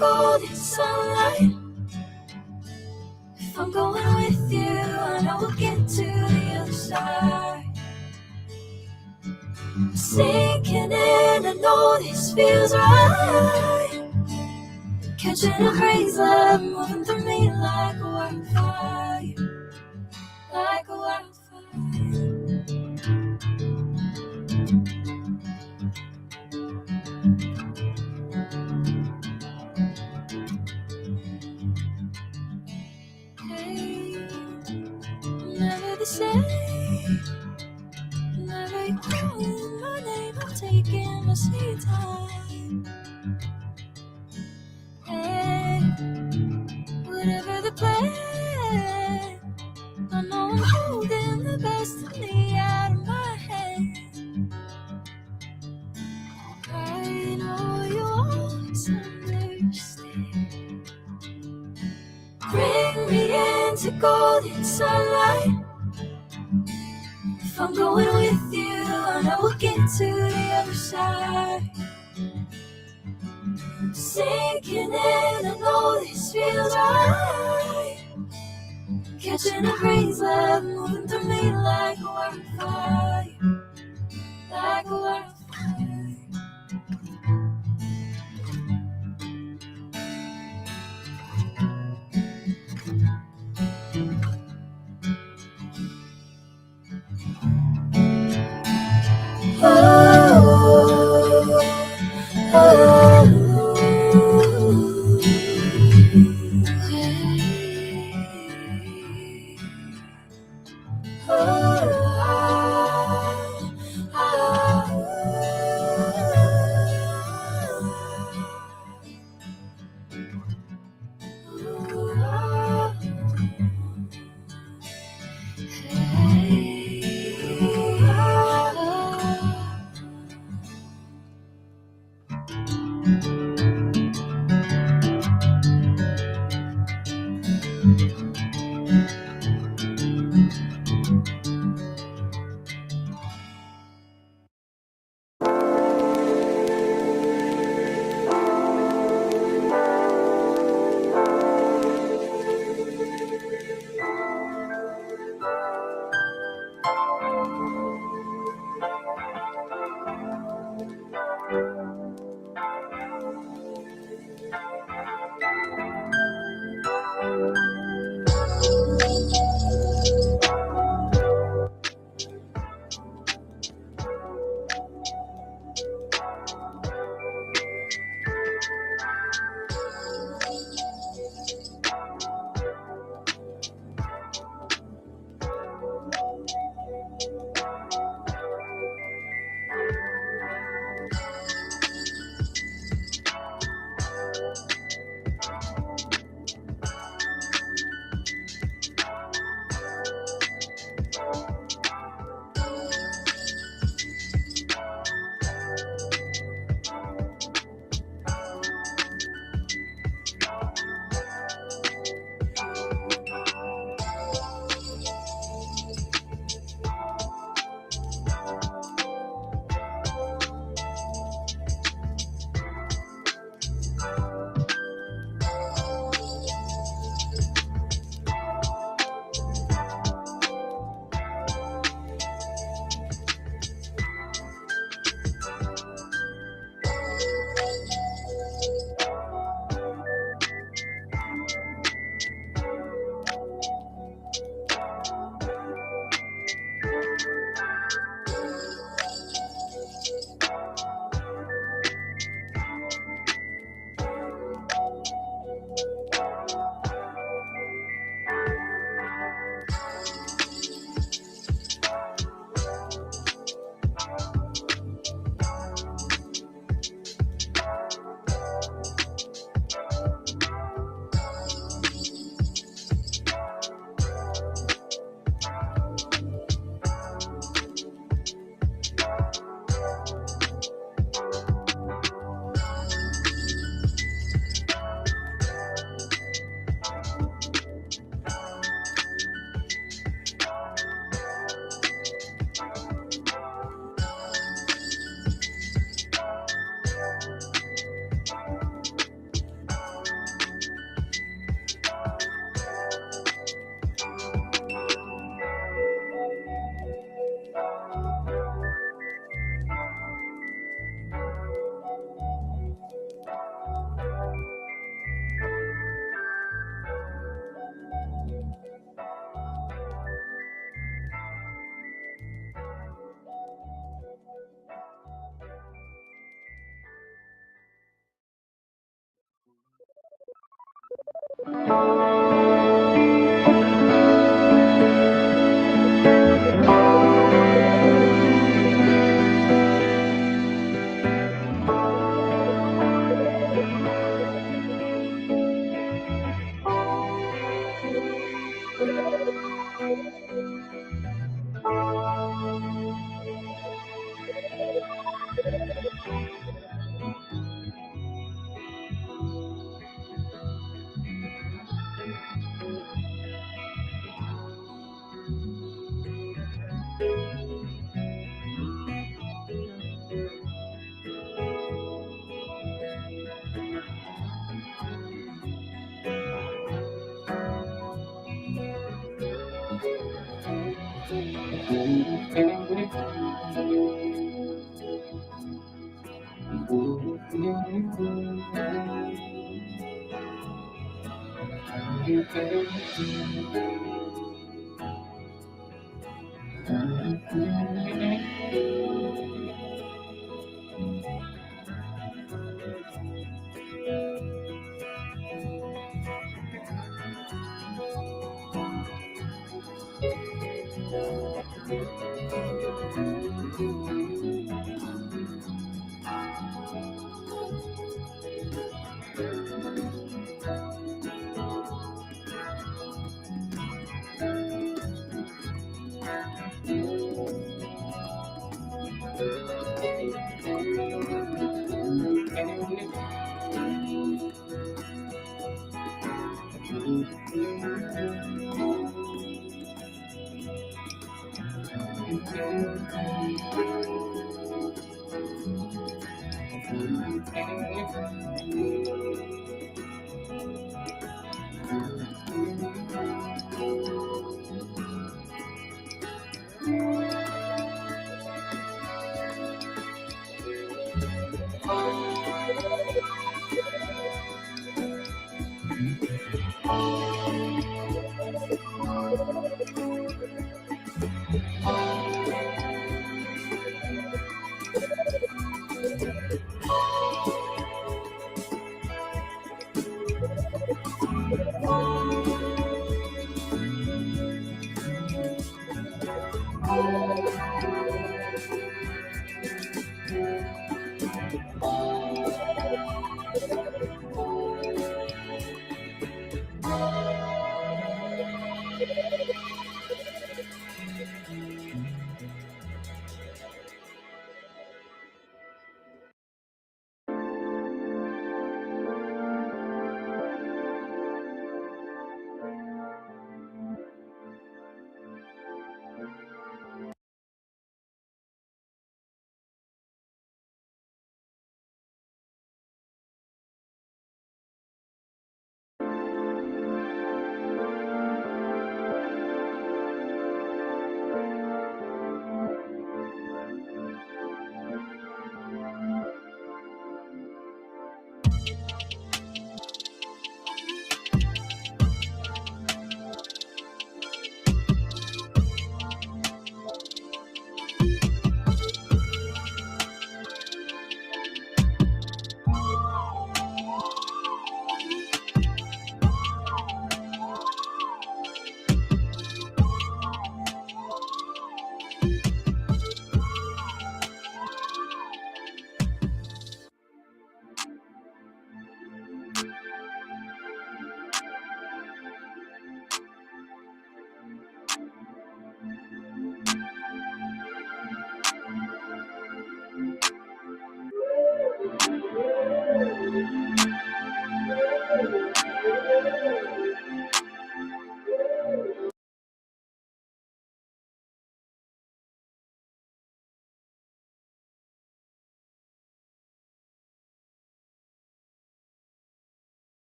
golden sunlight. If I'm going with you, I know we'll get to the other side. Sinking in, I know this feels right. Catching a crazy love moving through me like a wildfire, like a wildfire. Hey, never the same. Whenever you calling my name, I'm taking my sweet time. Hey, whatever the plan, I know I'm holding the best of me out of my hand. I know you always understand. Bring me into golden sunlight. If I'm going with you, I know we'll get to the other side. Sinking in, I know this feels right. Catching a crazy love moving through me like a wildfire, like a wildfire.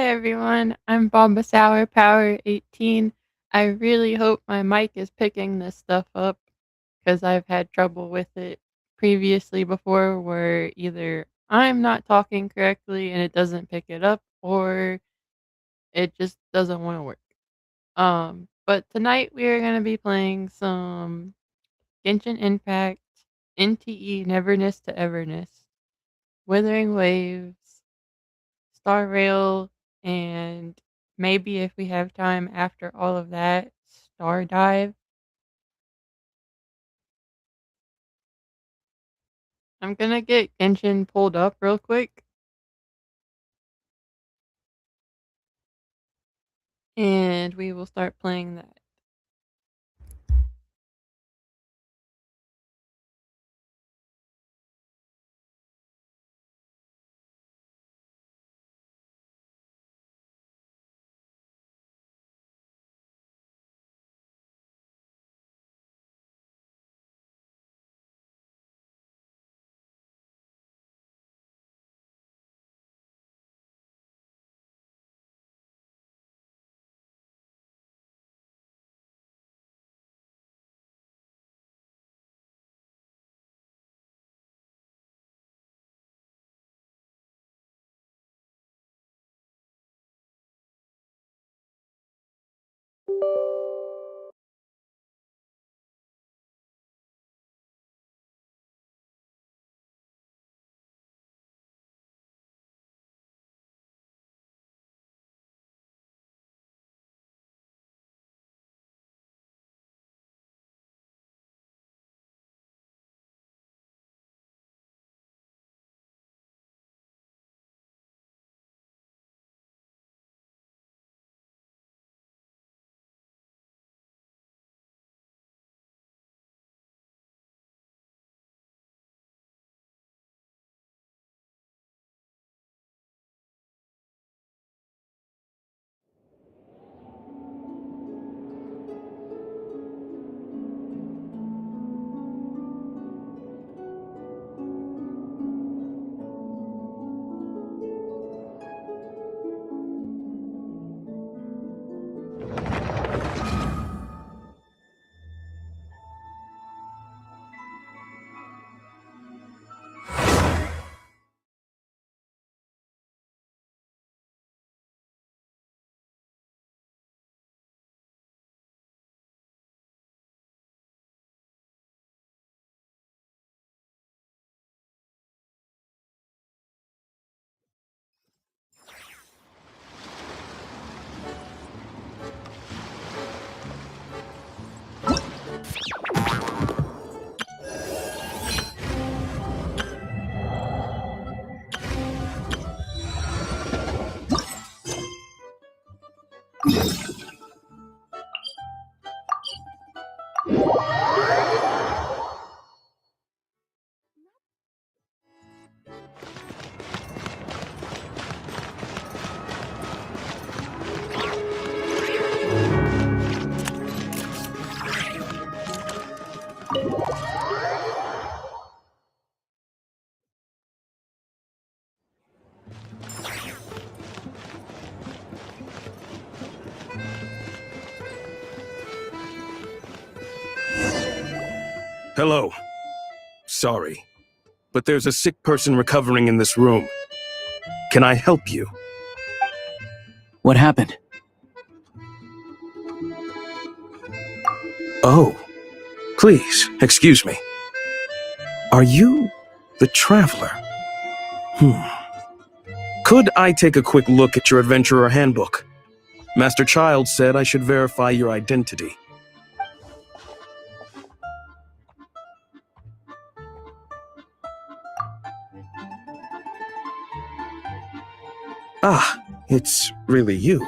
everyone, I'm Bomba Sour Power 18. I really hope my mic is picking this stuff up because I've had trouble with it previously before where either I'm not talking correctly and it doesn't pick it up or it just doesn't want to work. But tonight we are going to be playing some Genshin Impact, NTE Neverness to Everness, Withering Waves, Star Rail, and maybe if we have time after all of that, Star Dive. I'm gonna get Genshin pulled up real quick, and we will start playing that. Hello. Sorry, but there's a sick person recovering in this room. Can I help you? What happened? Oh, please, excuse me. Are you the Traveler? Could I take a quick look at your Adventurer Handbook? Master Child said I should verify your identity. Ah, it's really you.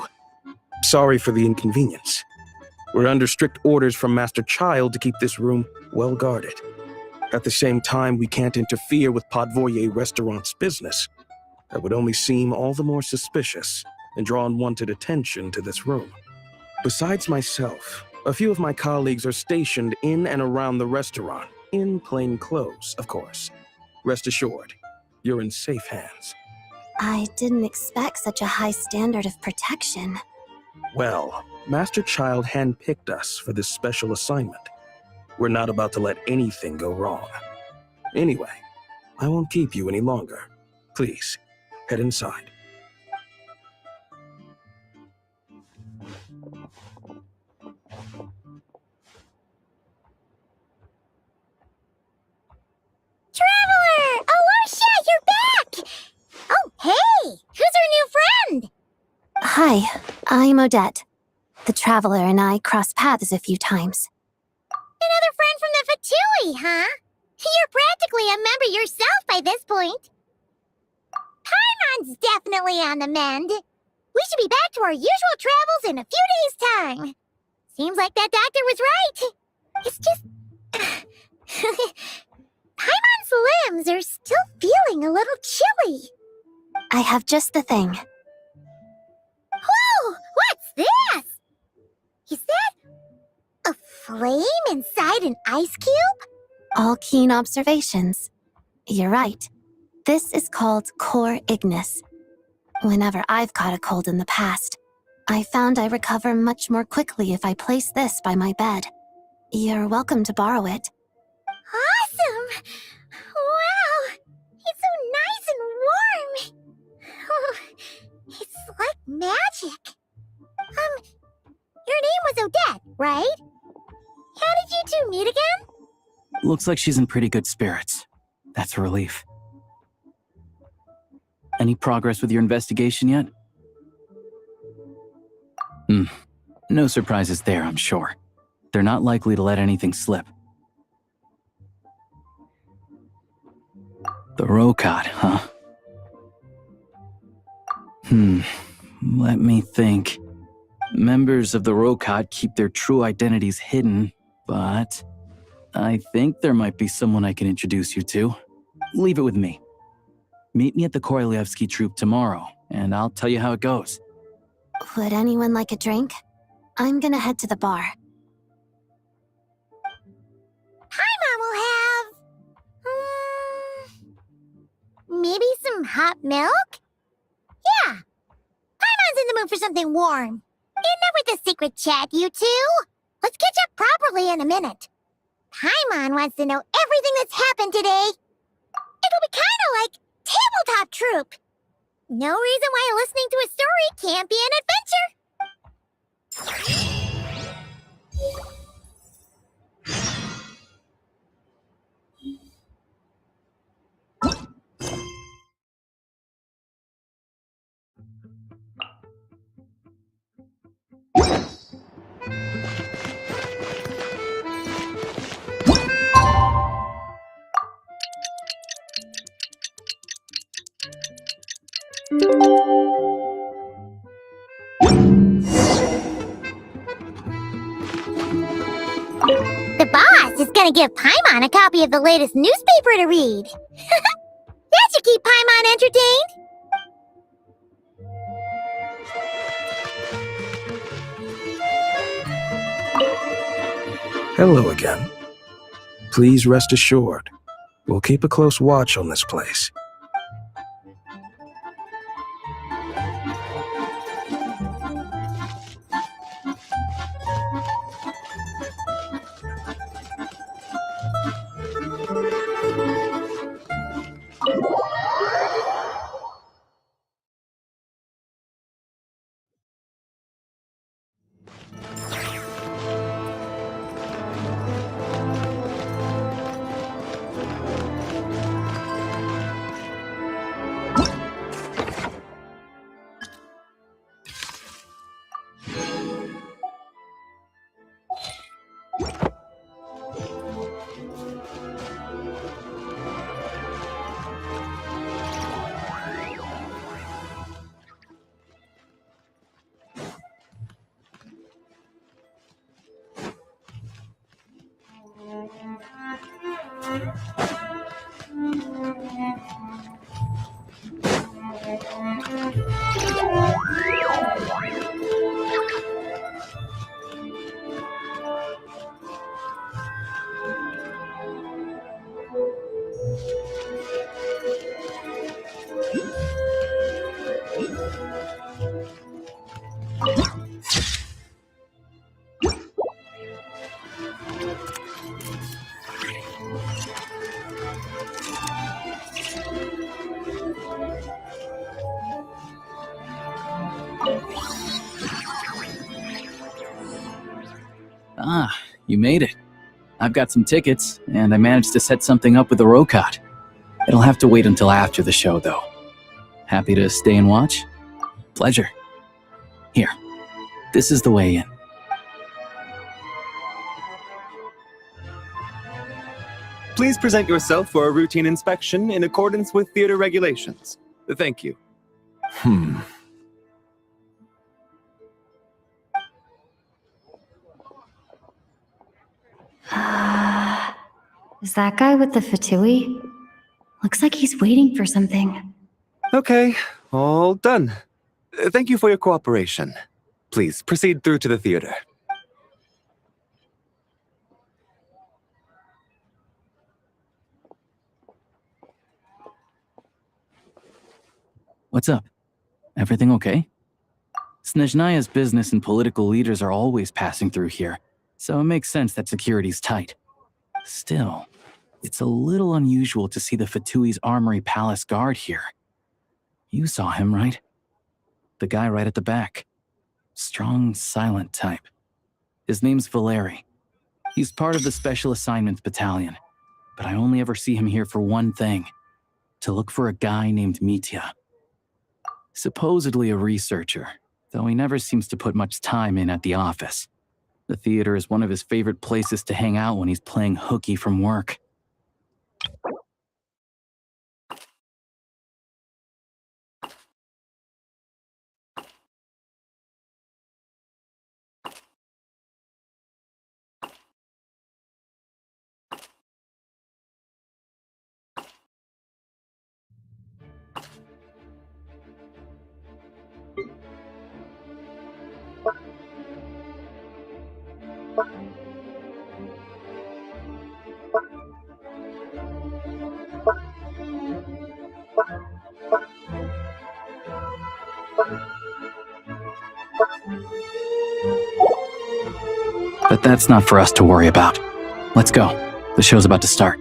Sorry for the inconvenience. We're under strict orders from Master Child to keep this room well guarded. At the same time, we can't interfere with Podvoye Restaurant's business. That would only seem all the more suspicious and draw unwanted attention to this room. Besides myself, a few of my colleagues are stationed in and around the restaurant, in plain clothes, of course. Rest assured, you're in safe hands. I didn't expect such a high standard of protection. Well, Master Child handpicked us for this special assignment. We're not about to let anything go wrong. Anyway, I won't keep you any longer. Please, head inside. Traveler! Alusha, you're back! Oh, hey! Who's our new friend? Hi, I'm Odette. The Traveler and I crossed paths a few times. Another friend from the Fatui, huh? You're practically a member yourself by this point. Paimon's definitely on the mend. We should be back to our usual travels in a few days' time. Seems like that doctor was right. It's just... Paimon's limbs are still feeling a little chilly. I have just the thing. Whoa! What's this? Is that a flame inside an ice cube? All keen observations. You're right. This is called Core Ignis. Whenever I've caught a cold in the past, I found I recover much more quickly if I place this by my bed. You're welcome to borrow it. Awesome! Wow! It's so nice and warm! Oh, it's like magic. Your name was Odette, right? How did you two meet again? Looks like she's in pretty good spirits. That's a relief. Any progress with your investigation yet? No surprises there, I'm sure. They're not likely to let anything slip. The Rokot, huh? Let me think. Members of the Rokot keep their true identities hidden, but I think there might be someone I can introduce you to. Leave it with me. Meet me at the Korolyevsky troop tomorrow, and I'll tell you how it goes. Would anyone like a drink? I'm gonna head to the bar. Paimon will have... maybe some hot milk? Yeah. Paimon's in the mood for something warm. Enough with the secret chat, you two. Let's catch up properly in a minute. Paimon wants to know everything that's happened today. It'll be kind of like tabletop troop. No reason why listening to a story can't be an adventure. The boss is gonna give Paimon a copy of the latest newspaper to read. That should keep Paimon entertained. Hello again. Please rest assured, we'll keep a close watch on this place. Ah, you made it. I've got some tickets, and I managed to set something up with the Rokot. It'll have to wait until after the show, though. Happy to stay and watch? Pleasure. Here, this is the way in. Please present yourself for a routine inspection in accordance with theater regulations. Thank you. Is that guy with the fatui? Looks like he's waiting for something. Okay, all done. Thank you for your cooperation. Please proceed through to the theater. What's up? Everything okay? Snezhnaya's business and political leaders are always passing through here, so it makes sense that security's tight. Still, it's a little unusual to see the Fatui's Armory Palace guard here. You saw him, right? The guy right at the back. Strong, silent type. His name's Valeri. He's part of the Special Assignments Battalion, but I only ever see him here for one thing: to look for a guy named Mitya. Supposedly a researcher, though he never seems to put much time in at the office. The theater is one of his favorite places to hang out when he's playing hooky from work. But that's not for us to worry about. Let's go. The show's about to start.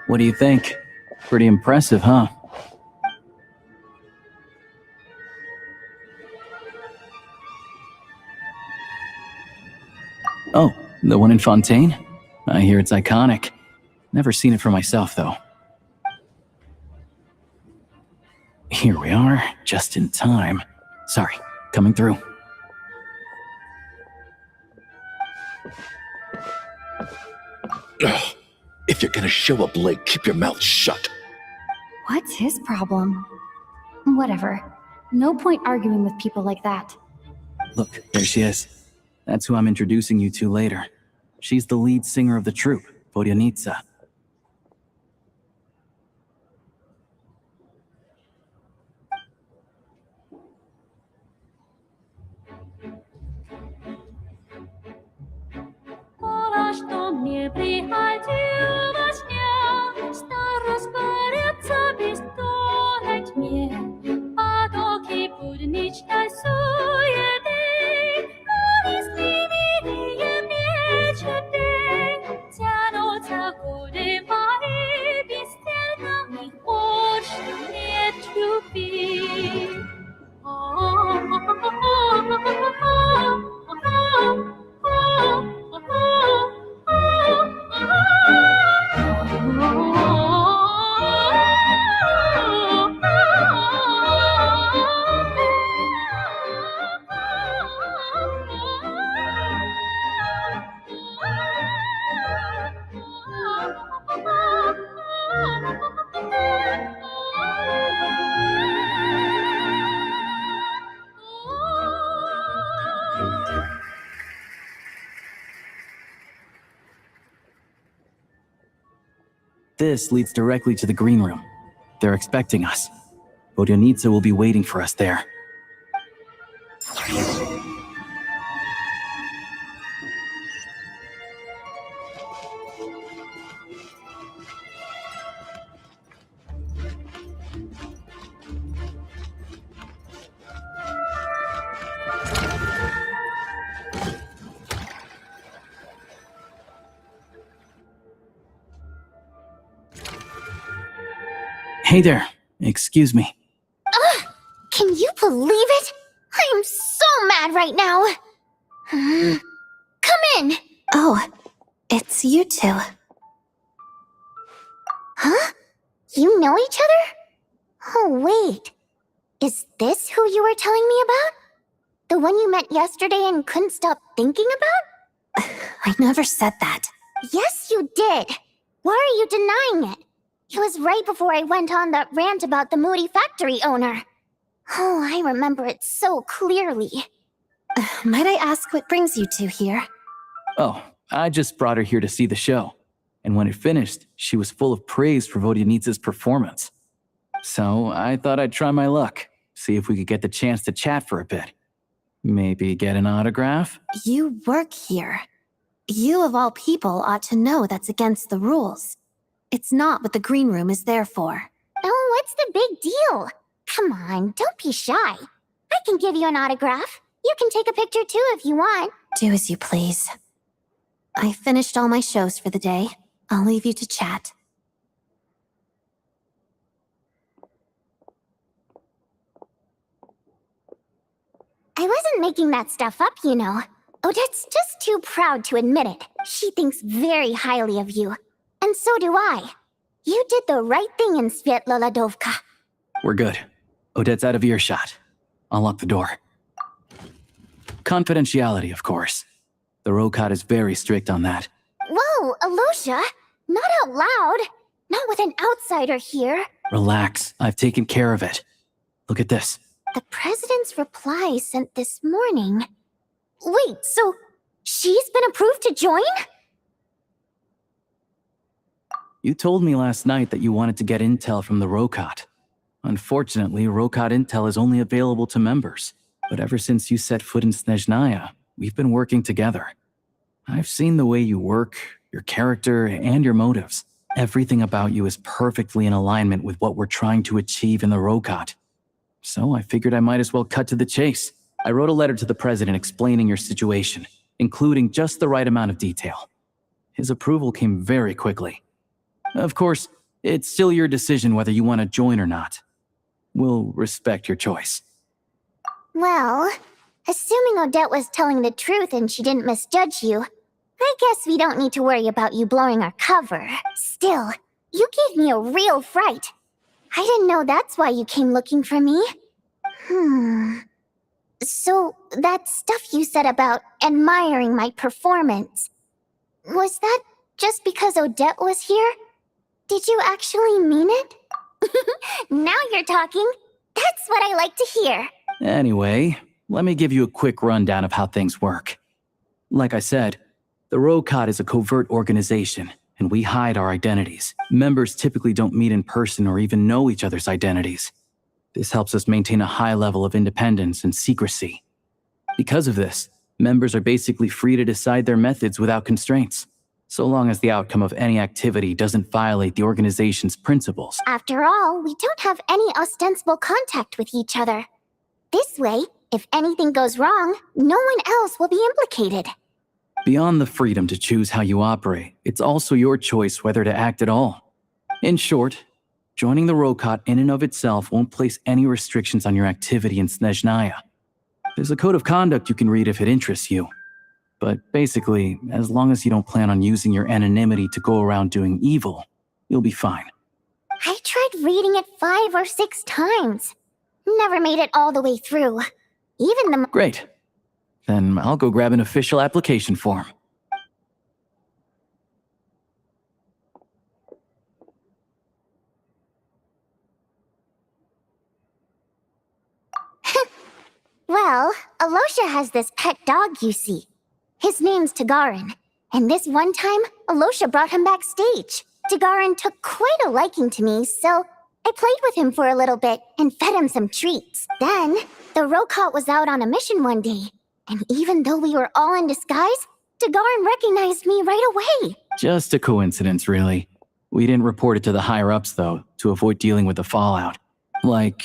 What do you think? Pretty impressive, huh? Oh, the one in Fontaine? I hear it's iconic. Never seen it for myself, though. Here we are, just in time. Sorry, coming through. Ugh. If you're gonna show up late, keep your mouth shut. What's his problem? Whatever. No point arguing with people like that. Look, there she is. That's who I'm introducing you to later. She's the lead singer of the troupe, Vodyanitsa. Что мне приходил во сне, старость борется бессонной тьме, потоки будничной суеты, колесливее мечты, тянутся годы мои, бесцельно их больше нет любви. This leads directly to the green room. They're expecting us. Vodyanitsa will be waiting for us there. Hey there. Excuse me. Can you believe it? I am so mad right now. Come in. Oh, it's you two. Huh? You know each other? Oh, wait. Is this who you were telling me about? The one you met yesterday and couldn't stop thinking about? I never said that. Yes, you did. Why are you denying it? It was right before I went on that rant about the moody factory owner. Oh, I remember it so clearly. Might I ask what brings you two here? Oh, I just brought her here to see the show. And when it finished, she was full of praise for Vodyanitsa's performance. So I thought I'd try my luck, see if we could get the chance to chat for a bit. Maybe get an autograph? You work here. You of all people ought to know that's against the rules. It's not what the green room is there for. Oh, what's the big deal? Come on, don't be shy. I can give you an autograph. You can take a picture too if you want. Do as you please. I finished all my shows for the day. I'll leave you to chat. I wasn't making that stuff up, you know. Odette's just too proud to admit it. She thinks very highly of you. And so do I. You did the right thing in Svietloladovka. We're good. Odette's out of earshot. I'll lock the door. Confidentiality, of course. The Rokot is very strict on that. Whoa, Alosha! Not out loud! Not with an outsider here. Relax, I've taken care of it. Look at this. The president's reply sent this morning. Wait, so she's been approved to join? You told me last night that you wanted to get intel from the Rokot. Unfortunately, Rokot intel is only available to members. But ever since you set foot in Snezhnaya, we've been working together. I've seen the way you work, your character, and your motives. Everything about you is perfectly in alignment with what we're trying to achieve in the Rokot. So I figured I might as well cut to the chase. I wrote a letter to the president explaining your situation, including just the right amount of detail. His approval came very quickly. Of course, it's still your decision whether you want to join or not. We'll respect your choice. Well, assuming Odette was telling the truth and she didn't misjudge you, I guess we don't need to worry about you blowing our cover. Still, you gave me a real fright. I didn't know that's why you came looking for me. So, that stuff you said about admiring my performance, was that just because Odette was here? Did you actually mean it? Now you're talking. That's what I like to hear. Anyway, let me give you a quick rundown of how things work. Like I said, the Rokot is a covert organization, and we hide our identities. Members typically don't meet in person or even know each other's identities. This helps us maintain a high level of independence and secrecy. Because of this, members are basically free to decide their methods without constraints, so long as the outcome of any activity doesn't violate the organization's principles. After all, we don't have any ostensible contact with each other. This way, if anything goes wrong, no one else will be implicated. Beyond the freedom to choose how you operate, it's also your choice whether to act at all. In short, joining the Rokot in and of itself won't place any restrictions on your activity in Snezhnaya. There's a code of conduct you can read if it interests you. But basically, as long as you don't plan on using your anonymity to go around doing evil, you'll be fine. I tried reading it 5 or 6 times. Never made it all the way through. Even the... Great. Then I'll go grab an official application form. Well, Alosha has this pet dog, you see. His name's Tagarin, and this one time, Alosha brought him backstage. Tagarin took quite a liking to me, so I played with him for a little bit and fed him some treats. Then, the Rokot was out on a mission one day, and even though we were all in disguise, Tagarin recognized me right away. Just a coincidence, really. We didn't report it to the higher-ups, though, to avoid dealing with the fallout. Like...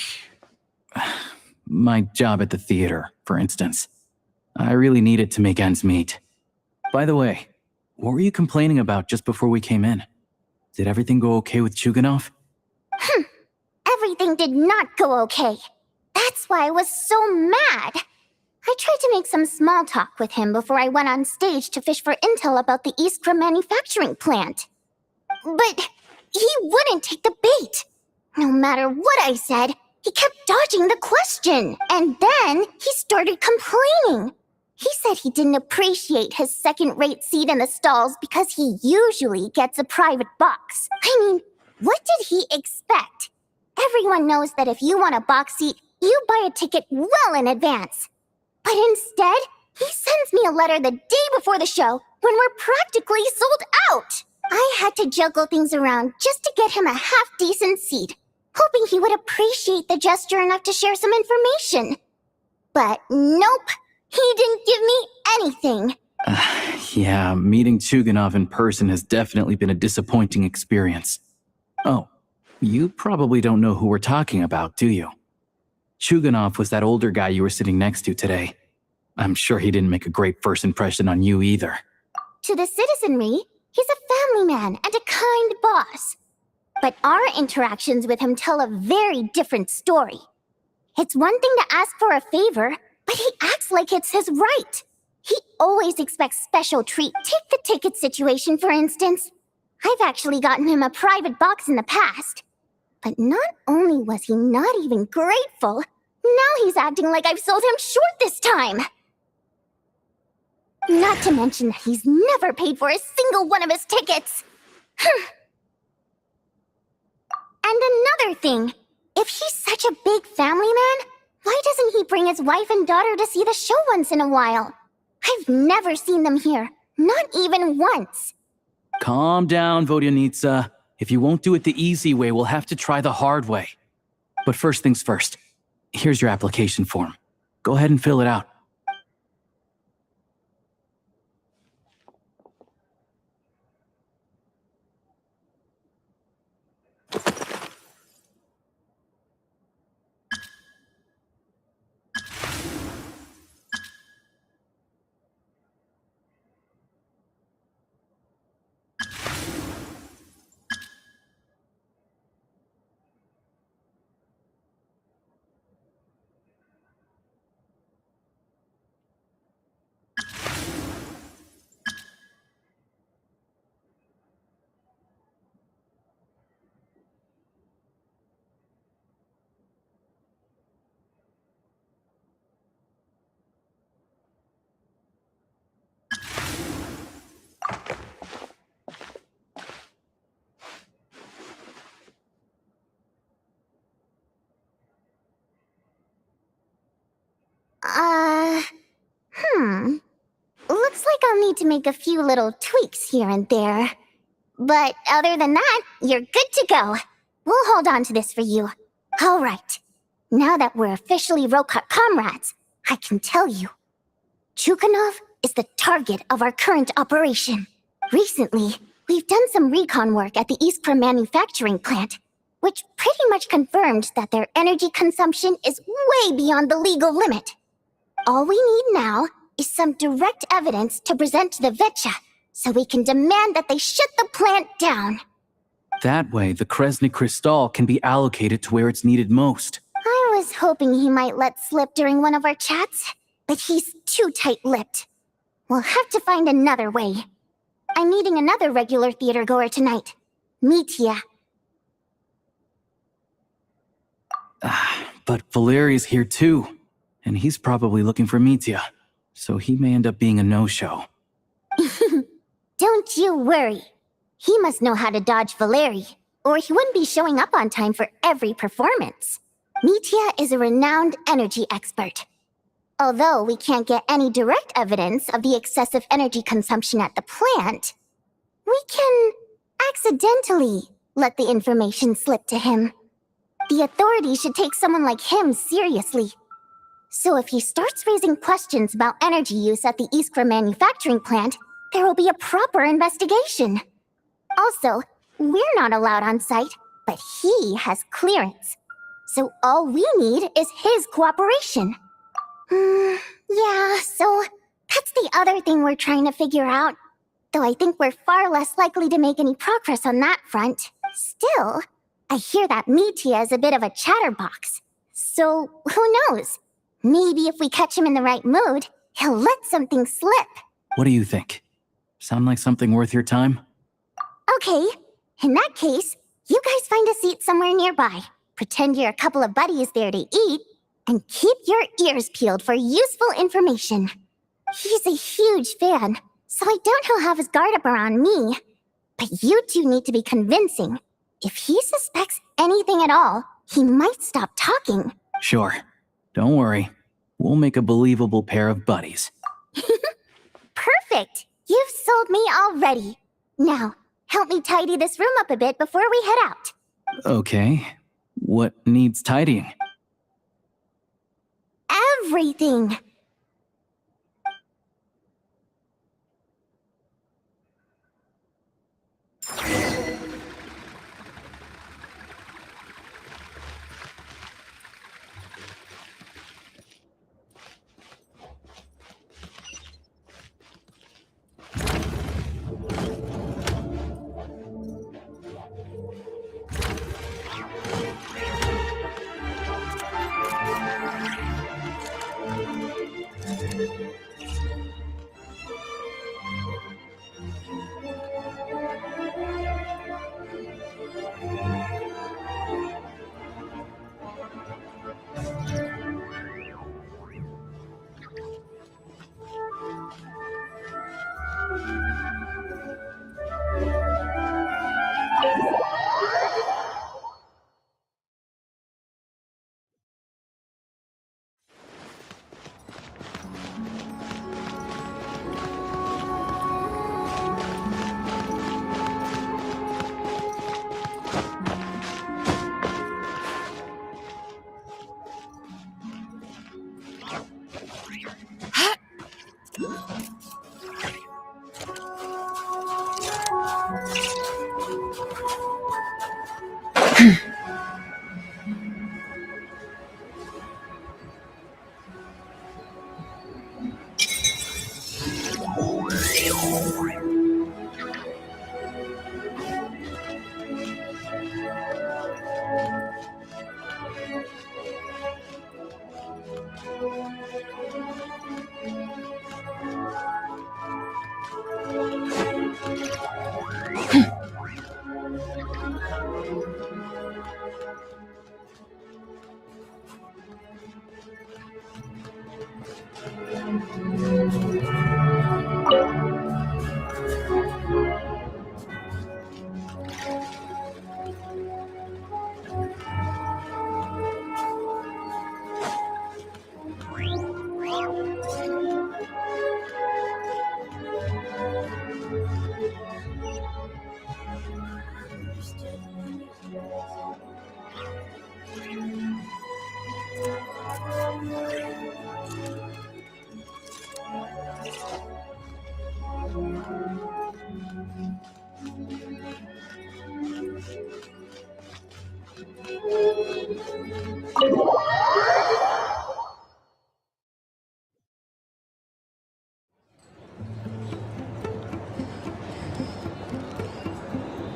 my job at the theater, for instance. I really needed to make ends meet. By the way, what were you complaining about just before we came in? Did everything go okay with Chuganov? everything did not go okay. That's why I was so mad. I tried to make some small talk with him before I went on stage to fish for intel about the Iskra manufacturing plant. But he wouldn't take the bait. No matter what I said, he kept dodging the question. And then he started complaining. He said he didn't appreciate his second-rate seat in the stalls because he usually gets a private box. I mean, what did he expect? Everyone knows that if you want a box seat, you buy a ticket well in advance. But instead, he sends me a letter the day before the show when we're practically sold out. I had to juggle things around just to get him a half-decent seat, hoping he would appreciate the gesture enough to share some information. But nope, he didn't give me anything. Yeah, meeting Chuganov in person has definitely been a disappointing experience. Oh, you probably don't know who we're talking about, do you? Chuganov was that older guy you were sitting next to today. I'm sure he didn't make a great first impression on you either. To the citizenry, he's a family man and a kind boss. But our interactions with him tell a very different story. It's one thing to ask for a favor, but he acts like it's his right. He always expects special treat. Take the ticket situation, for instance. I've actually gotten him a private box in the past. But not only was he not even grateful, now he's acting like I've sold him short this time. Not to mention that he's never paid for a single one of his tickets. And another thing, if he's such a big family man, why doesn't he bring his wife and daughter to see the show once in a while? I've never seen them here, not even once. Calm down, Vodyanitsa. If you won't do it the easy way, we'll have to try the hard way. But first things first, here's your application form. Go ahead and fill it out. Looks like I'll need to make a few little tweaks here and there. But other than that, you're good to go. We'll hold on to this for you. All right. Now that we're officially Rokat comrades, I can tell you. Chuganov is the target of our current operation. Recently, we've done some recon work at the Iskra manufacturing plant, which pretty much confirmed that their energy consumption is way beyond the legal limit. All we need now is some direct evidence to present to the Vetcha, so we can demand that they shut the plant down. That way, the Kresny Crystal can be allocated to where it's needed most. I was hoping he might let slip during one of our chats, but he's too tight-lipped. We'll have to find another way. I'm meeting another regular theater goer tonight, Mitya. But Valeri's here too, and he's probably looking for Mitya, so he may end up being a no-show. Don't you worry. He must know how to dodge Valeri, or he wouldn't be showing up on time for every performance. Mitya is a renowned energy expert. Although we can't get any direct evidence of the excessive energy consumption at the plant, we can accidentally let the information slip to him. The authorities should take someone like him seriously. So if he starts raising questions about energy use at the Iskra manufacturing plant, there will be a proper investigation. Also, we're not allowed on site, but he has clearance. So all we need is his cooperation. Yeah, so that's the other thing we're trying to figure out. Though I think we're far less likely to make any progress on that front. Still, I hear that Mitya is a bit of a chatterbox. So, who knows? Maybe if we catch him in the right mood, he'll let something slip. What do you think? Sound like something worth your time? Okay, in that case, you guys find a seat somewhere nearby. Pretend you're a couple of buddies there to eat, and keep your ears peeled for useful information. He's a huge fan, so I doubt he'll have his guard up around me. But you two need to be convincing. If he suspects anything at all, he might stop talking. Sure. Don't worry. We'll make a believable pair of buddies. Perfect! You've sold me already. Now, help me tidy this room up a bit before we head out. Okay. What needs tidying? Everything!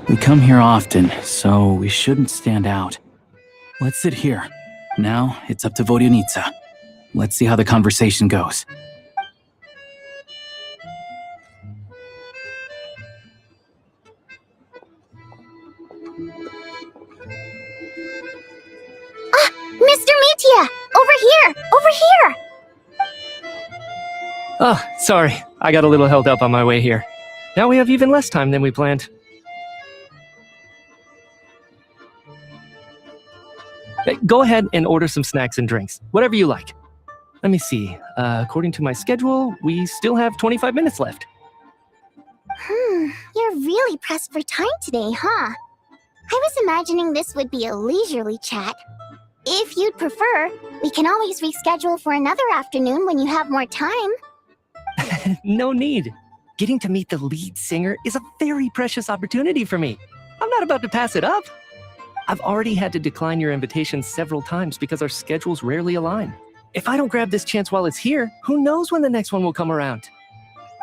We come here often, so we shouldn't stand out. Let's sit here. Now, it's up to Vodyanitsa. Let's see how the conversation goes. Mr. Mitya! Over here! Over here! Oh, sorry. I got a little held up on my way here. Now we have even less time than we planned. Hey, go ahead and order some snacks and drinks. Whatever you like. Let me see. According to my schedule, we still have 25 minutes left. You're really pressed for time today, huh? I was imagining this would be a leisurely chat. If you'd prefer, we can always reschedule for another afternoon when you have more time. No need. Getting to meet the lead singer is a very precious opportunity for me. I'm not about to pass it up. I've already had to decline your invitation several times because our schedules rarely align. If I don't grab this chance while it's here, who knows when the next one will come around?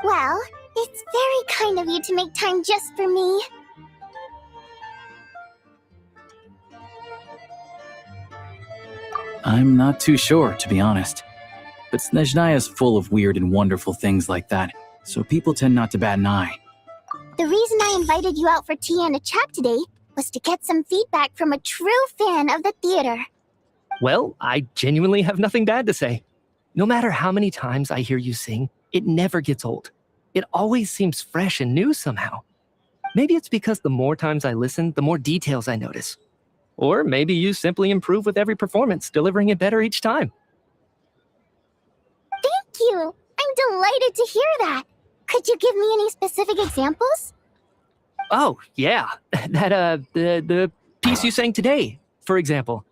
Well, it's very kind of you to make time just for me. I'm not too sure, to be honest. But Snezhnaya is full of weird and wonderful things like that, so people tend not to bat an eye. The reason I invited you out for tea and a chat today was to get some feedback from a true fan of the theater. Well, I genuinely have nothing bad to say. No matter how many times I hear you sing, it never gets old. It always seems fresh and new somehow. Maybe it's because the more times I listen, the more details I notice. Or maybe you simply improve with every performance, delivering it better each time. Thank you! I'm delighted to hear that! Could you give me any specific examples? Oh, yeah. The piece you sang today, for example.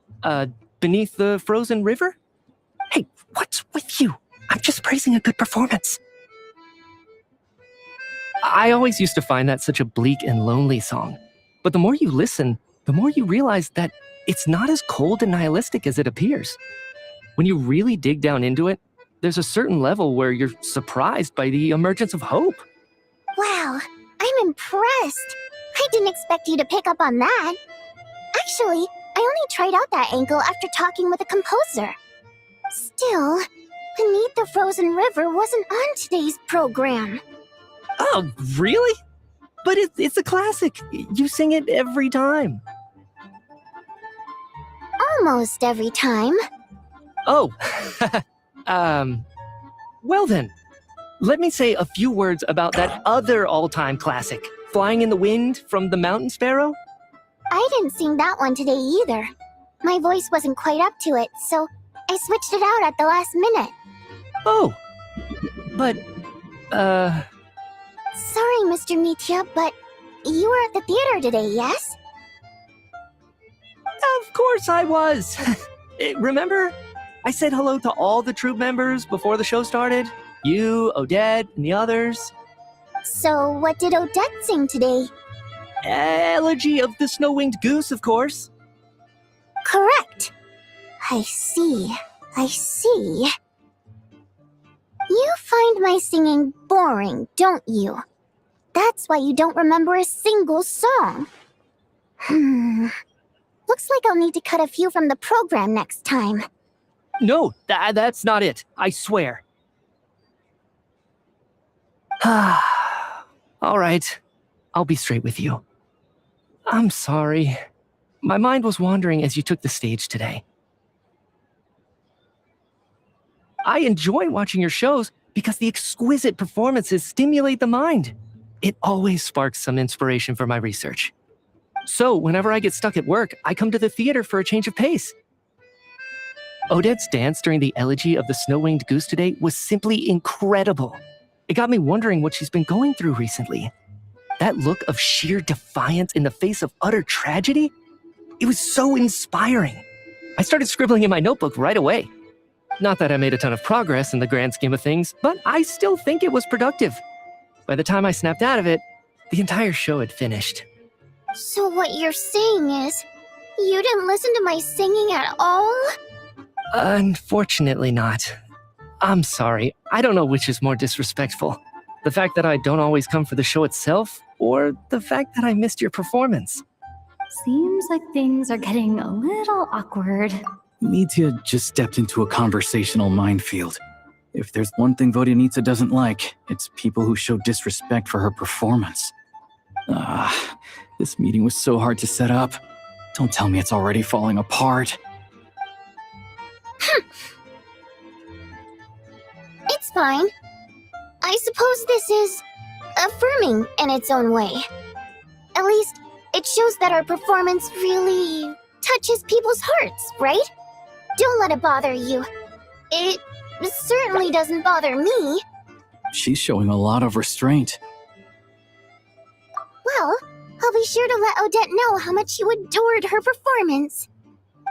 Beneath the Frozen River? Hey, what's with you? I'm just praising a good performance. I always used to find that such a bleak and lonely song. But the more you listen, the more you realize that it's not as cold and nihilistic as it appears. When you really dig down into it, there's a certain level where you're surprised by the emergence of hope. Wow, I'm impressed. I didn't expect you to pick up on that. Actually, I only tried out that angle after talking with a composer. Still, Beneath the Frozen River wasn't on today's program. Oh, really? But it's a classic. You sing it every time. Almost every time. Oh, well then, let me say a few words about that other all-time classic, Flying in the Wind from the Mountain Sparrow. I didn't sing that one today either. My voice wasn't quite up to it, so I switched it out at the last minute. Oh, but, Sorry, Mr. Mitya, but you were at the theater today, yes? Of course I was. Remember? I said hello to all the troupe members before the show started. You, Odette, and the others. So what did Odette sing today? Elegy of the Snow-Winged Goose, of course. Correct. I see. You find my singing boring, don't you? That's why you don't remember a single song. Looks like I'll need to cut a few from the program next time. No, that's not it. I swear. All right. I'll be straight with you. I'm sorry. My mind was wandering as you took the stage today. I enjoy watching your shows because the exquisite performances stimulate the mind. It always sparks some inspiration for my research. So whenever I get stuck at work, I come to the theater for a change of pace. Odette's dance during the Elegy of the Snow-Winged Goose today was simply incredible. It got me wondering what she's been going through recently. That look of sheer defiance in the face of utter tragedy? It was so inspiring. I started scribbling in my notebook right away. Not that I made a ton of progress in the grand scheme of things, but I still think it was productive. By the time I snapped out of it, the entire show had finished. So what you're saying is, you didn't listen to my singing at all? Unfortunately not. I'm sorry. I don't know which is more disrespectful. The fact that I don't always come for the show itself, or the fact that I missed your performance. Seems like things are getting a little awkward. Mitya just stepped into a conversational minefield. If there's one thing Vodyanitsa doesn't like, it's people who show disrespect for her performance. This meeting was so hard to set up. Don't tell me it's already falling apart. It's fine. I suppose this is affirming in its own way. At least, it shows that our performance really touches people's hearts, right? Don't let it bother you. It certainly doesn't bother me. She's showing a lot of restraint. Well, I'll be sure to let Odette know how much you adored her performance.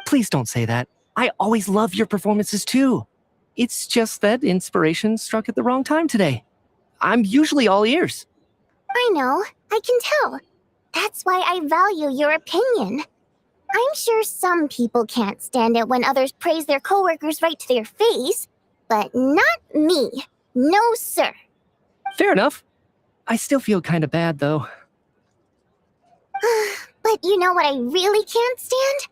Please don't say that. I always love your performances too. It's just that inspiration struck at the wrong time today. I'm usually all ears. I know, I can tell. That's why I value your opinion. I'm sure some people can't stand it when others praise their coworkers right to their face, but not me. No, sir. Fair enough. I still feel kind of bad, though. But you know what I really can't stand?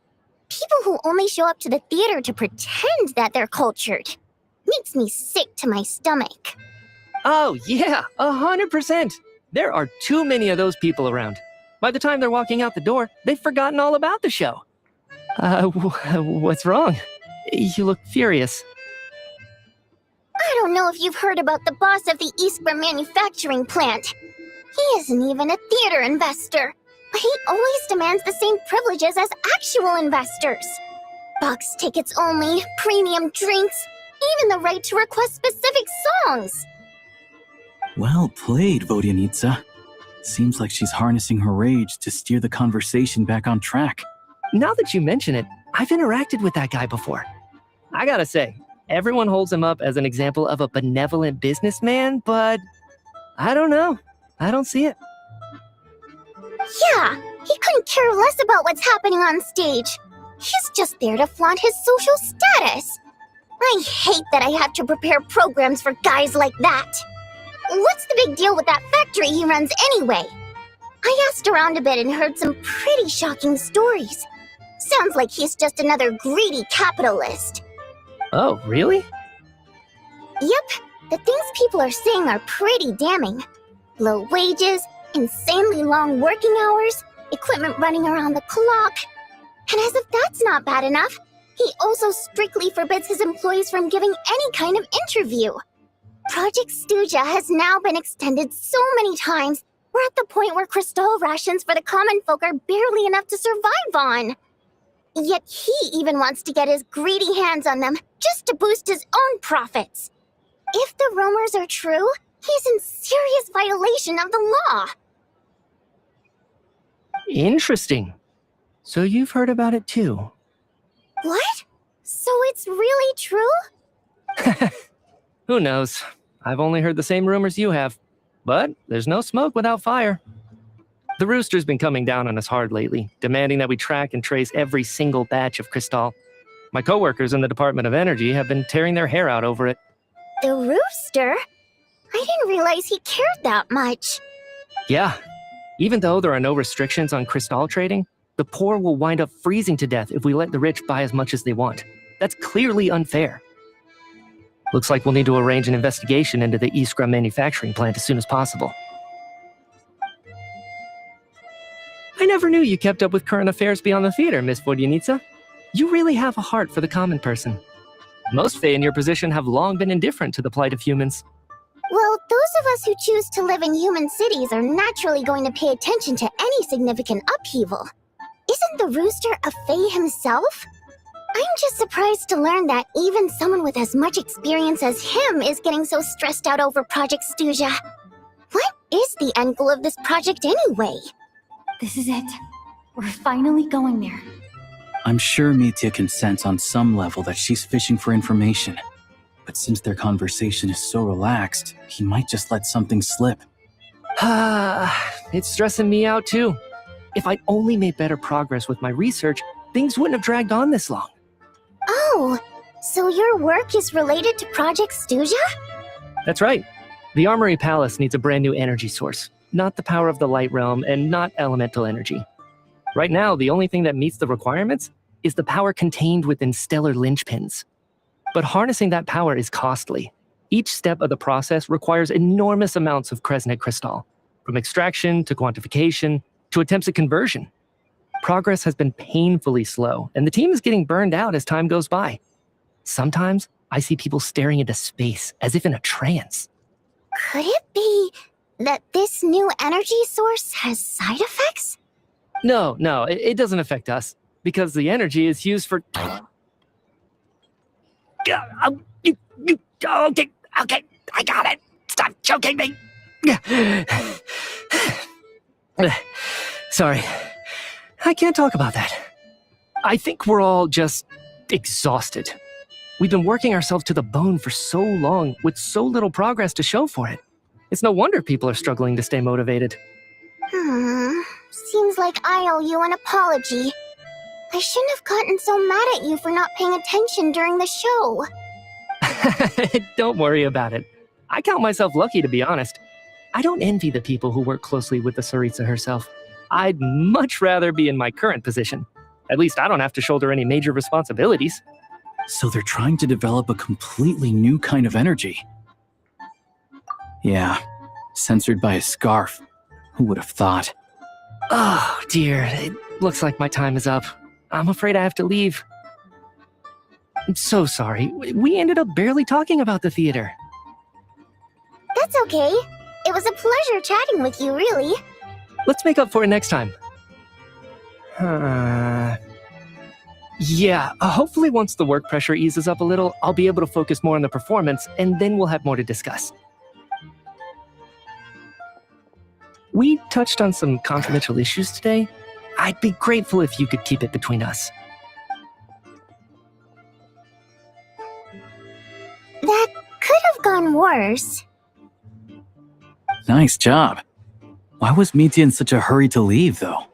People who only show up to the theater to pretend that they're cultured. Makes me sick to my stomach. Oh, yeah, 100%. There are too many of those people around. By the time they're walking out the door, they've forgotten all about the show. What's wrong? You look furious. I don't know if you've heard about the boss of the Iskra manufacturing plant. He isn't even a theater investor, but he always demands the same privileges as actual investors. Box tickets only, premium drinks, even the right to request specific songs. Well played, Vodyanitsa. Seems like she's harnessing her rage to steer the conversation back on track. Now that you mention it, I've interacted with that guy before. I gotta say, everyone holds him up as an example of a benevolent businessman, but I don't know. I don't see it. Yeah, he couldn't care less about what's happening on stage. He's just there to flaunt his social status. I hate that I have to prepare programs for guys like that. What's the big deal with that factory he runs anyway? I asked around a bit and heard some pretty shocking stories. Sounds like he's just another greedy capitalist. Oh, really? Yep, the things people are saying are pretty damning. Low wages, insanely long working hours, equipment running around the clock. And as if that's not bad enough, he also strictly forbids his employees from giving any kind of interview. Project Stuja has now been extended so many times, we're at the point where crystal rations for the common folk are barely enough to survive on. Yet he even wants to get his greedy hands on them just to boost his own profits. If the rumors are true, he's in serious violation of the law. Interesting. So you've heard about it too. What? So it's really true? Who knows? I've only heard the same rumors you have. But there's no smoke without fire. The Rooster's been coming down on us hard lately, demanding that we track and trace every single batch of Crystal. My coworkers in the Department of Energy have been tearing their hair out over it. The Rooster? I didn't realize he cared that much. Yeah. Even though there are no restrictions on Crystal trading, the poor will wind up freezing to death if we let the rich buy as much as they want. That's clearly unfair. Looks like we'll need to arrange an investigation into the Iskra manufacturing plant as soon as possible. I never knew you kept up with current affairs beyond the theater, Miss Vodyanitsa. You really have a heart for the common person. Most Fae in your position have long been indifferent to the plight of humans. Well, those of us who choose to live in human cities are naturally going to pay attention to any significant upheaval. Isn't the Rooster a Fae himself? I'm just surprised to learn that even someone with as much experience as him is getting so stressed out over Project Stuja. What is the end goal of this project anyway? This is it. We're finally going there. I'm sure Mitya can sense on some level that she's fishing for information. But since their conversation is so relaxed, he might just let something slip. It's stressing me out too. If I'd only made better progress with my research, things wouldn't have dragged on this long. Oh, so your work is related to Project Stuja? That's right. The Armory Palace needs a brand new energy source. Not the power of the light realm and not elemental energy. Right now, the only thing that meets the requirements is the power contained within stellar linchpins. But harnessing that power is costly. Each step of the process requires enormous amounts of Kresnik crystal, from extraction to quantification to attempts at conversion. Progress has been painfully slow, and the team is getting burned out as time goes by. Sometimes, I see people staring into space as if in a trance. Could it be that this new energy source has side effects? No, it doesn't affect us, because the energy is used for... Okay, I got it. Stop choking me. Sorry, I can't talk about that. I think we're all just exhausted. We've been working ourselves to the bone for so long with so little progress to show for it. It's no wonder people are struggling to stay motivated. Seems like I owe you an apology. I shouldn't have gotten so mad at you for not paying attention during the show. Don't worry about it. I count myself lucky, to be honest. I don't envy the people who work closely with the Tsaritsa herself. I'd much rather be in my current position. At least I don't have to shoulder any major responsibilities. So they're trying to develop a completely new kind of energy. Yeah, censored by a scarf. Who would have thought? Oh, dear. It looks like my time is up. I'm afraid I have to leave. I'm so sorry. We ended up barely talking about the theater. That's okay. It was a pleasure chatting with you, really. Let's make up for it next time. Yeah, hopefully once the work pressure eases up a little, I'll be able to focus more on the performance, and then we'll have more to discuss. We touched on some confidential issues today. I'd be grateful if you could keep it between us. That could have gone worse. Nice job. Why was Mitya in such a hurry to leave, though?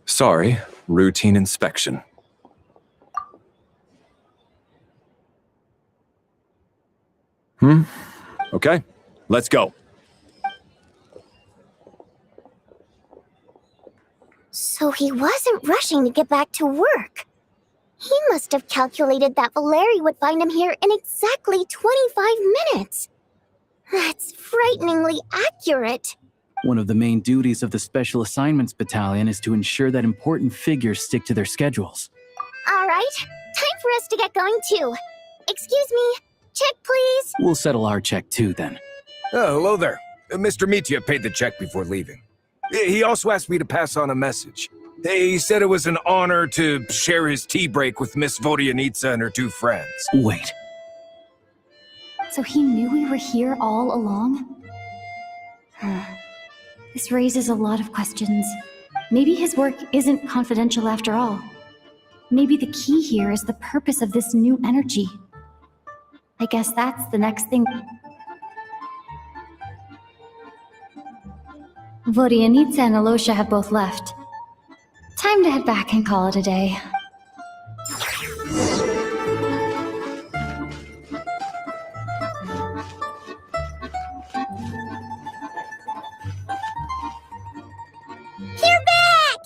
Sorry, routine inspection. Okay, let's go. So he wasn't rushing to get back to work. He must have calculated that Valeri would find him here in exactly 25 minutes. That's frighteningly accurate. One of the main duties of the Special Assignments Battalion is to ensure that important figures stick to their schedules. All right, time for us to get going too. Excuse me, check please. We'll settle our check too, then. Oh, hello there. Mr. Mitya paid the check before leaving. He also asked me to pass on a message. He said it was an honor to share his tea break with Miss Vodyanitsa and her two friends. Wait. So he knew we were here all along? This raises a lot of questions. Maybe his work isn't confidential after all. Maybe the key here is the purpose of this new energy. I guess that's the next thing. Vodyanitsa and Alosha have both left. Time to head back and call it a day. You're back!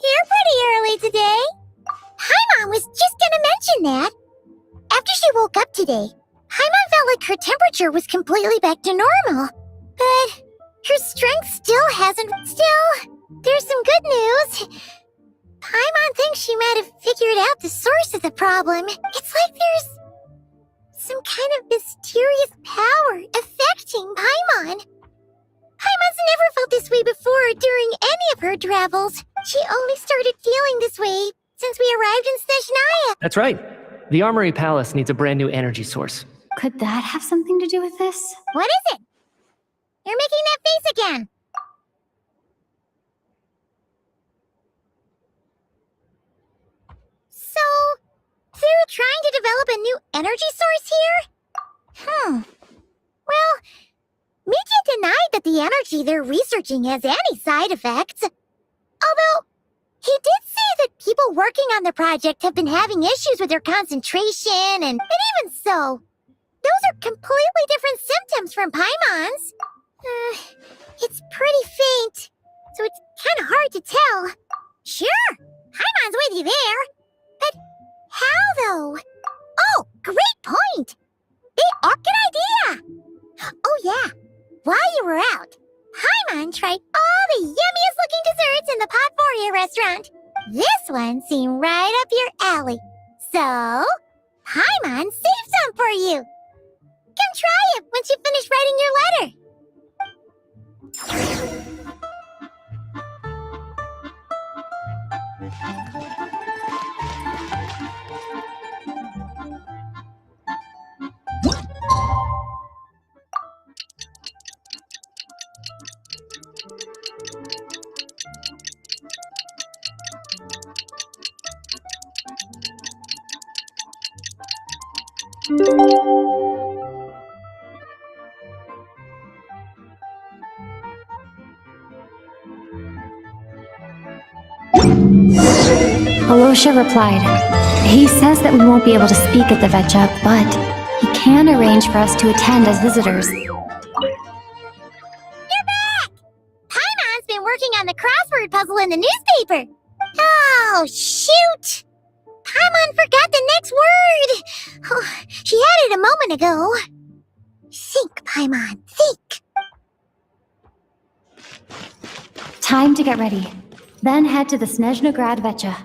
You're pretty early today. Paimon was just gonna mention that. After she woke up today, Paimon felt like her temperature was completely back to normal. But her strength still hasn't. Still, there's some good news. Paimon thinks she might have figured out the source of the problem. It's like there's some kind of mysterious power affecting Paimon. Paimon's never felt this way before during any of her travels. She only started feeling this way since we arrived in Snezhnaya. That's right. The Armory Palace needs a brand new energy source. Could that have something to do with this? What is it? You're making that face again. So, they're trying to develop a new energy source here? Well, Mitya denied that the energy they're researching has any side effects. Although, he did say that people working on the project have been having issues with their concentration, and even so, those are completely different symptoms from Paimon's. It's pretty faint, so it's kind of hard to tell. Sure, Paimon's with you there. But how, though? Oh, great point! They are good idea! Oh yeah, while you were out, Paimon tried all the yummiest looking desserts in the Potvoria restaurant. This one seemed right up your alley. So, Paimon saved some for you. Come try it once you finish writing your letter. Alosha replied, he says that we won't be able to speak at the Vetcha, but he can arrange for us to attend as visitors. You're back! Paimon's been working working on the crossword puzzle in the newspaper. Oh, shoot! Paimon forgot the next word! Oh, she had it a moment ago. Think, Paimon, think. Time to get ready. Then head to the Snezhnograd Vecha.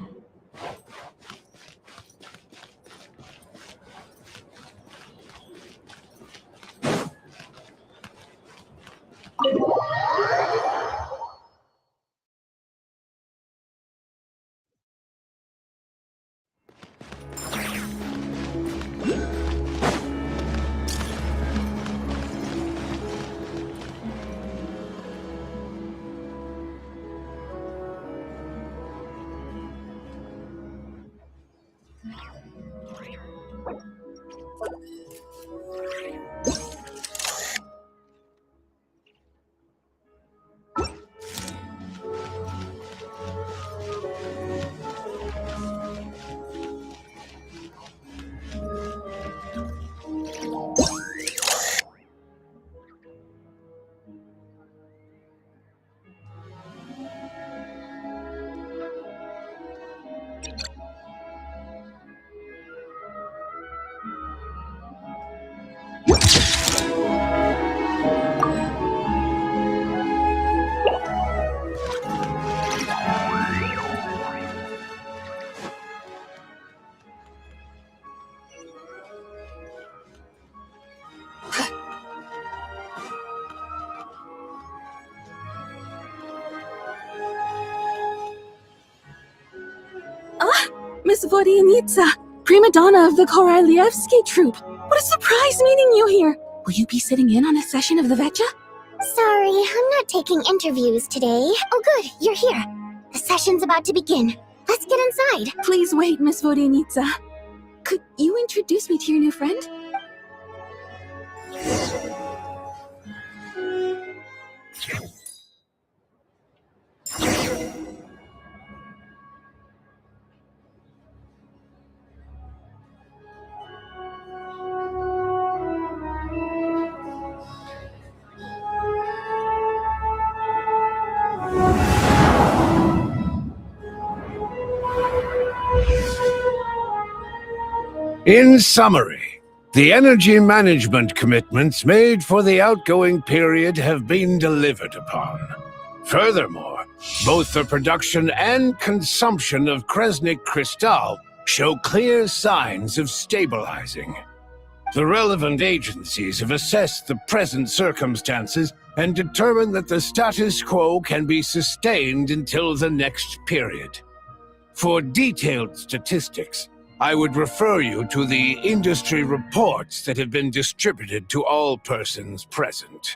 Miss Vodyanitsa, prima donna of the Korolievsky troupe. What a surprise meeting you here. Will you be sitting in on a session of the Vecha? Sorry, I'm not taking interviews today. Oh good, you're here. The session's about to begin. Let's get inside. Please wait, Miss Vodyanitsa. Could you introduce me to your new friend? In summary, the energy management commitments made for the outgoing period have been delivered upon. Furthermore, both the production and consumption of Kresnik Crystal show clear signs of stabilizing. The relevant agencies have assessed the present circumstances and determined that the status quo can be sustained until the next period. For detailed statistics, I would refer you to the industry reports that have been distributed to all persons present.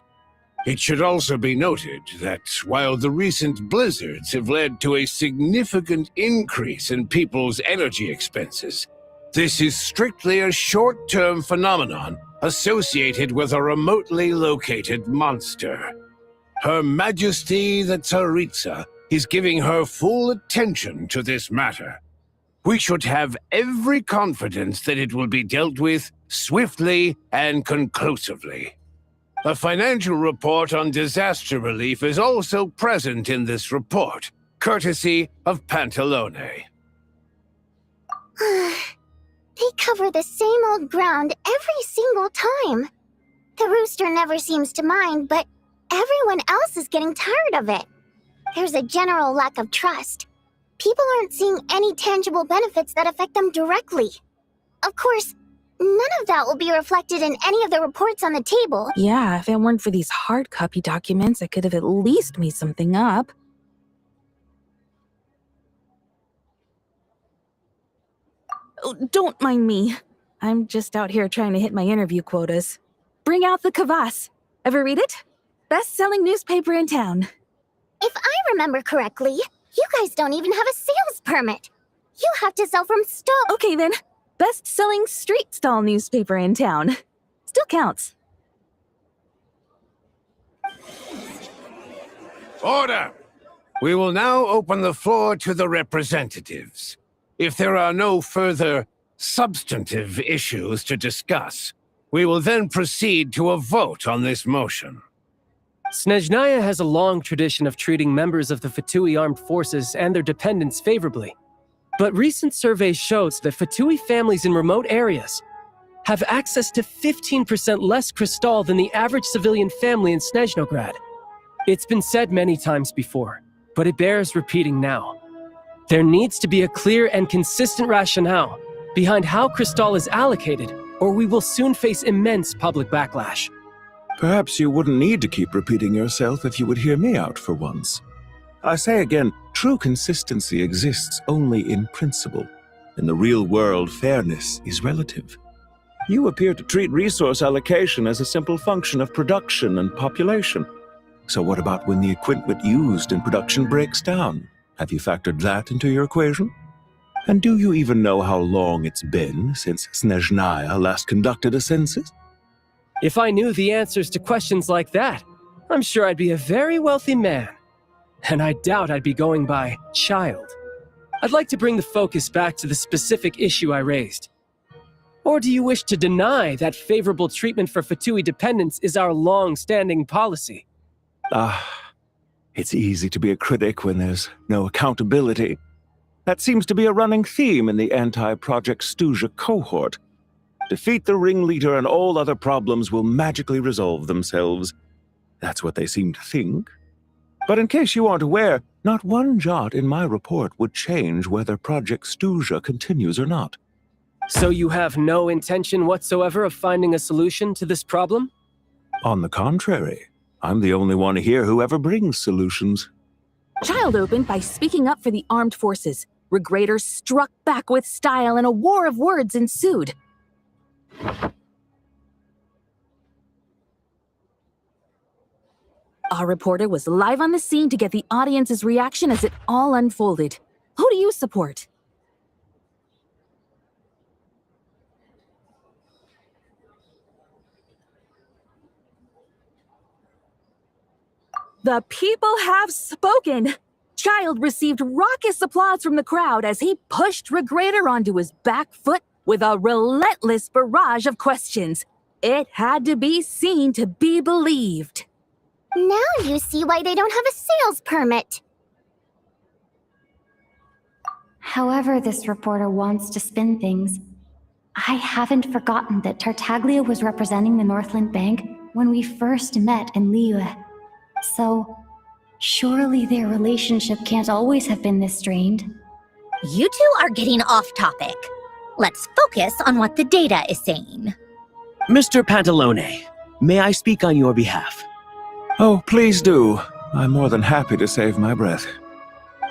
It should also be noted that while the recent blizzards have led to a significant increase in people's energy expenses, this is strictly a short-term phenomenon associated with a remotely located monster. Her Majesty the Tsaritsa is giving her full attention to this matter. We should have every confidence that it will be dealt with swiftly and conclusively. A financial report on disaster relief is also present in this report, courtesy of Pantalone. They cover the same old ground every single time. The rooster never seems to mind, but everyone else is getting tired of it. There's a general lack of trust. People aren't seeing any tangible benefits that affect them directly. Of course, none of that will be reflected in any of the reports on the table. Yeah, if it weren't for these hard copy documents, I could have at least made something up. Oh, don't mind me. I'm just out here trying to hit my interview quotas. Bring out the Kvass. Ever read it? Best-selling newspaper in town. If I remember correctly, you guys don't even have a sales permit. You have to sell from stall. Okay then, best-selling street stall newspaper in town. Still counts. Order! We will now open the floor to the representatives. If there are no further substantive issues to discuss, we will then proceed to a vote on this motion. Snezhnaya has a long tradition of treating members of the Fatui armed forces and their dependents favorably. But recent surveys shows that Fatui families in remote areas have access to 15% less crystal than the average civilian family in Snezhnograd. It's been said many times before, but it bears repeating now. There needs to be a clear and consistent rationale behind how crystal is allocated, or we will soon face immense public backlash. Perhaps you wouldn't need to keep repeating yourself if you would hear me out for once. I say again, true consistency exists only in principle. In the real world, fairness is relative. You appear to treat resource allocation as a simple function of production and population. So what about when the equipment used in production breaks down? Have you factored that into your equation? And do you even know how long it's been since Snezhnaya last conducted a census? If I knew the answers to questions like that, I'm sure I'd be a very wealthy man. And I doubt I'd be going by child. I'd like to bring the focus back to the specific issue I raised. Or do you wish to deny that favorable treatment for Fatui dependents is our long-standing policy? It's easy to be a critic when there's no accountability. That seems to be a running theme in the anti-Project Stuja cohort. Defeat the ringleader and all other problems will magically resolve themselves. That's what they seem to think. But in case you aren't aware, not one jot in my report would change whether Project Stuja continues or not. So you have no intention whatsoever of finding a solution to this problem? On the contrary, I'm the only one here who ever brings solutions. Child opened by speaking up for the armed forces. Regrator struck back with style and a war of words ensued. Our reporter was live on the scene to get the audience's reaction as it all unfolded. Who do you support? The people have spoken! Child received raucous applause from the crowd as he pushed Regrator onto his back foot with a relentless barrage of questions. It had to be seen to be believed. Now you see why they don't have a sales permit. However this reporter wants to spin things, I haven't forgotten that Tartaglia was representing the Northland Bank when we first met in Liyue. So, surely their relationship can't always have been this strained. You two are getting off topic. Let's focus on what the data is saying. Mr. Pantalone, may I speak on your behalf? Oh, please do. I'm more than happy to save my breath.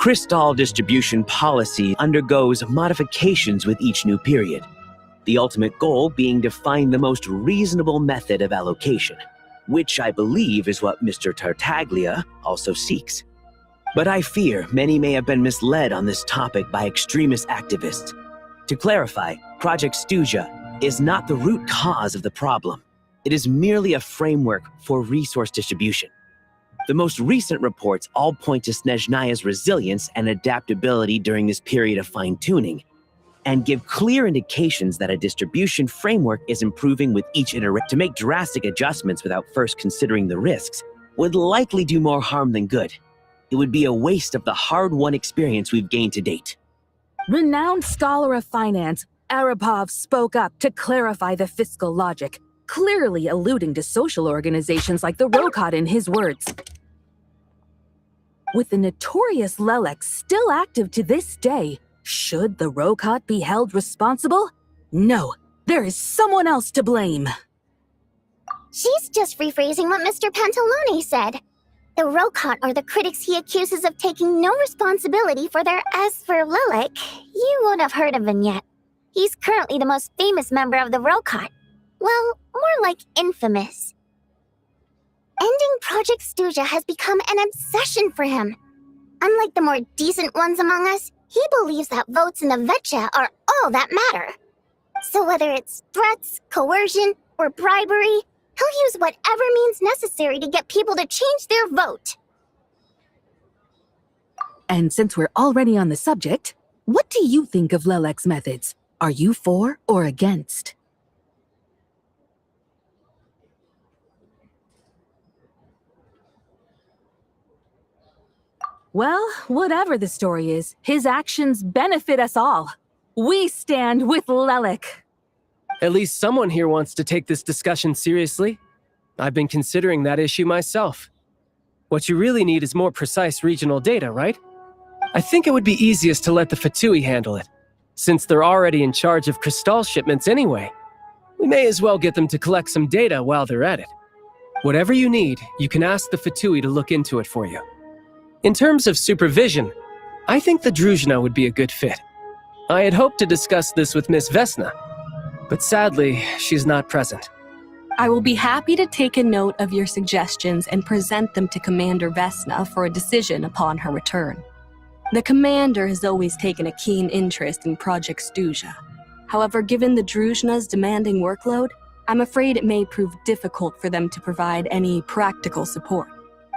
Crystal distribution policy undergoes modifications with each new period. The ultimate goal being to find the most reasonable method of allocation, which I believe is what Mr. Tartaglia also seeks. But I fear many may have been misled on this topic by extremist activists. To clarify, Project Stuja is not the root cause of the problem. It is merely a framework for resource distribution. The most recent reports all point to Snezhnaya's resilience and adaptability during this period of fine-tuning, and give clear indications that a distribution framework is improving with each iteration. To make drastic adjustments without first considering the risks would likely do more harm than good. It would be a waste of the hard-won experience we've gained to date. Renowned scholar of finance, Arapov spoke up to clarify the fiscal logic, clearly alluding to social organizations like the Rokot in his words. With the notorious Lelek still active to this day, should the Rokot be held responsible? No, there is someone else to blame. She's just rephrasing what Mr. Pantalone said. The Rokot are the critics he accuses of taking no responsibility for their. As for Lilik, you won't have heard of him yet. He's currently the most famous member of the Rokot. Well, more like infamous. Ending Project Stuja has become an obsession for him. Unlike the more decent ones among us, he believes that votes in the Vetcha are all that matter. So whether it's threats, coercion, or bribery, he'll use whatever means necessary to get people to change their vote. And since we're already on the subject, what do you think of Lelek's methods? Are you for or against? Well, whatever the story is, his actions benefit us all. We stand with Lelik. At least someone here wants to take this discussion seriously. I've been considering that issue myself. What you really need is more precise regional data, right? I think it would be easiest to let the Fatui handle it, since they're already in charge of Crystal shipments anyway. We may as well get them to collect some data while they're at it. Whatever you need, you can ask the Fatui to look into it for you. In terms of supervision, I think the Druzhna would be a good fit. I had hoped to discuss this with Miss Vesna, but sadly, she's not present. I will be happy to take a note of your suggestions and present them to Commander Vesna for a decision upon her return. The commander has always taken a keen interest in Project Stuja. However, given the Druzhna's demanding workload, I'm afraid it may prove difficult for them to provide any practical support.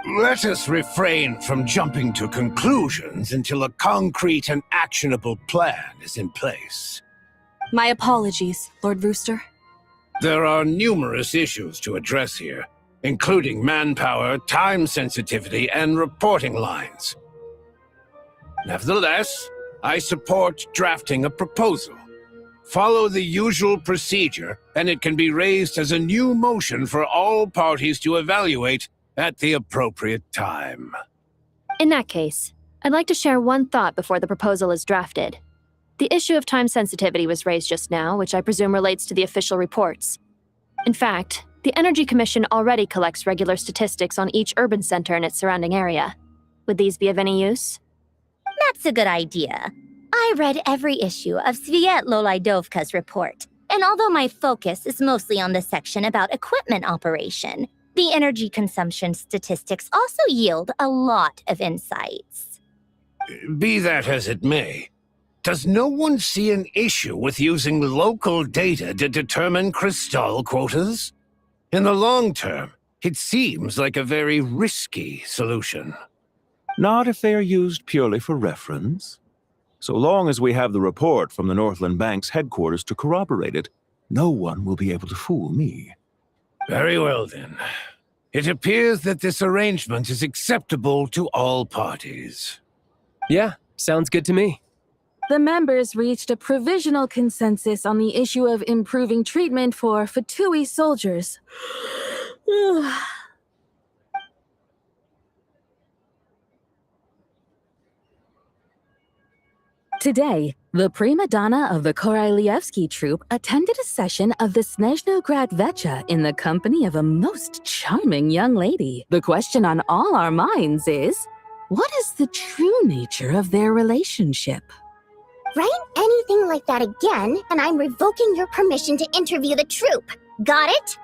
Let us refrain from jumping to conclusions until a concrete and actionable plan is in place. My apologies, Lord Rooster. There are numerous issues to address here, including manpower, time sensitivity, and reporting lines. Nevertheless, I support drafting a proposal. Follow the usual procedure, and it can be raised as a new motion for all parties to evaluate at the appropriate time. In that case, I'd like to share one thought before the proposal is drafted. The issue of time sensitivity was raised just now, which I presume relates to the official reports. In fact, the Energy Commission already collects regular statistics on each urban center and its surrounding area. Would these be of any use? That's a good idea. I read every issue of Sviet-Lolaidovka's report, and although my focus is mostly on the section about equipment operation, the energy consumption statistics also yield a lot of insights. Be that as it may, does no one see an issue with using local data to determine Crystal quotas? In the long term, it seems like a very risky solution. Not if they are used purely for reference. So long as we have the report from the Northland Bank's headquarters to corroborate it, no one will be able to fool me. Very well, then. It appears that this arrangement is acceptable to all parties. Yeah, sounds good to me. The members reached a provisional consensus on the issue of improving treatment for Fatui soldiers. Today, the prima donna of the Korailievsky troupe attended a session of the Snezhnograd Vecha in the company of a most charming young lady. The question on all our minds is, what is the true nature of their relationship? Write anything like that again, and I'm revoking your permission to interview the troupe. Got it?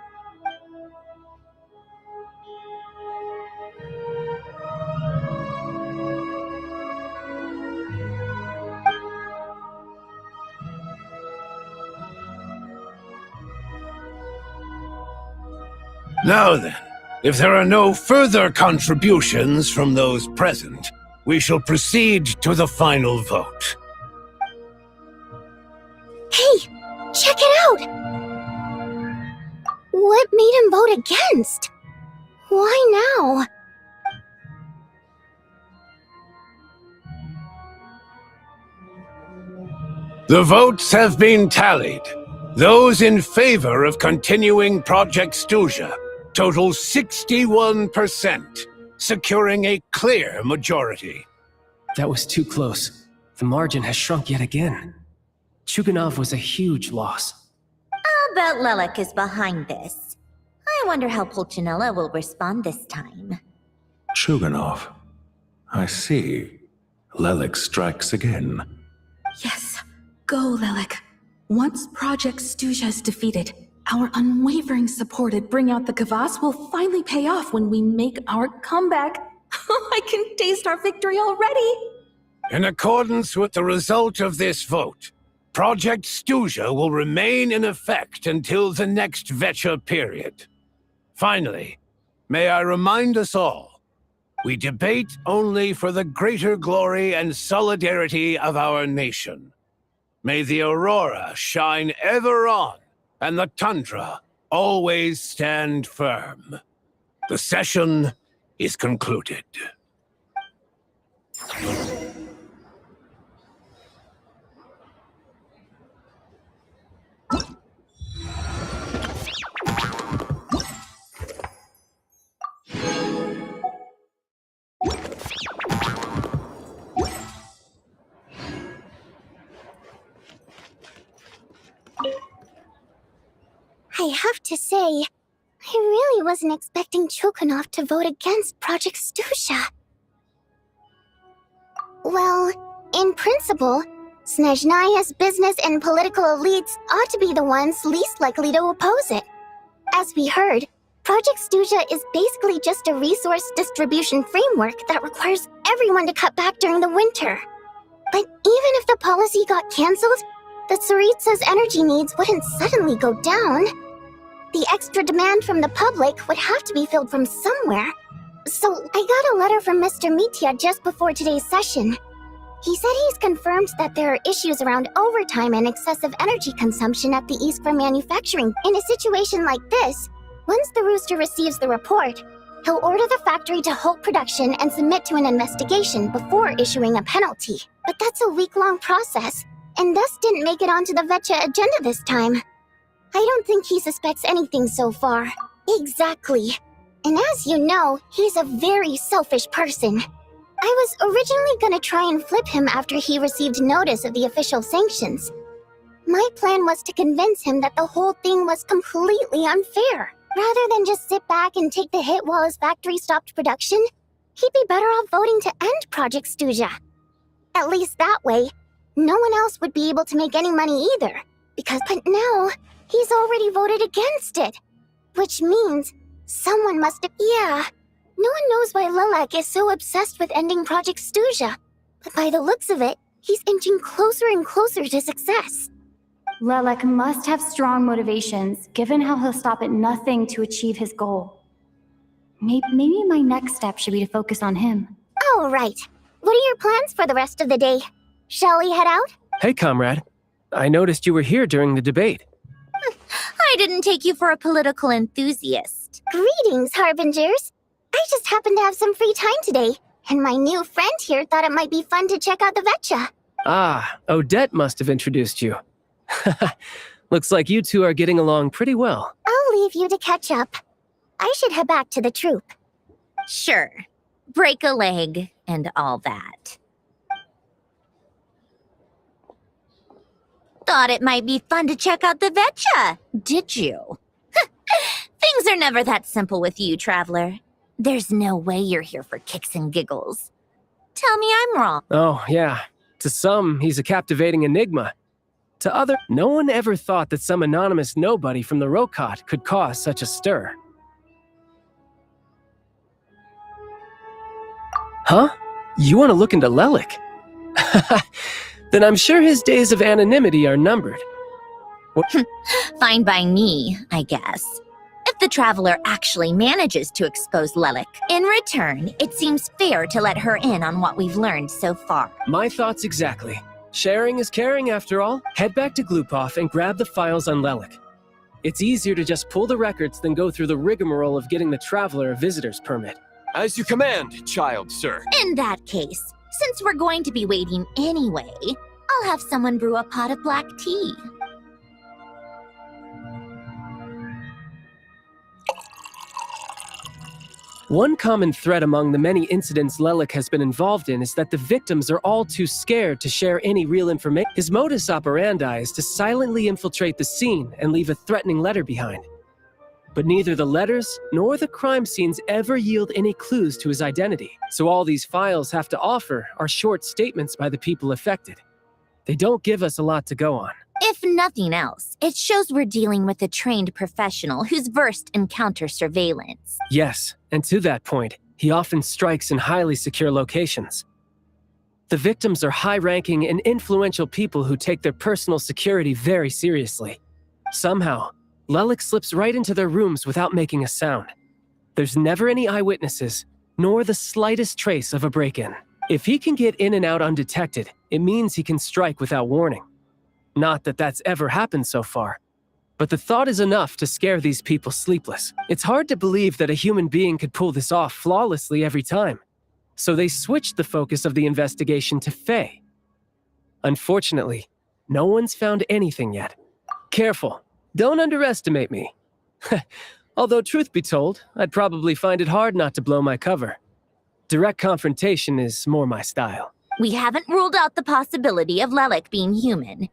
Now then, if there are no further contributions from those present, we shall proceed to the final vote. Hey, check it out! What made him vote against? Why now? The votes have been tallied. Those in favor of continuing Project Stuja total 61%, securing a clear majority. That was too close. The margin has shrunk yet again. Chuganov was a huge loss. I'll bet Lelik is behind this. I wonder how Pulcinella will respond this time. Chuganov. I see. Lelik strikes again. Yes, go, Lelik. Once Project Stuja is defeated, our unwavering support at Bring Out the Kvass will finally pay off when we make our comeback. I can taste our victory already! In accordance with the result of this vote, Project Stuja will remain in effect until the next Vecha period. Finally, may I remind us all, we debate only for the greater glory and solidarity of our nation. May the aurora shine ever on, and the tundra always stand firm. The session is concluded. I have to say, I really wasn't expecting Chokunov to vote against Project Stusha. Well, in principle, Snezhnaya's business and political elites ought to be the ones least likely to oppose it. As we heard, Project Stusha is basically just a resource distribution framework that requires everyone to cut back during the winter. But even if the policy got cancelled, the Tsaritsa's energy needs wouldn't suddenly go down. The extra demand from the public would have to be filled from somewhere. So I got a letter from Mr. Mitya just before today's session. He said he's confirmed that there are issues around overtime and excessive energy consumption at the Iskra manufacturing. In a situation like this, once the Rooster receives the report, he'll order the factory to halt production and submit to an investigation before issuing a penalty. But that's a week-long process, and thus didn't make it onto the Vetcha agenda this time. I don't think he suspects anything so far. Exactly. And as you know, he's a very selfish person. I was originally gonna try and flip him after he received notice of the official sanctions. My plan was to convince him that the whole thing was completely unfair. Rather than just sit back and take the hit while his factory stopped production, he'd be better off voting to end Project Stusha. At least that way, no one else would be able to make any money either. But now, he's already voted against it. Which means someone must have... Yeah, no one knows why Lilac is so obsessed with ending Project Stusha. But by the looks of it, he's inching closer and closer to success. Lilac must have strong motivations, given how he'll stop at nothing to achieve his goal. Maybe my next step should be to focus on him. Oh, right. What are your plans for the rest of the day? Shall we head out? Hey, comrade. I noticed you were here during the debate. I didn't take you for a political enthusiast. Greetings, Harbingers. I just happened to have some free time today, and my new friend here thought it might be fun to check out the Vetcha. Ah, Odette must have introduced you. Looks like you two are getting along pretty well. I'll leave you to catch up. I should head back to the troop. Sure. Break a leg and all that. Thought it might be fun to check out the Vetcha, did you? Things are never that simple with you, Traveler. There's no way you're here for kicks and giggles. Tell me I'm wrong. Oh, yeah. To some, he's a captivating enigma. To others, no one ever thought that some anonymous nobody from the Rokot could cause such a stir. Huh? You want to look into Lelik? Then I'm sure his days of anonymity are numbered. Fine by me, I guess. If the Traveler actually manages to expose Lelik. In return, it seems fair to let her in on what we've learned so far. My thoughts exactly. Sharing is caring after all. Head back to Glupov and grab the files on Lelik. It's easier to just pull the records than go through the rigmarole of getting the Traveler a visitor's permit. As you command, child, sir. In that case, since we're going to be waiting anyway, I'll have someone brew a pot of black tea. One common thread among the many incidents Lelik has been involved in is that the victims are all too scared to share any real information. His modus operandi is to silently infiltrate the scene and leave a threatening letter behind. But neither the letters nor the crime scenes ever yield any clues to his identity, so all these files have to offer are short statements by the people affected. They don't give us a lot to go on. If nothing else, it shows we're dealing with a trained professional who's versed in counter-surveillance. Yes, and to that point, he often strikes in highly secure locations. The victims are high-ranking and influential people who take their personal security very seriously. Somehow, Lelik slips right into their rooms without making a sound. There's never any eyewitnesses, nor the slightest trace of a break-in. If he can get in and out undetected, it means he can strike without warning. Not that that's ever happened so far, but the thought is enough to scare these people sleepless. It's hard to believe that a human being could pull this off flawlessly every time. So they switched the focus of the investigation to Faye. Unfortunately, no one's found anything yet. Careful, don't underestimate me. Although truth be told, I'd probably find it hard not to blow my cover. Direct confrontation is more my style. We haven't ruled out the possibility of Lelik being human.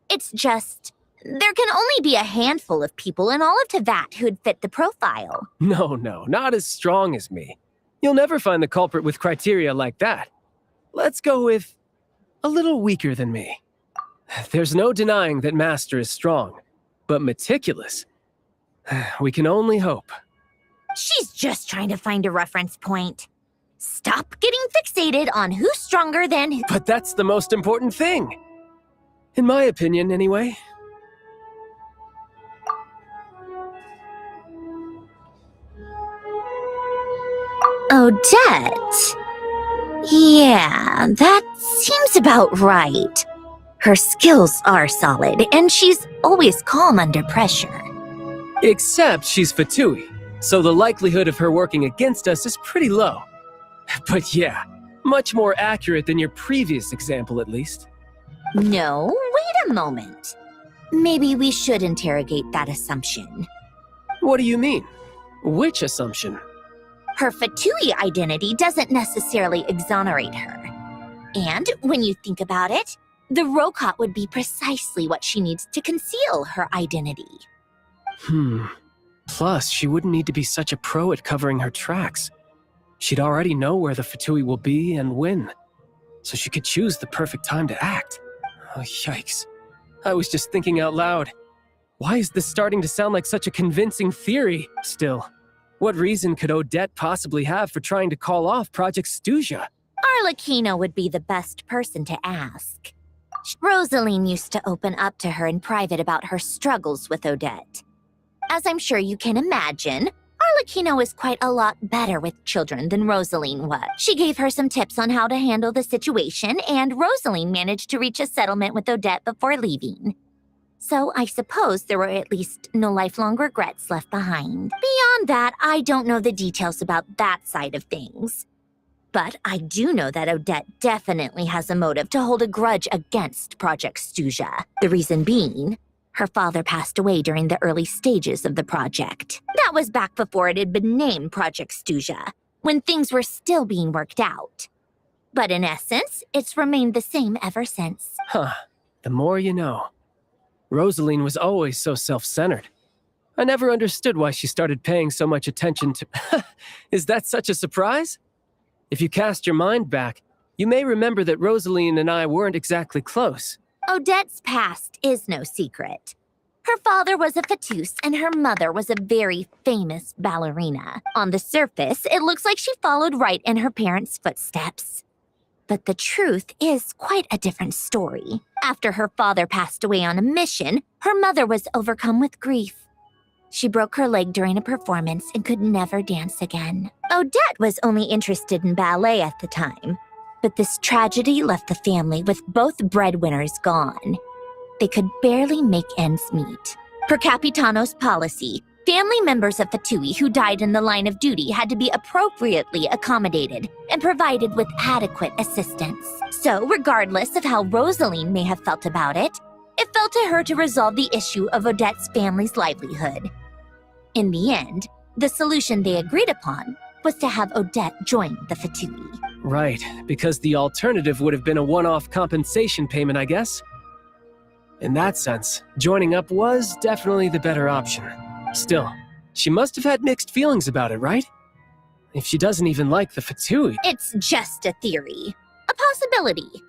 It's just, there can only be a handful of people in all of Teyvat who'd fit the profile. No, not as strong as me. You'll never find the culprit with criteria like that. Let's go with a little weaker than me. There's no denying that Master is strong, but meticulous. We can only hope. She's just trying to find a reference point. Stop getting fixated on who's stronger than who. But that's the most important thing. In my opinion, anyway. Odette? Yeah, that seems about right. Her skills are solid, and she's always calm under pressure. Except she's Fatui, so the likelihood of her working against us is pretty low. But yeah, much more accurate than your previous example, at least. No, wait a moment. Maybe we should interrogate that assumption. What do you mean? Which assumption? Her Fatui identity doesn't necessarily exonerate her. And when you think about it, the Rokot would be precisely what she needs to conceal her identity. Plus, she wouldn't need to be such a pro at covering her tracks. She'd already know where the Fatui will be and when, so she could choose the perfect time to act. Oh, yikes. I was just thinking out loud. Why is this starting to sound like such a convincing theory? Still, what reason could Odette possibly have for trying to call off Project Stuja? Arlecchino would be the best person to ask. Rosaline used to open up to her in private about her struggles with Odette. As I'm sure you can imagine, Arlecchino is quite a lot better with children than Rosaline was. She gave her some tips on how to handle the situation, and Rosaline managed to reach a settlement with Odette before leaving. So I suppose there were at least no lifelong regrets left behind. Beyond that, I don't know the details about that side of things. But I do know that Odette definitely has a motive to hold a grudge against Project Stuja. The reason being, her father passed away during the early stages of the project. That was back before it had been named Project Stuja, when things were still being worked out. But in essence, it's remained the same ever since. The more you know. Rosaline was always so self-centered. I never understood why she started paying so much attention to... Is that such a surprise? If you cast your mind back, you may remember that Rosaline and I weren't exactly close. Odette's past is no secret. Her father was a Fatus and her mother was a very famous ballerina. On the surface, it looks like she followed right in her parents' footsteps. But the truth is quite a different story. After her father passed away on a mission, her mother was overcome with grief. She broke her leg during a performance and could never dance again. Odette was only interested in ballet at the time, but this tragedy left the family with both breadwinners gone. They could barely make ends meet. Per Capitano's policy, family members of Fatui who died in the line of duty had to be appropriately accommodated and provided with adequate assistance. So, regardless of how Rosaline may have felt about it, it fell to her to resolve the issue of Odette's family's livelihood. In the end, the solution they agreed upon was to have Odette join the Fatui. Right, because the alternative would have been a one-off compensation payment, I guess. In that sense, joining up was definitely the better option. Still, she must have had mixed feelings about it, right? If she doesn't even like the Fatui... It's just a theory. A possibility.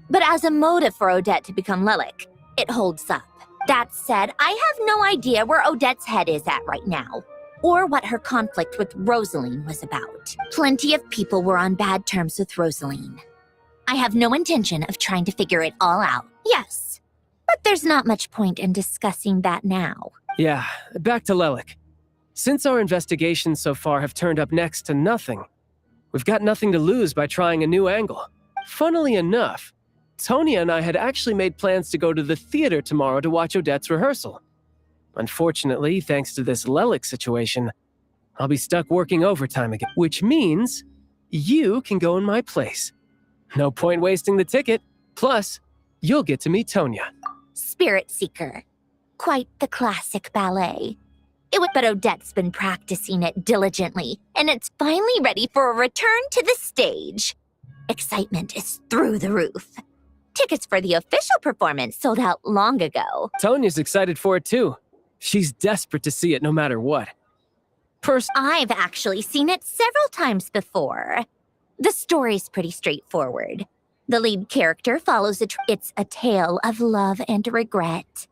But as a motive for Odette to become Lelik, it holds up. That said, I have no idea where Odette's head is at right now, or what her conflict with Rosaline was about. Plenty of people were on bad terms with Rosaline. I have no intention of trying to figure it all out, yes. But there's not much point in discussing that now. Yeah, back to Lelik. Since our investigations so far have turned up next to nothing, we've got nothing to lose by trying a new angle. Funnily enough, Tonya and I had actually made plans to go to the theater tomorrow to watch Odette's rehearsal. Unfortunately, thanks to this Lelik situation, I'll be stuck working overtime again. Which means, you can go in my place. No point wasting the ticket. Plus, you'll get to meet Tonya. Spirit Seeker. Quite the classic ballet. But Odette's been practicing it diligently, and it's finally ready for a return to the stage. Excitement is through the roof. Tickets for the official performance sold out long ago. Tonya's excited for it too. She's desperate to see it no matter what. I've actually seen it several times before. The story's pretty straightforward. The lead character follows it's a tale of love and regret.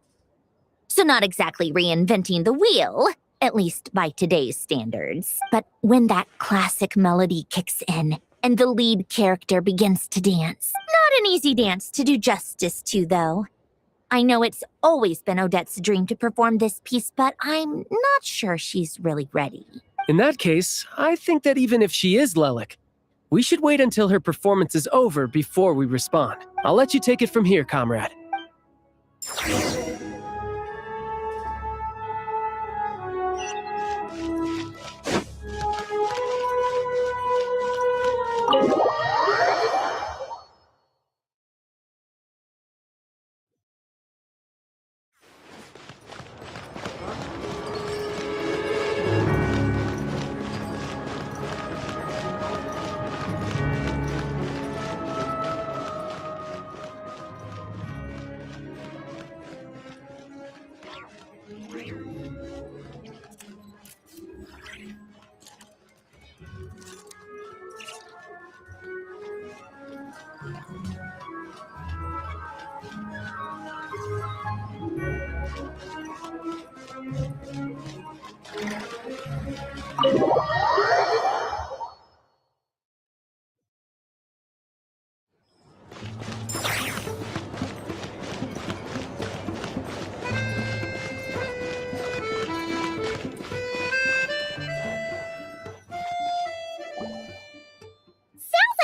So not exactly reinventing the wheel, at least by today's standards. But when that classic melody kicks in and the lead character begins to dance, not an easy dance to do justice to, though. I know it's always been Odette's dream to perform this piece, but I'm not sure she's really ready. In that case, I think that even if she is Lelik, we should wait until her performance is over before we respond. I'll let you take it from here, comrade.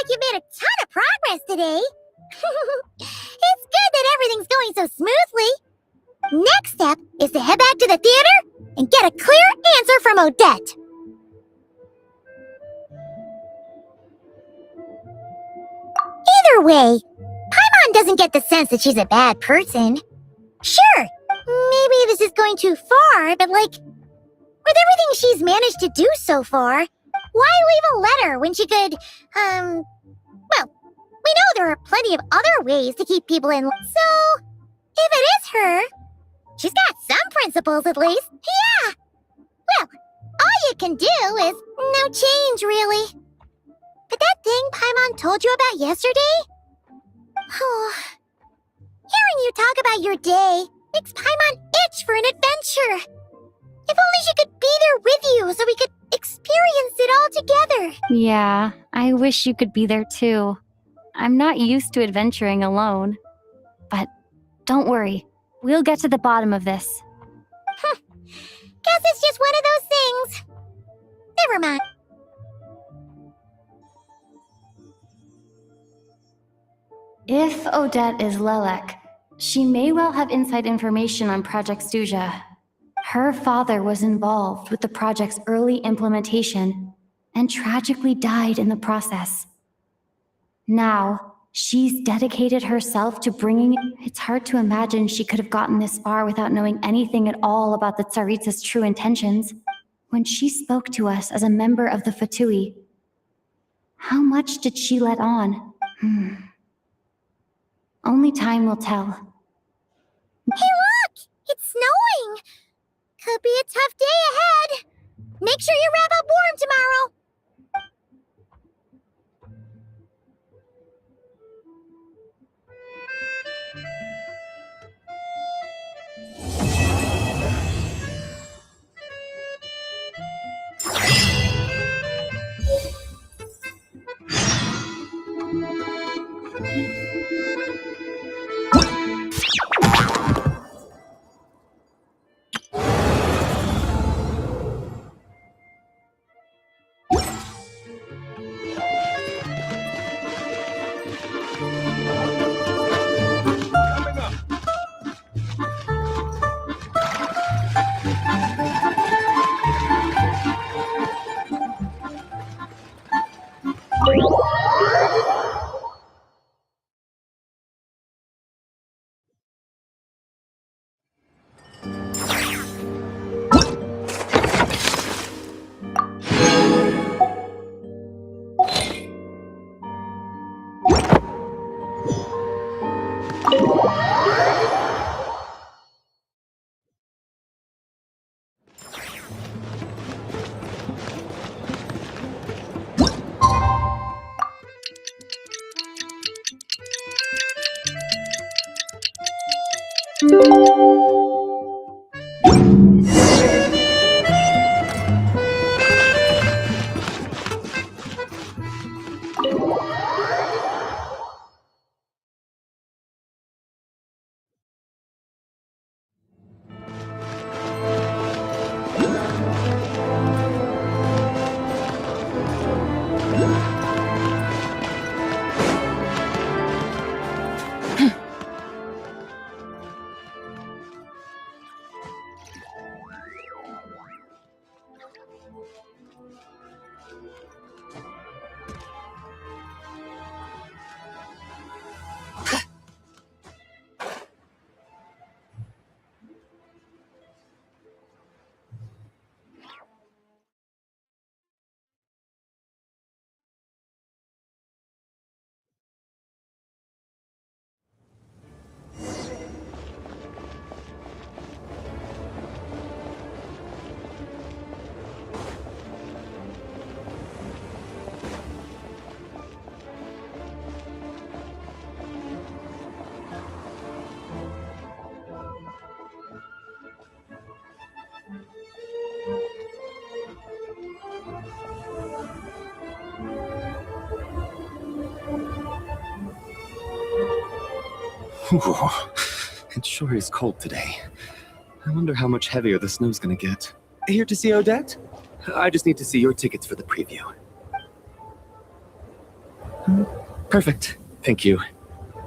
You made a ton of progress today. It's good that everything's going so smoothly. Next step is to head back to the theater and get a clear answer from Odette. Either way, Paimon doesn't get the sense that she's a bad person. Sure, maybe this is going too far, but with everything she's managed to do so far, why leave a letter when she could, we know there are plenty of other ways to keep people in. So, if it is her, she's got some principles at least. Yeah! Well, all you can do is no change, really. But that thing Paimon told you about yesterday? Hearing you talk about your day makes Paimon itch for an adventure. If only she could be there with you so we could experience it all together. Yeah, I wish you could be there too. I'm not used to adventuring alone. But don't worry, we'll get to the bottom of this. Guess it's just one of those things. Never mind. If Odette is Lelek, she may well have inside information on Project Stuja. Her father was involved with the project's early implementation and tragically died in the process. Now, she's dedicated herself to bringing... It's hard to imagine she could have gotten this far without knowing anything at all about the Tsaritsa's true intentions. When she spoke to us as a member of the Fatui, how much did she let on? Only time will tell. Hey look! It's snowing! Could be a tough day ahead. Make sure you wrap up warm tomorrow. Ooh, it sure is cold today. I wonder how much heavier the snow's gonna get. Here to see Odette? I just need to see your tickets for the preview. Perfect. Thank you.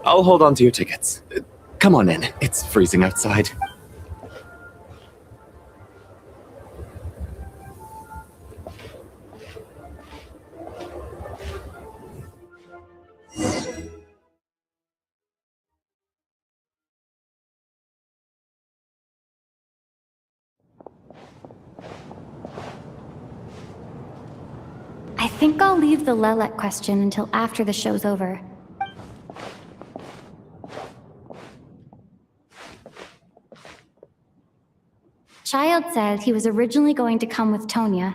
I'll hold on to your tickets. Come on in. It's freezing outside. I think I'll leave the Lelet question until after the show's over. Child said he was originally going to come with Tonya,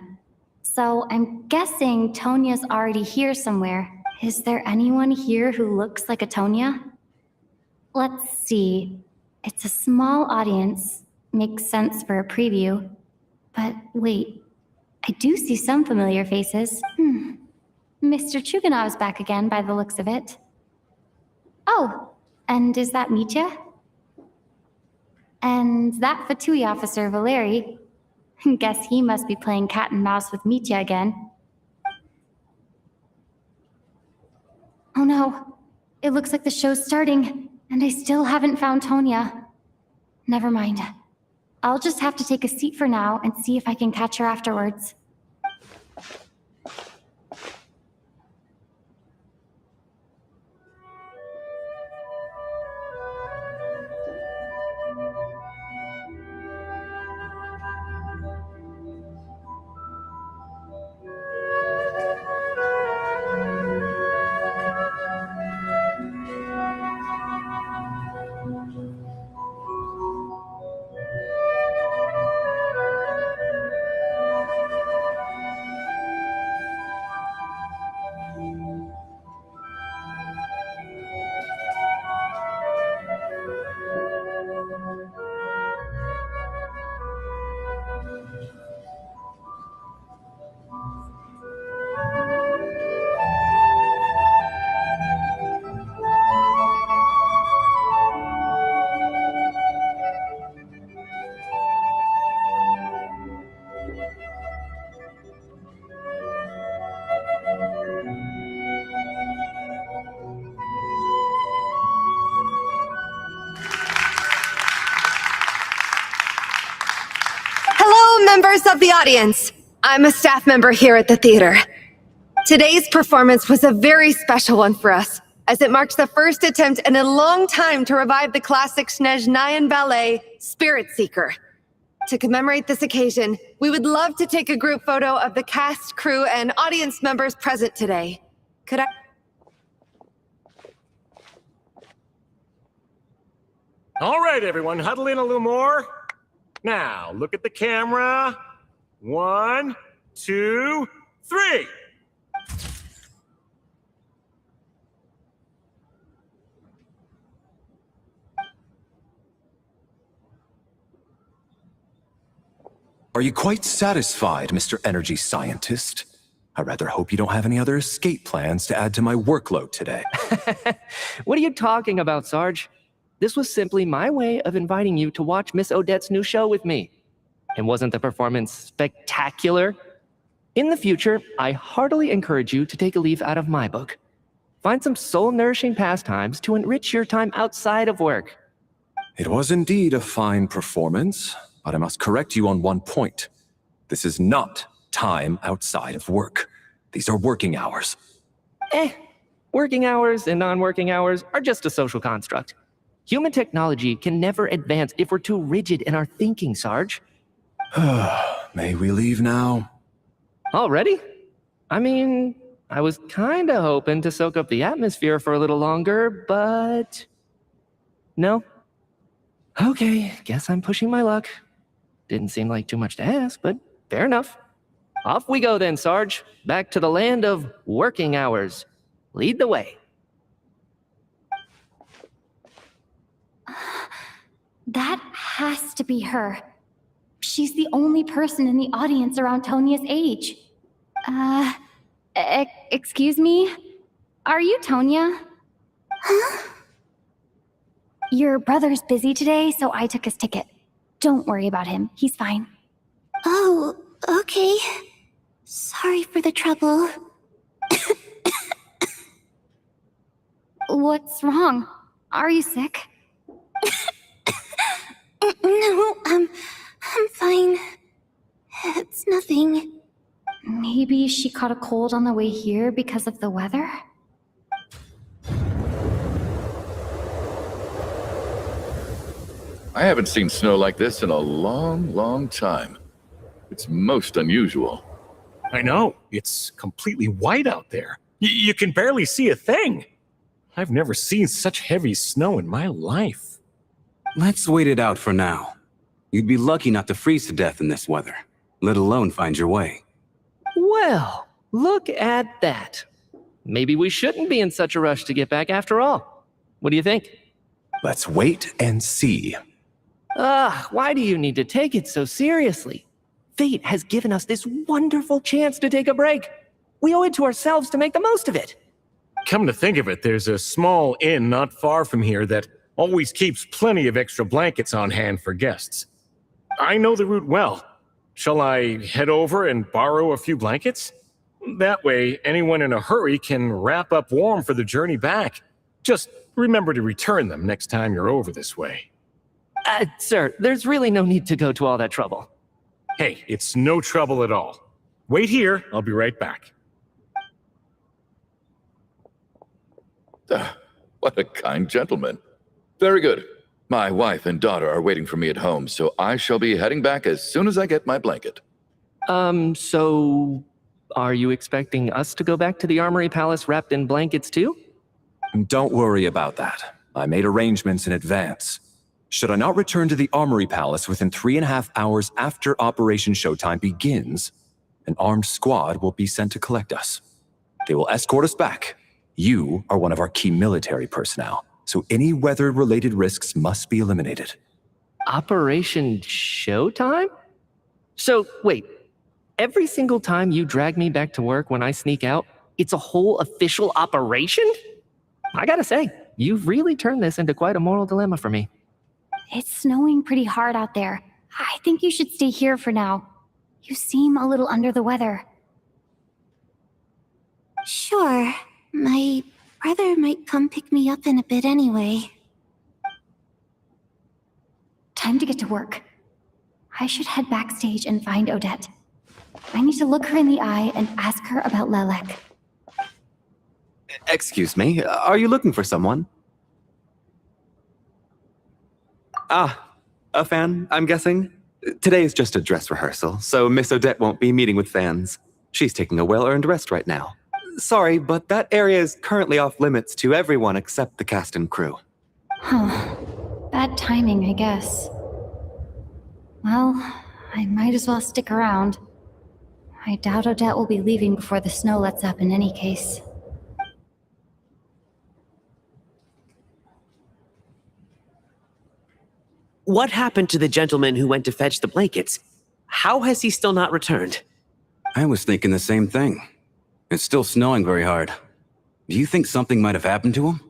so I'm guessing Tonya's already here somewhere. Is there anyone here who looks like a Tonya? Let's see. It's a small audience. Makes sense for a preview. But wait, I do see some familiar faces. Mr. Chuganov's back again by the looks of it. Oh, and is that Mitya? And that Fatui officer, Valeri. Guess he must be playing cat and mouse with Mitya again. Oh no, it looks like the show's starting, and I still haven't found Tonya. Never mind. I'll just have to take a seat for now and see if I can catch her afterwards. Hello, members of the audience. I'm a staff member here at the theater. Today's performance was a very special one for us, as it marks the first attempt in a long time to revive the classic Snezhnayan ballet, Spirit Seeker. To commemorate this occasion, we would love to take a group photo of the cast, crew, and audience members present today. Could I... All right, everyone, huddle in a little more. Now, look at the camera. 1, 2, 3. Are you quite satisfied, Mr. Energy Scientist? I rather hope you don't have any other escape plans to add to my workload today. What are you talking about, Sarge? This was simply my way of inviting you to watch Miss Odette's new show with me. And wasn't the performance spectacular? In the future, I heartily encourage you to take a leaf out of my book. Find some soul-nourishing pastimes to enrich your time outside of work. It was indeed a fine performance, but I must correct you on one point. This is not time outside of work. These are working hours. Working hours and non-working hours are just a social construct. Human technology can never advance if we're too rigid in our thinking, Sarge. May we leave now? Already? I mean, I was kinda hoping to soak up the atmosphere for a little longer, but... No? Okay, guess I'm pushing my luck. Didn't seem like too much to ask, but fair enough. Off we go then, Sarge. Back to the land of working hours. Lead the way. That has to be her. She's the only person in the audience around Tonia's age. Excuse me? Are you Tonia? Huh? Your brother's busy today, so I took his ticket. Don't worry about him. He's fine. Oh, okay. Sorry for the trouble. What's wrong? Are you sick? No, I'm fine. It's nothing. Maybe she caught a cold on the way here because of the weather? I haven't seen snow like this in a long, long time. It's most unusual. I know. It's completely white out there. You can barely see a thing. I've never seen such heavy snow in my life. Let's wait it out for now. You'd be lucky not to freeze to death in this weather, let alone find your way. Well, look at that. Maybe we shouldn't be in such a rush to get back after all. What do you think? Let's wait and see. Why do you need to take it so seriously? Fate has given us this wonderful chance to take a break. We owe it to ourselves to make the most of it. Come to think of it, there's a small inn not far from here that always keeps plenty of extra blankets on hand for guests. I know the route well. Shall I head over and borrow a few blankets? That way, anyone in a hurry can wrap up warm for the journey back. Just remember to return them next time you're over this way. Sir, there's really no need to go to all that trouble. Hey, it's no trouble at all. Wait here, I'll be right back. What a kind gentleman. Very good. My wife and daughter are waiting for me at home, so I shall be heading back as soon as I get my blanket. So... are you expecting us to go back to the Armory Palace wrapped in blankets too? Don't worry about that. I made arrangements in advance. Should I not return to the Armory Palace within 3.5 hours after Operation Showtime begins, an armed squad will be sent to collect us. They will escort us back. You are one of our key military personnel, so any weather-related risks must be eliminated. Operation Showtime? So, wait. Every single time you drag me back to work when I sneak out, it's a whole official operation? I gotta say, you've really turned this into quite a moral dilemma for me. It's snowing pretty hard out there. I think you should stay here for now. You seem a little under the weather. Sure. My brother might come pick me up in a bit anyway. Time to get to work. I should head backstage and find Odette. I need to look her in the eye and ask her about Lelek. Excuse me, are you looking for someone? A fan, I'm guessing? Today is just a dress rehearsal, so Miss Odette won't be meeting with fans. She's taking a well-earned rest right now. Sorry, but that area is currently off limits to everyone except the cast and crew. Huh. Bad timing, I guess. Well, I might as well stick around. I doubt Odette will be leaving before the snow lets up in any case. What happened to the gentleman who went to fetch the blankets? How has he still not returned? I was thinking the same thing. It's still snowing very hard. Do you think something might have happened to him?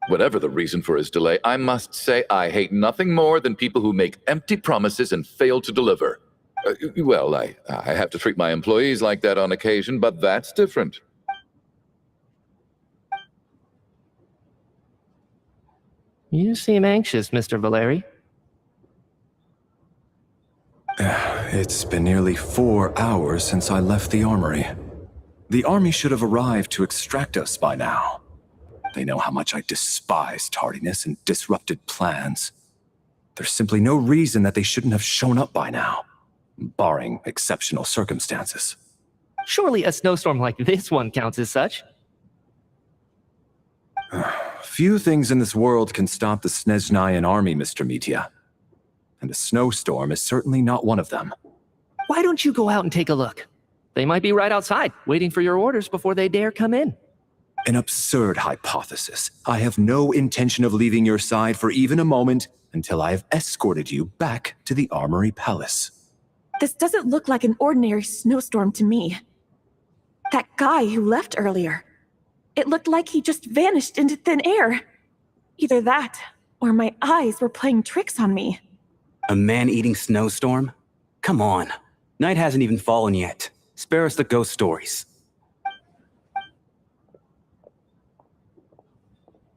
Whatever the reason for his delay, I must say I hate nothing more than people who make empty promises and fail to deliver. Well, I have to treat my employees like that on occasion, but that's different. You seem anxious, Mr. Valeri. It's been nearly 4 hours since I left the armory. The army should have arrived to extract us by now. They know how much I despise tardiness and disrupted plans. There's simply no reason that they shouldn't have shown up by now, barring exceptional circumstances. Surely a snowstorm like this one counts as such. Few things in this world can stop the Snezhnayan army, Mr. Mitya. And a snowstorm is certainly not one of them. Why don't you go out and take a look? They might be right outside, waiting for your orders before they dare come in. An absurd hypothesis. I have no intention of leaving your side for even a moment until I have escorted you back to the Armory Palace. This doesn't look like an ordinary snowstorm to me. That guy who left earlier, it looked like he just vanished into thin air. Either that, or my eyes were playing tricks on me. A man-eating snowstorm? Come on. Night hasn't even fallen yet. Spare us the ghost stories.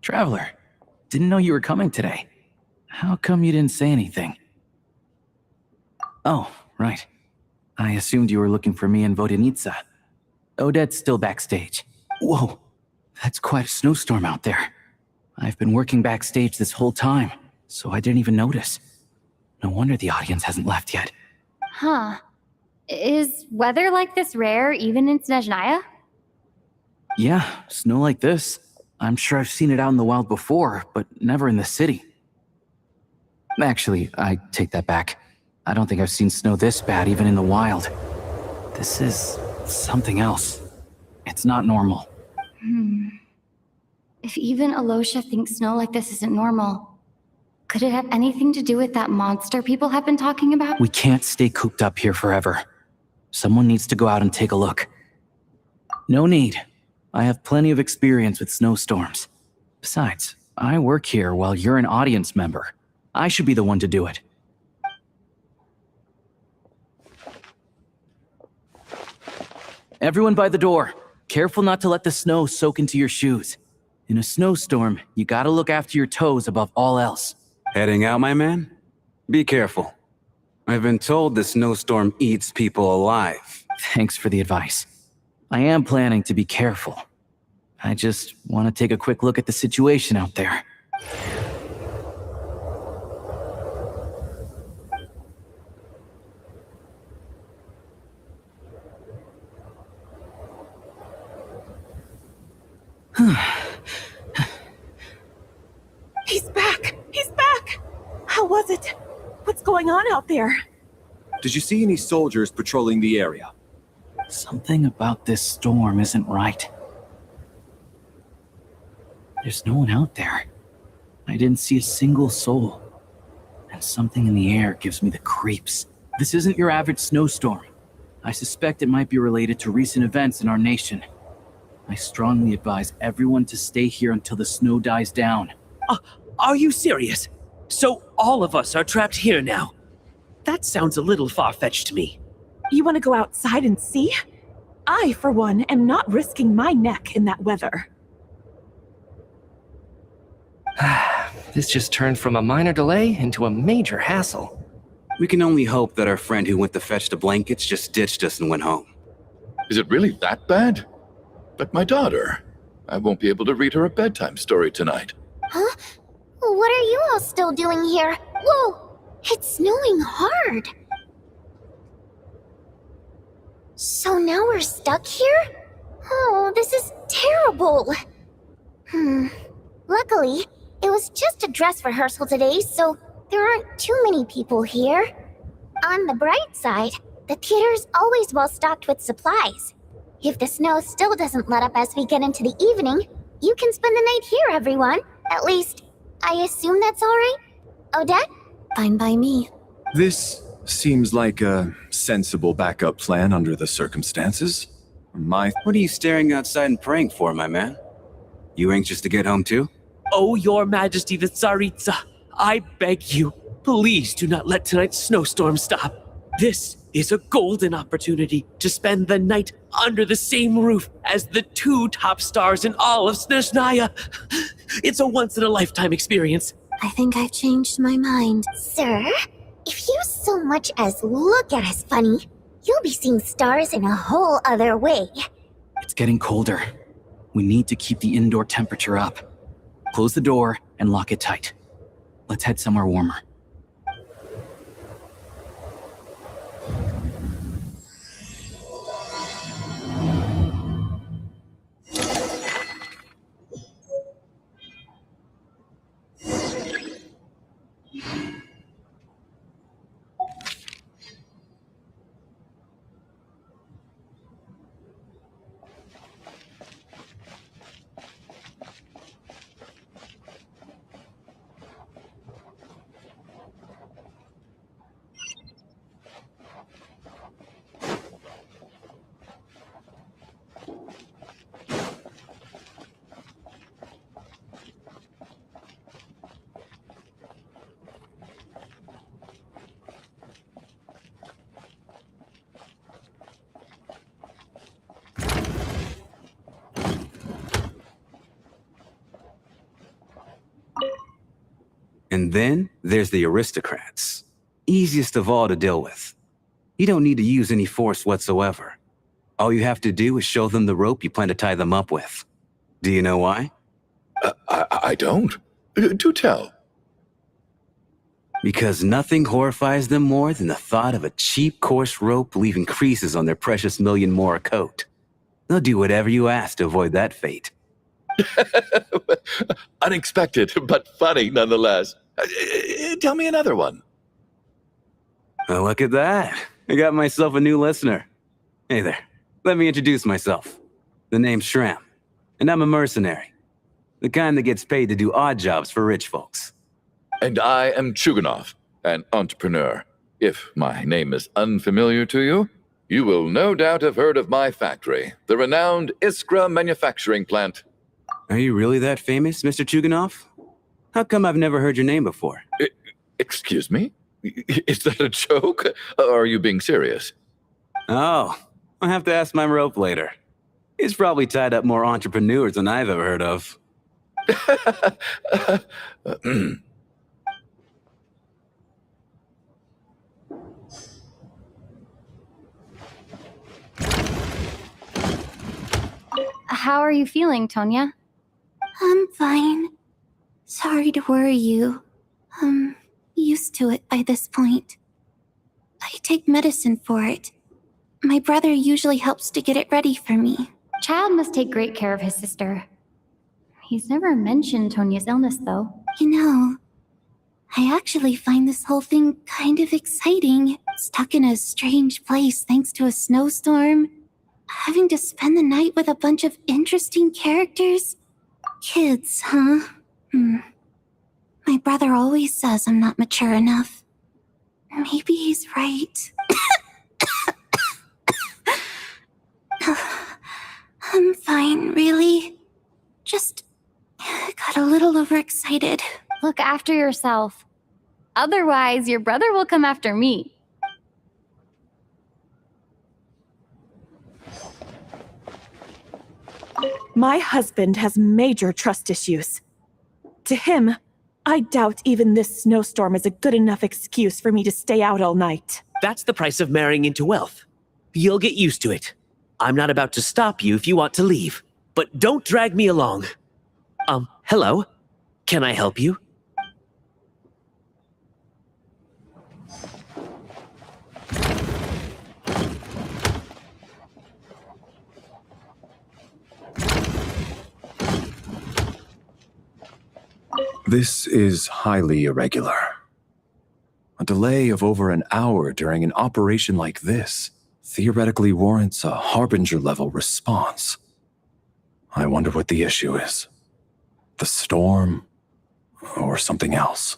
Traveler, didn't know you were coming today. How come you didn't say anything? Oh, right. I assumed you were looking for me and Vodyanitsa. Odette's still backstage. Whoa, that's quite a snowstorm out there. I've been working backstage this whole time, so I didn't even notice. No wonder the audience hasn't left yet. Huh. Is weather like this rare even in Snezhnaya? Yeah, snow like this. I'm sure I've seen it out in the wild before, but never in the city. Actually, I take that back. I don't think I've seen snow this bad even in the wild. This is something else. It's not normal. If even Alosha thinks snow like this isn't normal, could it have anything to do with that monster people have been talking about? We can't stay cooped up here forever. Someone needs to go out and take a look. No need. I have plenty of experience with snowstorms. Besides, I work here while you're an audience member. I should be the one to do it. Everyone by the door. Careful not to let the snow soak into your shoes. In a snowstorm, you gotta look after your toes above all else. Heading out, my man? Be careful. I've been told the snowstorm eats people alive. Thanks for the advice. I am planning to be careful. I just want to take a quick look at the situation out there. He's back! He's back! How was it? What's going on out there? Did you see any soldiers patrolling the area? Something about this storm isn't right. There's no one out there. I didn't see a single soul. And something in the air gives me the creeps. This isn't your average snowstorm. I suspect it might be related to recent events in our nation. I strongly advise everyone to stay here until the snow dies down. Are you serious? So all of us are trapped here now? That sounds a little far-fetched to me. You want to go outside and see? I, for one, am not risking my neck in that weather. This just turned from a minor delay into a major hassle. We can only hope that our friend who went to fetch the blankets just ditched us and went home. Is it really that bad? But my daughter, I won't be able to read her a bedtime story tonight. Huh? What are you all still doing here? Whoa! It's snowing hard! So now we're stuck here? Oh, this is terrible! Luckily, it was just a dress rehearsal today, so there aren't too many people here. On the bright side, the theater's always well stocked with supplies. If the snow still doesn't let up as we get into the evening, you can spend the night here, everyone. At least, I assume that's all right? Odette? Fine by me. This Seems like a sensible backup plan under the circumstances. What are you staring outside and praying for, my man? You anxious to get home too? Oh, your majesty the Tsaritsa, I beg you, please do not let tonight's snowstorm stop. This is a golden opportunity to spend the night under the same roof as the 2 top stars in all of Snezhnaya. It's a once-in-a-lifetime experience. I think I've changed my mind. Sir, if you so much as look at us funny, you'll be seeing stars in a whole other way. It's getting colder. We need to keep the indoor temperature up. Close the door and lock it tight. Let's head somewhere warmer. And then there's the aristocrats. Easiest of all to deal with. You don't need to use any force whatsoever. All you have to do is show them the rope you plan to tie them up with. Do you know why? I don't. Do tell. Because nothing horrifies them more than the thought of a cheap, coarse rope leaving creases on their precious million Mora coat. They'll do whatever you ask to avoid that fate. Unexpected, but funny nonetheless. Tell me another one. Well, look at that. I got myself a new listener. Hey there. Let me introduce myself. The name's Shram, and I'm a mercenary. The kind that gets paid to do odd jobs for rich folks. And I am Chuganov, an entrepreneur. If my name is unfamiliar to you, you will no doubt have heard of my factory, the renowned Iskra manufacturing plant. Are you really that famous, Mr. Chuganov? How come I've never heard your name before? Excuse me? Is that a joke? Or are you being serious? Oh, I'll have to ask my rope later. He's probably tied up more entrepreneurs than I've ever heard of. How are you feeling, Tonya? I'm fine. Sorry to worry you. I'm used to it by this point. I take medicine for it. My brother usually helps to get it ready for me. Child must take great care of his sister. He's never mentioned Tonya's illness, though. You know, I actually find this whole thing kind of exciting. Stuck in a strange place thanks to a snowstorm. Having to spend the night with a bunch of interesting characters. Kids, huh? My brother always says I'm not mature enough. Maybe he's right. I'm fine, really. Just got a little overexcited. Look after yourself. Otherwise, your brother will come after me. My husband has major trust issues. To him, I doubt even this snowstorm is a good enough excuse for me to stay out all night. That's the price of marrying into wealth. You'll get used to it. I'm not about to stop you if you want to leave, but don't drag me along. Hello? Can I help you? This is highly irregular. A delay of over an hour during an operation like this theoretically warrants a Harbinger-level response. I wonder what the issue is. The storm, or something else.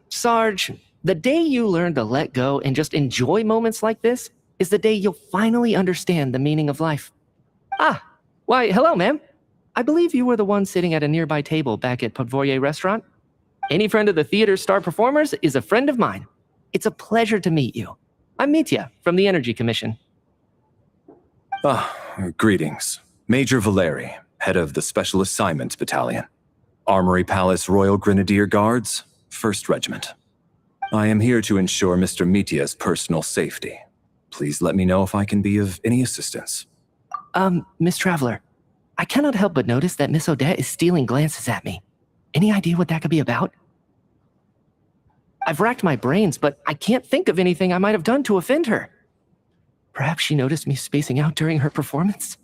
Sarge, The day you learn to let go and just enjoy moments like this is the day you'll finally understand the meaning of life. Ah, why, hello, ma'am. I believe you were the one sitting at a nearby table back at Podvorye Restaurant. Any friend of the theater's star performers is a friend of mine. It's a pleasure to meet you. I'm Mitya from the Energy Commission. Greetings. Major Valeri, head of the Special Assignments Battalion. Armory Palace Royal Grenadier Guards, 1st Regiment. I am here to ensure Mr. Mitya's personal safety. Please let me know if I can be of any assistance. Miss Traveler, I cannot help but notice that Miss Odette is stealing glances at me. Any idea what that could be about? I've racked my brains, but I can't think of anything I might have done to offend her. Perhaps she noticed me spacing out during her performance?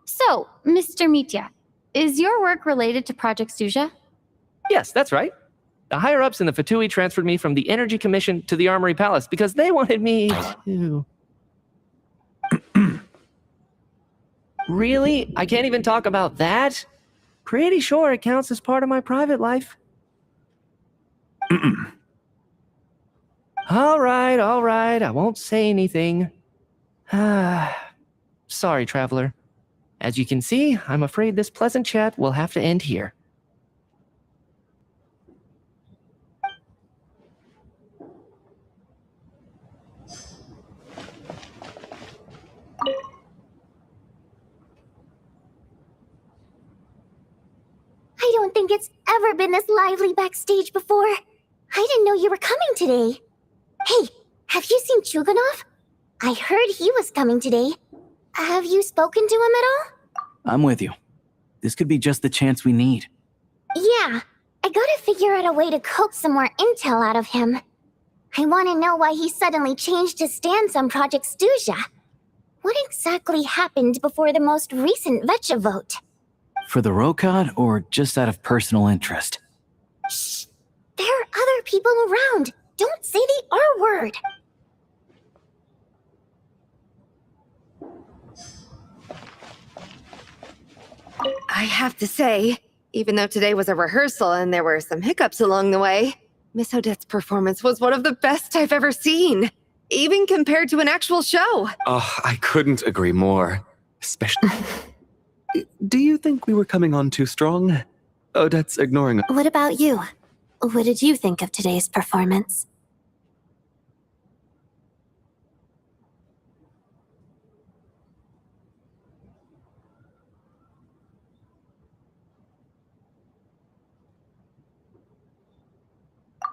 So, Mr. Mitya, is your work related to Project Suja? Yes, that's right. The higher-ups in the Fatui transferred me from the Energy Commission to the Armory Palace because they wanted me to... Really? I can't even talk about that? Pretty sure it counts as part of my private life. All right, I won't say anything. Sorry, Traveler. As you can see, I'm afraid this pleasant chat will have to end here. I don't think it's ever been this lively backstage before. I didn't know you were coming today. Hey, have you seen Chuganov? I heard he was coming today. Have you spoken to him at all? I'm with you. This could be just the chance we need. Yeah, I gotta figure out a way to coax some more intel out of him. I want to know why he suddenly changed his stance on Project Stuja. What exactly happened before the most recent Vecha vote? For the Rokad, or just out of personal interest? Shh! There are other people around. Don't say the R word. I have to say, even though today was a rehearsal and there were some hiccups along the way, Miss Odette's performance was one of the best I've ever seen, even compared to an actual show. Oh, I couldn't agree more. Especially... Do you think we were coming on too strong? Odette's ignoring... What about you? What did you think of today's performance?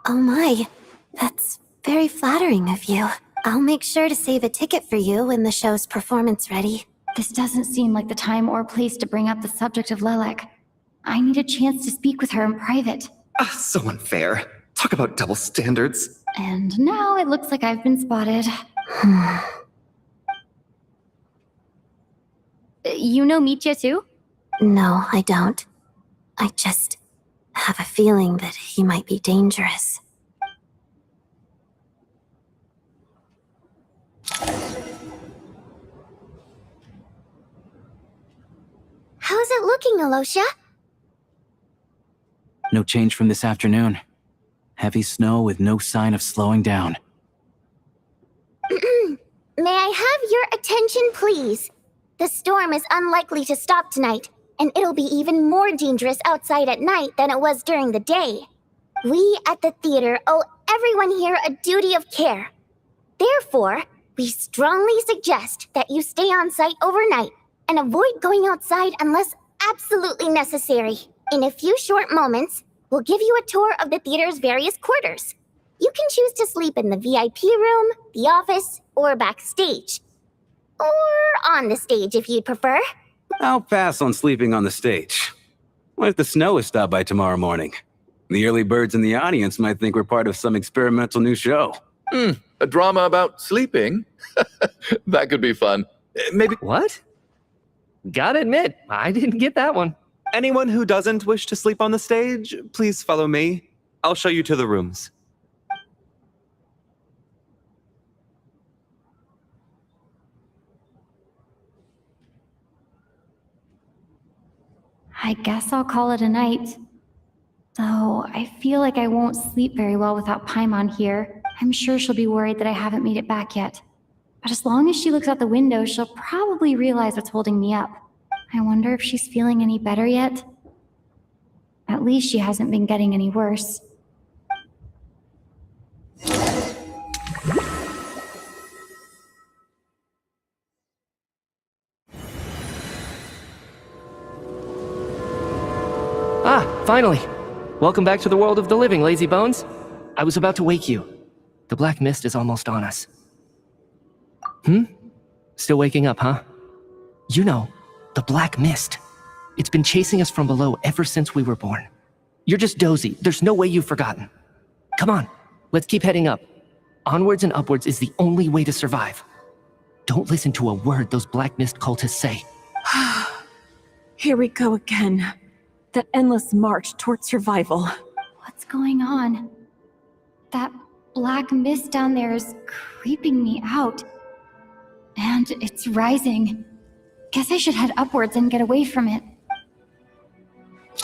Oh my, that's very flattering of you. I'll make sure to save a ticket for you when the show's performance ready. This doesn't seem like the time or place to bring up the subject of Lelek. I need a chance to speak with her in private. So unfair. Talk about double standards. And now it looks like I've been spotted. You know Mitya too? No, I don't. I just have a feeling that he might be dangerous. How's it looking, Alosha? No change from this afternoon. Heavy snow with no sign of slowing down. May I have your attention, please? The storm is unlikely to stop tonight, and it'll be even more dangerous outside at night than it was during the day. We at the theater owe everyone here a duty of care. Therefore, we strongly suggest that you stay on site overnight and avoid going outside unless absolutely necessary. In a few short moments, we'll give you a tour of the theater's various quarters. You can choose to sleep in the VIP room, the office, or backstage. Or on the stage if you'd prefer. I'll pass on sleeping on the stage. What if the snow is stopped by tomorrow morning? The early birds in the audience might think we're part of some experimental new show. A drama about sleeping? That could be fun. Maybe... What? Gotta admit, I didn't get that one. Anyone who doesn't wish to sleep on the stage, please follow me. I'll show you to the rooms. I guess I'll call it a night. Though I feel like I won't sleep very well without Paimon here. I'm sure she'll be worried that I haven't made it back yet. But as long as she looks out the window, she'll probably realize what's holding me up. I wonder if she's feeling any better yet? At least she hasn't been getting any worse. Ah, finally! Welcome back to the world of the living, lazy bones. I was about to wake you. The black mist is almost on us. Still waking up, huh? You know, the black mist. It's been chasing us from below ever since we were born. You're just dozy. There's no way you've forgotten. Come on, let's keep heading up. Onwards and upwards is the only way to survive. Don't listen to a word those black mist cultists say. Here we go again. The endless march towards survival. What's going on? That black mist down there is creeping me out. And it's rising. Guess I should head upwards and get away from it.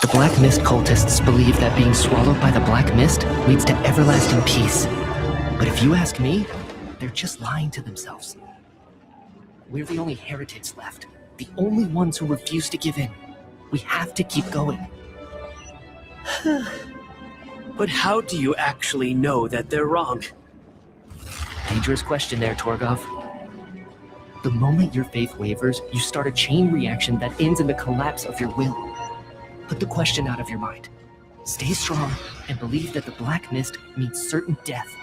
The black mist cultists believe that being swallowed by the black mist leads to everlasting peace. But if you ask me, they're just lying to themselves. We're the only heretics left. The only ones who refuse to give in. We have to keep going. But how do you actually know that they're wrong? Dangerous question there, Torgov. The moment your faith wavers, you start a chain reaction that ends in the collapse of your will. Put the question out of your mind. Stay strong and believe that the black mist means certain death.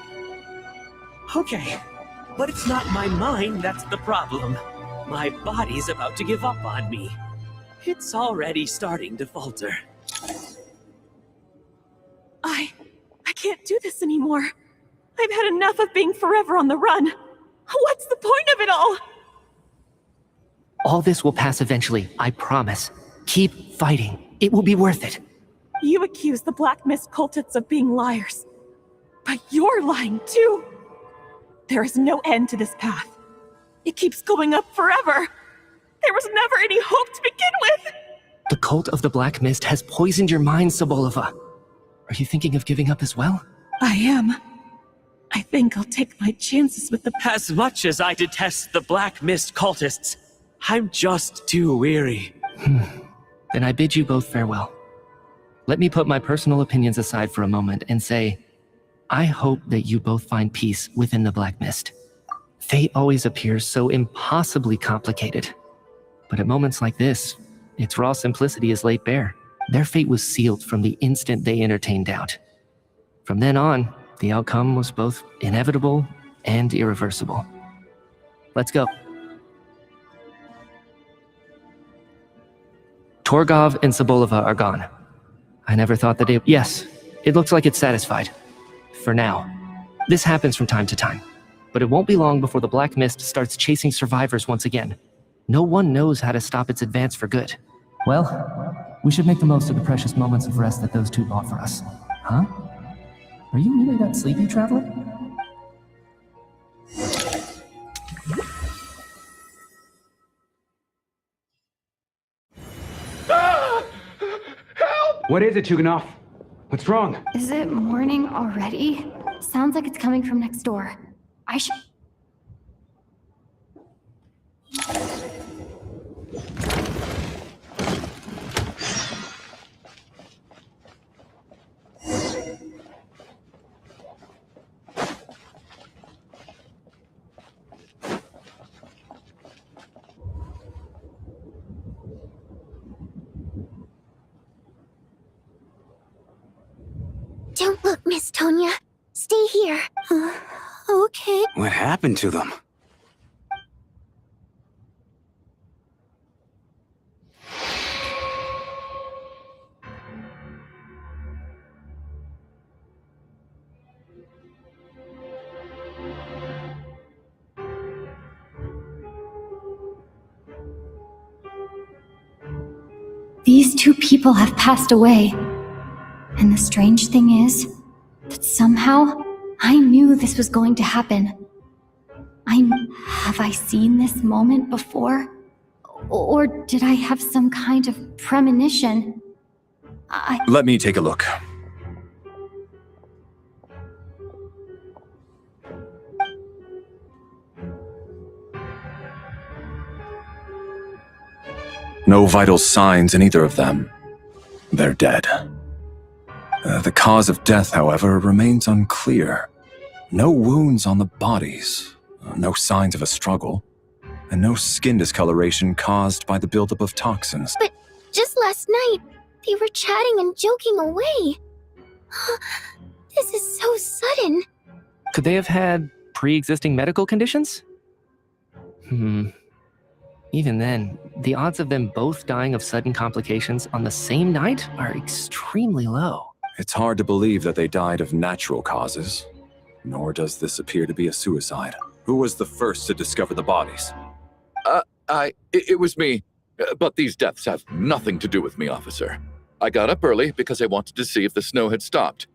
Okay, but it's not my mind that's the problem. My body's about to give up on me. It's already starting to falter. I can't do this anymore. I've had enough of being forever on the run. What's the point of it all? All this will pass eventually, I promise. Keep fighting. It will be worth it. You accuse the Black Mist cultists of being liars. But you're lying too. There is no end to this path. It keeps going up forever. There was never any hope to begin with. The cult of the Black Mist has poisoned your mind, Sobolova. Are you thinking of giving up as well? I am. I think I'll take my chances with the... As much as I detest the Black Mist cultists, I'm just too weary. Then I bid you both farewell. Let me put my personal opinions aside for a moment and say, I hope that you both find peace within the Black Mist. Fate always appears so impossibly complicated. But at moments like this, its raw simplicity is laid bare. Their fate was sealed from the instant they entertained doubt. From then on, the outcome was both inevitable and irreversible. Let's go. Torgov and Sobolova are gone. I never thought that Yes, it looks like it's satisfied. For now. This happens from time to time. But it won't be long before the Black Mist starts chasing survivors once again. No one knows how to stop its advance for good. Well, we should make the most of the precious moments of rest that those two bought for us. Huh? Are you really that sleepy, traveler? What is it, Chuganov? What's wrong? Is it morning already? Sounds like it's coming from next door. I should... Don't look, Miss Tonya. Stay here. Okay. What happened to them? These two people have passed away. And the strange thing is that somehow I knew this was going to happen. Have I seen this moment before? Or did I have some kind of premonition? Let me take a look. No vital signs in either of them. They're dead. The cause of death, however, remains unclear. No wounds on the bodies, no signs of a struggle, and no skin discoloration caused by the buildup of toxins. But just last night, they were chatting and joking away. This is so sudden. Could they have had pre-existing medical conditions? Even then, the odds of them both dying of sudden complications on the same night are extremely low. It's hard to believe that they died of natural causes, nor does this appear to be a suicide. Who was the first to discover the bodies? It was me. But these deaths have nothing to do with me, officer. I got up early because I wanted to see if the snow had stopped.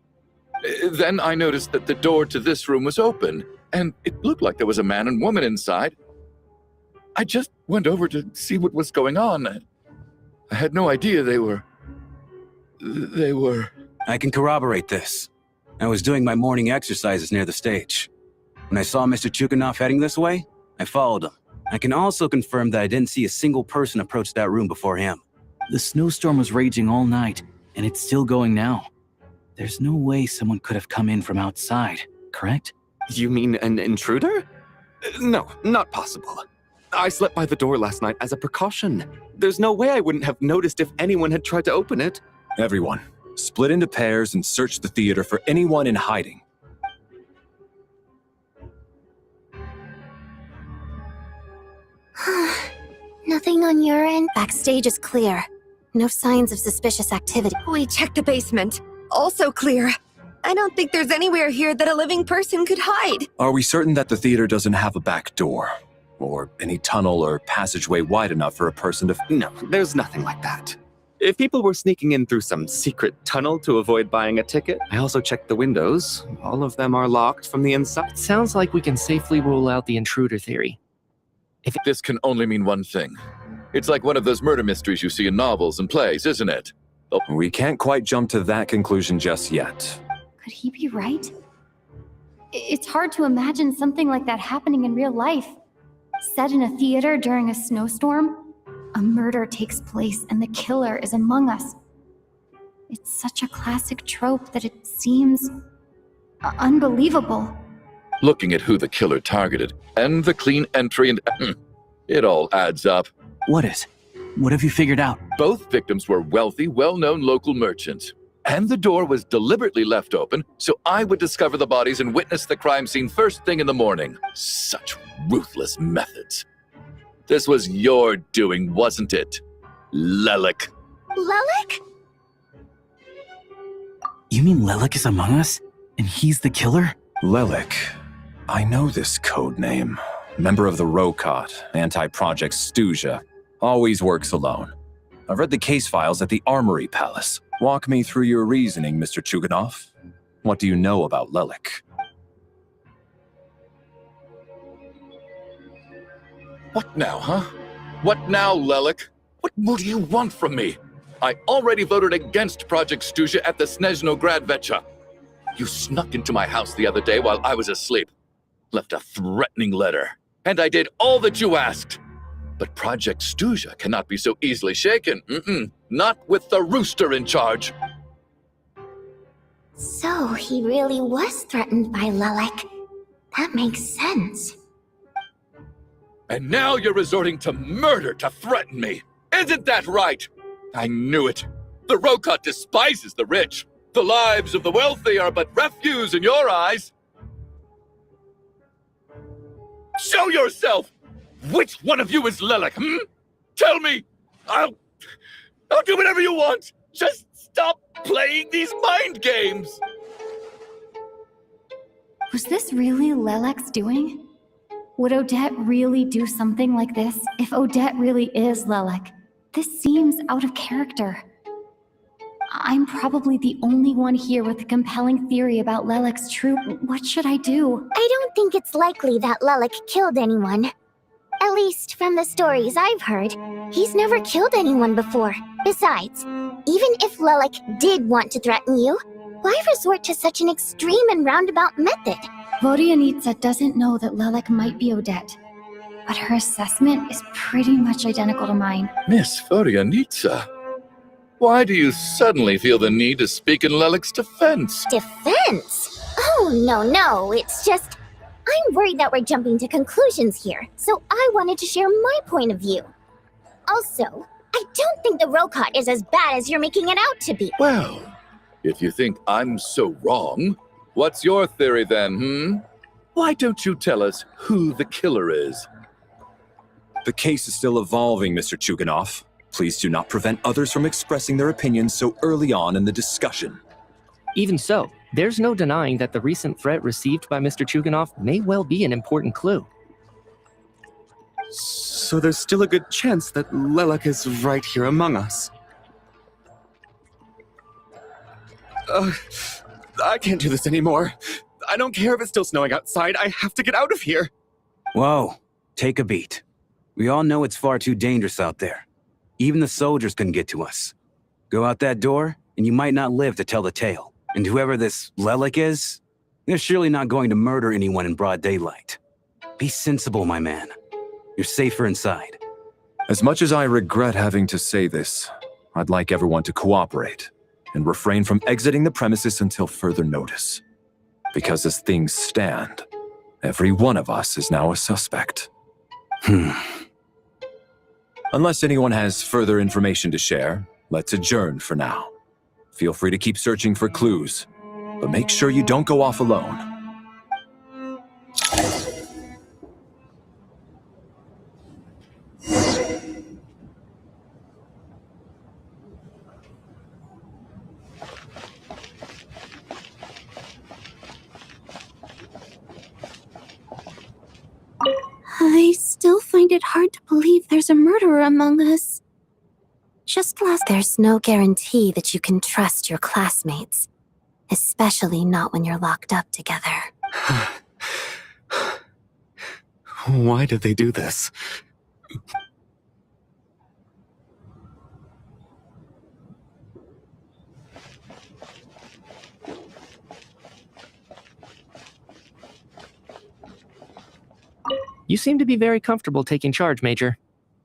Then I noticed that the door to this room was open, and it looked like there was a man and woman inside. I just went over to see what was going on. I had no idea they were... I can corroborate this. I was doing my morning exercises near the stage. When I saw Mr. Chukanov heading this way, I followed him. I can also confirm that I didn't see a single person approach that room before him. The snowstorm was raging all night, and it's still going now. There's no way someone could have come in from outside, correct? You mean an intruder? No, not possible. I slept by the door last night as a precaution. There's no way I wouldn't have noticed if anyone had tried to open it. Everyone, split into pairs and search the theater for anyone in hiding. Nothing on your end? Backstage is clear. No signs of suspicious activity. We checked the basement. Also clear. I don't think there's anywhere here that a living person could hide. Are we certain that the theater doesn't have a back door? Or any tunnel or passageway wide enough for a person to... No, there's nothing like that. If people were sneaking in through some secret tunnel to avoid buying a ticket, I also checked the windows. All of them are locked from the inside. It sounds like we can safely rule out the intruder theory. This can only mean one thing. It's like one of those murder mysteries you see in novels and plays, isn't it? We can't quite jump to that conclusion just yet. Could he be right? It's hard to imagine something like that happening in real life. Set in a theater during a snowstorm, a murder takes place and the killer is among us. It's such a classic trope that it seems unbelievable. Looking at who the killer targeted, and the clean entry, and it all adds up. What is? What have you figured out? Both victims were wealthy, well-known local merchants. And the door was deliberately left open, so I would discover the bodies and witness the crime scene first thing in the morning. Such ruthless methods. This was your doing, wasn't it, Lelik? Lelik? You mean Lelik is among us? And he's the killer? Lelik. I know this code name. Member of the Rokot, anti-Project Stuja. Always works alone. I've read the case files at the Armory Palace. Walk me through your reasoning, Mr. Chuganov. What do you know about Lelik? What now, huh? What now, Lelik? What more do you want from me? I already voted against Project Stuja at the Snezhno Gradvecha. You snuck into my house the other day while I was asleep. Left a threatening letter. And I did all that you asked. But Project Stuja cannot be so easily shaken. Not with the rooster in charge. So he really was threatened by Lelik. That makes sense. And now you're resorting to murder to threaten me. Isn't that right? I knew it. The Rokot despises the rich. The lives of the wealthy are but refuse in your eyes. Show yourself! Which one of you is Lelik, Tell me! I'll do whatever you want! Just stop playing these mind games! Was this really Lelik's doing? Would Odette really do something like this if Odette really is Lelik? This seems out of character. I'm probably the only one here with a compelling theory about Lelik's troop. What should I do? I don't think it's likely that Lelik killed anyone. At least from the stories I've heard, he's never killed anyone before. Besides, even if Lelik did want to threaten you, why resort to such an extreme and roundabout method? Vodyanitsa doesn't know that Lelik might be Odette. but her assessment is pretty much identical to mine. Miss Vodianitsa, why do you suddenly feel the need to speak in Lelik's defense? Defense? Oh, no. It's just, I'm worried that we're jumping to conclusions here, so I wanted to share my point of view. Also, I don't think the Rokot is as bad as you're making it out to be. Well, if you think I'm so wrong, what's your theory then, Why don't you tell us who the killer is? The case is still evolving, Mr. Chuganov. Please do not prevent others from expressing their opinions so early on in the discussion. Even so, there's no denying that the recent threat received by Mr. Chuganov may well be an important clue. So there's still a good chance that Lelik is right here among us. I can't do this anymore. I don't care if it's still snowing outside. I have to get out of here. Whoa, take a beat. We all know it's far too dangerous out there. Even the soldiers couldn't get to us. Go out that door, and you might not live to tell the tale. And whoever this Lelik is, they're surely not going to murder anyone in broad daylight. Be sensible, my man. You're safer inside. As much as I regret having to say this, I'd like everyone to cooperate and refrain from exiting the premises until further notice. Because as things stand, every one of us is now a suspect. Unless anyone has further information to share, let's adjourn for now. Feel free to keep searching for clues, but make sure you don't go off alone. I still find it hard to believe there's a murderer among us. There's no guarantee that you can trust your classmates, especially not when you're locked up together. Why did they do this? You seem to be very comfortable taking charge, Major.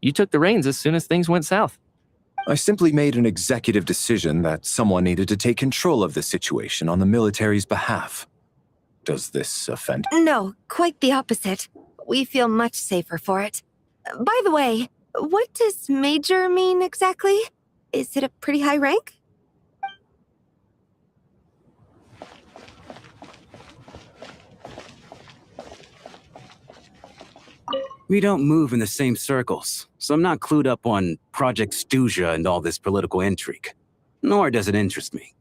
You took the reins as soon as things went south. I simply made an executive decision that someone needed to take control of the situation on the military's behalf. Does this offend you? No, quite the opposite. We feel much safer for it. By the way, what does Major mean exactly? Is it a pretty high rank? We don't move in the same circles, so I'm not clued up on Project Stuja and all this political intrigue. Nor does it interest me.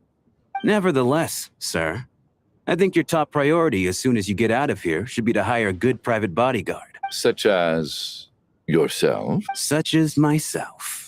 Nevertheless, sir, I think your top priority as soon as you get out of here should be to hire a good private bodyguard. Such as yourself? Such as myself.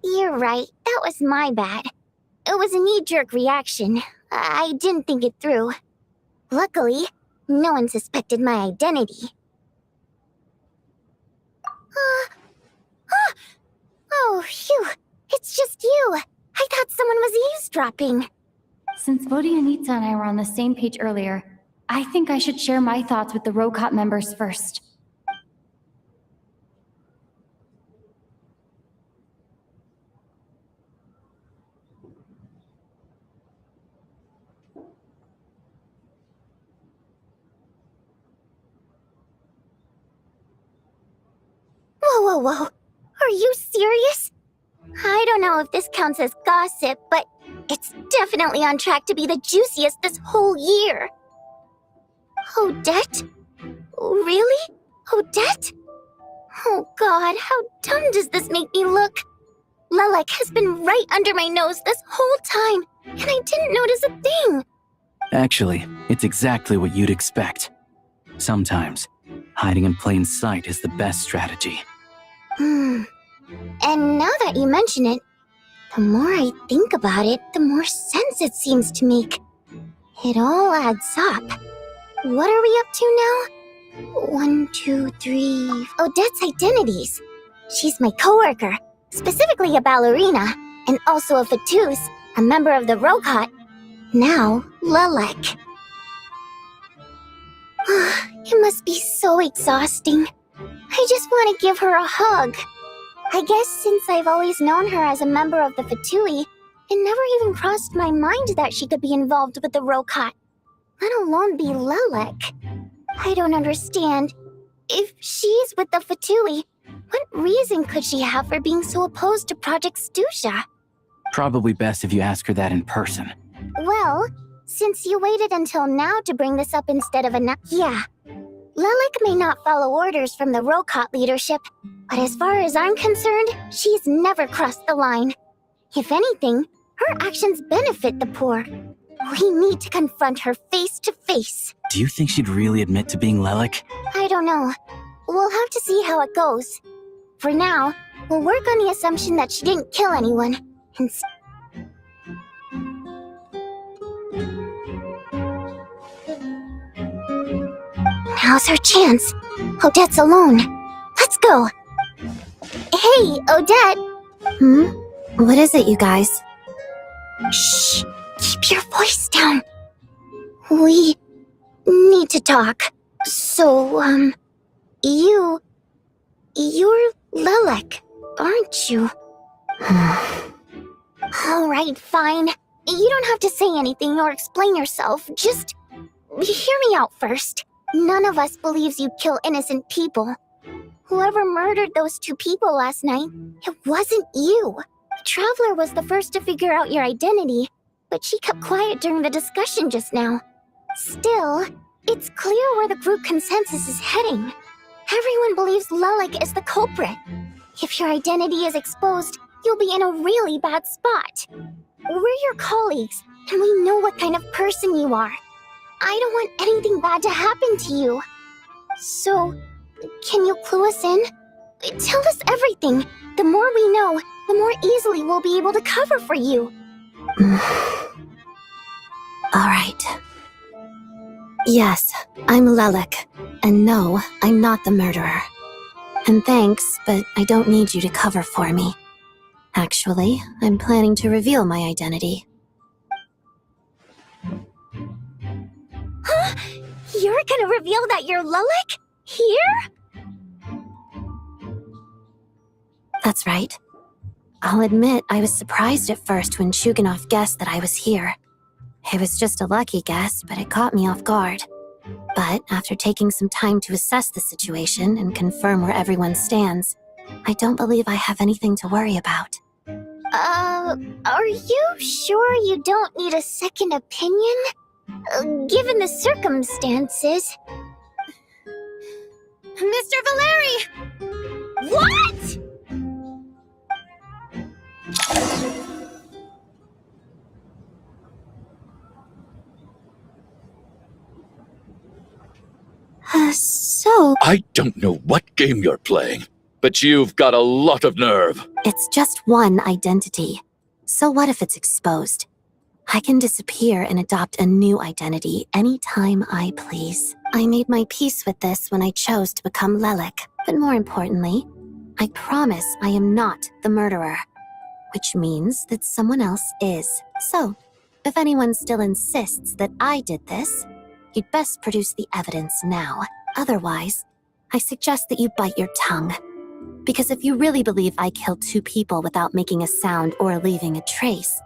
You're right. That was my bad. It was a knee-jerk reaction. I didn't think it through. Luckily, no one suspected my identity. Oh, phew. It's just you. I thought someone was eavesdropping. Since Vodyanitsa and I were on the same page earlier, I think I should share my thoughts with the Rokot members first. Whoa. Are you serious? I don't know if this counts as gossip, but it's definitely on track to be the juiciest this whole year. Odette? Really? Odette? Oh god, how dumb does this make me look? Lelek has been right under my nose this whole time, and I didn't notice a thing. Actually, it's exactly what you'd expect. Sometimes, hiding in plain sight is the best strategy. And now that you mention it, the more I think about it, the more sense it seems to make. It all adds up. What are we up to now? 1, 2, 3... Odette's identities. She's my coworker, specifically a ballerina, and also a Fatous, a member of the Rokot. Now, Lelek. It must be so exhausting. I just want to give her a hug. I guess since I've always known her as a member of the Fatui, it never even crossed my mind that she could be involved with the Rokot, let alone be Lelek. I don't understand. If she's with the Fatui, what reason could she have for being so opposed to Project Stusha? Probably best if you ask her that in person. Well, since you waited until now to bring this up instead of yeah. Lelek may not follow orders from the Rokot leadership, but as far as I'm concerned, she's never crossed the line. If anything, her actions benefit the poor. We need to confront her face to face. Do you think she'd really admit to being Lelek? I don't know. We'll have to see how it goes. For now, we'll work on the assumption that she didn't kill anyone. And now's her chance. Odette's alone. Let's go. Hey, Odette! What is it, you guys? Shh! Keep your voice down. We need to talk. So, you're Lelek, aren't you? Alright, fine. You don't have to say anything or explain yourself. Just hear me out first. None of us believes you kill innocent people. Whoever murdered those 2 people last night, it wasn't you. The Traveler was the first to figure out your identity, but she kept quiet during the discussion just now. Still, it's clear where the group consensus is heading. Everyone believes Lelek is the culprit. If your identity is exposed, you'll be in a really bad spot. We're your colleagues, and we know what kind of person you are. I don't want anything bad to happen to you. So, can you clue us in? Tell us everything. The more we know, the more easily we'll be able to cover for you. Alright. Yes, I'm Lelek. And no, I'm not the murderer. And thanks, but I don't need you to cover for me. Actually, I'm planning to reveal my identity. Huh? You're gonna reveal that you're Lelek? Here? That's right. I'll admit I was surprised at first when Shuganov guessed that I was here. It was just a lucky guess, but it caught me off guard. But after taking some time to assess the situation and confirm where everyone stands, I don't believe I have anything to worry about. Are you sure you don't need a second opinion? Given the circumstances... Mr. Valeri! What?! So... I don't know what game you're playing, but you've got a lot of nerve. It's just one identity. So what if it's exposed? I can disappear and adopt a new identity anytime I please. I made my peace with this when I chose to become Lelik. But more importantly, I promise I am not the murderer. Which means that someone else is. So, if anyone still insists that I did this, you'd best produce the evidence now. Otherwise, I suggest that you bite your tongue. Because if you really believe I killed 2 people without making a sound or leaving a trace,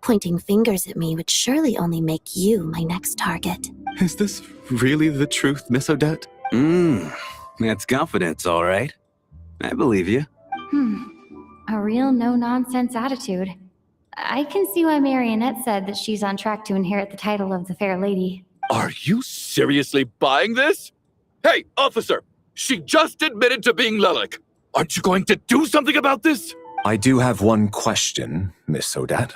pointing fingers at me would surely only make you my next target. Is this really the truth, Miss Odette? That's confidence, all right. I believe you. A real no-nonsense attitude. I can see why Marionette said that she's on track to inherit the title of the Fair Lady. Are you seriously buying this? Hey, officer! She just admitted to being Lelik. Aren't you going to do something about this? I do have one question, Miss Odette.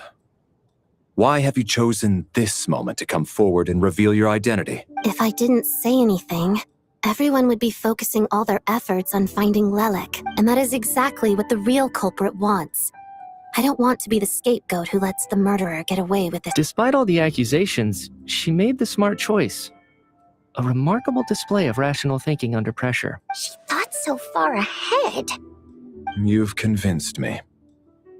Why have you chosen this moment to come forward and reveal your identity? If I didn't say anything, everyone would be focusing all their efforts on finding Lelik, and that is exactly what the real culprit wants. I don't want to be the scapegoat who lets the murderer get away with it. Despite all the accusations, she made the smart choice. A remarkable display of rational thinking under pressure. She thought so far ahead. You've convinced me.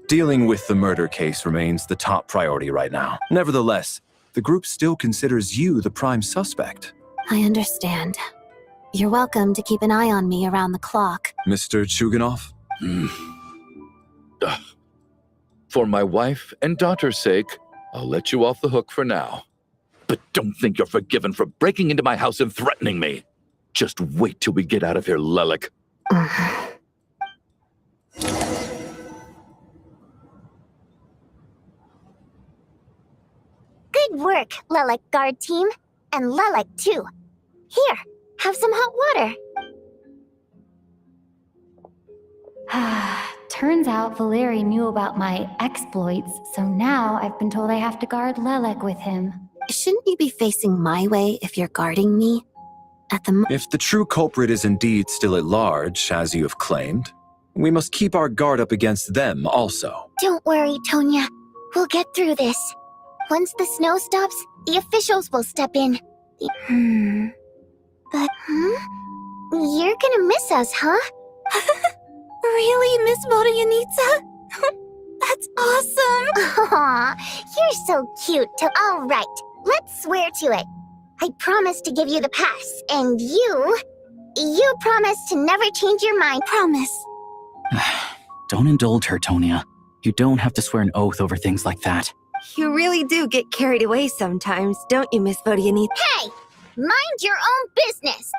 Dealing with the murder case remains the top priority right now. Nevertheless, the group still considers you the prime suspect. I understand. You're welcome to keep an eye on me around the clock. Mr. Chuganov? For my wife and daughter's sake, I'll let you off the hook for now. But don't think you're forgiven for breaking into my house and threatening me. Just wait till we get out of here, Lelik. Good work, Lelik guard team. And Lelik, too. Here, have some hot water. Turns out Valeri knew about my exploits, so now I've been told I have to guard Lelek with him. Shouldn't you be facing my way if you're guarding me? If the true culprit is indeed still at large, as you have claimed, we must keep our guard up against them also. Don't worry, Tonya. We'll get through this. Once the snow stops, the officials will step in. But, You're gonna miss us, huh? Really, Miss Vodyanitsa? That's awesome! Aw, you're so cute. All right, let's swear to it. I promise to give you the pass, and you promise to never change your mind. Promise. Don't indulge her, Tonya. You don't have to swear an oath over things like that. You really do get carried away sometimes, don't you, Miss Vodyanitsa? Hey, mind your own business.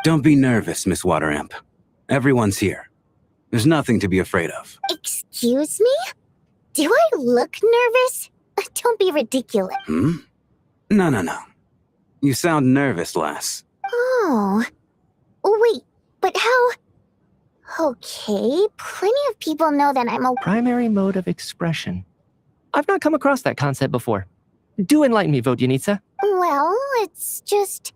Don't be nervous, Miss Water Imp. Everyone's here. There's nothing to be afraid of. Excuse me? Do I look nervous? Don't be ridiculous. No. You sound nervous, lass. Oh. Wait, but how? Okay, plenty of people know that I'm a Primary mode of expression. I've not come across that concept before. Do enlighten me, Vodyanitsa. Well, it's just...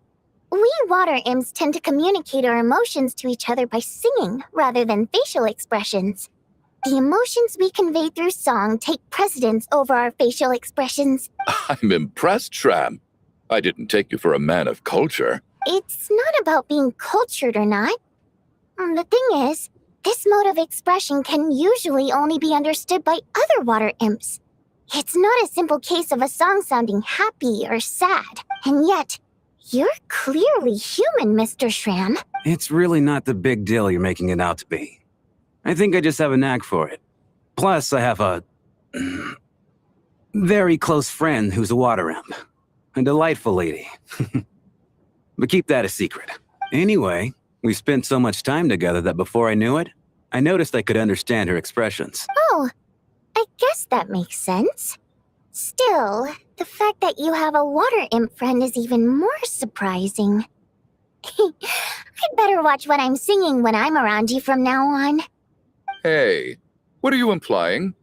We water imps tend to communicate our emotions to each other by singing rather than facial expressions. The emotions we convey through song take precedence over our facial expressions. I'm impressed, Shram. I didn't take you for a man of culture. It's not about being cultured or not. The thing is, this mode of expression can usually only be understood by other water imps. It's not a simple case of a song sounding happy or sad, and yet, you're clearly human, Mr. Shram. It's really not the big deal you're making it out to be. I think I just have a knack for it. Plus, I have a very close friend who's a water imp. A delightful lady. But keep that a secret. Anyway, we spent so much time together that before I knew it, I noticed I could understand her expressions. Oh, I guess that makes sense. Still, the fact that you have a water imp friend is even more surprising. I'd better watch what I'm singing when I'm around you from now on. Hey, what are you implying?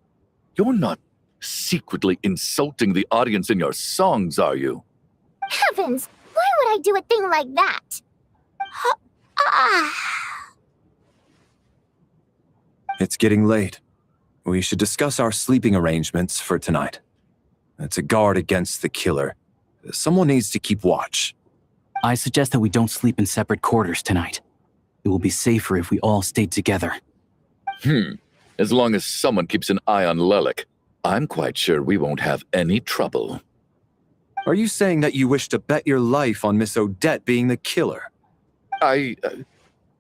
You're not secretly insulting the audience in your songs, are you? Heavens, why would I do a thing like that? it's getting late. We should discuss our sleeping arrangements for tonight. To guard against the killer, someone needs to keep watch. I suggest that we don't sleep in separate quarters tonight. It will be safer if we all stay together. As long as someone keeps an eye on Lelik, I'm quite sure we won't have any trouble. Are you saying that you wish to bet your life on Miss Odette being the killer?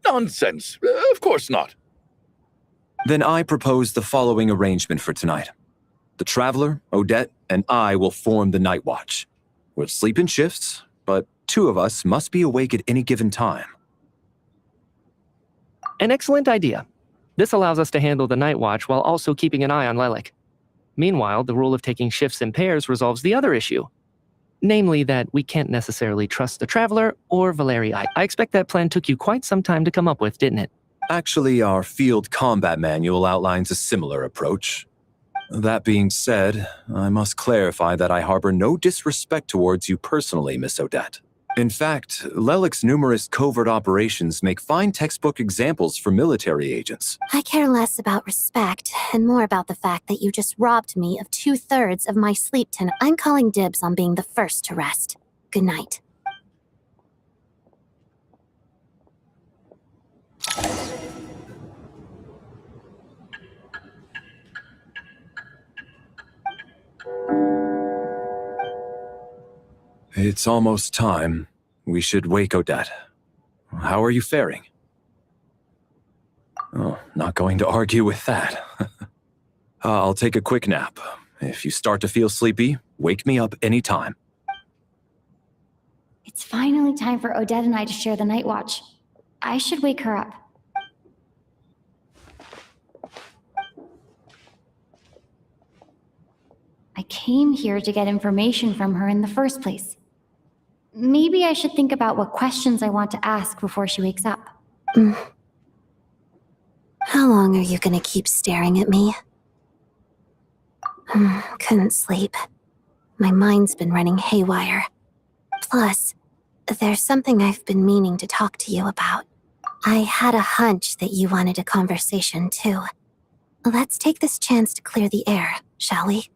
Nonsense. Of course not. Then I propose the following arrangement for tonight. The Traveler, Odette, and I will form the Night Watch. We'll sleep in shifts, but 2 of us must be awake at any given time. An excellent idea. This allows us to handle the Night Watch while also keeping an eye on Lelik. Meanwhile, the rule of taking shifts in pairs resolves the other issue. Namely that we can't necessarily trust the Traveler or Valerii. I expect that plan took you quite some time to come up with, didn't it? Actually, our field combat manual outlines a similar approach. That being said, I must clarify that I harbor no disrespect towards you personally, Miss Odette. In fact, Lelik's numerous covert operations make fine textbook examples for military agents. I care less about respect and more about the fact that you just robbed me of 2/3 of my sleep tonight. I'm calling dibs on being the first to rest. Good night. It's almost time. We should wake Odette. How are you faring? Oh, not going to argue with that. I'll take a quick nap. If you start to feel sleepy, wake me up anytime. It's finally time for Odette and I to share the night watch. I should wake her up. I came here to get information from her in the first place. Maybe I should think about what questions I want to ask before she wakes up. How long are you gonna keep staring at me? Couldn't sleep. My mind's been running haywire. Plus, there's something I've been meaning to talk to you about. I had a hunch that you wanted a conversation too. Let's take this chance to clear the air, shall we?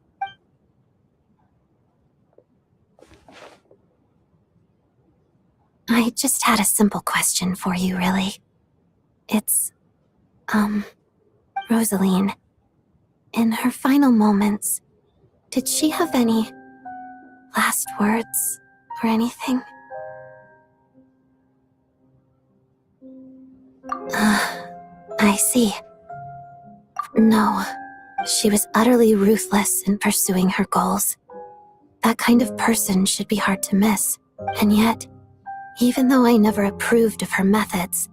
I just had a simple question for you, really. It's, Rosaline. In her final moments, did she have any last words or anything? I see. No, she was utterly ruthless in pursuing her goals. That kind of person should be hard to miss. And yet, even though I never approved of her methods,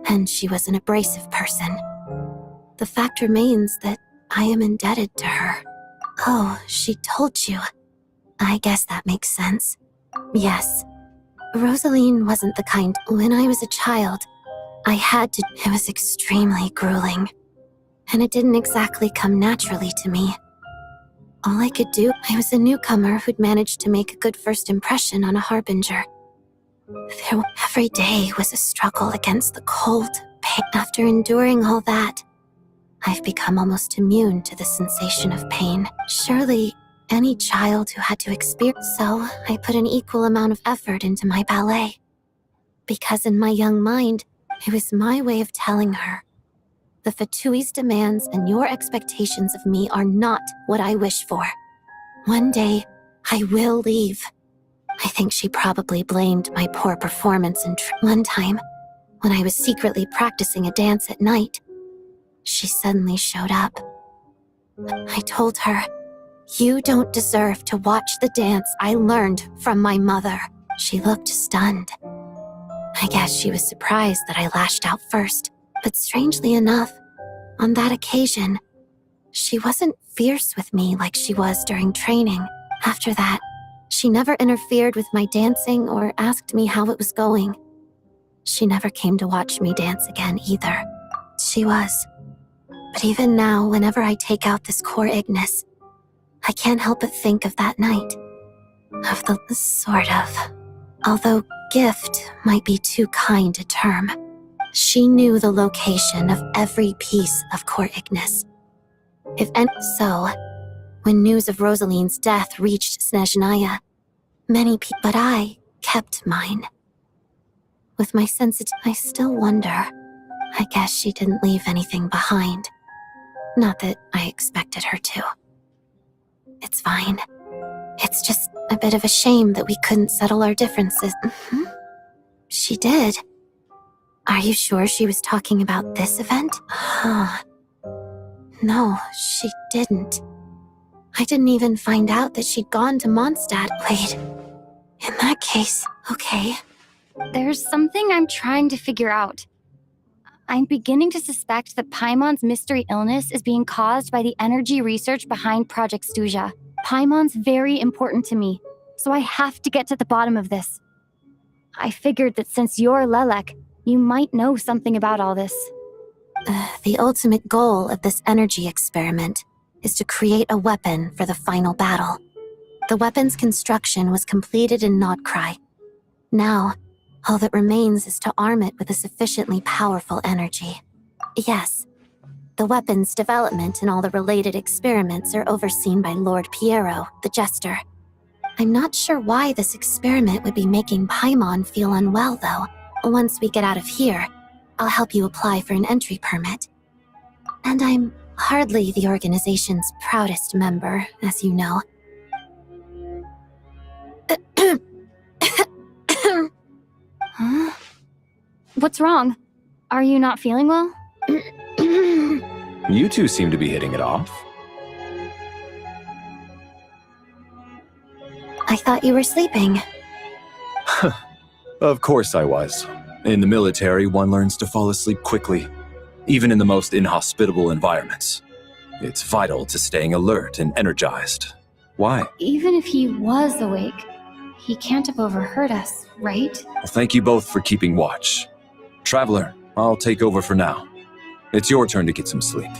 and she was an abrasive person, the fact remains that I am indebted to her. Oh, she told you. I guess that makes sense. Yes, Rosaline wasn't the kind. When I was a child, I had to. It was extremely grueling, and it didn't exactly come naturally to me. All I could do, I was a newcomer who'd managed to make a good first impression on a harbinger. Every day was a struggle against the cold pain. After enduring all that, I've become almost immune to the sensation of pain. Surely, any child who had to experience. So, I put an equal amount of effort into my ballet. Because in my young mind, it was my way of telling her, the Fatui's demands and your expectations of me are not what I wish for. One day, I will leave. I think she probably blamed my poor performance one time, when I was secretly practicing a dance at night. She suddenly showed up. I told her, "You don't deserve to watch the dance I learned from my mother." She looked stunned. I guess she was surprised that I lashed out first, but strangely enough, on that occasion, she wasn't fierce with me like she was during training. After that, she never interfered with my dancing or asked me how it was going. She never came to watch me dance again either. She was. But even now, whenever I take out this core Ignis, I can't help but think of that night. Of the sort of. Although gift might be too kind a term. She knew the location of every piece of Core Ignis. So, when news of Rosaline's death reached Snezhnaya, many people, but I kept mine. With my I still wonder. I guess she didn't leave anything behind. Not that I expected her to. It's fine. It's just a bit of a shame that we couldn't settle our differences. She did. Are you sure she was talking about this event? No, she didn't. I didn't even find out that she'd gone to Mondstadt. Wait. In that case, okay. There's something I'm trying to figure out. I'm beginning to suspect that Paimon's mystery illness is being caused by the energy research behind Project Stuja. Paimon's very important to me, so I have to get to the bottom of this. I figured that since you're Lelek, you might know something about all this. The ultimate goal of this energy experiment is to create a weapon for the final battle. The weapon's construction was completed in Nodcry. Now, all that remains is to arm it with a sufficiently powerful energy. Yes, the weapon's development and all the related experiments are overseen by Lord Piero, the Jester. I'm not sure why this experiment would be making Paimon feel unwell, though. Once we get out of here, I'll help you apply for an entry permit. And I'm hardly the organization's proudest member, as you know. Huh? What's wrong? Are you not feeling well? You two seem to be hitting it off. I thought you were sleeping. Of course I was. In the military, one learns to fall asleep quickly, even in the most inhospitable environments. It's vital to staying alert and energized. Why? Even if he was awake, he can't have overheard us, right? Well, thank you both for keeping watch. Traveler, I'll take over for now. It's your turn to get some sleep.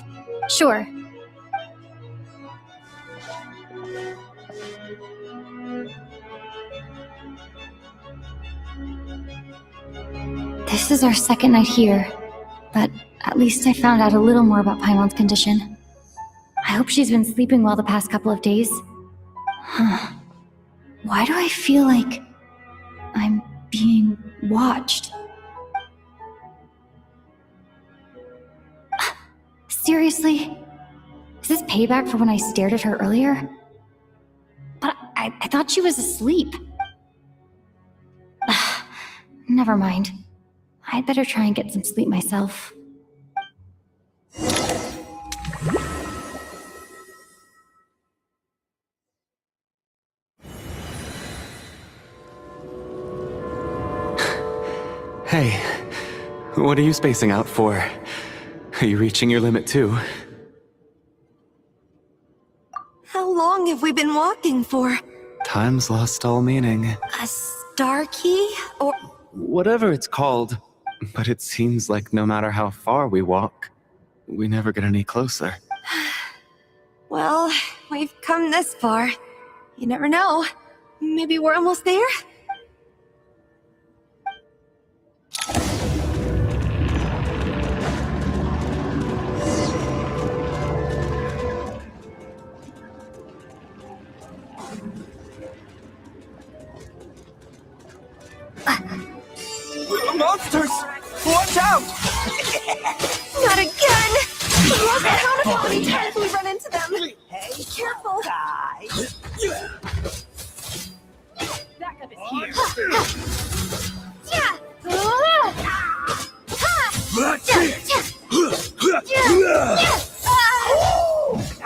Sure. This is our second night here, but at least I found out a little more about Paimon's condition. I hope she's been sleeping well the past couple of days. Why do I feel like I'm being watched? Seriously? Is this payback for when I stared at her earlier? But I thought she was asleep. Never mind. I'd better try and get some sleep myself. Hey, what are you spacing out for? Are you reaching your limit too? How long have we been walking for? Time's lost all meaning. A star key? Or Whatever it's called. But it seems like no matter how far we walk, we never get any closer. well, we've come this far. You never know. Maybe we're almost there? Monsters! Watch out! Not again! We lost count of how many times we run into them! Hey, careful! Backup is here.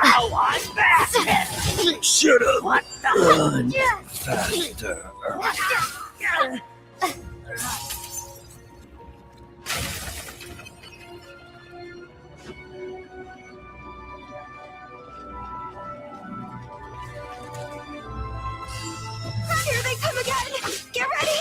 Ow, I'm back! Should have run faster. Here they come again! Get ready!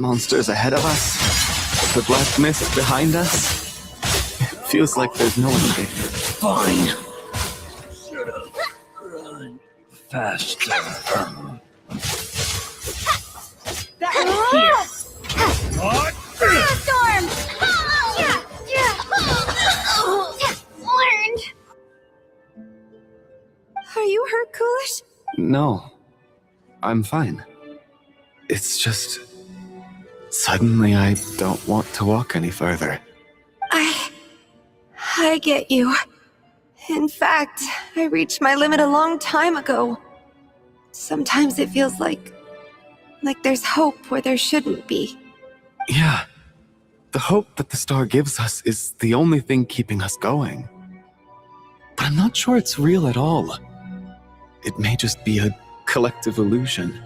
monsters ahead of us, the black mist behind us. It feels like there's no escape. Fine. Shut up. Run faster. What? Snowstorm! Learned. Are you hurt, Coolish? No, I'm fine. It's just... suddenly I don't want to walk any further. I get you. In fact, I reached my limit a long time ago. Sometimes it feels like there's hope where there shouldn't be. Yeah. The hope that the star gives us is the only thing keeping us going. But I'm not sure it's real at all. It may just be a collective illusion.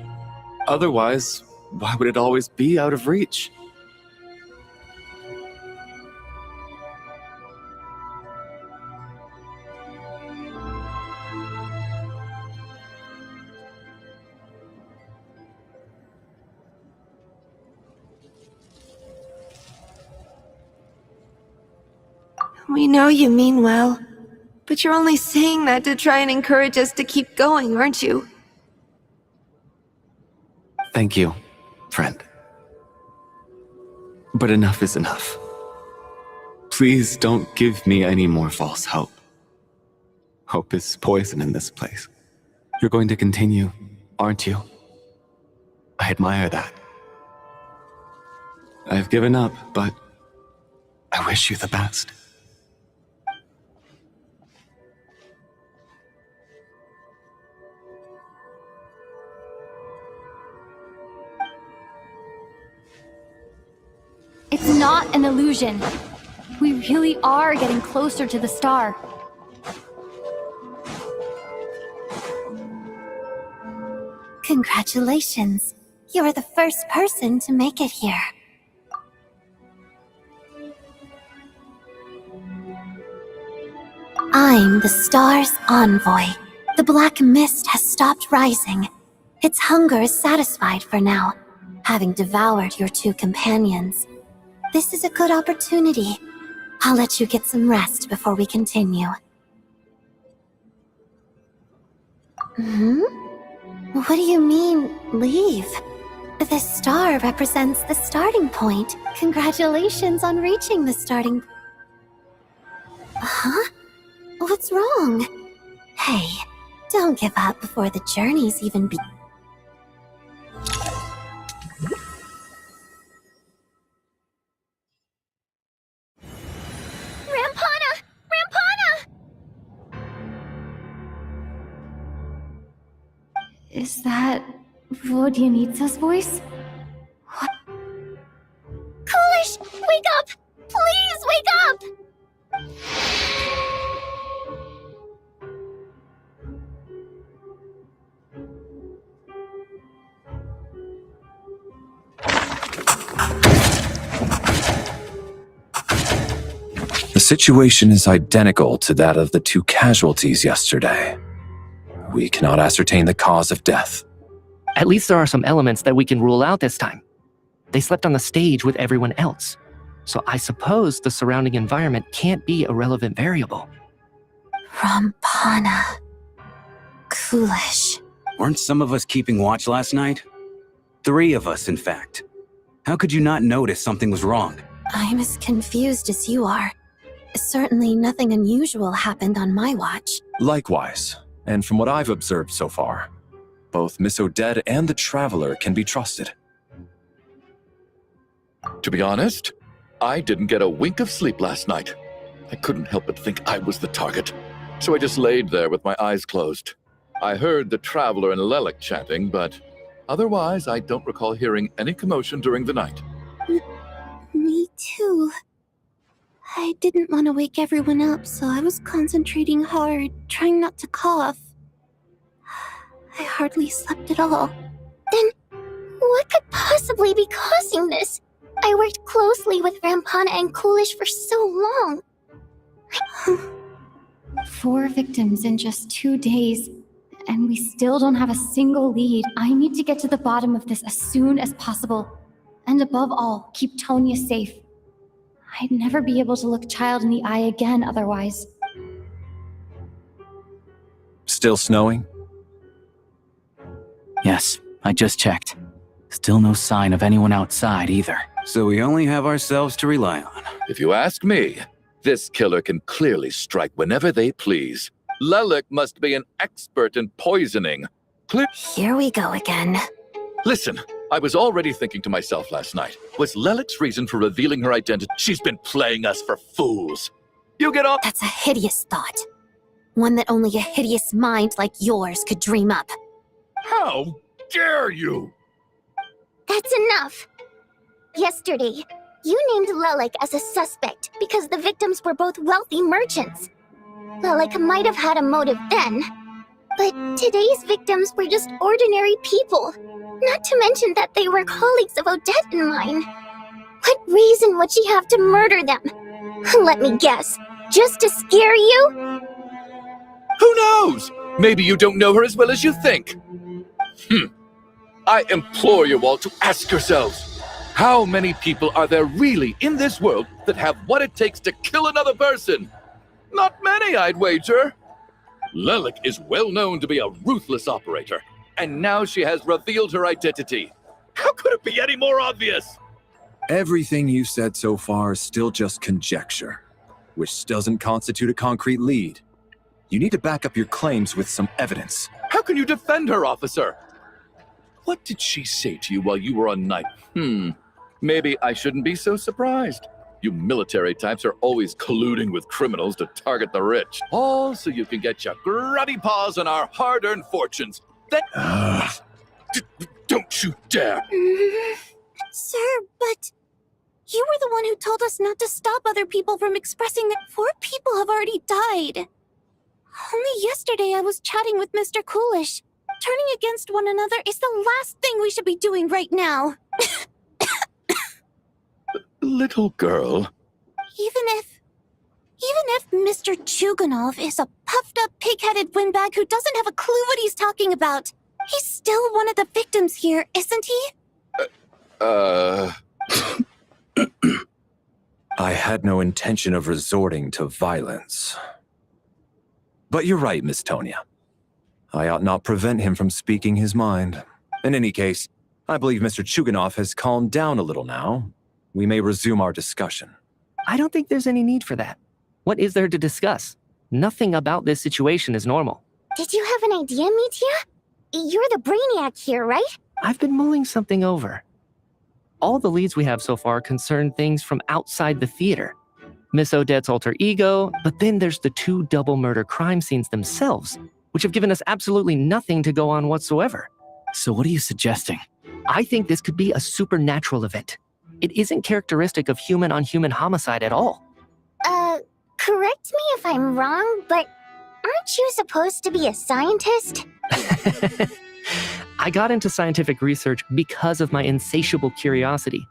Otherwise, why would it always be out of reach? We know you mean well, but you're only saying that to try and encourage us to keep going, aren't you? Thank you, friend. But enough is enough. Please don't give me any more false hope. Hope is poison in this place. You're going to continue, aren't you? I admire that. I've given up, but I wish you the best. It's not an illusion. We really are getting closer to the star. Congratulations. You are the first person to make it here. I'm the star's envoy. The black mist has stopped rising. Its hunger is satisfied for now, having devoured your two companions. This is a good opportunity. I'll let you get some rest before we continue. What do you mean, leave? The star represents the starting point. Congratulations on reaching the starting... Huh? What's wrong? Hey, don't give up before the journey's even begun. Is that Vodyanitsa's voice? What? Coolish, wake up! Please wake up! The situation is identical to that of the two casualties yesterday. We cannot ascertain the cause of death. At least there are some elements that we can rule out this time. They slept on the stage with everyone else, so I suppose the surrounding environment can't be a relevant variable. Rampana. Coolish. Weren't some of us keeping watch last night? 3 of us, in fact. How could you not notice something was wrong? I'm as confused as you are. Certainly nothing unusual happened on my watch. Likewise, and from what I've observed so far, both Miss Odette and the Traveler can be trusted. To be honest, I didn't get a wink of sleep last night. I couldn't help but think I was the target, so I just laid there with my eyes closed. I heard the Traveler and Lelik chanting, but otherwise I don't recall hearing any commotion during the night. Me too. I didn't want to wake everyone up, so I was concentrating hard, trying not to cough. I hardly slept at all. Then, what could possibly be causing this? I worked closely with Rampana and Coolish for so long. 4 victims in just 2 days, and we still don't have a single lead. I need to get to the bottom of this as soon as possible. And above all, keep Tonya safe. I'd never be able to look Child in the eye again otherwise. Still snowing? Yes, I just checked. Still no sign of anyone outside either. So we only have ourselves to rely on. If you ask me, this killer can clearly strike whenever they please. Lelik must be an expert in poisoning. Here we go again. Listen, I was already thinking to myself last night, was Lelik's reason for revealing her identity? She's been playing us for fools. You get off. That's a hideous thought. One that only a hideous mind like yours could dream up. How dare you? That's enough. Yesterday, you named Lelik as a suspect because the victims were both wealthy merchants. Lelik might have had a motive then, but today's victims were just ordinary people. Not to mention that they were colleagues of Odette and mine. What reason would she have to murder them? Let me guess, just to scare you? Who knows? Maybe you don't know her as well as you think. I implore you all to ask yourselves, how many people are there really in this world that have what it takes to kill another person? Not many, I'd wager. Lelik is well known to be a ruthless operator, and now she has revealed her identity. How could it be any more obvious? Everything you said so far is still just conjecture, which doesn't constitute a concrete lead. You need to back up your claims with some evidence. How can you defend her, officer? What did she say to you while you were on night? Maybe I shouldn't be so surprised. You military types are always colluding with criminals to target the rich. All so you can get your grubby paws on our hard-earned fortunes. Don't you dare! Sir, but you were the one who told us not to stop other people from expressing that 4 people have already died. Only yesterday I was chatting with Mr. Coolish. Turning against one another is the last thing we should be doing right now. Little girl. Even if Mr. Chuganov is a puffed-up, pig-headed windbag who doesn't have a clue what he's talking about, he's still one of the victims here, isn't he? I had no intention of resorting to violence. But you're right, Miss Tonya. I ought not prevent him from speaking his mind. In any case, I believe Mr. Chuganov has calmed down a little now. We may resume our discussion. I don't think there's any need for that. What is there to discuss? Nothing about this situation is normal. Did you have an idea, Mitya? You're the brainiac here, right? I've been mulling something over. All the leads we have so far concern things from outside the theater. Miss Odette's alter ego, but then there's the 2 double murder crime scenes themselves, which have given us absolutely nothing to go on whatsoever. So what are you suggesting? I think this could be a supernatural event. It isn't characteristic of human-on-human homicide at all. Correct me if I'm wrong, but aren't you supposed to be a scientist? I got into scientific research because of my insatiable curiosity.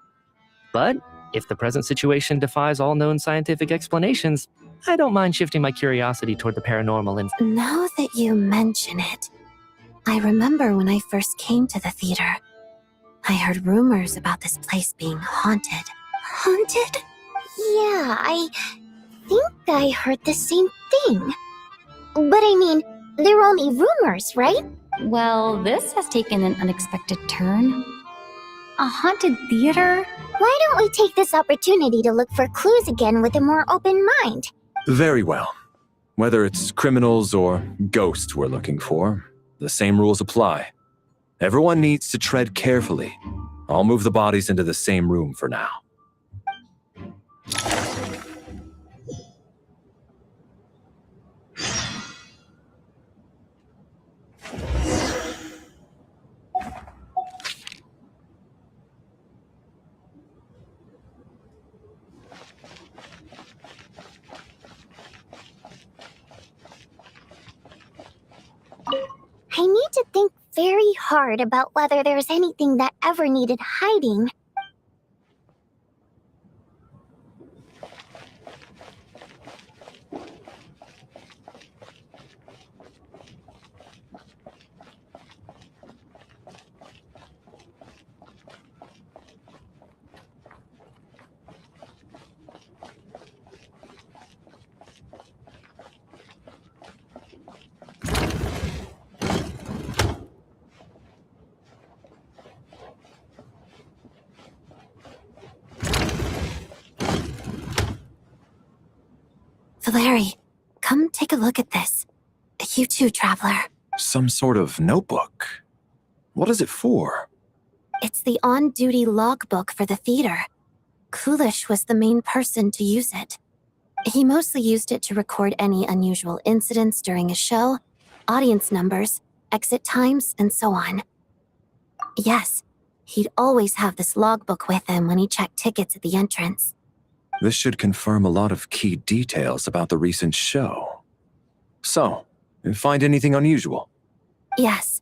But if the present situation defies all known scientific explanations, I don't mind shifting my curiosity toward the paranormal and... Now that you mention it, I remember when I first came to the theater. I heard rumors about this place being haunted. Haunted? Yeah, I think I heard the same thing. But I mean, they're only rumors, right? Well, this has taken an unexpected turn. A haunted theater? Why don't we take this opportunity to look for clues again with a more open mind? Very well. Whether it's criminals or ghosts we're looking for, the same rules apply. Everyone needs to tread carefully. I'll move the bodies into the same room for now. I need to think very hard about whether there's anything that ever needed hiding. Valeri, come take a look at this. You too, traveler. Some sort of notebook. What is it for? It's the on-duty logbook for the theater. Kulish was the main person to use it. He mostly used it to record any unusual incidents during a show, audience numbers, exit times, and so on. Yes, he'd always have this logbook with him when he checked tickets at the entrance. This should confirm a lot of key details about the recent show. So, you find anything unusual? Yes.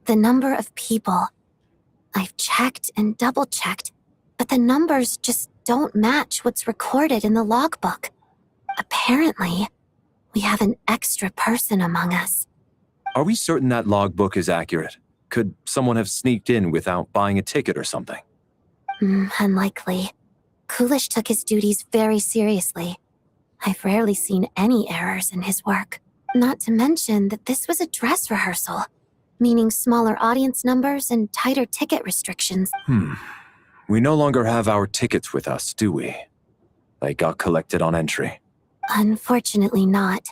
The number of people. I've checked and double-checked, but the numbers just don't match what's recorded in the logbook. Apparently, we have an extra person among us. Are we certain that logbook is accurate? Could someone have sneaked in without buying a ticket or something? Unlikely. Kulish took his duties very seriously. I've rarely seen any errors in his work. Not to mention that this was a dress rehearsal, meaning smaller audience numbers and tighter ticket restrictions. We no longer have our tickets with us, do we? They got collected on entry. Unfortunately not.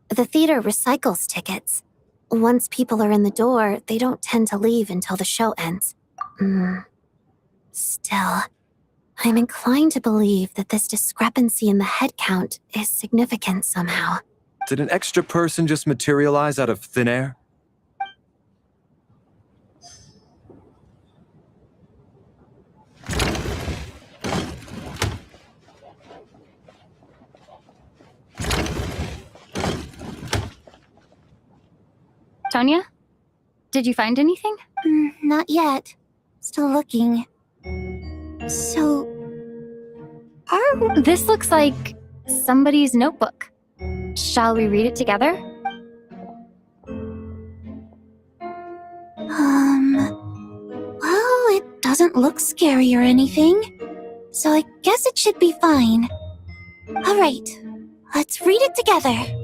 The theater recycles tickets. Once people are in the door, they don't tend to leave until the show ends. Still, I'm inclined to believe that this discrepancy in the head count is significant somehow. Did an extra person just materialize out of thin air? Tonya? Did you find anything? Not yet. Still looking. So... This looks like somebody's notebook. Shall we read it together? Well, it doesn't look scary or anything. So I guess it should be fine. Alright, let's read it together.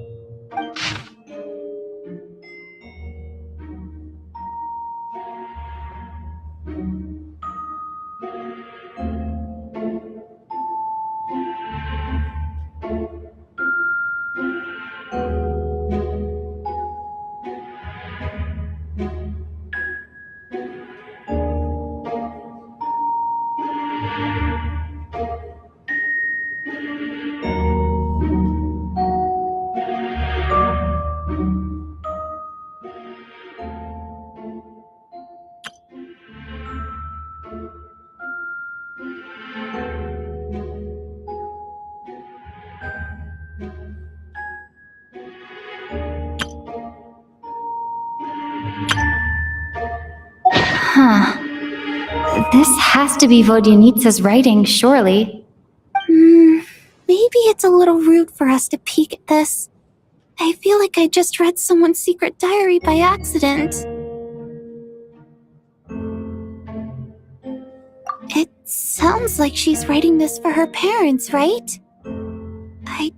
This has to be Vodyanitsa's writing, surely. Maybe it's a little rude for us to peek at this. I feel like I just read someone's secret diary by accident. It sounds like she's writing this for her parents, right? I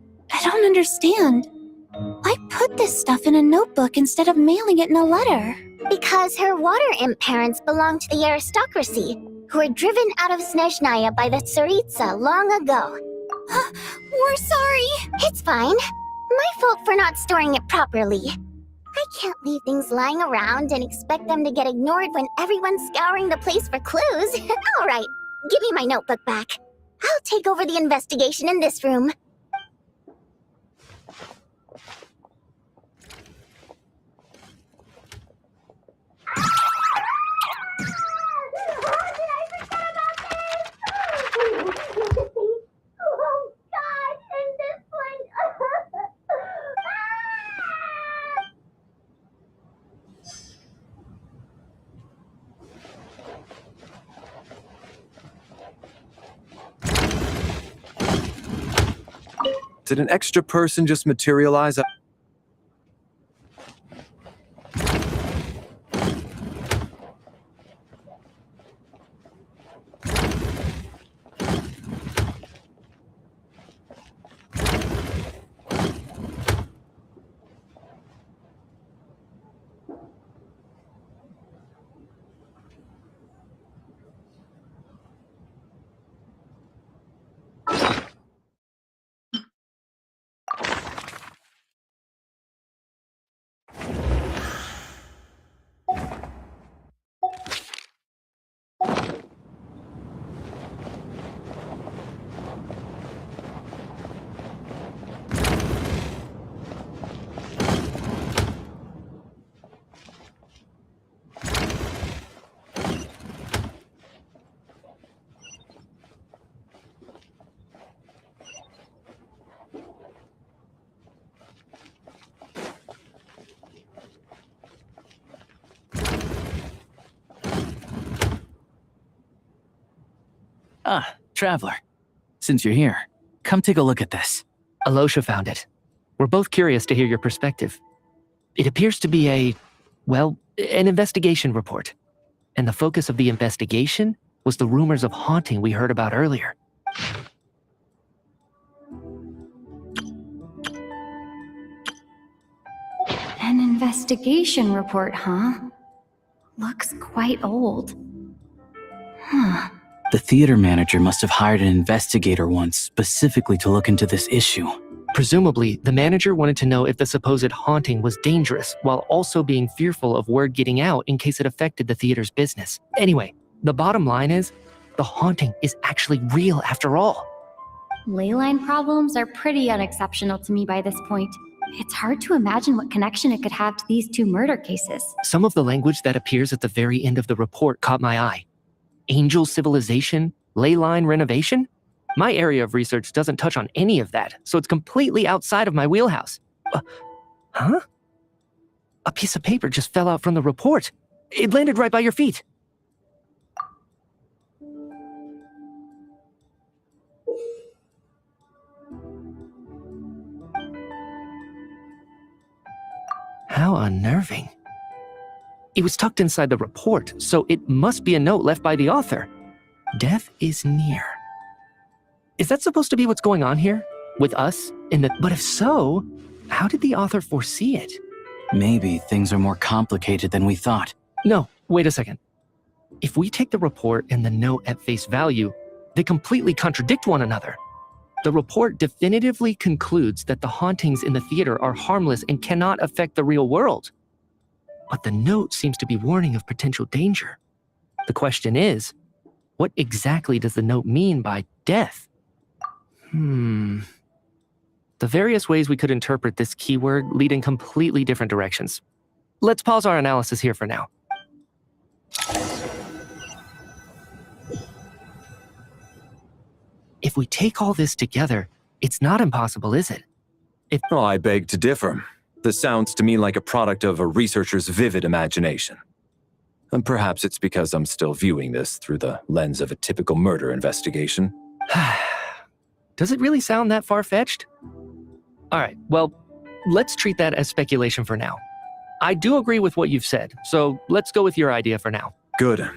don't understand. Why put this stuff in a notebook instead of mailing it in a letter? Because her water imp parents belonged to the aristocracy, who were driven out of Snezhnaya by the Tsaritsa long ago. We're sorry. It's fine. My fault for not storing it properly. I can't leave things lying around and expect them to get ignored when everyone's scouring the place for clues. Alright, give me my notebook back. I'll take over the investigation in this room. Did an extra person just materialize? Ah, Traveler. Since you're here, come take a look at this. Alosha found it. We're both curious to hear your perspective. It appears to be an investigation report. And the focus of the investigation was the rumors of haunting we heard about earlier. An investigation report, huh? Looks quite old. Huh. The theater manager must have hired an investigator once specifically to look into this issue. Presumably, the manager wanted to know if the supposed haunting was dangerous, while also being fearful of word getting out in case it affected the theater's business. Anyway, the bottom line is, the haunting is actually real after all. Leyline problems are pretty unexceptional to me by this point. It's hard to imagine what connection it could have to these two murder cases. Some of the language that appears at the very end of the report caught my eye. Angel civilization, leyline renovation? My area of research doesn't touch on any of that, so it's completely outside of my wheelhouse. Huh? A piece of paper just fell out from the report. It landed right by your feet. How unnerving. It was tucked inside the report, so it must be a note left by the author. Death is near. Is that supposed to be what's going on here? With us? But if so, how did the author foresee it? Maybe things are more complicated than we thought. No, wait a second. If we take the report and the note at face value, they completely contradict one another. The report definitively concludes that the hauntings in the theater are harmless and cannot affect the real world. But the note seems to be warning of potential danger. The question is, what exactly does the note mean by death? The various ways we could interpret this keyword lead in completely different directions. Let's pause our analysis here for now. If we take all this together, it's not impossible, is it? Well, I beg to differ. This sounds to me like a product of a researcher's vivid imagination. And perhaps it's because I'm still viewing this through the lens of a typical murder investigation. Does it really sound that far-fetched? All right, well, let's treat that as speculation for now. I do agree with what you've said, so let's go with your idea for now. Good.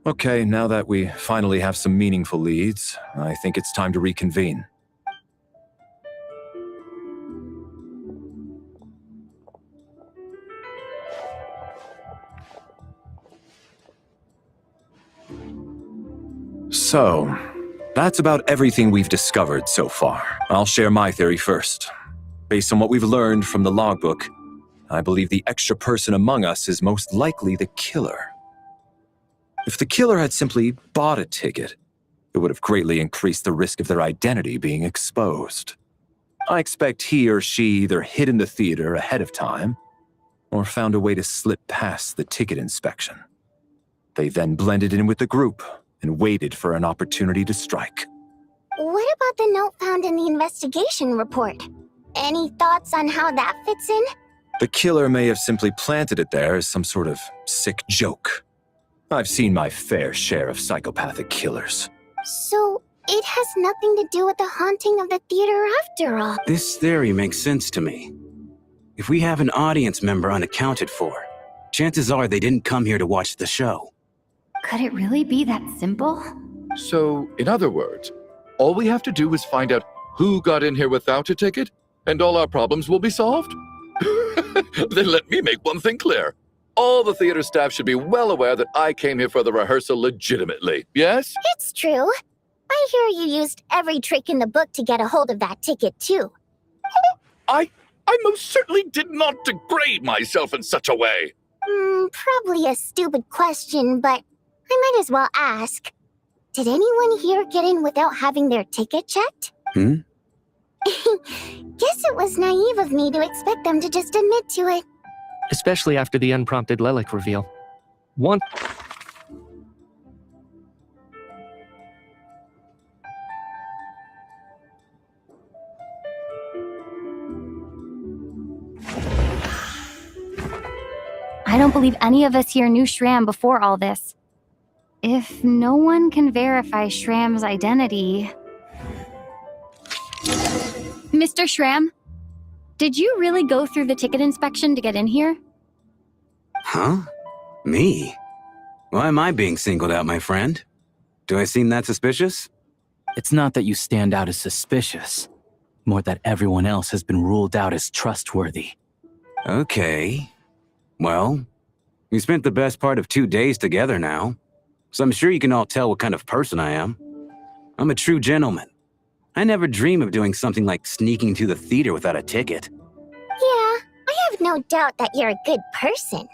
Okay, now that we finally have some meaningful leads, I think it's time to reconvene. So, that's about everything we've discovered so far. I'll share my theory first. Based on what we've learned from the logbook, I believe the extra person among us is most likely the killer. If the killer had simply bought a ticket, it would have greatly increased the risk of their identity being exposed. I expect he or she either hid in the theater ahead of time, or found a way to slip past the ticket inspection. They then blended in with the group and waited for an opportunity to strike. What about the note found in the investigation report? Any thoughts on how that fits in? The killer may have simply planted it there as some sort of sick joke. I've seen my fair share of psychopathic killers. So, it has nothing to do with the haunting of the theater after all. This theory makes sense to me. If we have an audience member unaccounted for, chances are they didn't come here to watch the show. Could it really be that simple? So, in other words, all we have to do is find out who got in here without a ticket, and all our problems will be solved? Then let me make one thing clear. All the theater staff should be well aware that I came here for the rehearsal legitimately, yes? It's true. I hear you used every trick in the book to get a hold of that ticket, too. I most certainly did not degrade myself in such a way. Probably a stupid question, but I might as well ask. Did anyone here get in without having their ticket checked? Guess it was naive of me to expect them to just admit to it. Especially after the unprompted Lelik reveal. I don't believe any of us here knew Shram before all this. If no one can verify Shram's identity... Mr. Shram, did you really go through the ticket inspection to get in here? Huh? Me? Why am I being singled out, my friend? Do I seem that suspicious? It's not that you stand out as suspicious, more that everyone else has been ruled out as trustworthy. Okay. Well, we spent the best part of 2 days together now, so I'm sure you can all tell what kind of person I am. I'm a true gentleman. I never dream of doing something like sneaking to the theater without a ticket. Yeah, I have no doubt that you're a good person.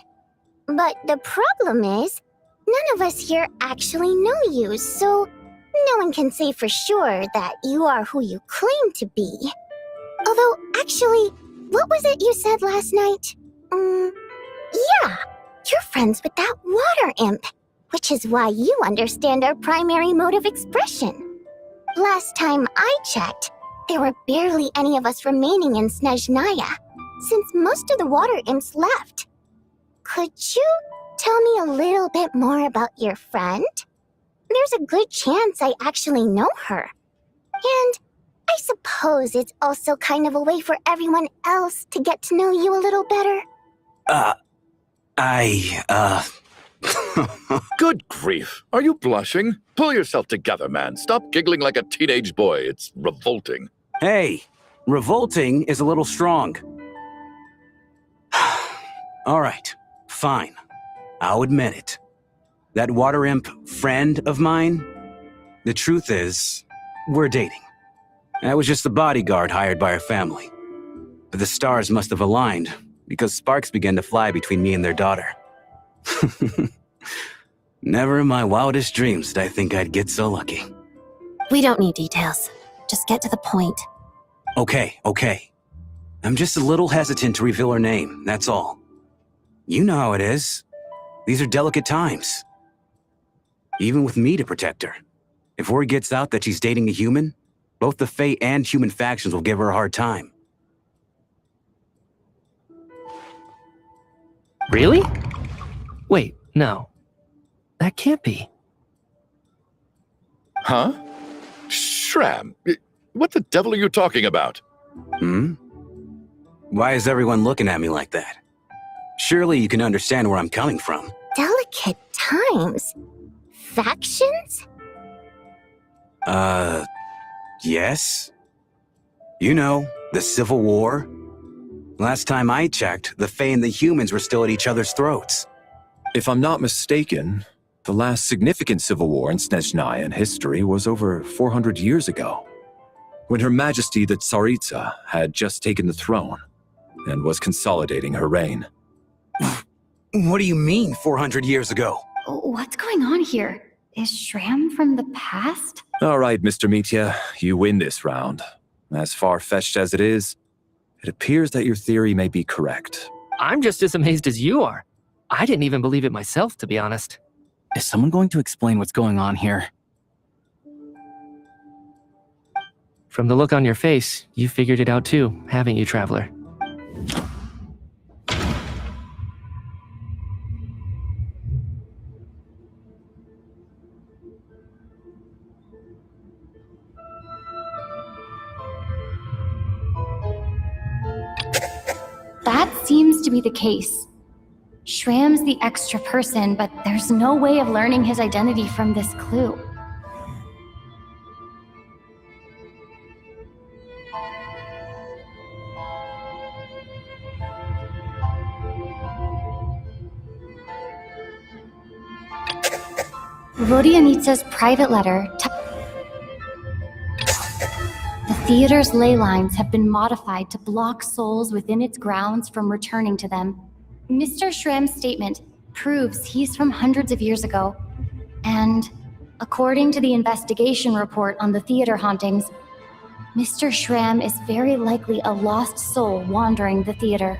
But the problem is, none of us here actually know you, so no one can say for sure that you are who you claim to be. Although, actually, what was it you said last night? Yeah, you're friends with that water imp, which is why you understand our primary mode of expression. Last time I checked, there were barely any of us remaining in Snezhnaya, since most of the water imps left. Could you tell me a little bit more about your friend? There's a good chance I actually know her. And I suppose it's also kind of a way for everyone else to get to know you a little better. Good grief. Are you blushing? Pull yourself together, man. Stop giggling like a teenage boy. It's revolting. Hey, revolting is a little strong. All right, fine. I'll admit it. That water imp friend of mine, the truth is, we're dating. I was just a bodyguard hired by our family. But the stars must have aligned, because sparks began to fly between me and their daughter. Never in my wildest dreams did I think I'd get so lucky. We don't need details. Just get to the point. Okay. I'm just a little hesitant to reveal her name, that's all. You know how it is. These are delicate times. Even with me to protect her. If word gets out that she's dating a human, both the Fae and human factions will give her a hard time. Really? Wait, no. That can't be. Huh? Shram, what the devil are you talking about? Why is everyone looking at me like that? Surely you can understand where I'm coming from. Delicate times? Factions? Yes. You know, the Civil War. Last time I checked, the Fae and the humans were still at each other's throats. If I'm not mistaken, the last significant civil war in Snezhnayan history was over 400 years ago, when Her Majesty the Tsaritsa had just taken the throne and was consolidating her reign. What do you mean, 400 years ago? What's going on here? Is Shram from the past? All right, Mr. Mitya, you win this round. As far-fetched as it is, it appears that your theory may be correct. I'm just as amazed as you are. I didn't even believe it myself, to be honest. Is someone going to explain what's going on here? From the look on your face, you figured it out too, haven't you, Traveler? That seems to be the case. Shram's the extra person, but there's no way of learning his identity from this clue. Vodyanitsa's private letter. The theater's ley lines have been modified to block souls within its grounds from returning to them. Mr. Shram's statement proves he's from hundreds of years ago. And according to the investigation report on the theater hauntings, Mr. Shram is very likely a lost soul wandering the theater.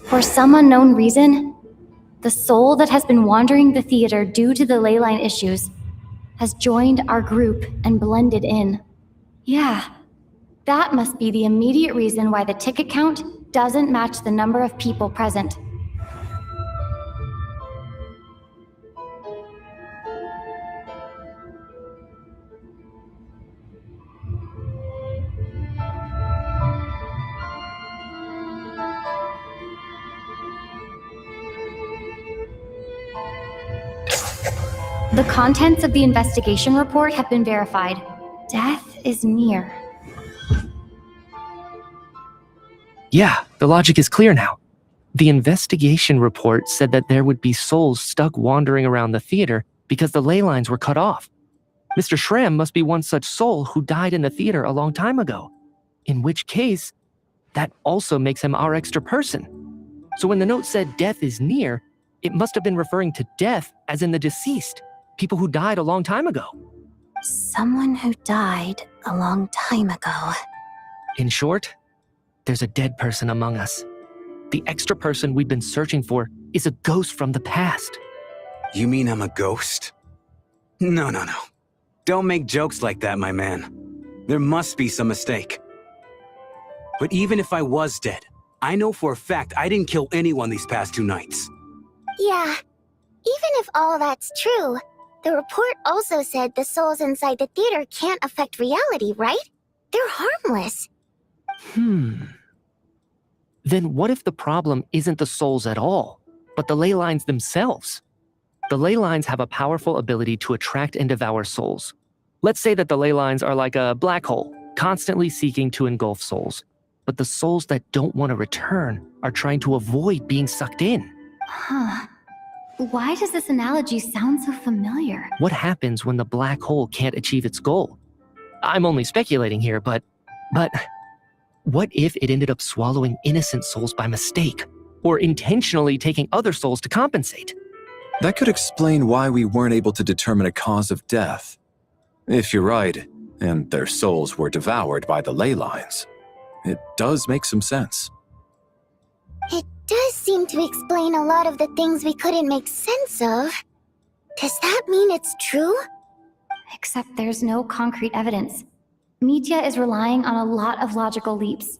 For some unknown reason, the soul that has been wandering the theater due to the leyline issues has joined our group and blended in. Yeah, that must be the immediate reason why the ticket count doesn't match the number of people present. The contents of the investigation report have been verified. Death is near. Yeah, the logic is clear now. The investigation report said that there would be souls stuck wandering around the theater because the ley lines were cut off. Mr. Shrem must be one such soul who died in the theater a long time ago. In which case, that also makes him our extra person. So when the note said death is near, it must have been referring to death as in the deceased, people who died a long time ago. Someone who died a long time ago. In short, there's a dead person among us. The extra person we've been searching for is a ghost from the past. You mean I'm a ghost? No. Don't make jokes like that, my man. There must be some mistake. But even if I was dead, I know for a fact I didn't kill anyone these past 2 nights. Yeah, even if all that's true, the report also said the souls inside the theater can't affect reality, right? They're harmless. Then what if the problem isn't the souls at all, but the ley lines themselves? The ley lines have a powerful ability to attract and devour souls. Let's say that the ley lines are like a black hole, constantly seeking to engulf souls. But the souls that don't want to return are trying to avoid being sucked in. Huh. Why does this analogy sound so familiar? What happens when the black hole can't achieve its goal? I'm only speculating here, but what if it ended up swallowing innocent souls by mistake, or intentionally taking other souls to compensate? That could explain why we weren't able to determine a cause of death. If you're right, and their souls were devoured by the ley lines, it does make some sense. It does seem to explain a lot of the things we couldn't make sense of. Does that mean it's true? Except there's no concrete evidence. Mitya is relying on a lot of logical leaps.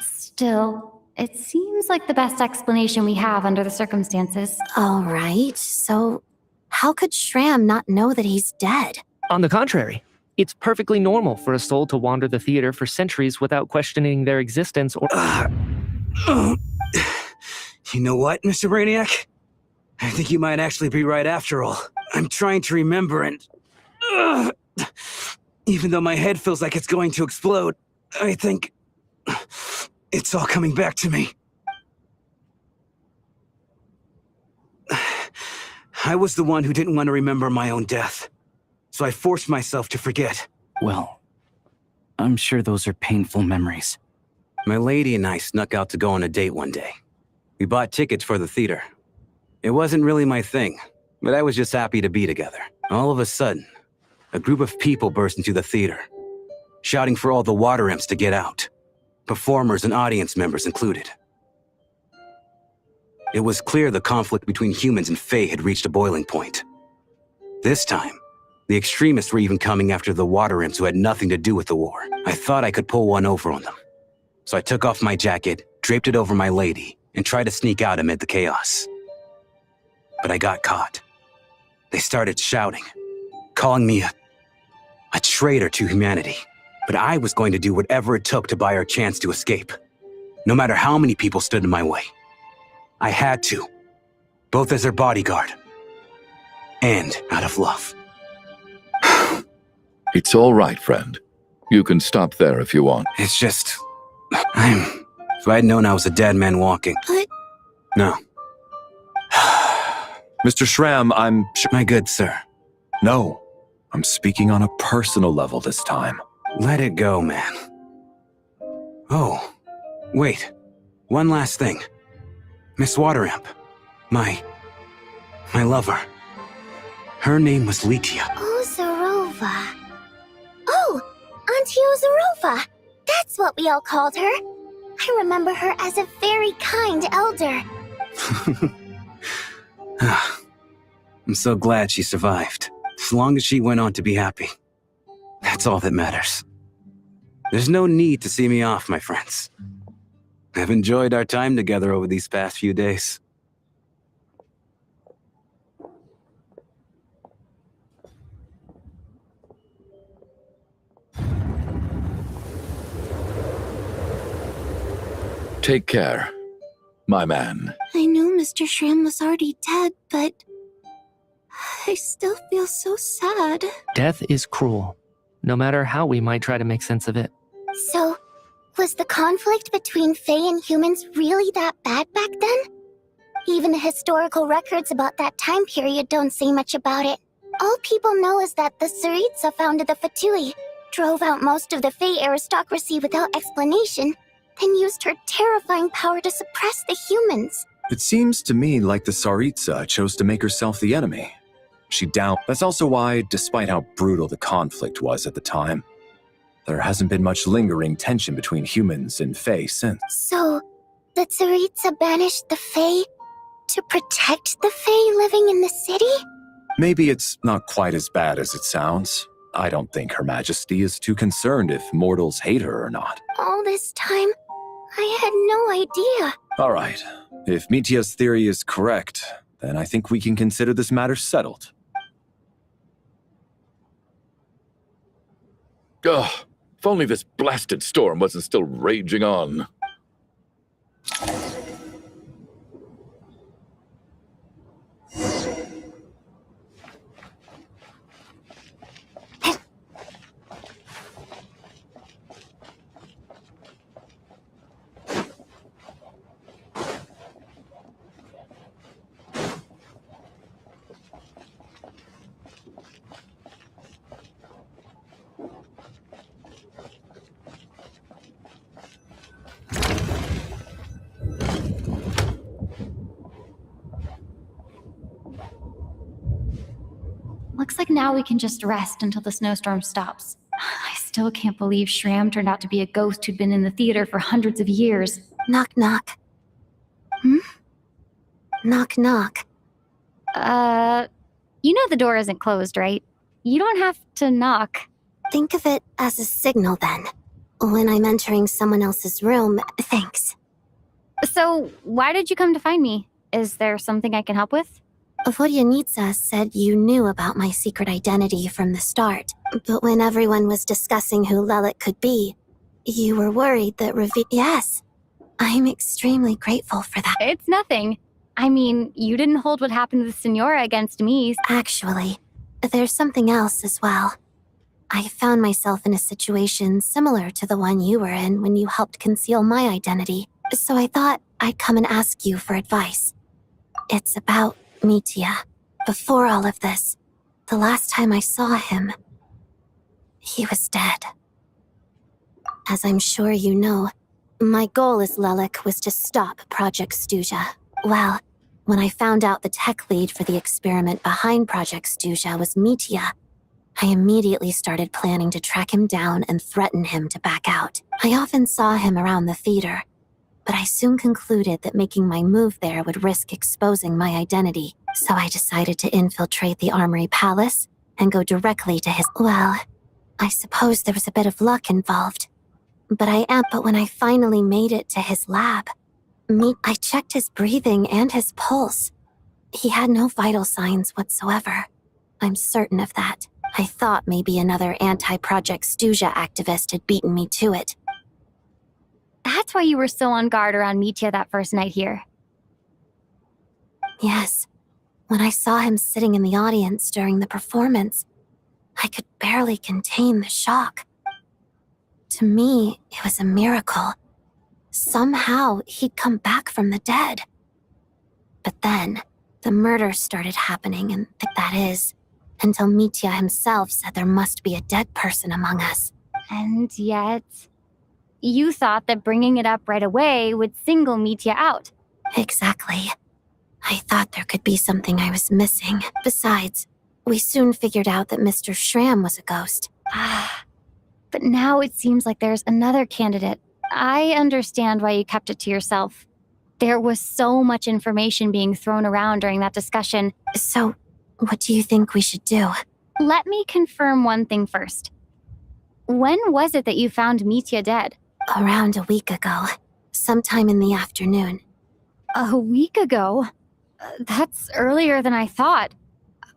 Still, it seems like the best explanation we have under the circumstances. All right, so how could Shram not know that he's dead? On the contrary, it's perfectly normal for a soul to wander the theater for centuries without questioning their existence or... You know what, Mr. Brainiac? I think you might actually be right after all. I'm trying to remember and... even though my head feels like it's going to explode, I think... it's all coming back to me. I was the one who didn't want to remember my own death, so I forced myself to forget. Well, I'm sure those are painful memories. My lady and I snuck out to go on a date one day. We bought tickets for the theater. It wasn't really my thing, but I was just happy to be together. All of a sudden, a group of people burst into the theater, shouting for all the water imps to get out, performers and audience members included. It was clear the conflict between humans and Fae had reached a boiling point. This time, the extremists were even coming after the water imps who had nothing to do with the war. I thought I could pull one over on them. So I took off my jacket, draped it over my lady, and tried to sneak out amid the chaos. But I got caught. They started shouting, calling me a traitor to humanity. But I was going to do whatever it took to buy our chance to escape. No matter how many people stood in my way. I had to. Both as their bodyguard and out of love. It's all right, friend. You can stop there if you want. It's just... If I'd known I was a dead man walking... But... No. Mr. Shram, I'm... My good sir. No. I'm speaking on a personal level this time. Let it go, man. Oh, wait. One last thing. Miss Water Imp. My lover. Her name was Litia. Ozarova. Oh, Auntie Ozarova. That's what we all called her. I remember her as a very kind elder. I'm so glad she survived. As long as she went on to be happy. That's all that matters. There's no need to see me off, my friends. I've enjoyed our time together over these past few days. Take care, my man. I know Mr. Shram was already dead, but I still feel so sad. Death is cruel, no matter how we might try to make sense of it. So, was the conflict between Fae and humans really that bad back then? Even the historical records about that time period don't say much about it. All people know is that the Tsaritsa founded the Fatui, drove out most of the Fae aristocracy without explanation, then used her terrifying power to suppress the humans. It seems to me like the Tsaritsa chose to make herself the enemy. She doubted. That's also why, despite how brutal the conflict was at the time, there hasn't been much lingering tension between humans and Fae since. So, the Tsaritsa banished the Fae to protect the Fae living in the city? Maybe it's not quite as bad as it sounds. I don't think Her Majesty is too concerned if mortals hate her or not. All this time, I had no idea. All right. If Mitia's theory is correct, then I think we can consider this matter settled. Ugh, if only this blasted storm wasn't still raging on. Looks like now we can just rest until the snowstorm stops. I still can't believe Shram turned out to be a ghost who'd been in the theater for hundreds of years. Knock, knock. Knock, knock. You know the door isn't closed, right? You don't have to knock. Think of it as a signal then. When I'm entering someone else's room, thanks. So, why did you come to find me? Is there something I can help with? Vodyanitsa said you knew about my secret identity from the start, but when everyone was discussing who Lelik could be, you were worried that Yes, I'm extremely grateful for that. It's nothing. I mean, you didn't hold what happened to the Senora against me. Actually, there's something else as well. I found myself in a situation similar to the one you were in when you helped conceal my identity, so I thought I'd come and ask you for advice. It's about Mitya. Before all of this, the last time I saw him, he was dead. As I'm sure you know, my goal as Lelik was to stop Project Stuja. Well, when I found out the tech lead for the experiment behind Project Stuja was Mitya, I immediately started planning to track him down and threaten him to back out. I often saw him around the theater, but I soon concluded that making my move there would risk exposing my identity, so I decided to infiltrate the Armory Palace and go directly to his— Well, I suppose there was a bit of luck involved. But when I finally made it to his lab, I checked his breathing and his pulse. He had no vital signs whatsoever. I'm certain of that. I thought maybe another anti-Project Stuja activist had beaten me to it. That's why you were so on guard around Mitya that first night here. Yes. When I saw him sitting in the audience during the performance, I could barely contain the shock. To me, it was a miracle. Somehow, he'd come back from the dead. But then, the murder started happening, and that is, until Mitya himself said there must be a dead person among us. And yet, you thought that bringing it up right away would single Mitya out. Exactly. I thought there could be something I was missing. Besides, we soon figured out that Mr. Shram was a ghost. But now it seems like there's another candidate. I understand why you kept it to yourself. There was so much information being thrown around during that discussion. So, what do you think we should do? Let me confirm one thing first. When was it that you found Mitya dead? Around a week ago. Sometime in the afternoon. A week ago? That's earlier than I thought.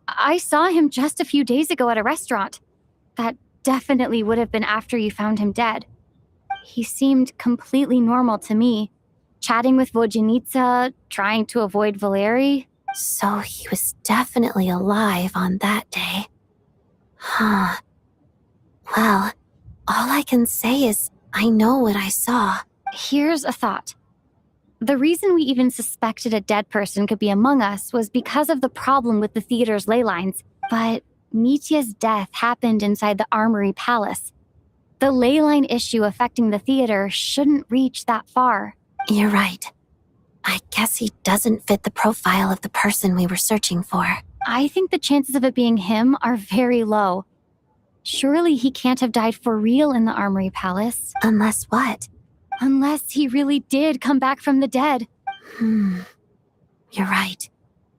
I saw him just a few days ago at a restaurant. That definitely would have been after you found him dead. He seemed completely normal to me. Chatting with Vodjanitsa, trying to avoid Valeri. So he was definitely alive on that day. Huh. Well, all I can say is I know what I saw. Here's a thought. The reason we even suspected a dead person could be among us was because of the problem with the theater's ley lines. But Mitya's death happened inside the Armory Palace. The ley line issue affecting the theater shouldn't reach that far. You're right. I guess he doesn't fit the profile of the person we were searching for. I think the chances of it being him are very low. Surely he can't have died for real in the Armory Palace. Unless what? Unless he really did come back from the dead. You're right.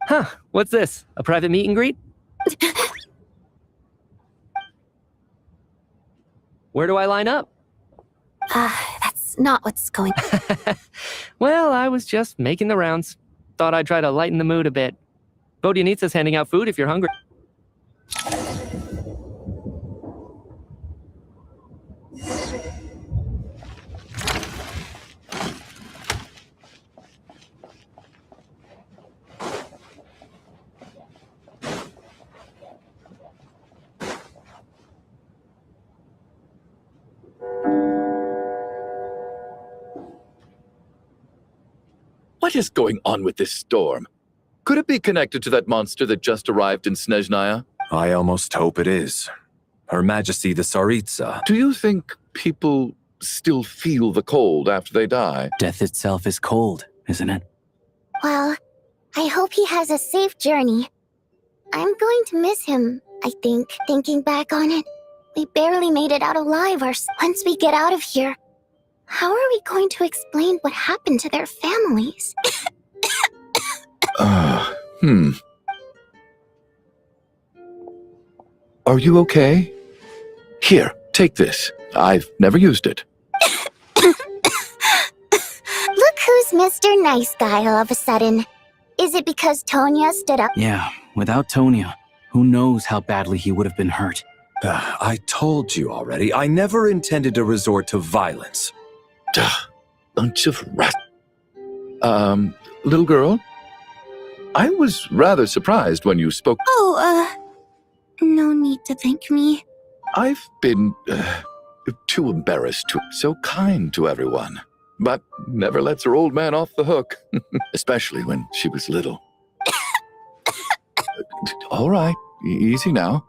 Huh, what's this? A private meet and greet? Where do I line up? That's not what's going on. Well, I was just making the rounds. Thought I'd try to lighten the mood a bit. Vodjanitsa's handing out food if you're hungry. What is going on with this storm? Could it be connected to that monster that just arrived in Snezhnaya? I almost hope it is. Her Majesty the Tsaritsa. Do you think people still feel the cold after they die? Death itself is cold, isn't it? Well, I hope he has a safe journey. I'm going to miss him, I think, thinking back on it. We barely made it out alive once we get out of here. How are we going to explain what happened to their families? Are you okay? Here, take this. I've never used it. Look who's Mr. Nice Guy all of a sudden. Is it because Tonya stood up? Yeah, without Tonya, who knows how badly he would have been hurt. I told you already, I never intended to resort to violence. Duh, bunch of rats. Little girl? I was rather surprised when you spoke. No need to thank me. I've been too embarrassed to so kind to everyone, but never lets her old man off the hook, especially when she was little. All right, easy now.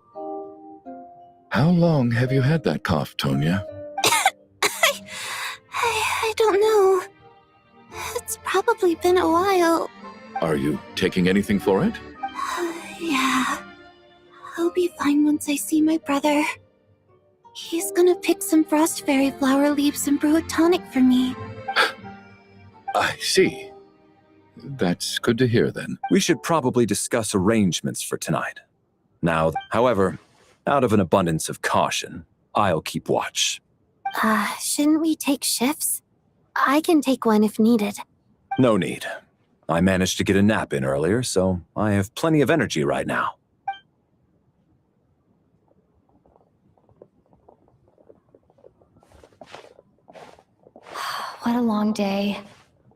How long have you had that cough, Tonya? I don't know. It's probably been a while. Are you taking anything for it? Yeah. I'll be fine once I see my brother. He's gonna pick some frost fairy flower leaves and brew a tonic for me. I see. That's good to hear then. We should probably discuss arrangements for tonight. Now, however, out of an abundance of caution, I'll keep watch. Shouldn't we take shifts? I can take one if needed. No need. I managed to get a nap in earlier, so I have plenty of energy right now. What a long day.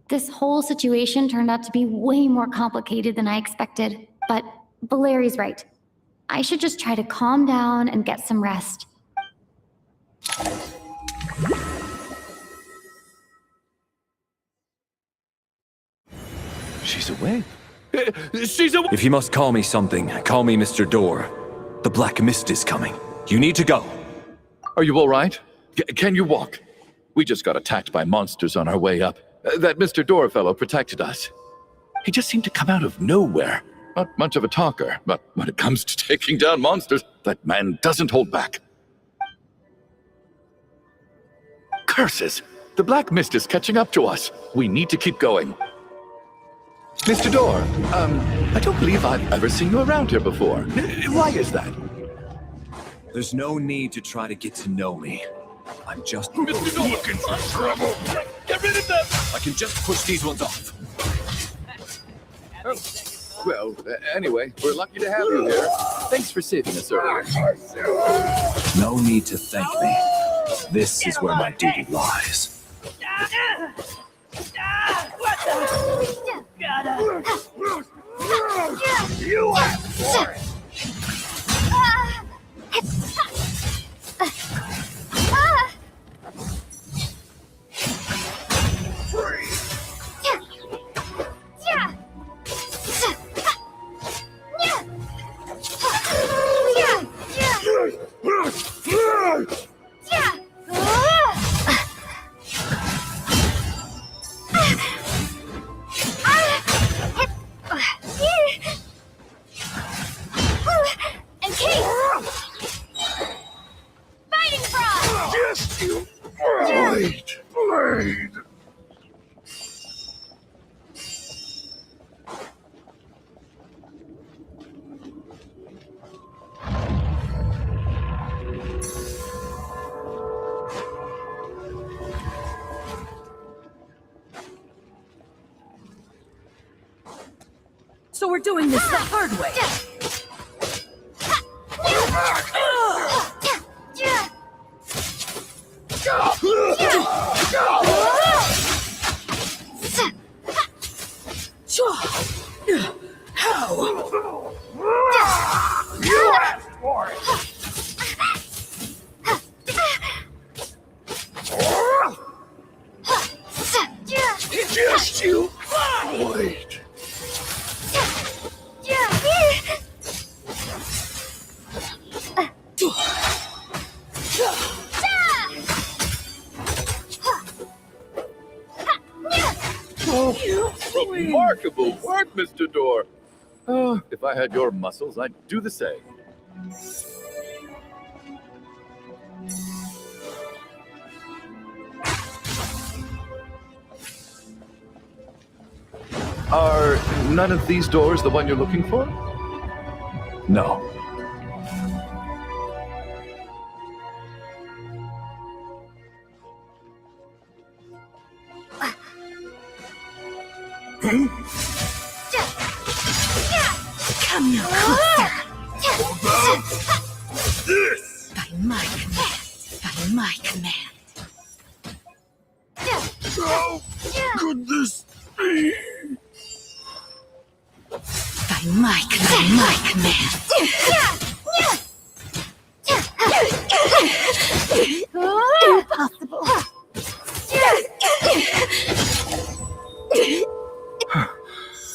This whole situation turned out to be way more complicated than I expected. But Valeri's right. I should just try to calm down and get some rest. She's awake. She's awake! If you must call me something, call me Mr. Door. The Black Mist is coming. You need to go. Are you all right? Can you walk? We just got attacked by monsters on our way up. That Mr. Door fellow protected us. He just seemed to come out of nowhere. Not much of a talker, but when it comes to taking down monsters, that man doesn't hold back. Curses! The black mist is catching up to us. We need to keep going. Mr. Door, I don't believe I've ever seen you around here before. Why is that? There's no need to try to get to know me. I'm just Mr. Door, looking for trouble. Get rid of them! I can just push these ones off. Oh, well, anyway, we're lucky to have you here. Thanks for saving us earlier. No need to thank me. This is where my duty lies. What the? You asked for it! So we're doing this the hard way. How? You asked for it! Just you wait. Remarkable work, Mr. Door. Oh, if I had your muscles, I'd do the same. Are none of these doors the one you're looking for? No. Come no closer. This! By my command. By my command. How could this be? By my command. My command. Impossible.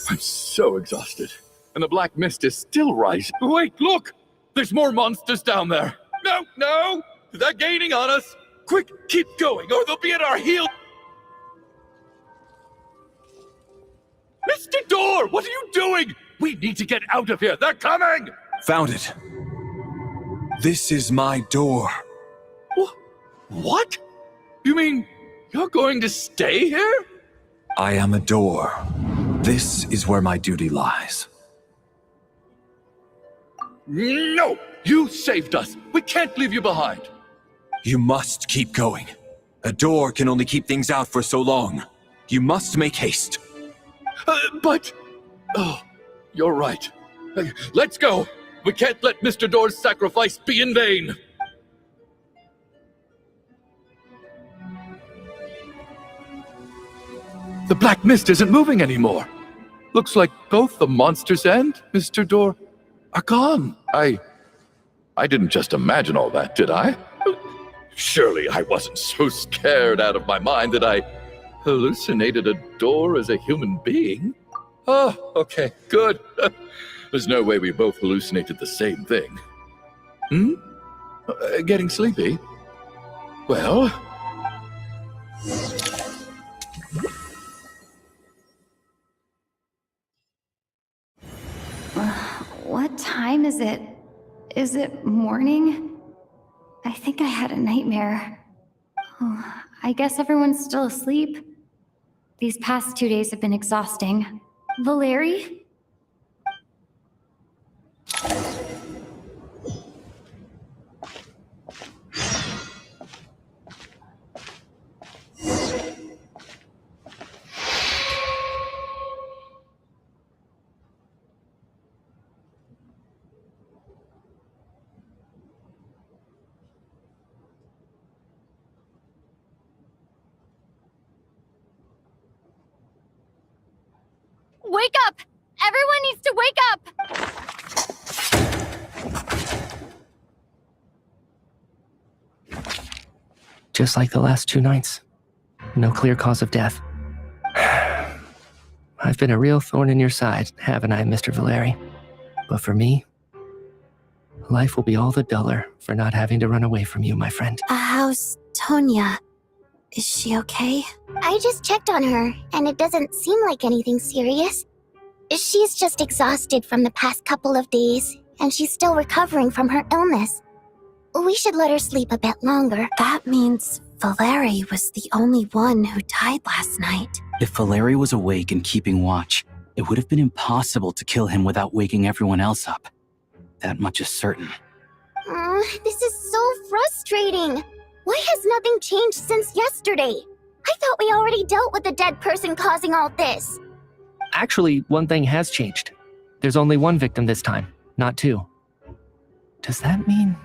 I'm so exhausted. And the black mist is still rising. Wait, look! There's more monsters down there. No, no! They're gaining on us. Quick, keep going, or they'll be at our heel. Mr. Door, what are you doing? We need to get out of here. They're coming! Found it. This is my door. What? You mean you're going to stay here? I am a door. This is where my duty lies. No! You saved us. We can't leave you behind. You must keep going. A door can only keep things out for so long. You must make haste. But... Oh, you're right. Let's go. We can't let Mr. Door's sacrifice be in vain. The black mist isn't moving anymore. Looks like both the monsters and Mr. Door are gone. I didn't just imagine all that, did I? Surely I wasn't so scared out of my mind that I hallucinated a door as a human being. Oh, okay, good. There's no way we both hallucinated the same thing. Getting sleepy? Well... What time is it? Is it morning? I think I had a nightmare. Oh, I guess everyone's still asleep. These past 2 days have been exhausting. Valeri? Wake up! Everyone needs to wake up! Just like the last 2 nights. No clear cause of death. I've been a real thorn in your side, haven't I, Mr. Valeri? But for me, life will be all the duller for not having to run away from you, my friend. How's Tonya? Is she okay? I just checked on her, and it doesn't seem like anything serious. She's just exhausted from the past couple of days, and she's still recovering from her illness. We should let her sleep a bit longer. That means Valeri was the only one who died last night. If Valeri was awake and keeping watch, it would have been impossible to kill him without waking everyone else up. That much is certain. This is so frustrating. Why has nothing changed since yesterday? I thought we already dealt with the dead person causing all this. Actually, one thing has changed. There's only one victim this time, not 2. Does that mean...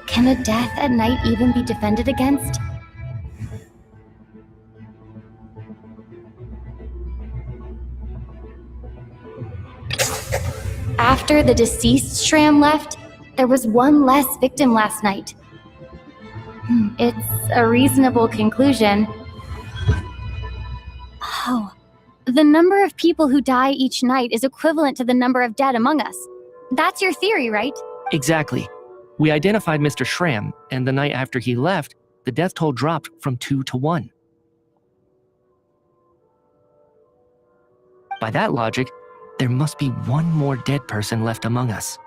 Can a death at night even be defended against? After the deceased Shram left, there was one less victim last night. It's a reasonable conclusion. Oh, the number of people who die each night is equivalent to the number of dead among us. That's your theory, right? Exactly. We identified Mr. Shram, and the night after he left, the death toll dropped from 2 to 1. By that logic, there must be one more dead person left among us.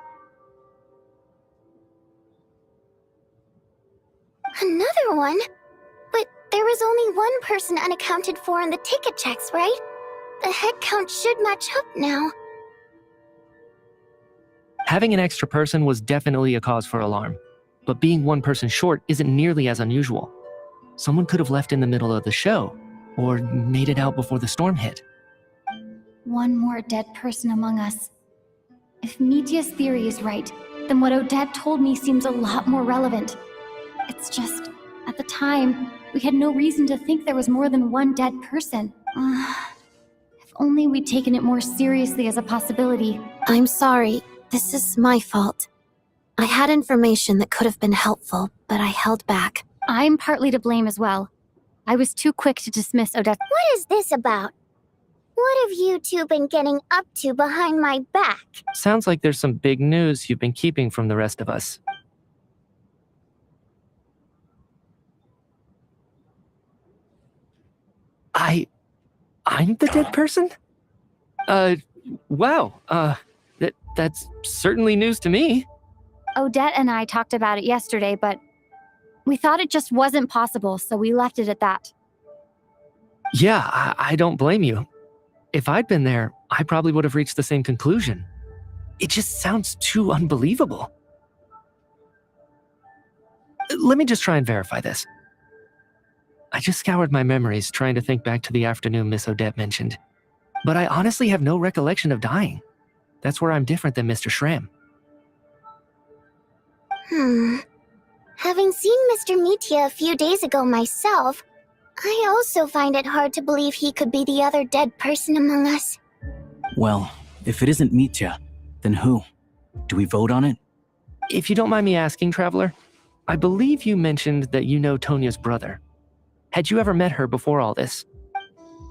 Another one? But there was only one person unaccounted for in the ticket checks, right? The head count should match up now. Having an extra person was definitely a cause for alarm, but being one person short isn't nearly as unusual. Someone could have left in the middle of the show, or made it out before the storm hit. One more dead person among us. If Mitya's theory is right, then what Odette told me seems a lot more relevant. It's just, at the time, we had no reason to think there was more than one dead person. If only we'd taken it more seriously as a possibility. I'm sorry. This is my fault. I had information that could have been helpful, but I held back. I'm partly to blame as well. I was too quick to dismiss Odette. What is this about? What have you two been getting up to behind my back? Sounds like there's some big news you've been keeping from the rest of us. I'm the dead person? Wow, that's certainly news to me. Odette and I talked about it yesterday, but we thought it just wasn't possible, so we left it at that. Yeah, I don't blame you. If I'd been there, I probably would have reached the same conclusion. It just sounds too unbelievable. Let me just try and verify this. I just scoured my memories trying to think back to the afternoon Miss Odette mentioned. But I honestly have no recollection of dying. That's where I'm different than Mr. Shram. Having seen Mr. Mitya a few days ago myself, I also find it hard to believe he could be the other dead person among us. Well, if it isn't Mitya, then who? Do we vote on it? If you don't mind me asking, Traveler, I believe you mentioned that you know Tonya's brother. Had you ever met her before all this?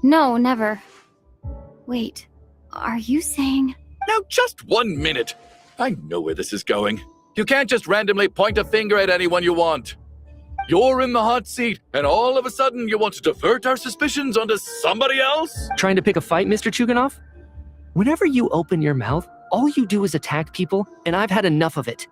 No, never. Wait, are you saying... Now, just 1 minute. I know where this is going. You can't just randomly point a finger at anyone you want. You're in the hot seat, and all of a sudden you want to divert our suspicions onto somebody else? Trying to pick a fight, Mr. Chuganov? Whenever you open your mouth, all you do is attack people, and I've had enough of it.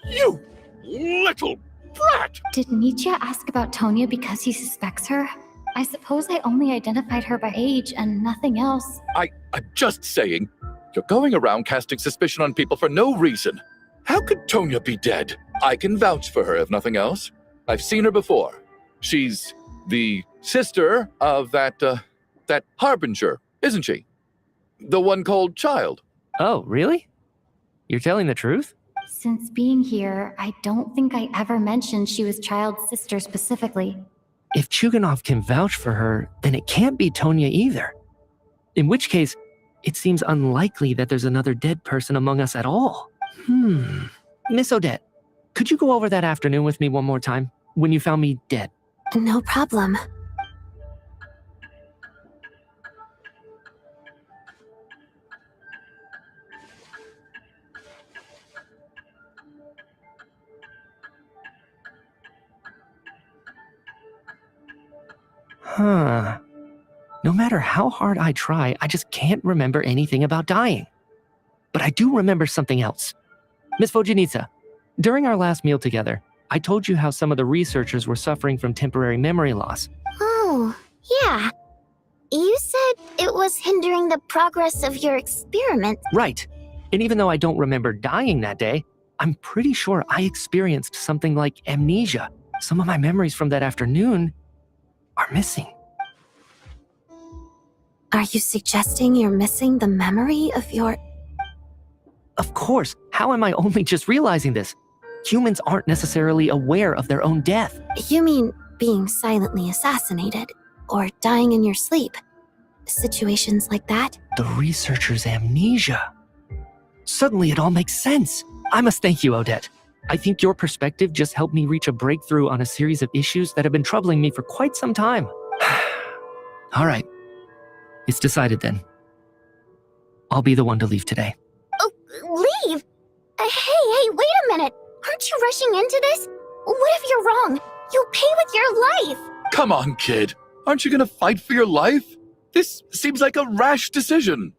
You little brat! Did Mitya ask about Tonya because he suspects her? I suppose I only identified her by age and nothing else. I'm just saying, you're going around casting suspicion on people for no reason. How could Tonya be dead? I can vouch for her, if nothing else. I've seen her before. She's the sister of that Harbinger, isn't she? The one called Child. Oh, really? You're telling the truth? Since being here, I don't think I ever mentioned she was Child's sister specifically. If Chuganov can vouch for her, then it can't be Tonya either. In which case, it seems unlikely that there's another dead person among us at all. Miss Odette, could you go over that afternoon with me one more time, when you found me dead? No problem. No matter how hard I try, I just can't remember anything about dying. But I do remember something else. Miss Vojanitsa, during our last meal together, I told you how some of the researchers were suffering from temporary memory loss. Oh, yeah. You said it was hindering the progress of your experiment. Right. And even though I don't remember dying that day, I'm pretty sure I experienced something like amnesia. Some of my memories from that afternoon are missing. Are you suggesting you're missing the memory of your... Of course. How am I only just realizing this? Humans aren't necessarily aware of their own death. You mean being silently assassinated, or dying in your sleep? Situations like that? The researcher's amnesia. Suddenly it all makes sense. I must thank you, Odette. I think your perspective just helped me reach a breakthrough on a series of issues that have been troubling me for quite some time. All right. It's decided then. I'll be the one to leave today. Oh, leave? Hey, wait a minute. Aren't you rushing into this? What if you're wrong? You'll pay with your life. Come on, kid. Aren't you gonna fight for your life? This seems like a rash decision.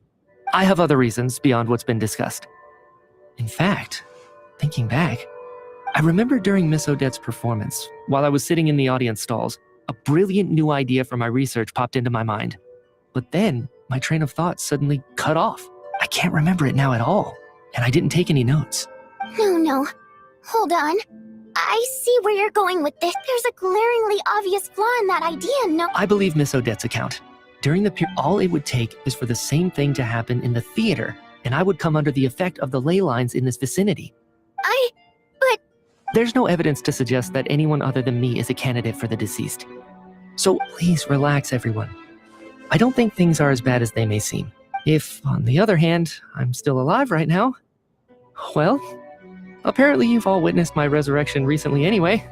I have other reasons beyond what's been discussed. In fact, thinking back, I remember during Miss Odette's performance, while I was sitting in the audience stalls, a brilliant new idea for my research popped into my mind. But then, my train of thought suddenly cut off. I can't remember it now at all, and I didn't take any notes. No. Hold on. I see where you're going with this. There's a glaringly obvious flaw in that idea, no? I believe Miss Odette's account. During the period, all it would take is for the same thing to happen in the theater, and I would come under the effect of the ley lines in this vicinity. But... There's no evidence to suggest that anyone other than me is a candidate for the deceased. So please relax, everyone. I don't think things are as bad as they may seem. If, on the other hand, I'm still alive right now, well, apparently you've all witnessed my resurrection recently anyway.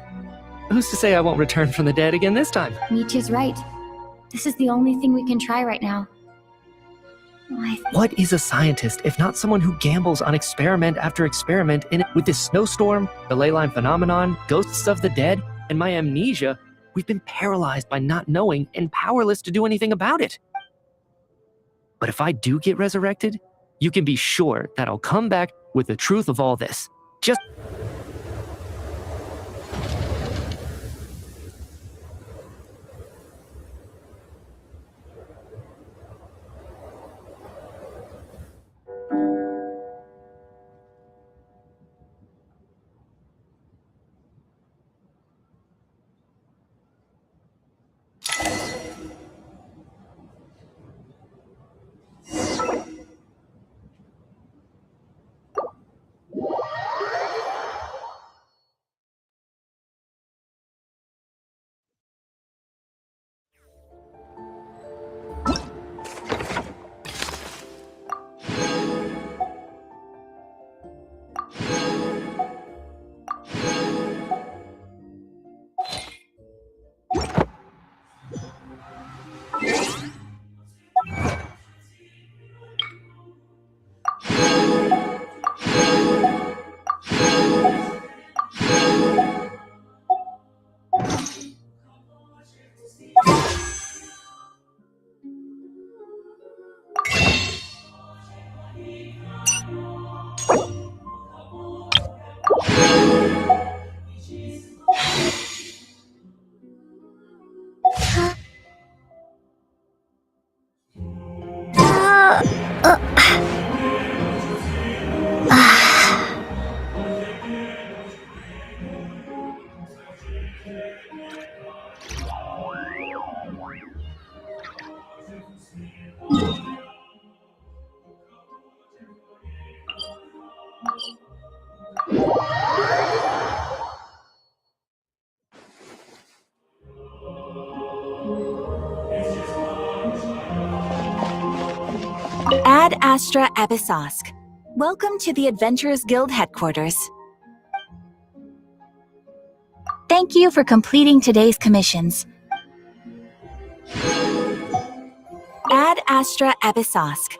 Who's to say I won't return from the dead again this time? Mitya's right. This is the only thing we can try right now. What is a scientist if not someone who gambles on experiment after experiment with this snowstorm, the ley line phenomenon, ghosts of the dead, and my amnesia? We've been paralyzed by not knowing and powerless to do anything about it. But if I do get resurrected, you can be sure that I'll come back with the truth of all this. Just... Ad Astra Abyssosque. Welcome to the Adventurers Guild headquarters. Thank you for completing today's commissions. Ad Astra Abyssosque.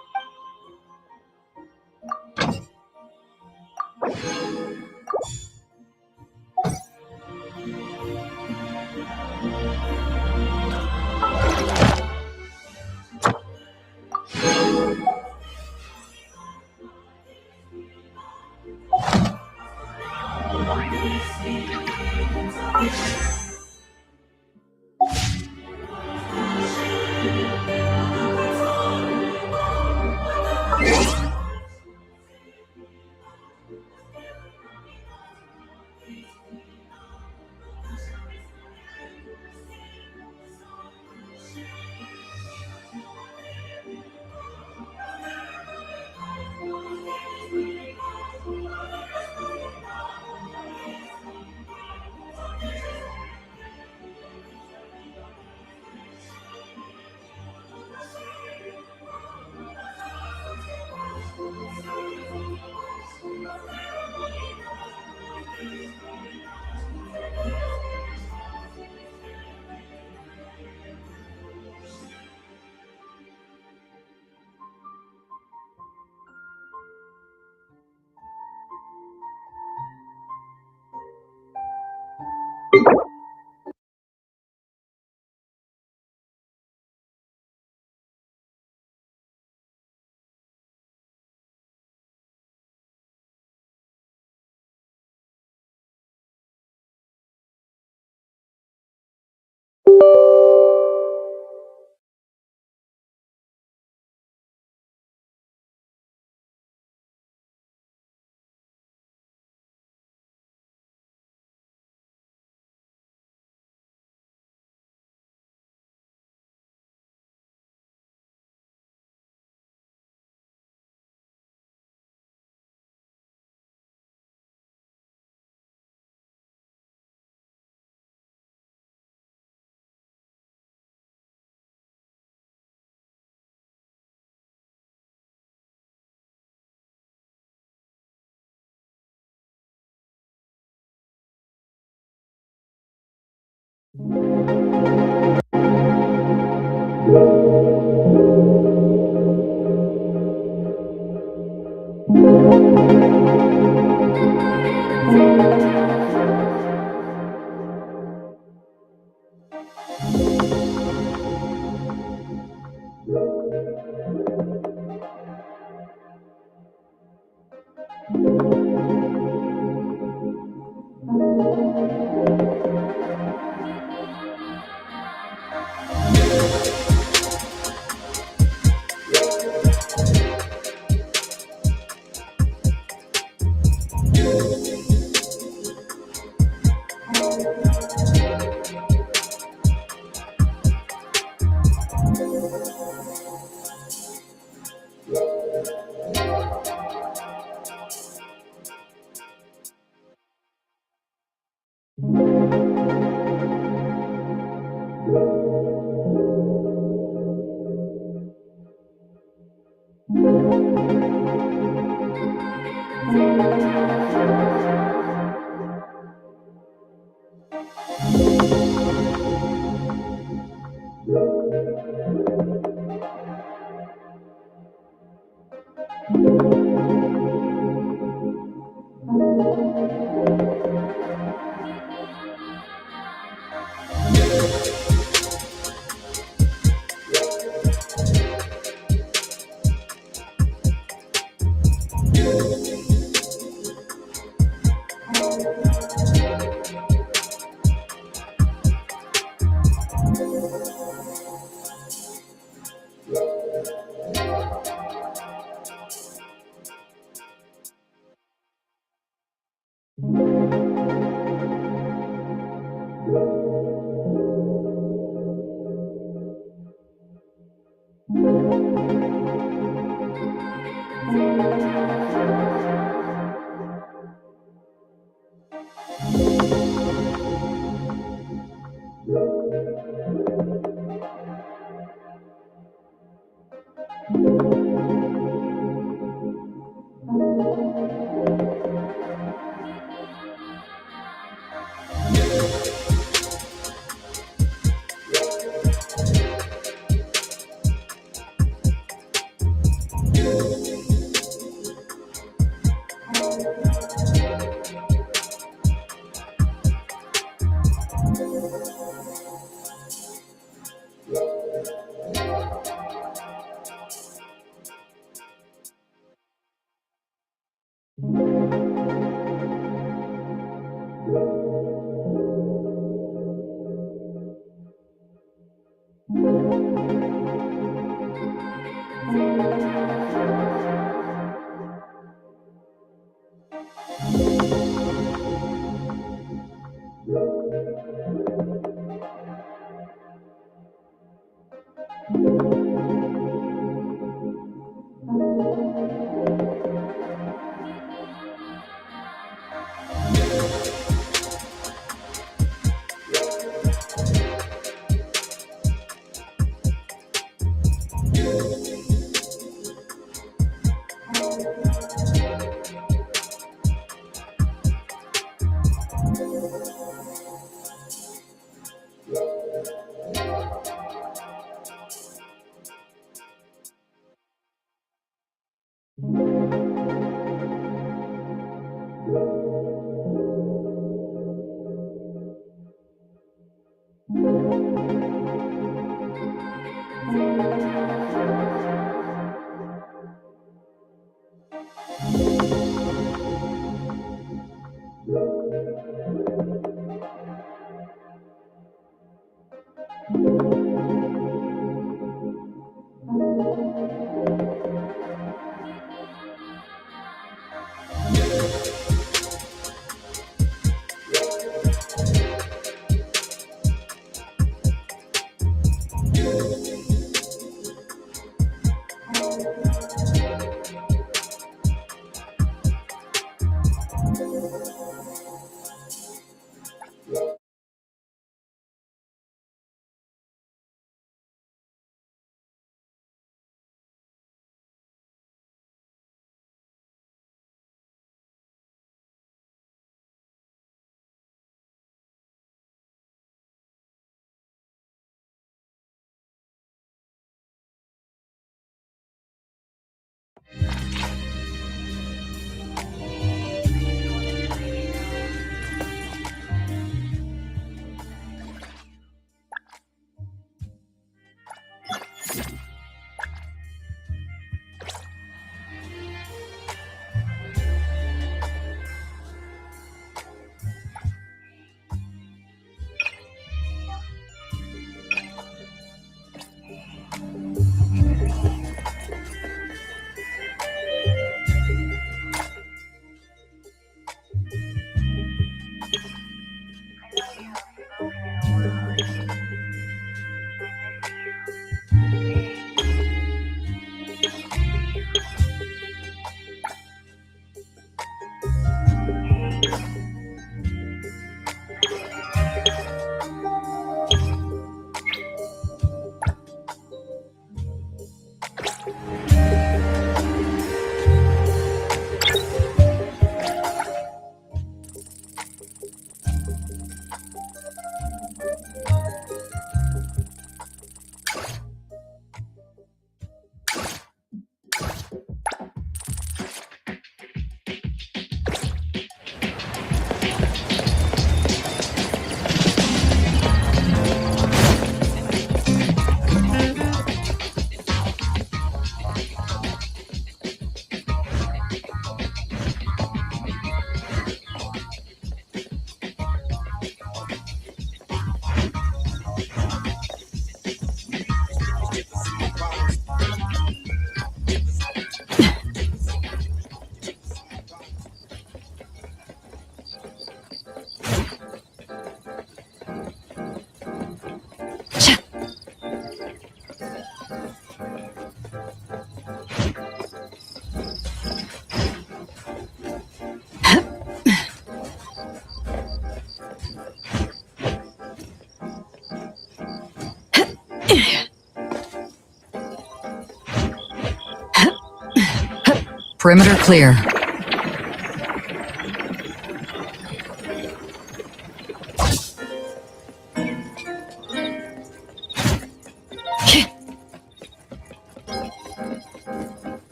Perimeter clear.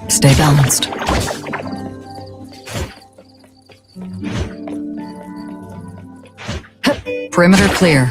Stay balanced. Perimeter clear.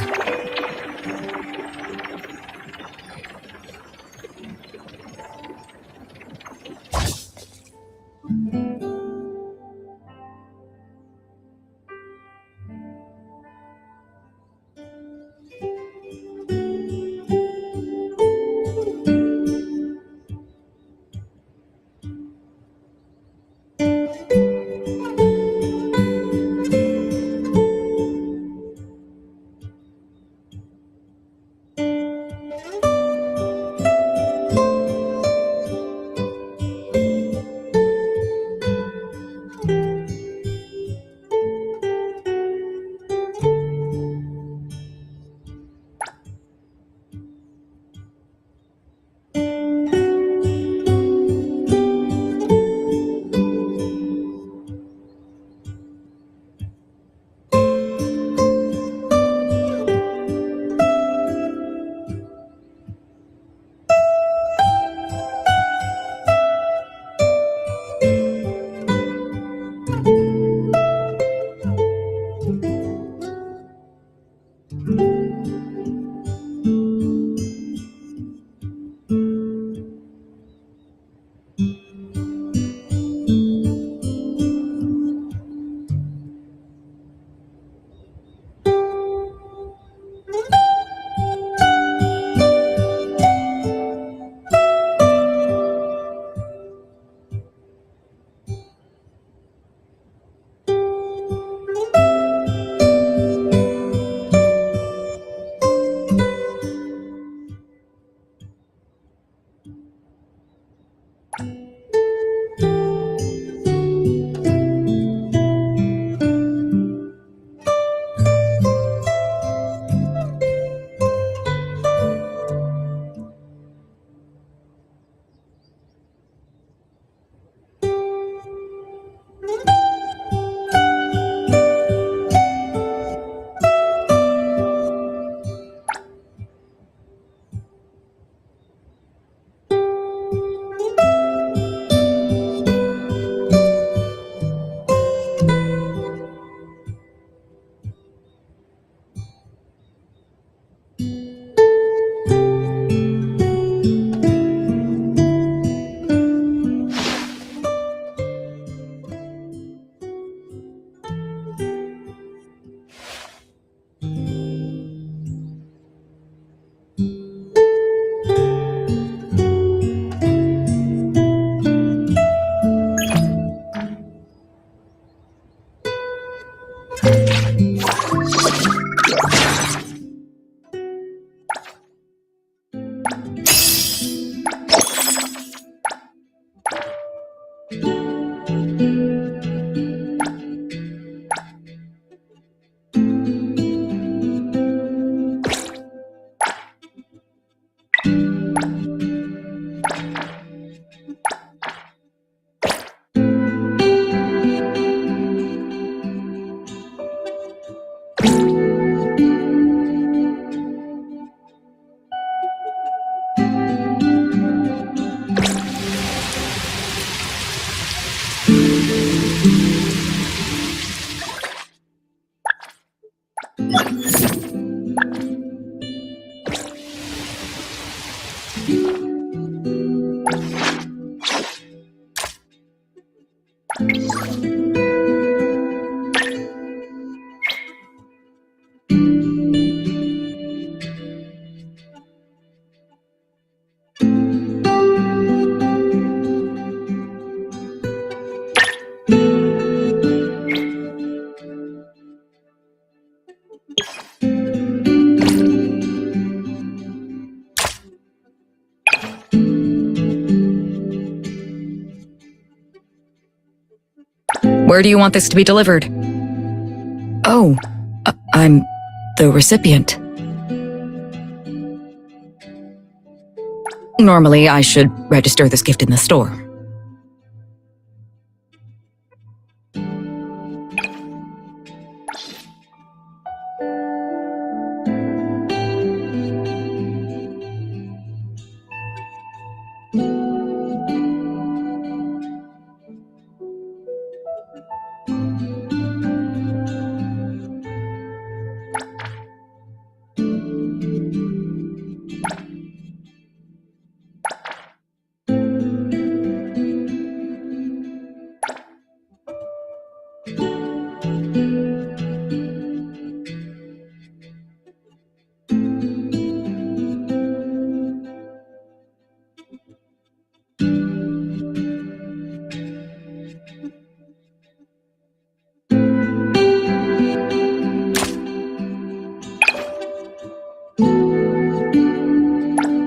Where do you want this to be delivered? Oh, I'm the recipient. Normally, I should register this gift in the store.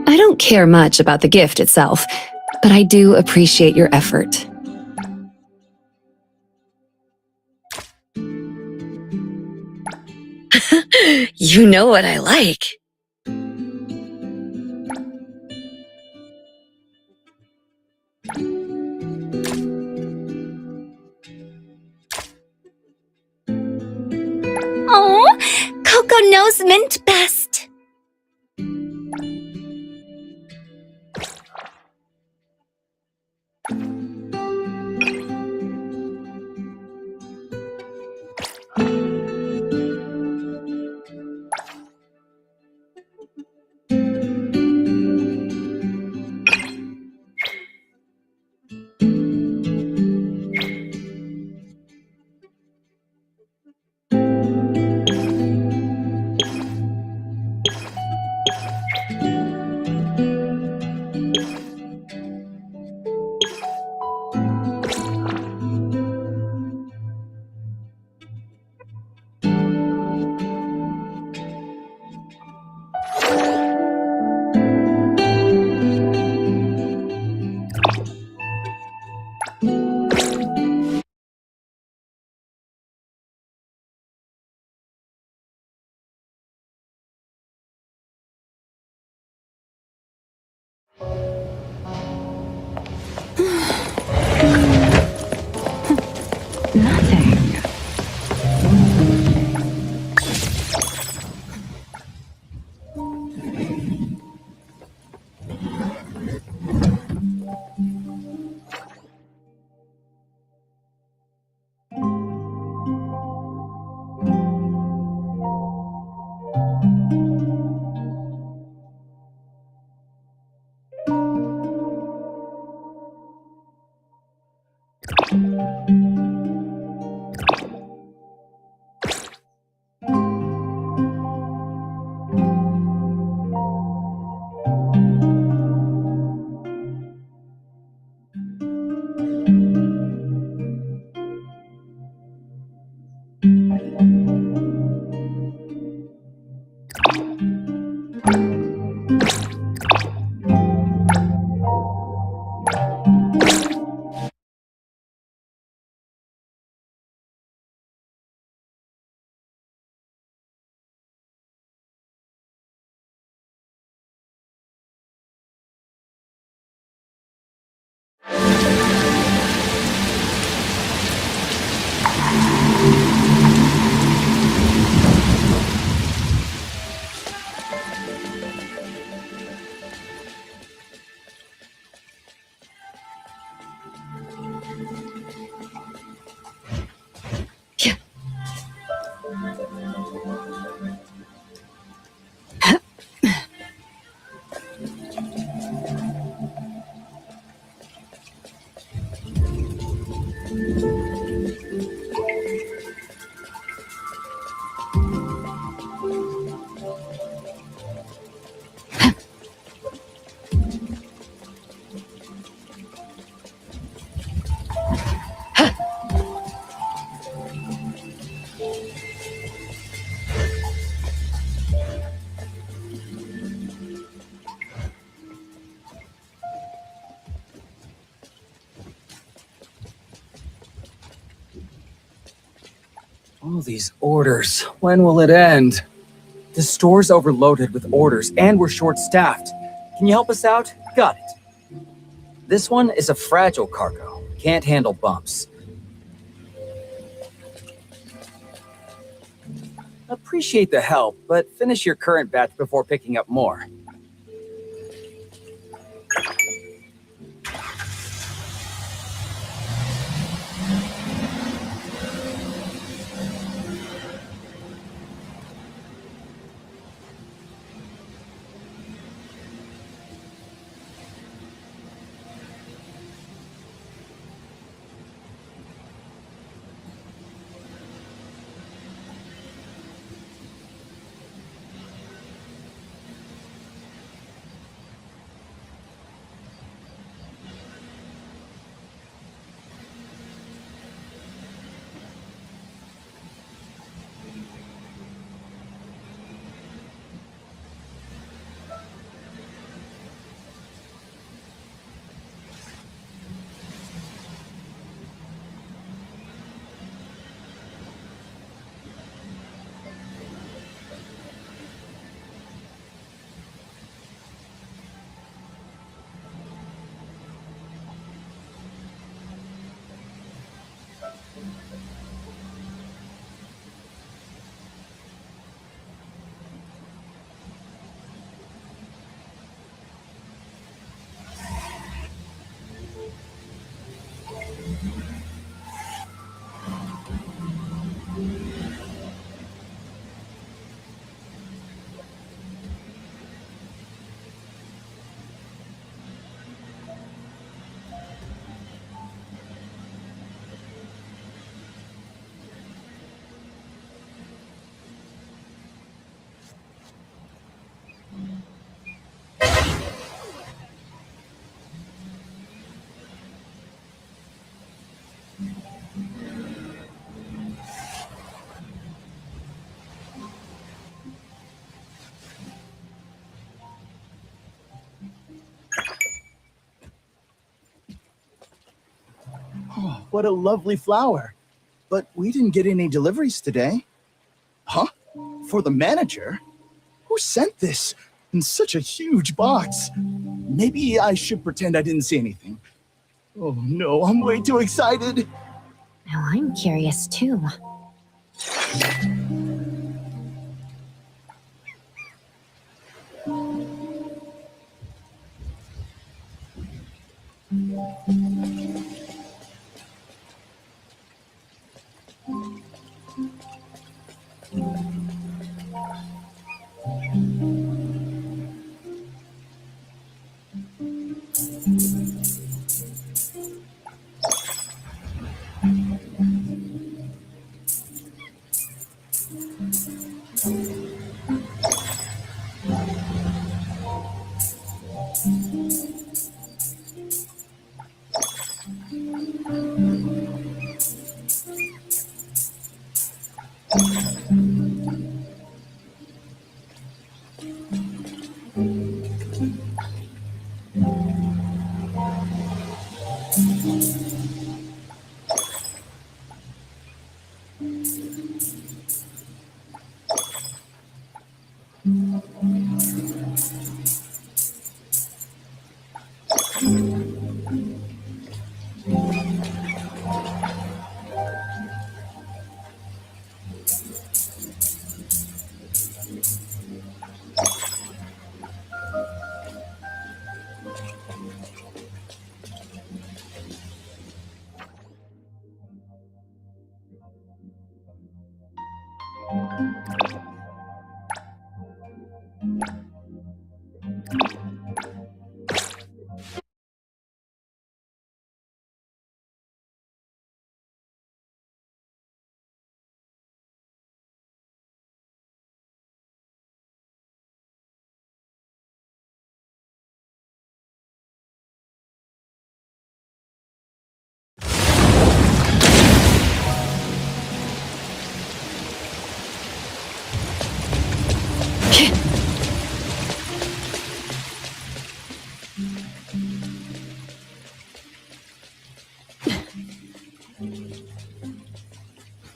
I don't care much about the gift itself, but I do appreciate your effort. You know what I like. Oh, Coco knows mint best. All these orders. When will it end? The store's overloaded with orders and we're short-staffed. Can you help us out? Got it. This one is a fragile cargo. Can't handle bumps. Appreciate the help, but finish your current batch before picking up more. Oh, what a lovely flower. But we didn't get any deliveries today. Huh? For the manager? Who sent this in such a huge box? Maybe I should pretend I didn't see anything. Oh no, I'm way too excited. Now I'm curious too.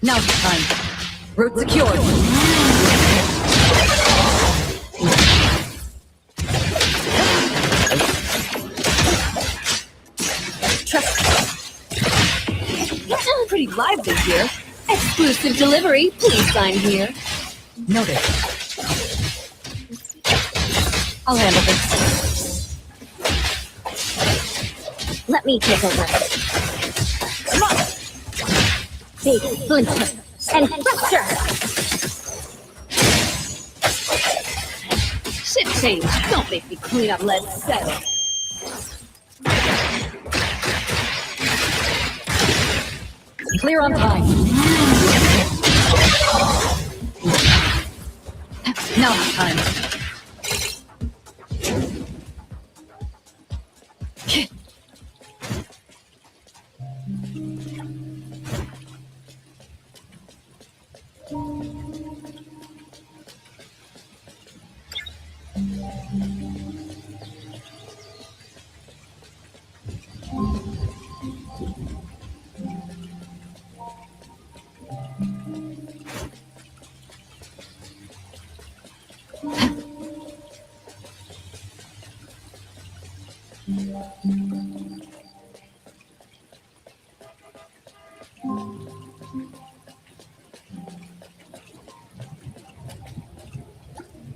Now's the time. Route secured. Pretty lively here. Exclusive delivery. Please sign here. Noted. I'll handle this. Let me take over. Come on. Big splinter and fracture. Shit change. Don't make me clean up lead settle. Clear on time. Now it's time.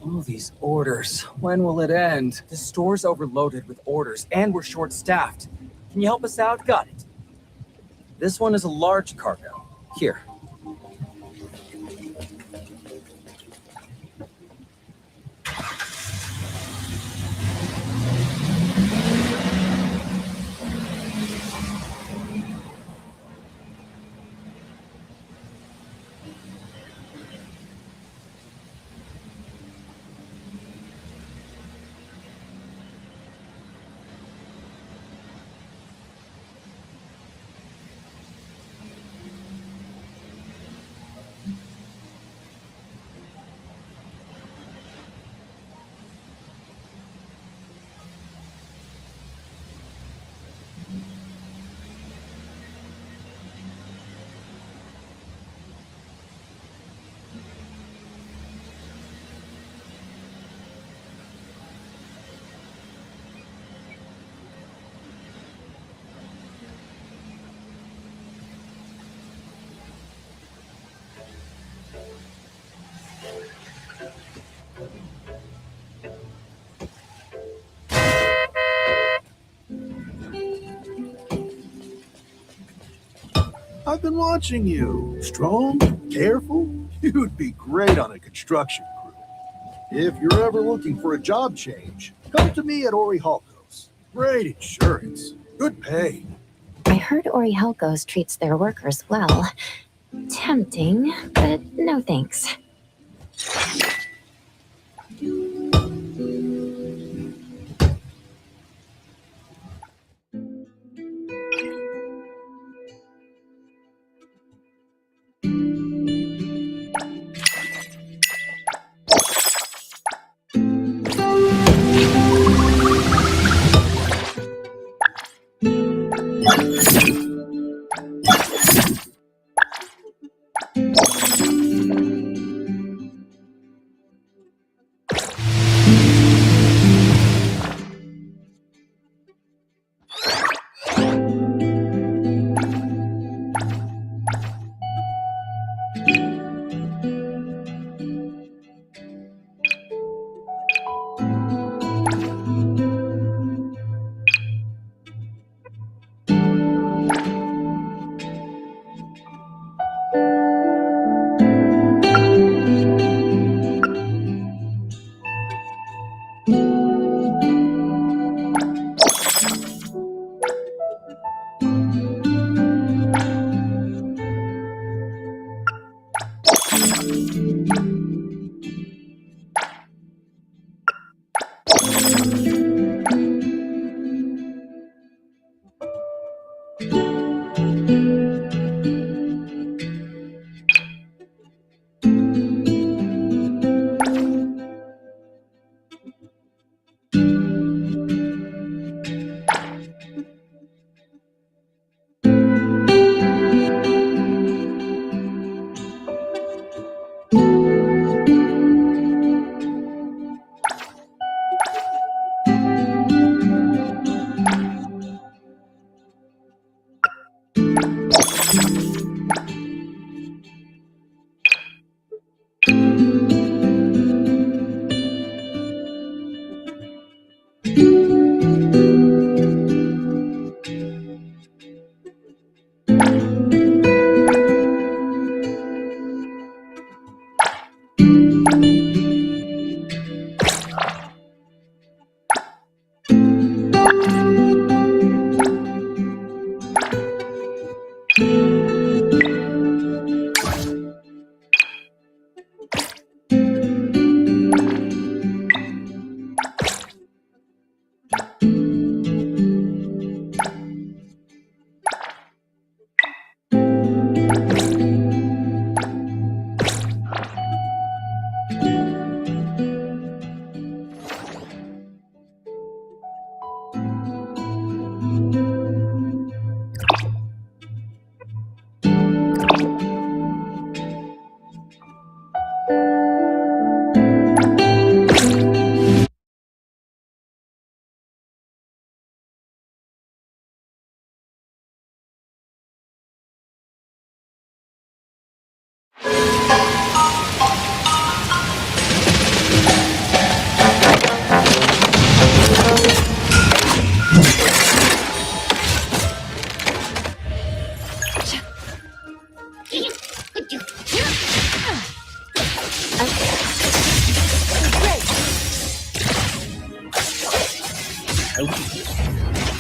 All these orders. When will it end? The store's overloaded with orders, and we're short-staffed. Can you help us out? Got it. This one is a large cargo. Here. I've been watching you. Strong, careful. You'd be great on a construction crew. If you're ever looking for a job change, come to me at Ori Halkos. Great insurance, good pay. I heard Ori Halkos treats their workers well. Tempting, but no thanks.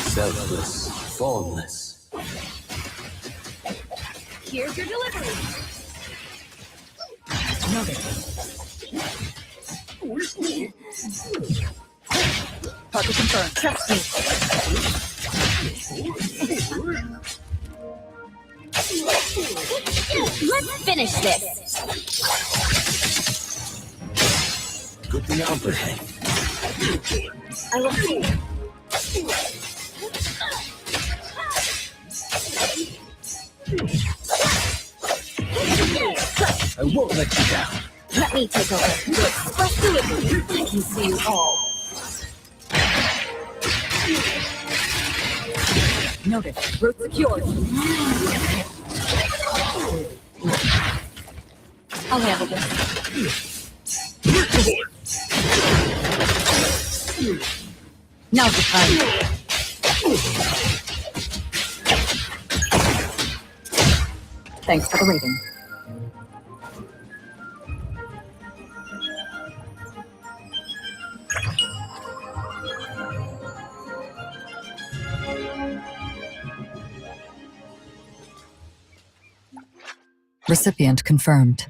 Selfless, formless. Here's your delivery. Target confirmed. Trust me. Let's finish this. Good thing I'm prepared. I will see. I won't let you down. Let me take over. Express delivery. I can see you all. Noted. Route secured. I'll handle this. Now's the time. Thanks for the rating. Recipient confirmed.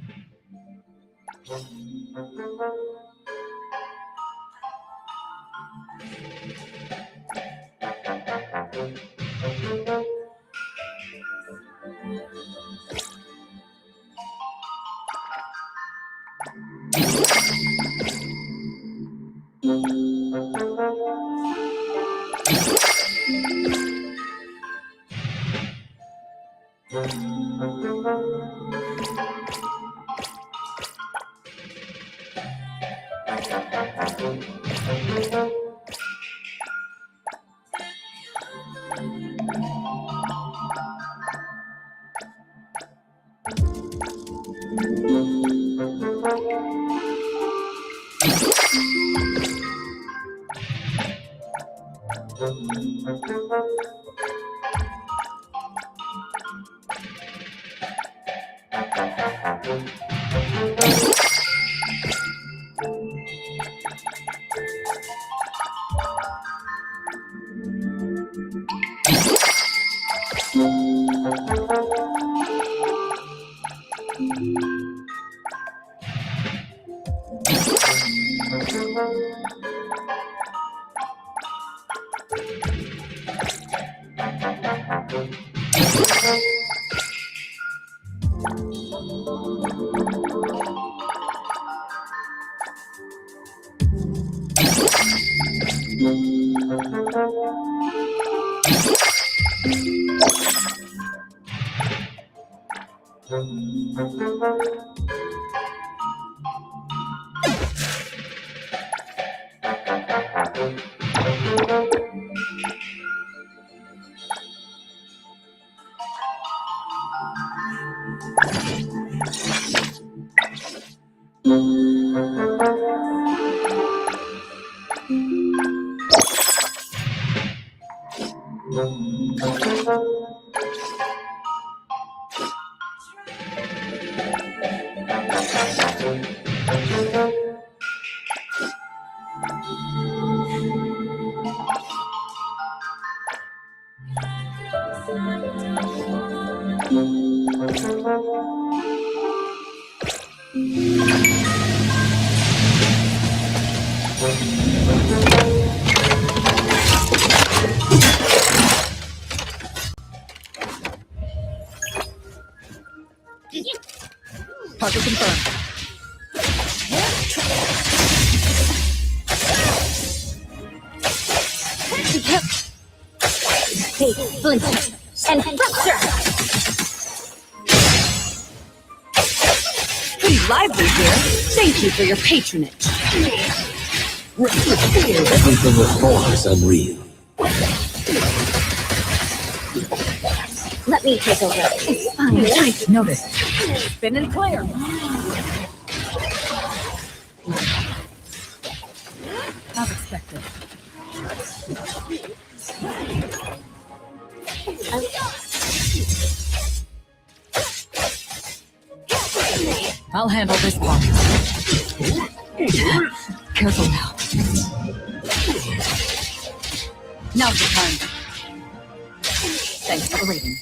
Target confirmed. Take flint and fracture. Pretty lively here. Thank you for your patronage. Everything with form is unreal. Let me me take over. It's fine. Nice. Noted. Spin and clear. As expected. I'll handle this part. Careful now. Now's the time. Thanks for the reading.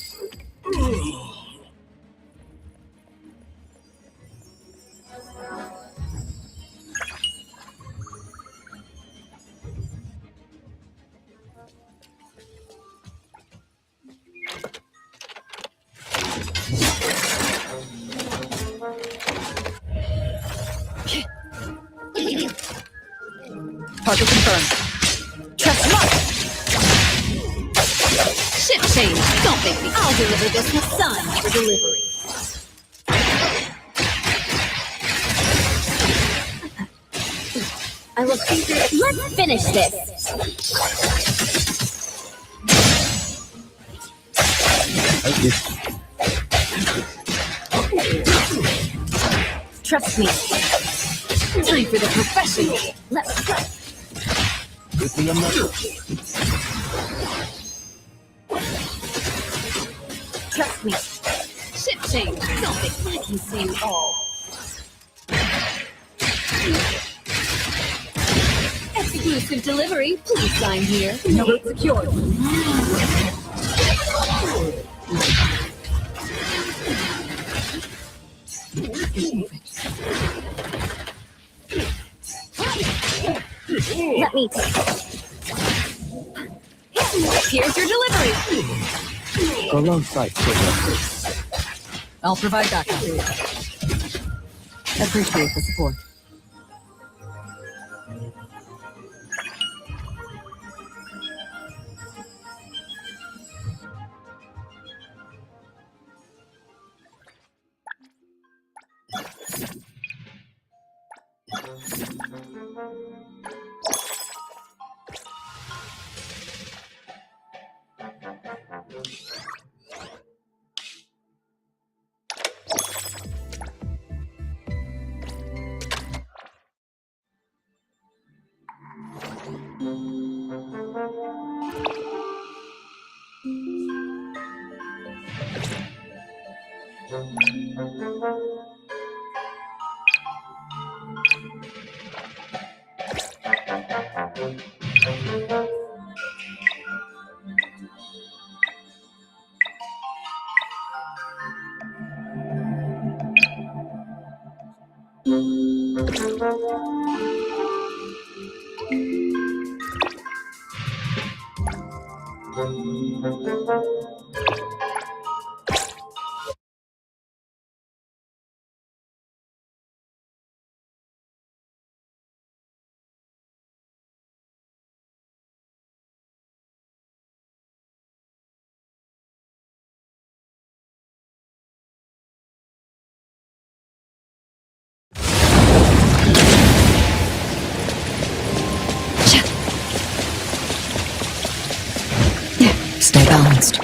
Target confirmed. Trust lock. Ship change. Don't make me. I'll deliver this with sun for delivery. I will think that. Let's finish this. Trust me. Time for the professional. Let's go. Trust me. Ship change. Don't think I can see you all. Exclusive delivery. Please sign here. Node secured. Let me take it. Here's your delivery. Go alongside. I'll provide backup. Appreciate the support. Stay balanced.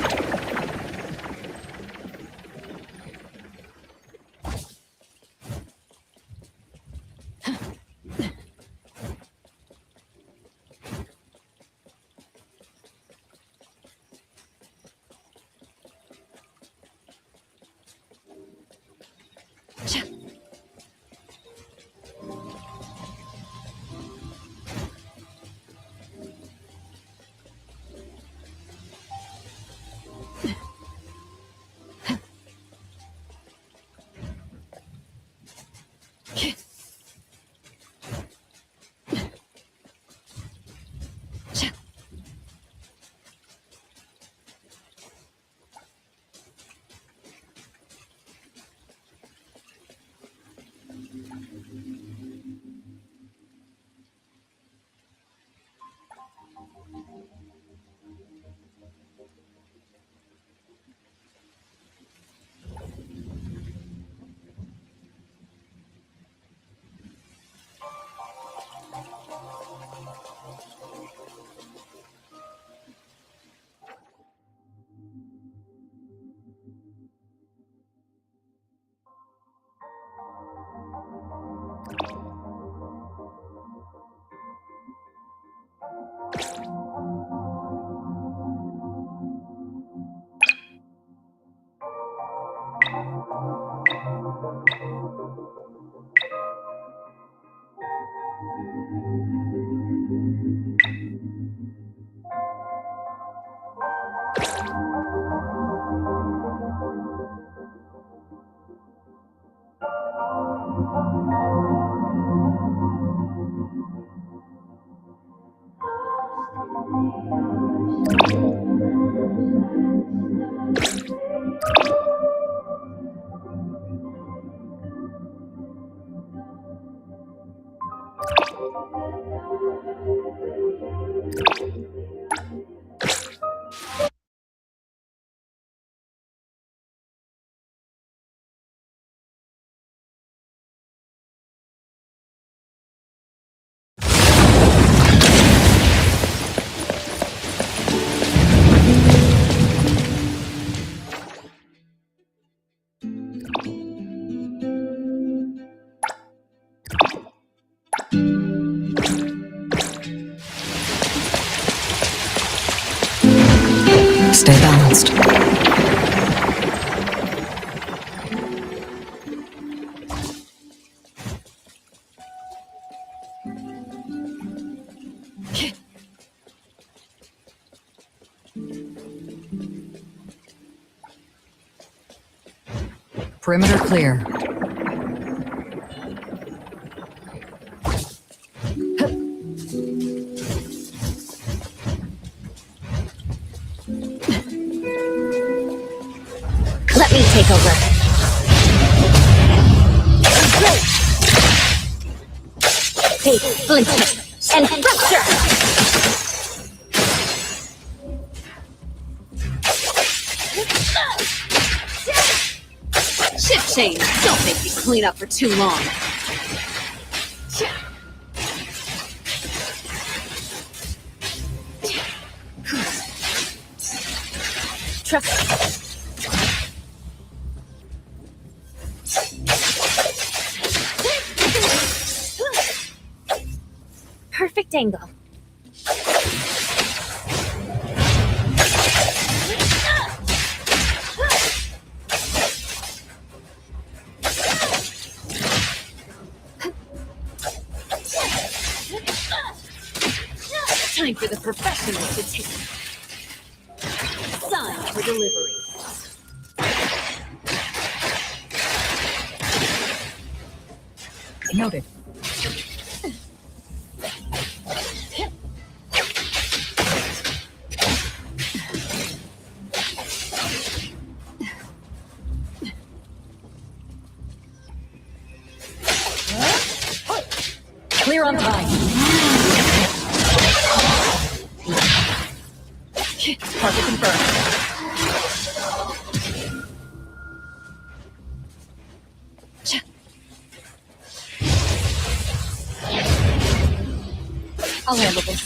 Stay balanced. Perimeter clear. Let me take over. Take splinter and fracture! Ship change. Don't make me clean up for too long. Trust. Perfect angle. Time for the professionals to take. Sign for delivery. Noted. Clear on time. Target confirmed. I'll handle this.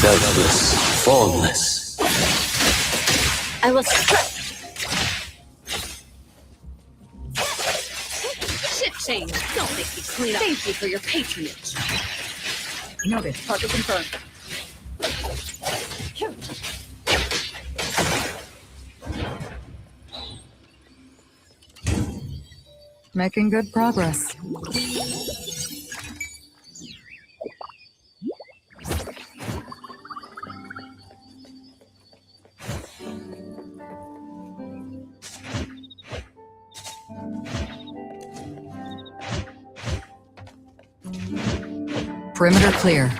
Selfless, formless. I will strike. Ship change. Don't make me clean up. Thank you for your patronage. Noted. Target confirmed. Making good progress. Perimeter clear.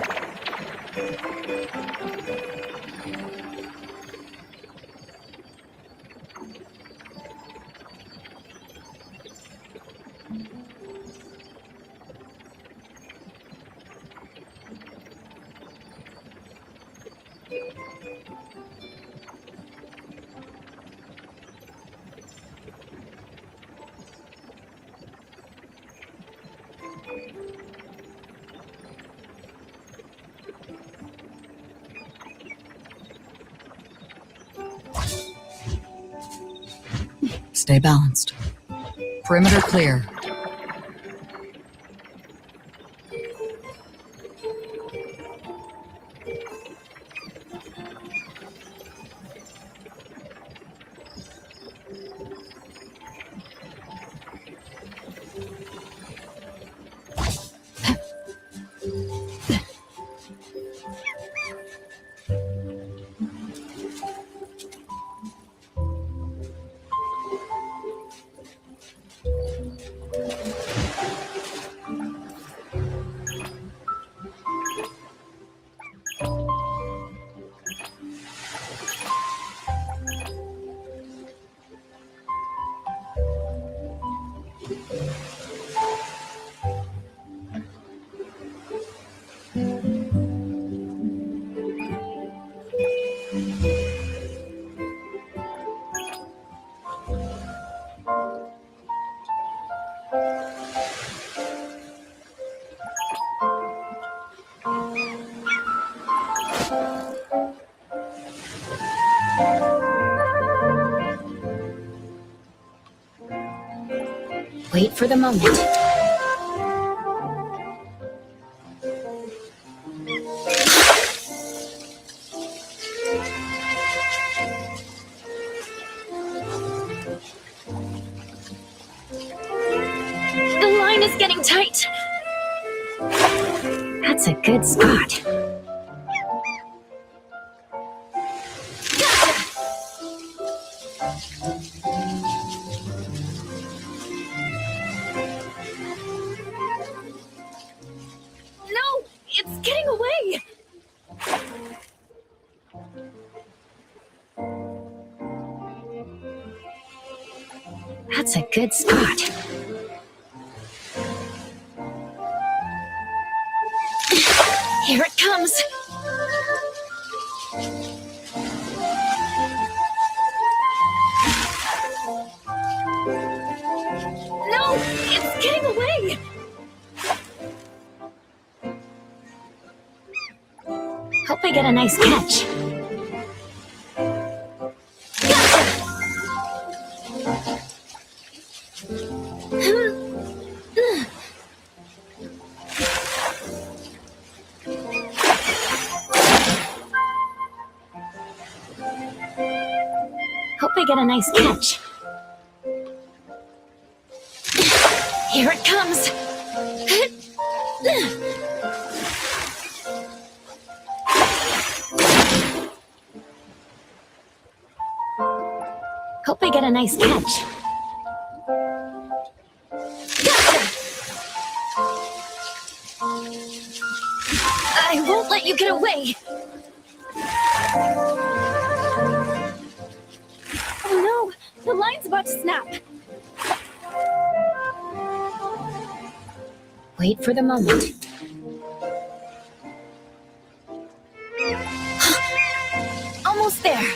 Stay balanced. Perimeter clear. Wait for the moment. The line is getting tight. That's a good spot. No, it's getting away. That's a good spot. Here it comes. No, it's getting away. Hope I get a nice catch. Hope I get a nice catch. Here it comes. Hope I get a nice catch. I won't let you get away. Oh no, the line's about to snap. Wait for the moment. Almost there.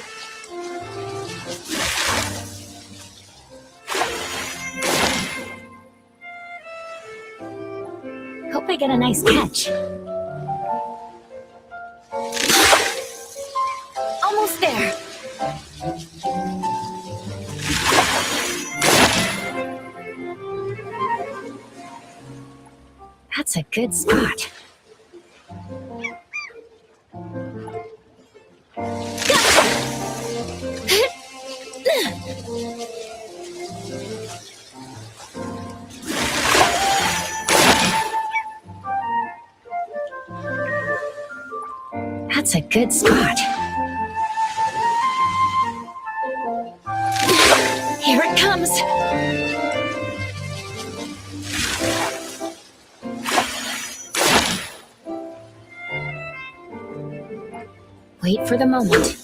Hope I get a nice catch. Almost there. That's a good spot. That's a good spot. Here it comes. Wait for the moment.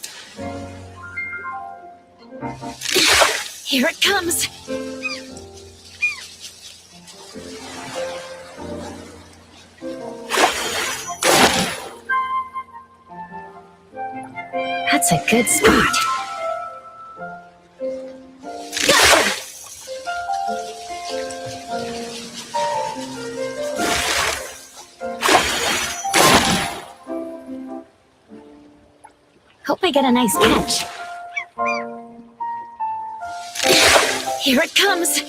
Here it comes. That's a good spot. Hope I get a nice catch. Here it comes.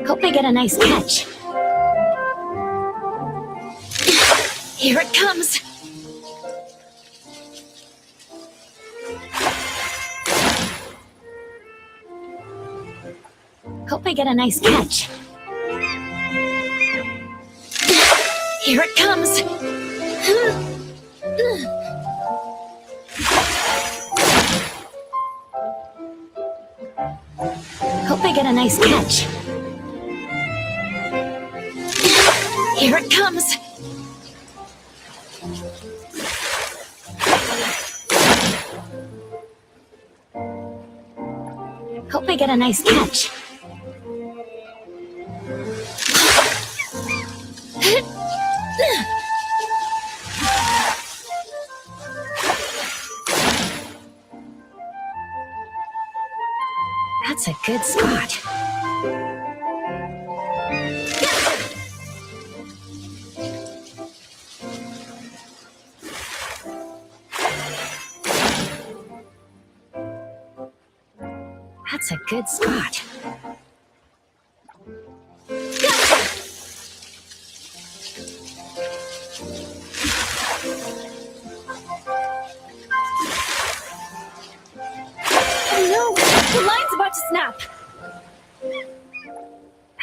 Hope I get a nice catch. Here it comes. Hope I get a nice catch. Here it comes. Hope I get a nice catch. Here it comes. Hope I get a nice catch. That's a good spot. That's a good spot. Oh no! The line's about to snap!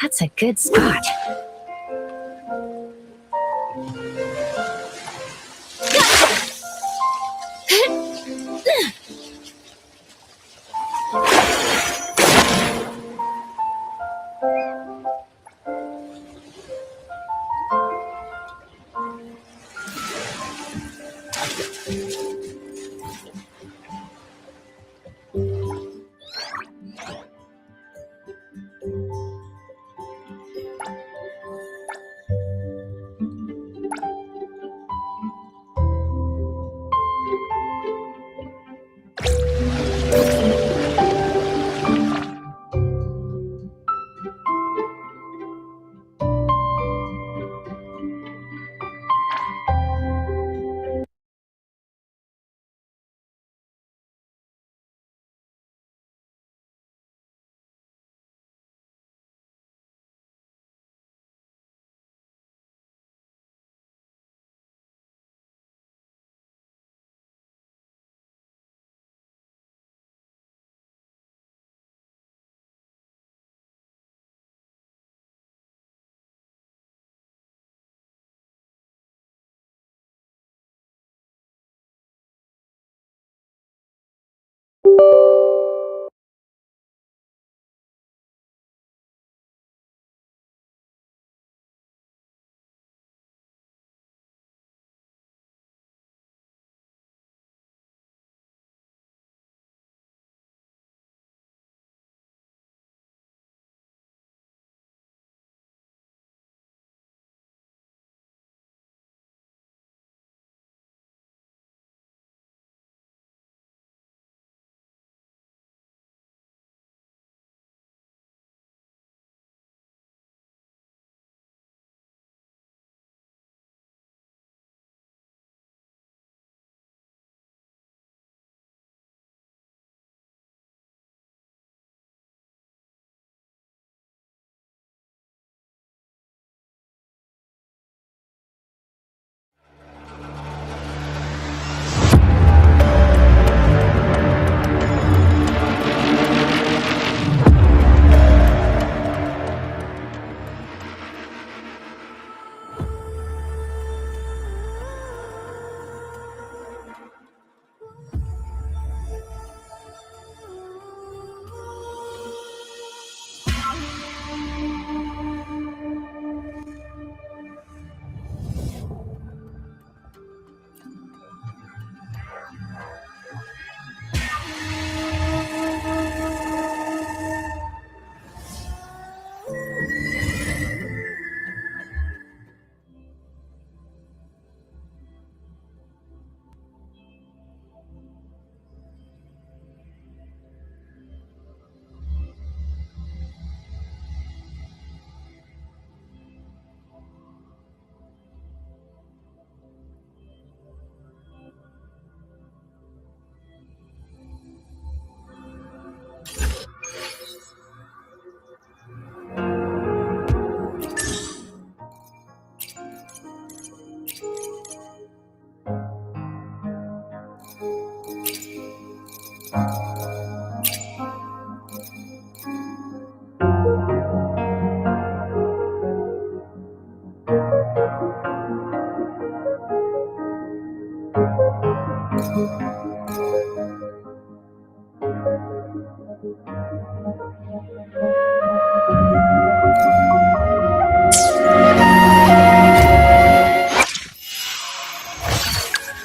That's a good spot.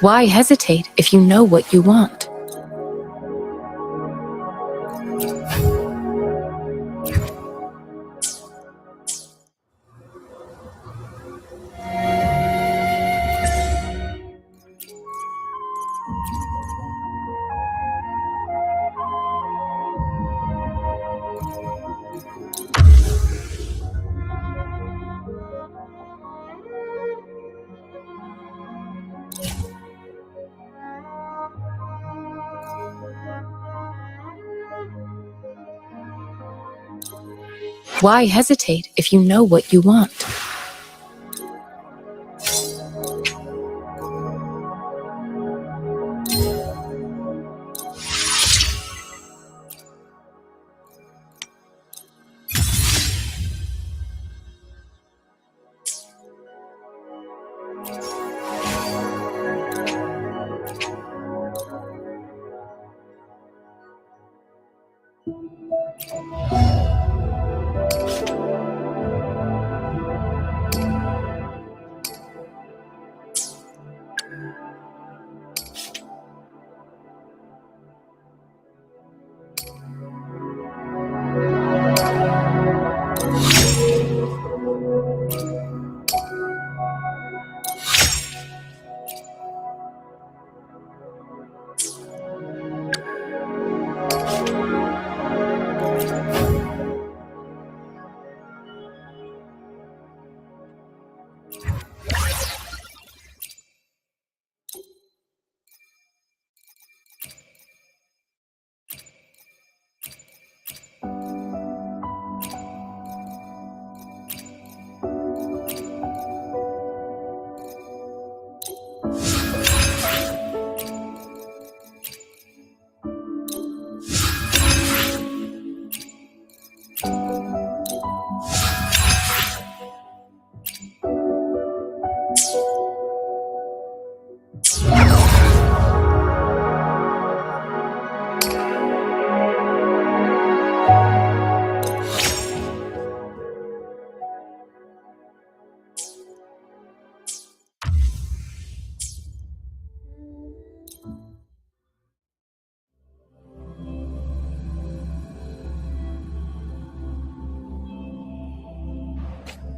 Why hesitate if you know what you want? Why hesitate if you know what you want?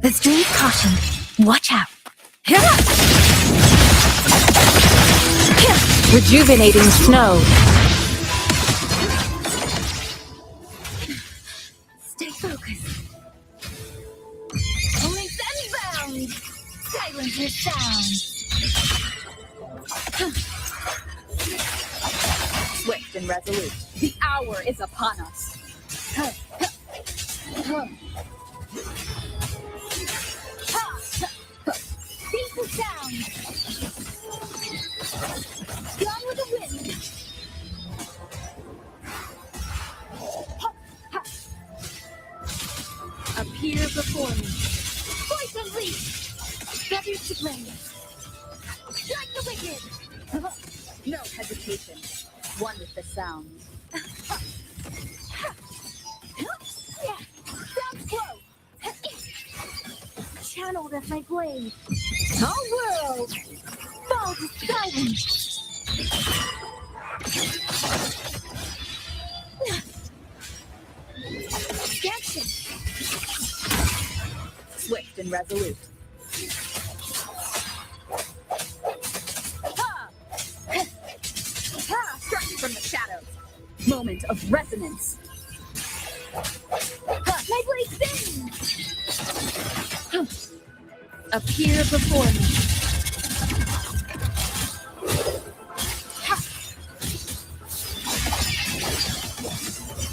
Let's drink caution. Watch out. Rejuvenating snow. Stay focused. Leaps and bounds. Silence your sound. Swift and resolute. The hour is upon us. Beat the sound. Gone with the wind. Appear before me. Voice unleashed. Feathers to flame. Strike the wicked. No hesitation. One with the sound. Sound flow. Channeled as my blade. All world fall to silence. Genshin. Swift and resolute. Striking from the shadows. Moment of resonance. My blade sings. Appear before me.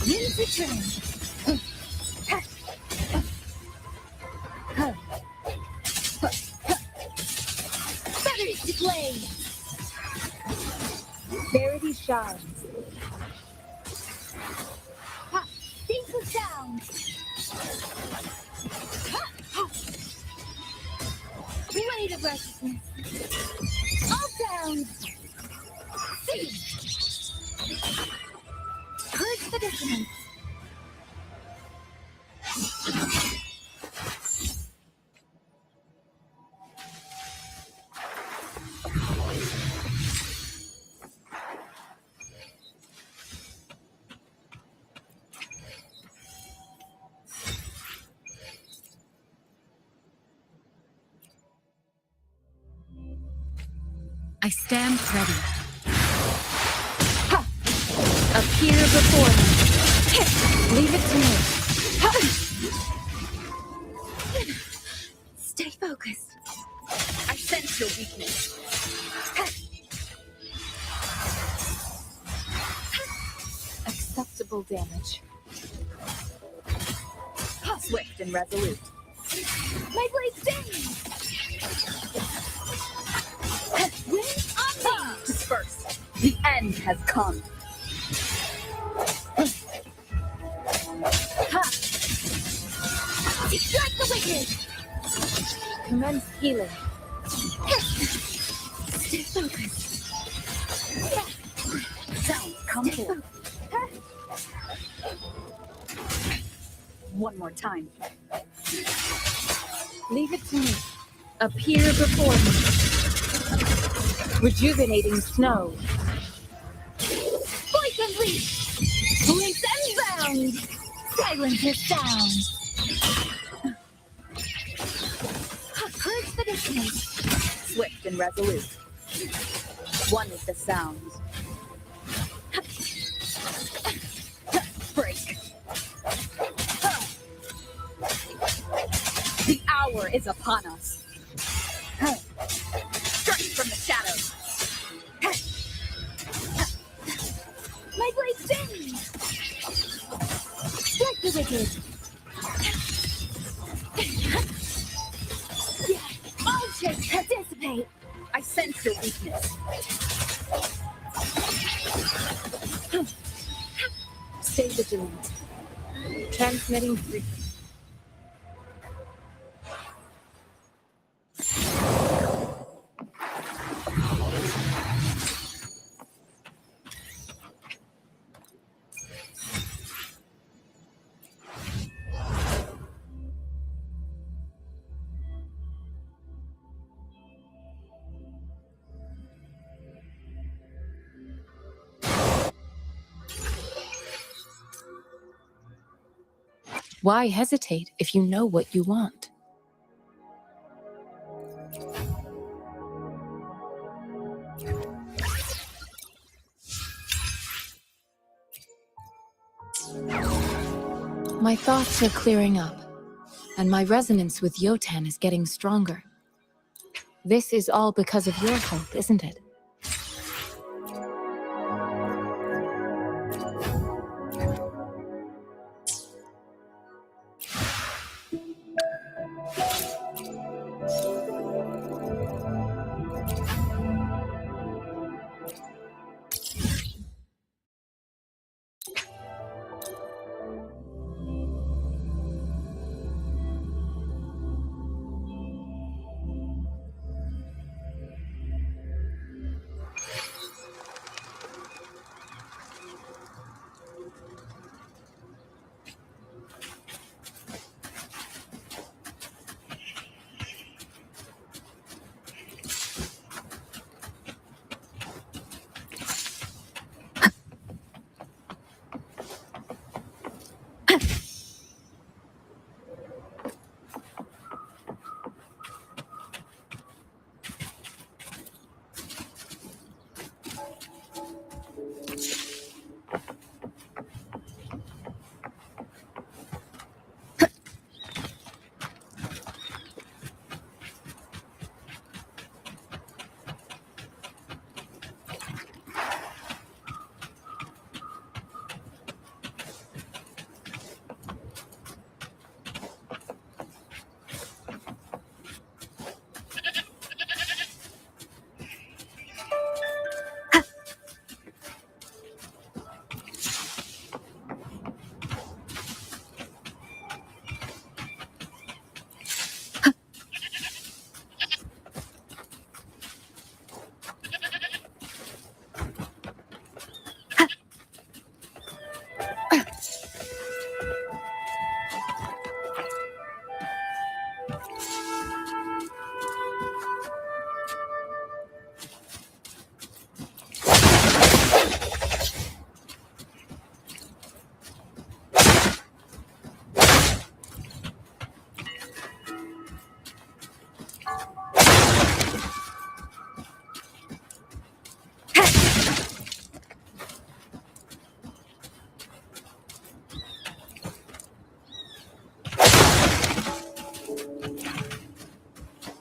Winds return. Feathers to flame. Verity shines. Seed of righteousness. All down. Seed. Purge the dissonance. I stand ready. Ha! Appear before me. Leave it to me. Ha! Stay focused. I sense your weakness. Acceptable damage. Swift and resolute. My blade stings! Wind on me! Disperse. The end has come. Ha! Strike the wicked! Commence healing. Stay focused. Sound come forth. One more time. Leave it to me. Appear before me. Rejuvenating snow. Poison leaf! Leap and bound! Silence your sound! Purge the dissonance. Swift and resolute. One with the sounds. Break. The hour is upon us. Strike from the shadows. My blade stings. Strike the wicked. All shapes participate. I sense your weakness. Stay vigilant. Transmitting frequency. Why hesitate if you know what you want? My thoughts are clearing up, and my resonance with Yotan is getting stronger. This is all because of your help, isn't it?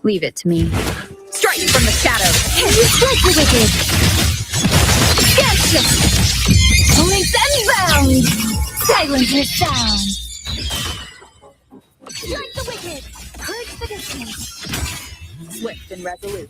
Leave it to me. Strike from the shadows! Can you strike the wicked? Gotcha! Length and bound! Silence your sound! Strike the wicked! Purge the distance! Swift and resolute.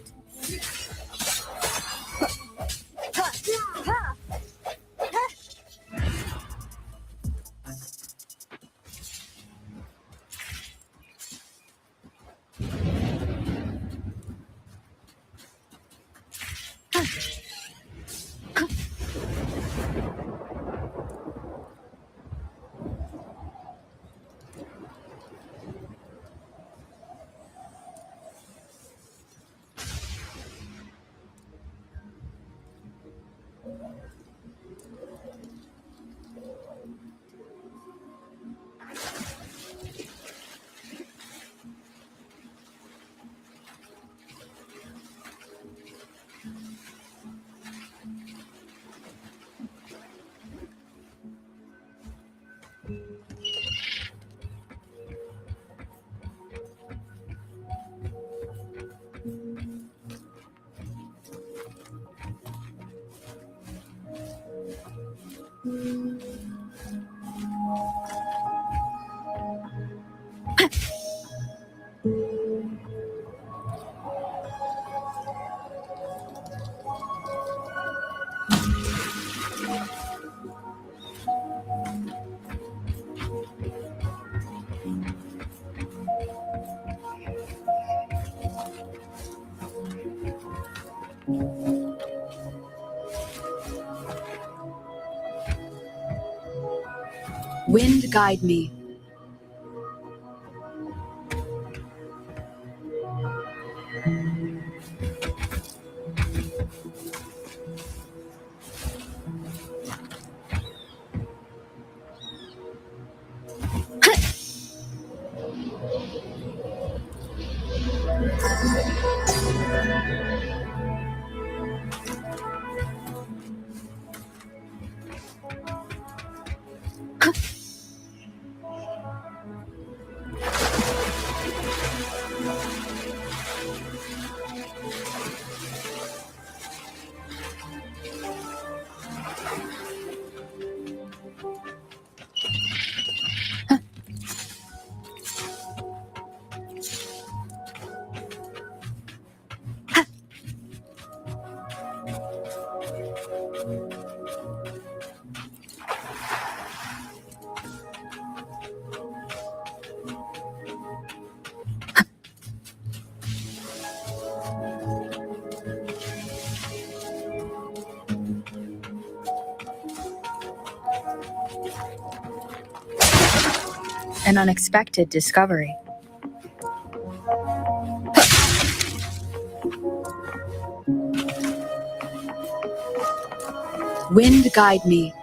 Wind guide me. An unexpected discovery. Wind guide me.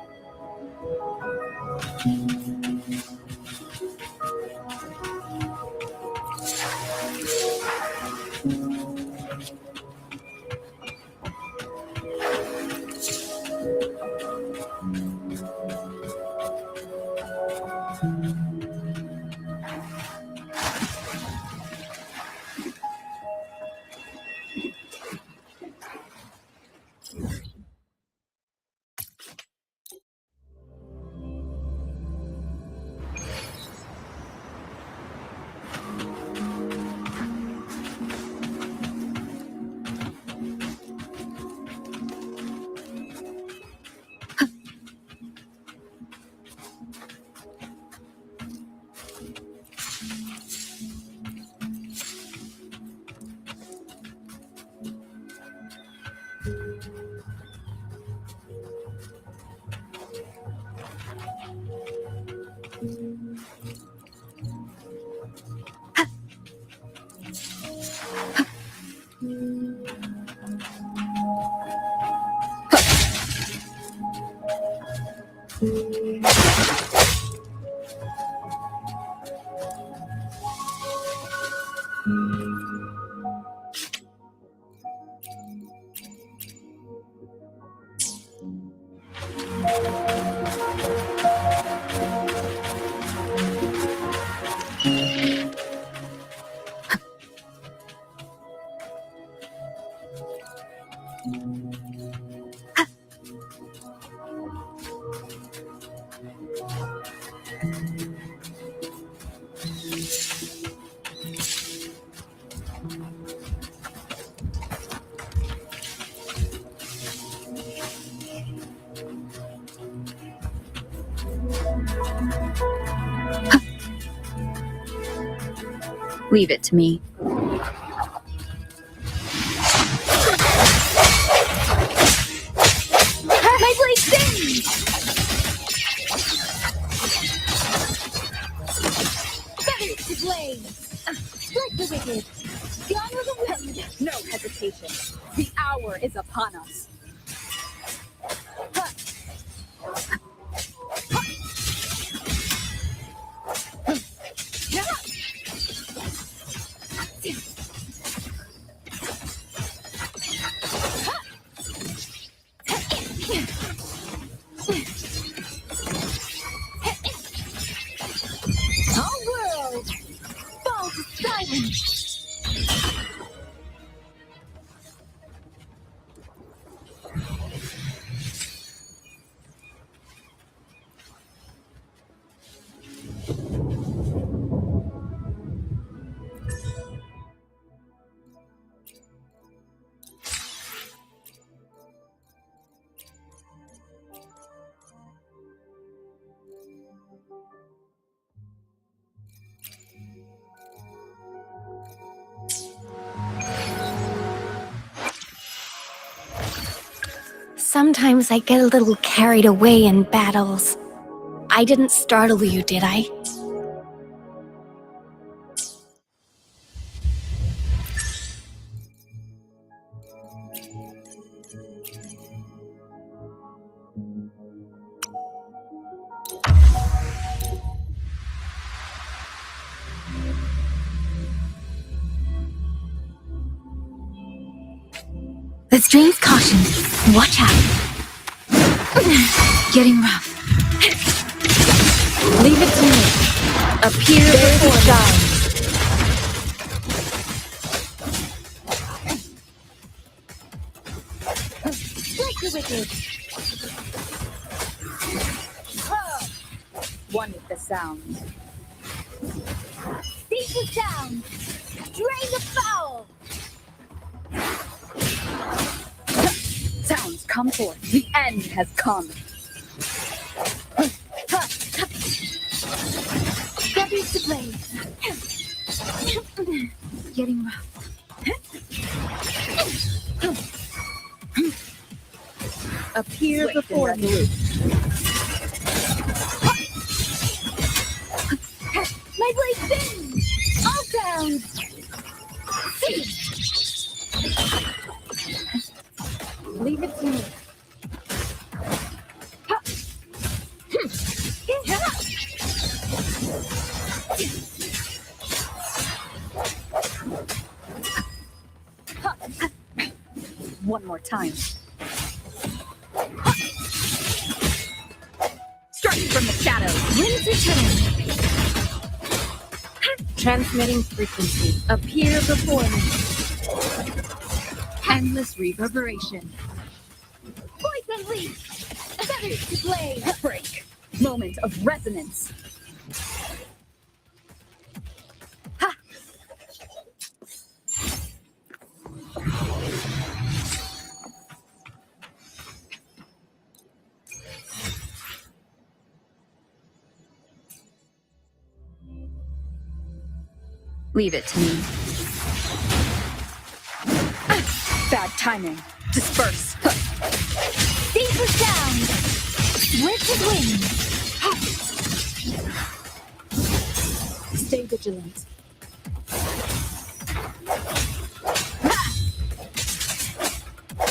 Leave it to me. My blade sings! Feathers to blaze! Strike the wicked! Gone with the wind! No hesitation. The hour is upon us. Our world falls to silence. Sometimes I get a little carried away in battles. I didn't startle you, did I? The stream's caution. Watch out. Getting rough. Leave it to me. Appear before shine. Strike the wicked! One with the sound. Beat the sound! Drain the foul! Sounds come forth. The end has come. Feathers to blaze. Getting rough. Appear before me. My blade sings! All down! Leave it to me. One more time. Strike from the shadows. Winds return. Transmitting frequency. Appear before me. Endless reverberation. Poison leap! Feathers to blaze! Break! Moment of resonance. Ha! Leave it to me. Bad timing. Disperse. Deeper sound. Wicked wind. Stay vigilant.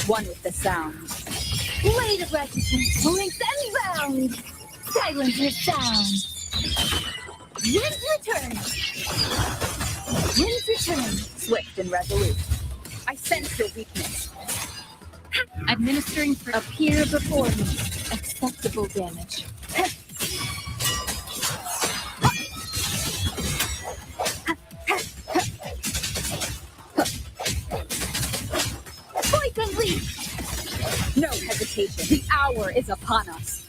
One with the sound. Blade of righteousness. Length and bound. Silence your sound. Winds return. Winds return. Swift and resolute. I sense your weakness. Administering for appear before me. Acceptable damage. Poison leap! No hesitation. The hour is upon us.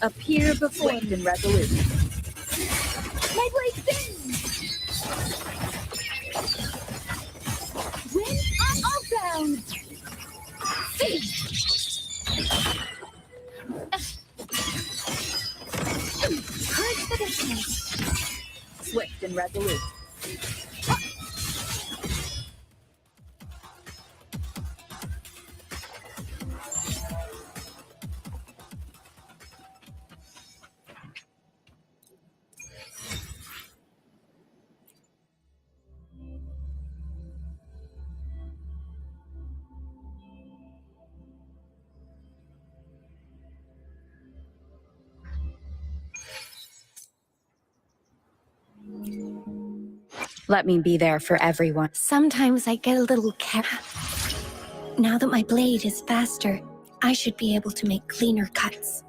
Appear before and resolute. My blade bends! Win on all bounds! Curse the distance. Swift and resolute. Let me be there for everyone. Sometimes I get a little Now that my blade is faster, I should be able to make cleaner cuts.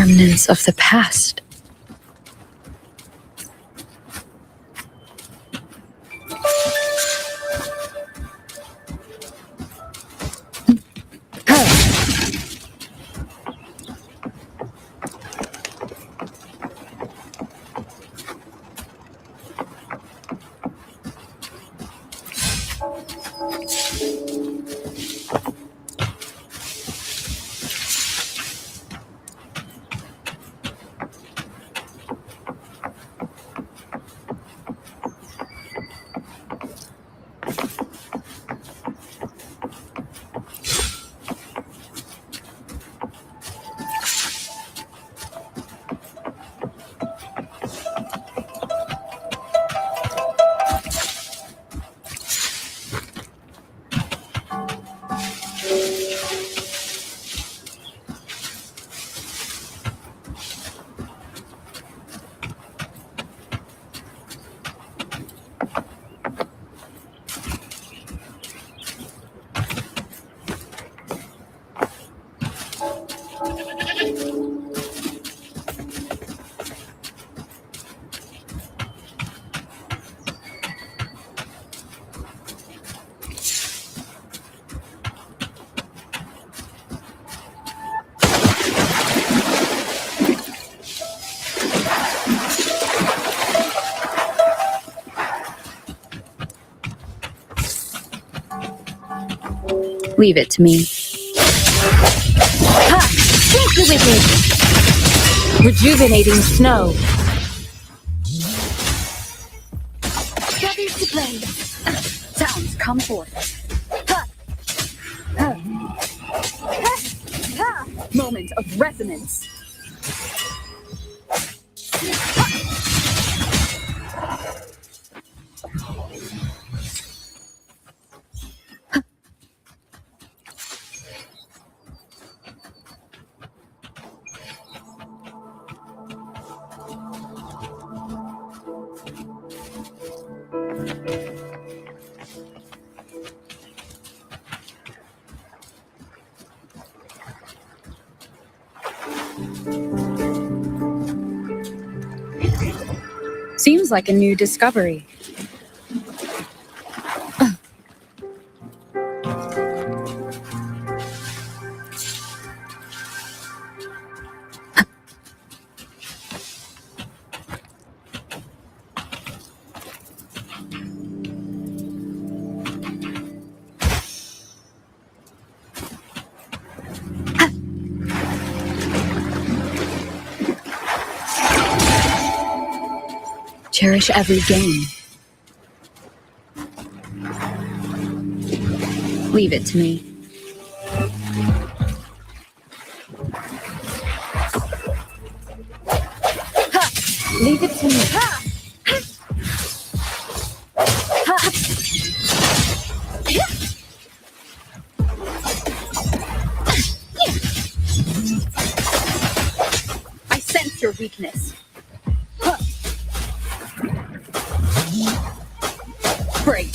Remnants of the past. Leave it to me. Ha! Sink the wicked! Rejuvenating snow. Feathers to play. Sounds come forth. Ha! Ha! Ha! Ha! Moment of resonance. Seems like a new discovery. Cherish every gain. Leave it to me. Ha! Leave it to me. Ha! Ha! I sense your weakness. Break.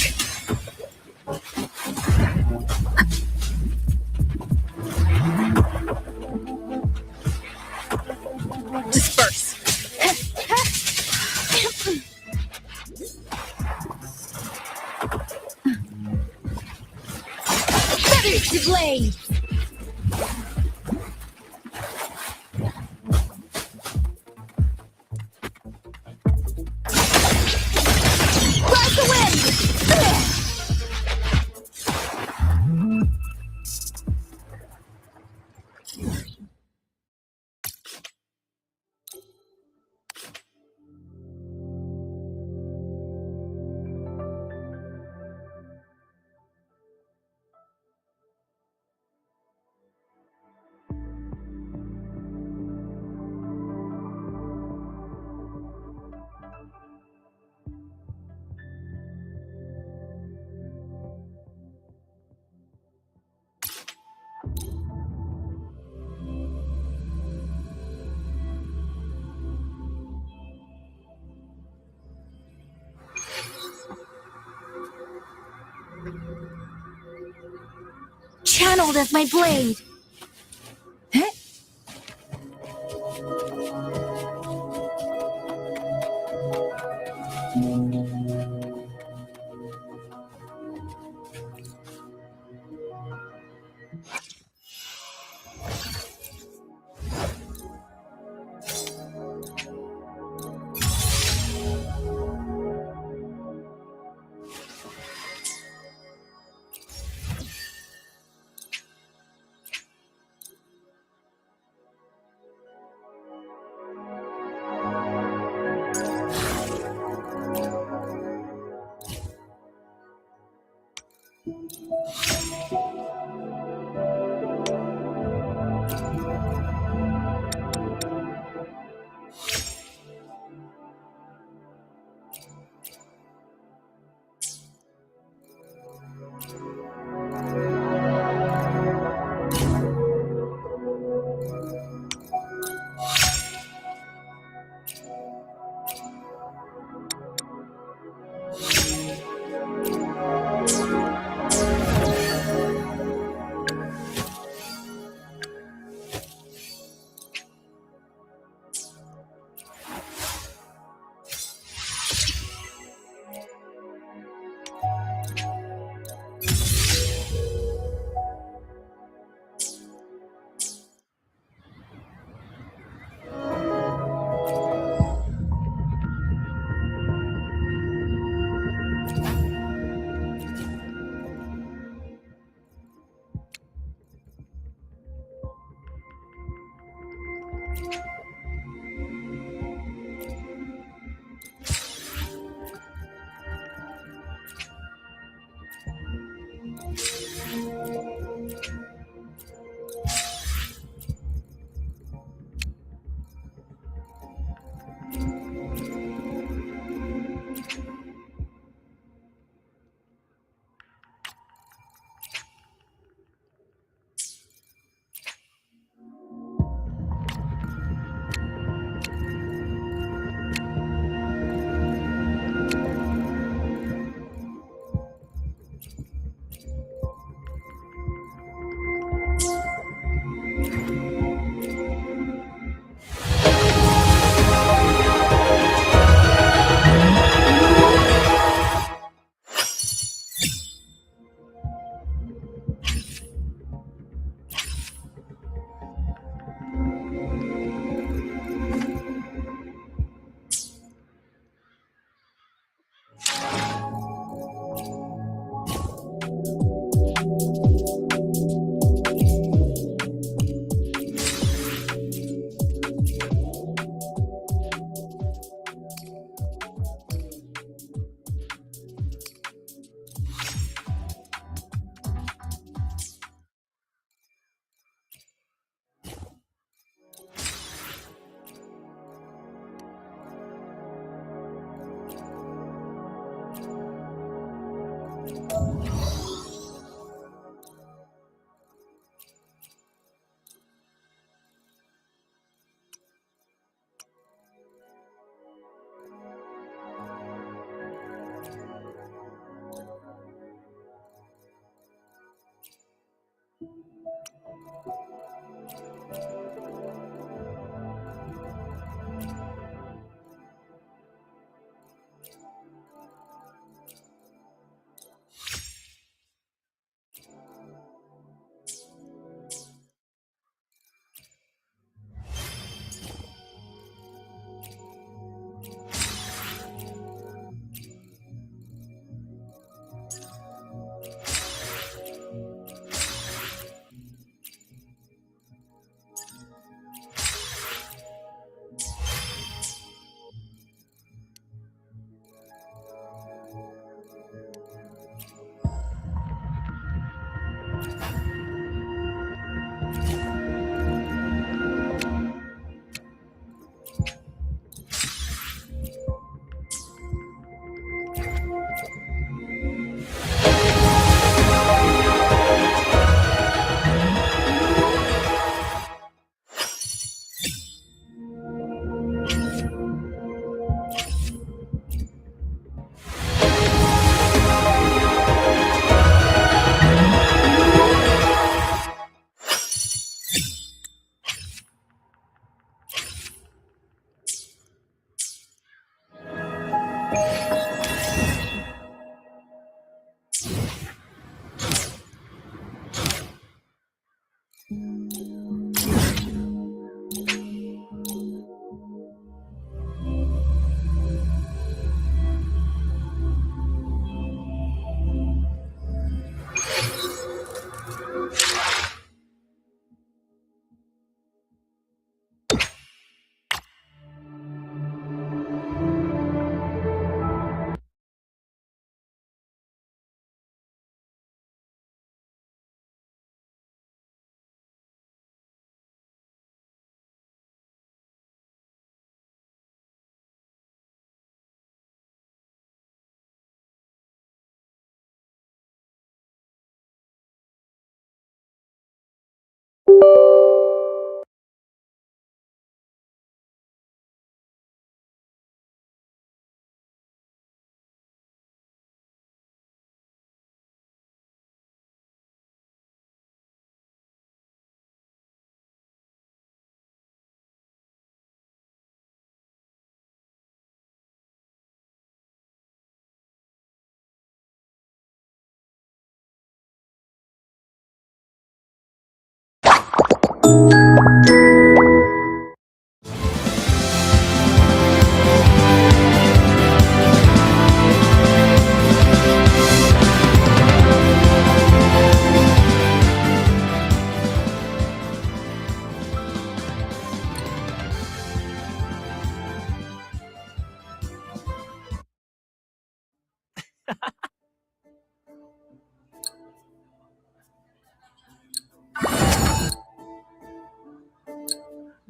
Disperse. Feathers to blade. Blast the wind. Channeled as my blade.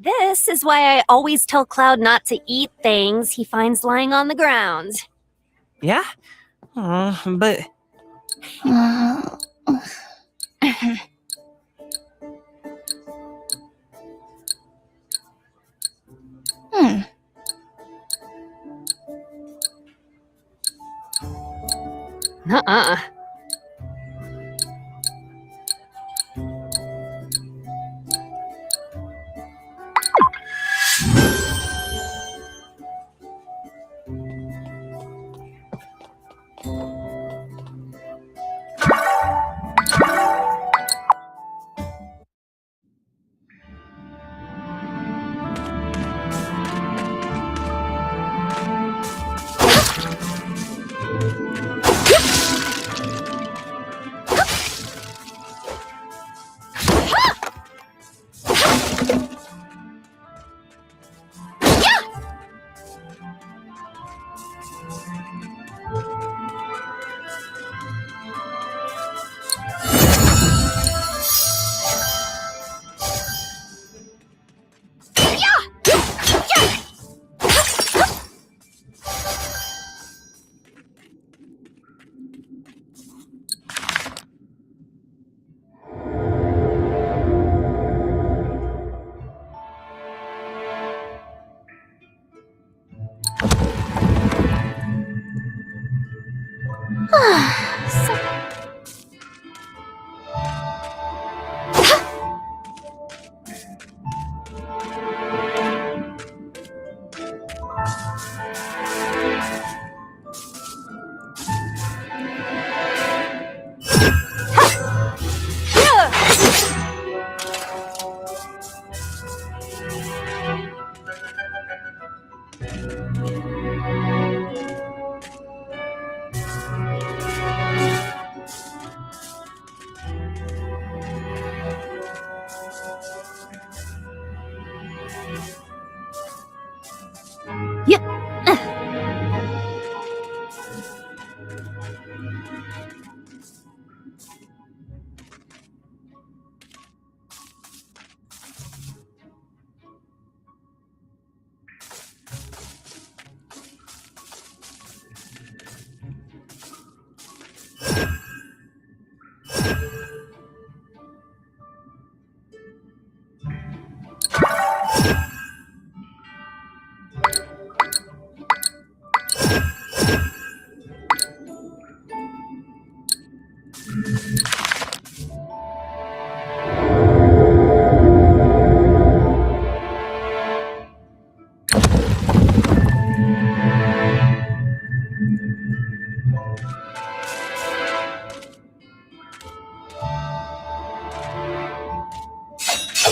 This is why I always tell Cloud not to eat things he finds lying on the ground. Yeah? But... Nuh-uh.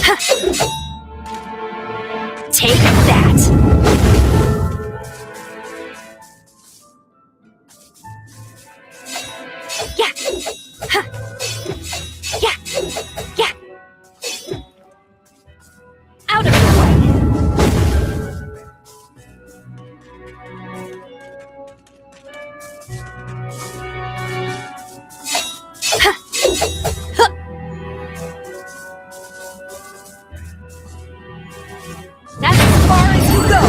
Take that! Yeah! Huh. Yeah! Yeah! Out of the way! Huh. Huh. That's as far as you go!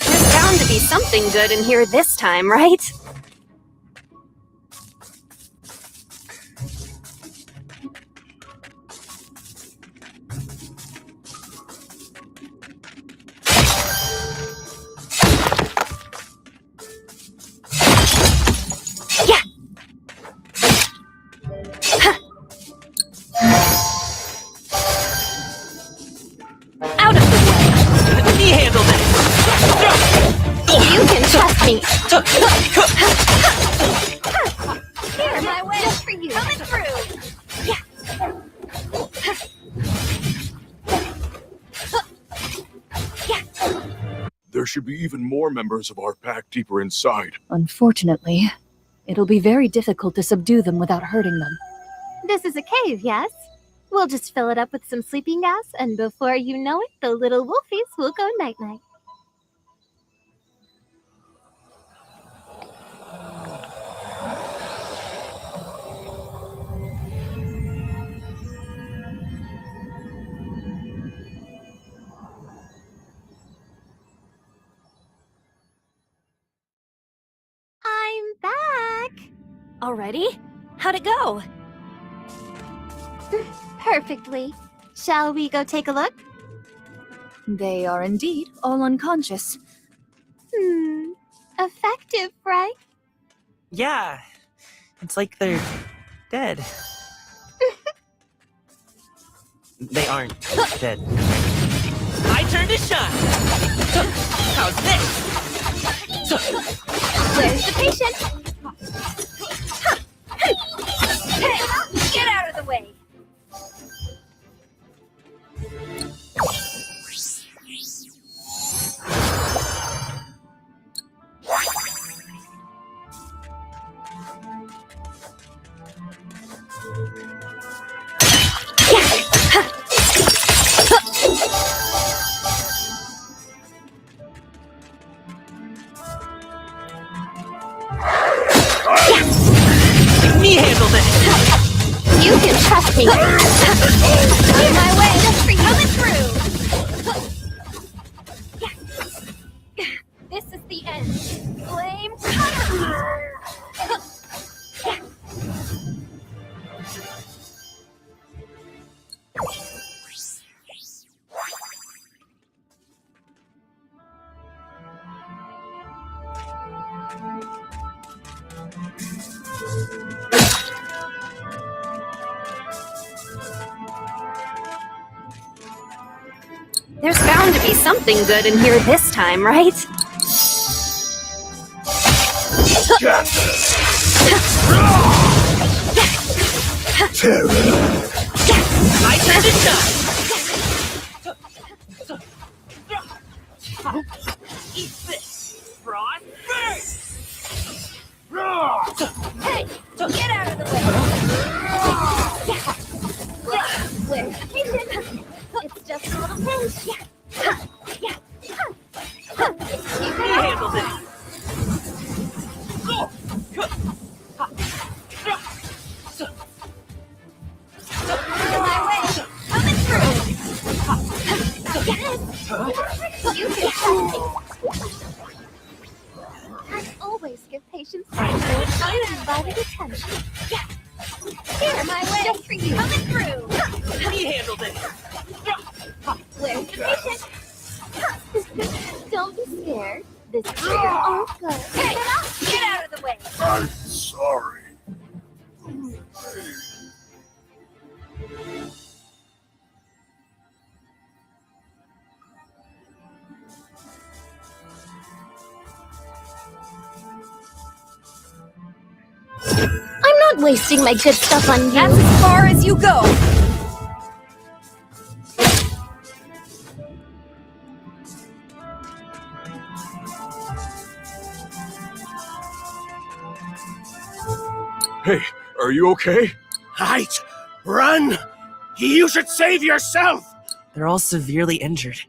There's bound to be something good in here this time, right? Yeah! Huh. Out of the way! Let me handle this! You can trust me! Here, my way! Just for you! Coming through! Yeah! There should be even more members of our pack deeper inside. Unfortunately, it'll be very difficult to subdue them without hurting them. This is a cave, yes? We'll just fill it up with some sleeping gas, and before you know it, the little wolfies will go night-night. I'm back! Already? How'd it go? Perfectly. Shall we go take a look? They are indeed all unconscious. Effective, right? Yeah, it's like they're dead. They aren't dead. My turn to shine! How's this? Where's the patient? Hey, get out of the way! Let me handle this! You can trust me! On my way! Just for you! Coming through! This is the end! Flame tunnel! There's bound to be something good in here this time, right? My turn to shine! Eat this, Frost! Hey, get out of the way! Where's the patient? It's just a little pinch. Yeah. Let me handle this! On my way. Coming through. You can trust me. I always give patients undivided attention. Here, my way. Just for you. Coming through. Let me handle this! Where's the patient? Don't be scared. This is where you're all good. Hey, get out of the way. I'm sorry. I'm not wasting my good stuff on you. That's as far as you go. Hey, are you okay? Height! Run! You should save yourself! They're all severely injured.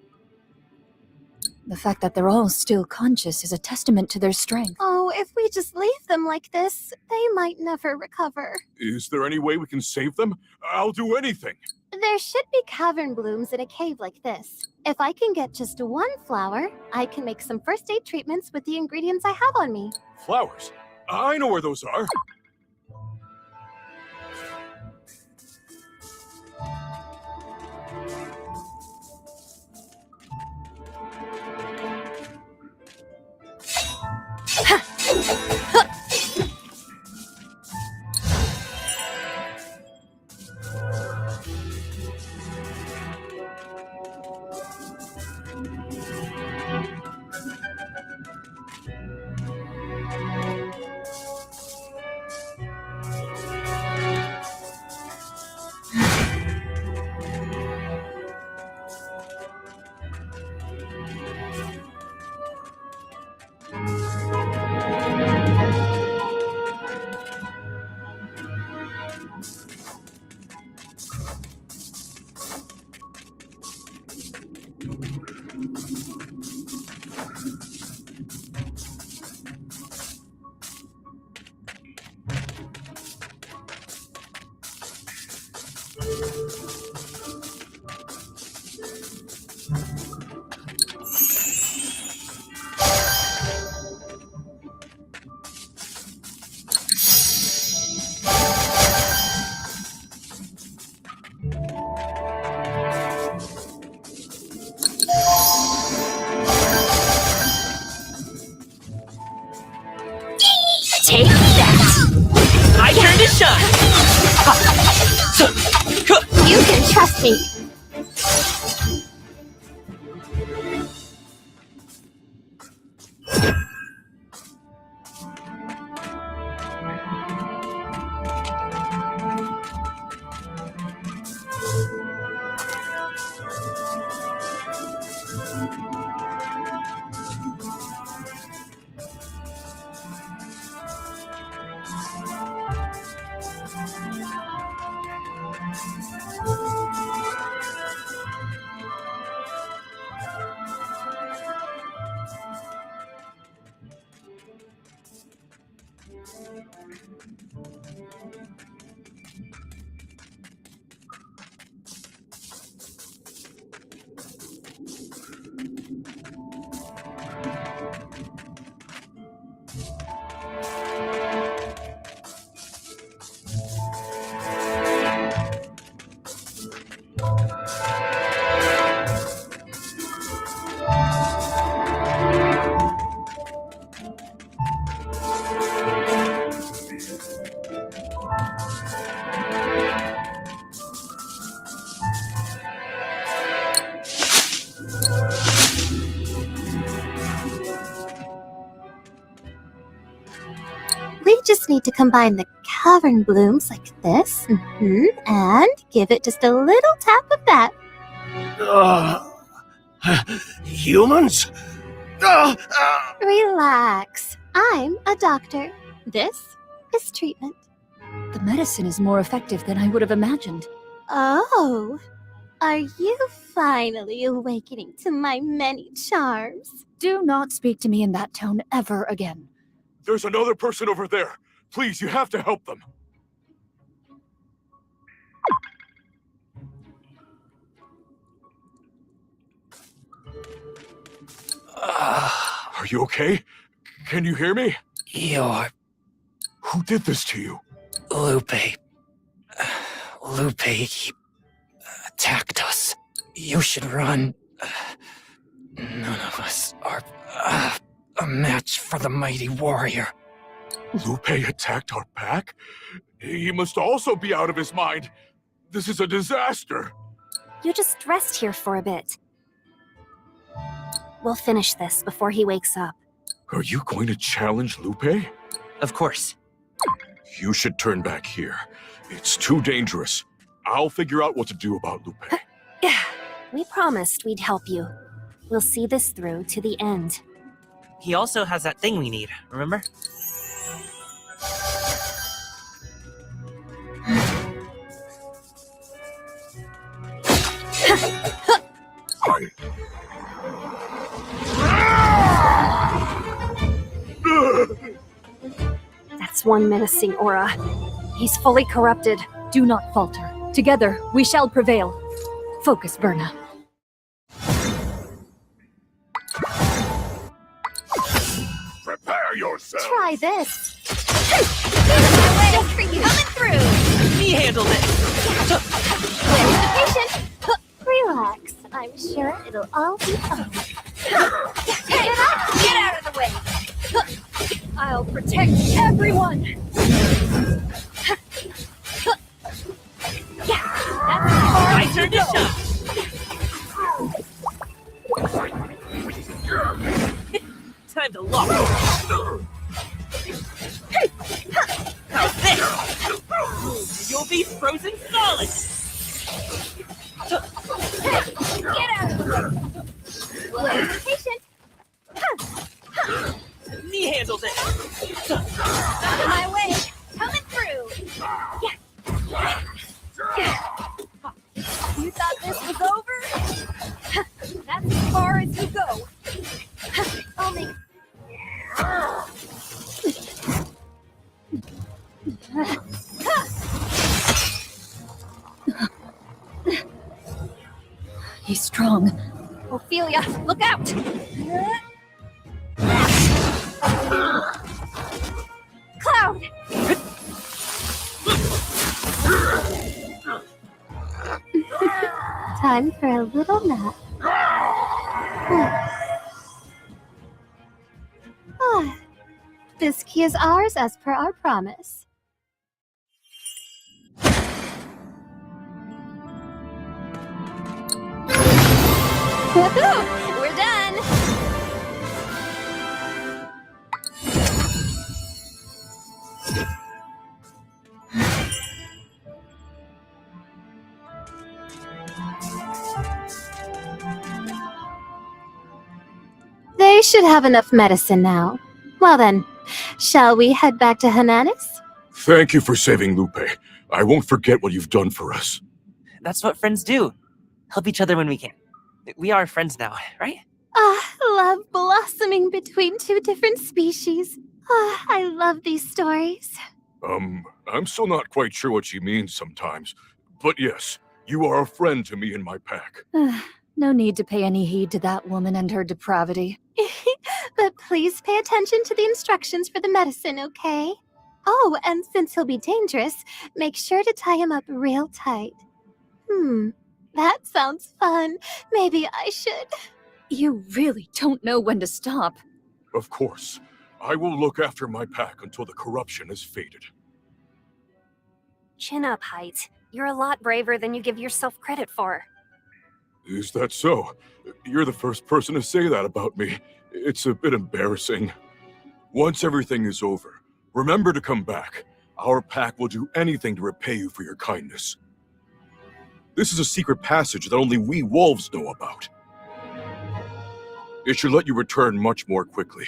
The fact that they're all still conscious is a testament to their strength. Oh, if we just leave them like this, they might never recover. Is there any way we can save them? I'll do anything. There should be cavern blooms in a cave like this. If I can get just one flower, I can make some first aid treatments with the ingredients I have on me. Flowers? I know where those are. Take that! My turn to shine! You can trust me. We just need to combine the cavern blooms like this, and give it just a little tap of that. Humans? Relax. I'm a doctor. This is treatment. The medicine is more effective than I would have imagined. Oh, are you finally awakening to my many charms? Do not speak to me in that tone ever again. There's another person over there. Please, you have to help them. Are you okay? Can you hear me? Who did this to you? Lupe. Lupe, he attacked us. You should run. None of us are a match for the mighty warrior. Lupe attacked our pack? He must also be out of his mind. This is a disaster. You just rest here for a bit. We'll finish this before he wakes up. Are you going to challenge Lupe? Of course. You should turn back here. It's too dangerous. I'll figure out what to do about Lupe. We promised we'd help you. We'll see this through to the end. He also has that thing we need, remember? That's one menacing aura. He's fully corrupted. Do not falter. Together, we shall prevail. Focus, Berna. Prepare yourself! Try this. Just for you. Coming through. He handled it. Patient. Relax. I'm sure it'll all be fine. Hey, get out of the way. I'll protect everyone. My turn to shine. Time to lock. How's this? You'll be frozen solid. Get out of the way. Patient. Me handles it. Out of my way. Coming through. You thought this was over? That's as far as you go. Only. He's strong. Ophelia, look out! Cloud! Time for a little nap. This key is ours as per our promise. Woohoo! We're done. They should have enough medicine now. Well then, shall we head back to Hananis? Thank you for saving Lupe. I won't forget what you've done for us. That's what friends do. Help each other when we can. We are friends now, right? Love blossoming between two different species. I love these stories. I'm still not quite sure what she means sometimes. But yes, you are a friend to me and my pack. No need to pay any heed to that woman and her depravity. But please pay attention to the instructions for the medicine, okay? Oh, and since he'll be dangerous, make sure to tie him up real tight. That sounds fun. Maybe I should. You really don't know when to stop. Of course. I will look after my pack until the corruption has faded. Chin up, Height. You're a lot braver than you give yourself credit for. Is that so? You're the first person to say that about me. It's a bit embarrassing. Once everything is over, remember to come back. Our pack will do anything to repay you for your kindness. This is a secret passage that only we wolves know about. It should let you return much more quickly.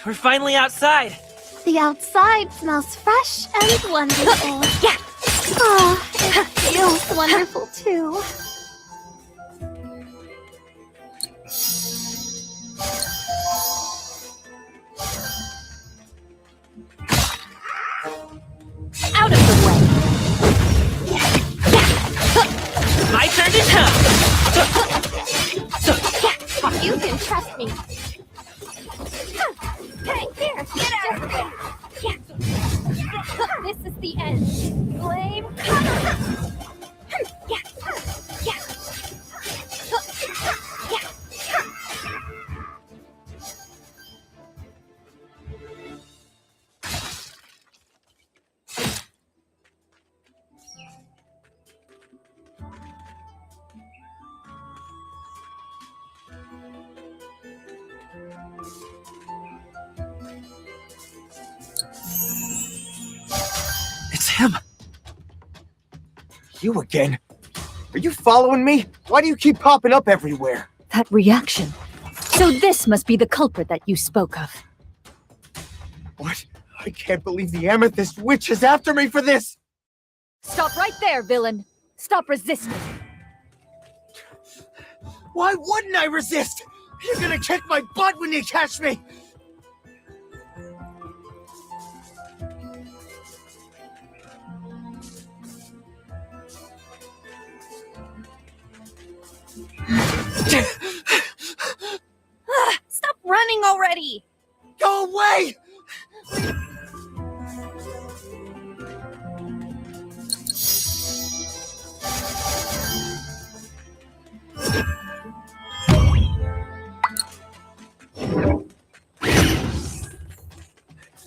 We're finally outside. The outside smells fresh and wonderful. It feels wonderful too. Out of the way! My turn to jump! You can trust me. Hey, here, get out of the way. This is the end. Blame cover. him. You again? Are you following me? Why do you keep popping up everywhere? That reaction. So this must be the culprit that you spoke of. What? I can't believe the Amethyst Witch is after me for this! Stop right there, villain. Stop resisting. Why wouldn't I resist? You're gonna kick my butt when you catch me! Stop running already! Go away!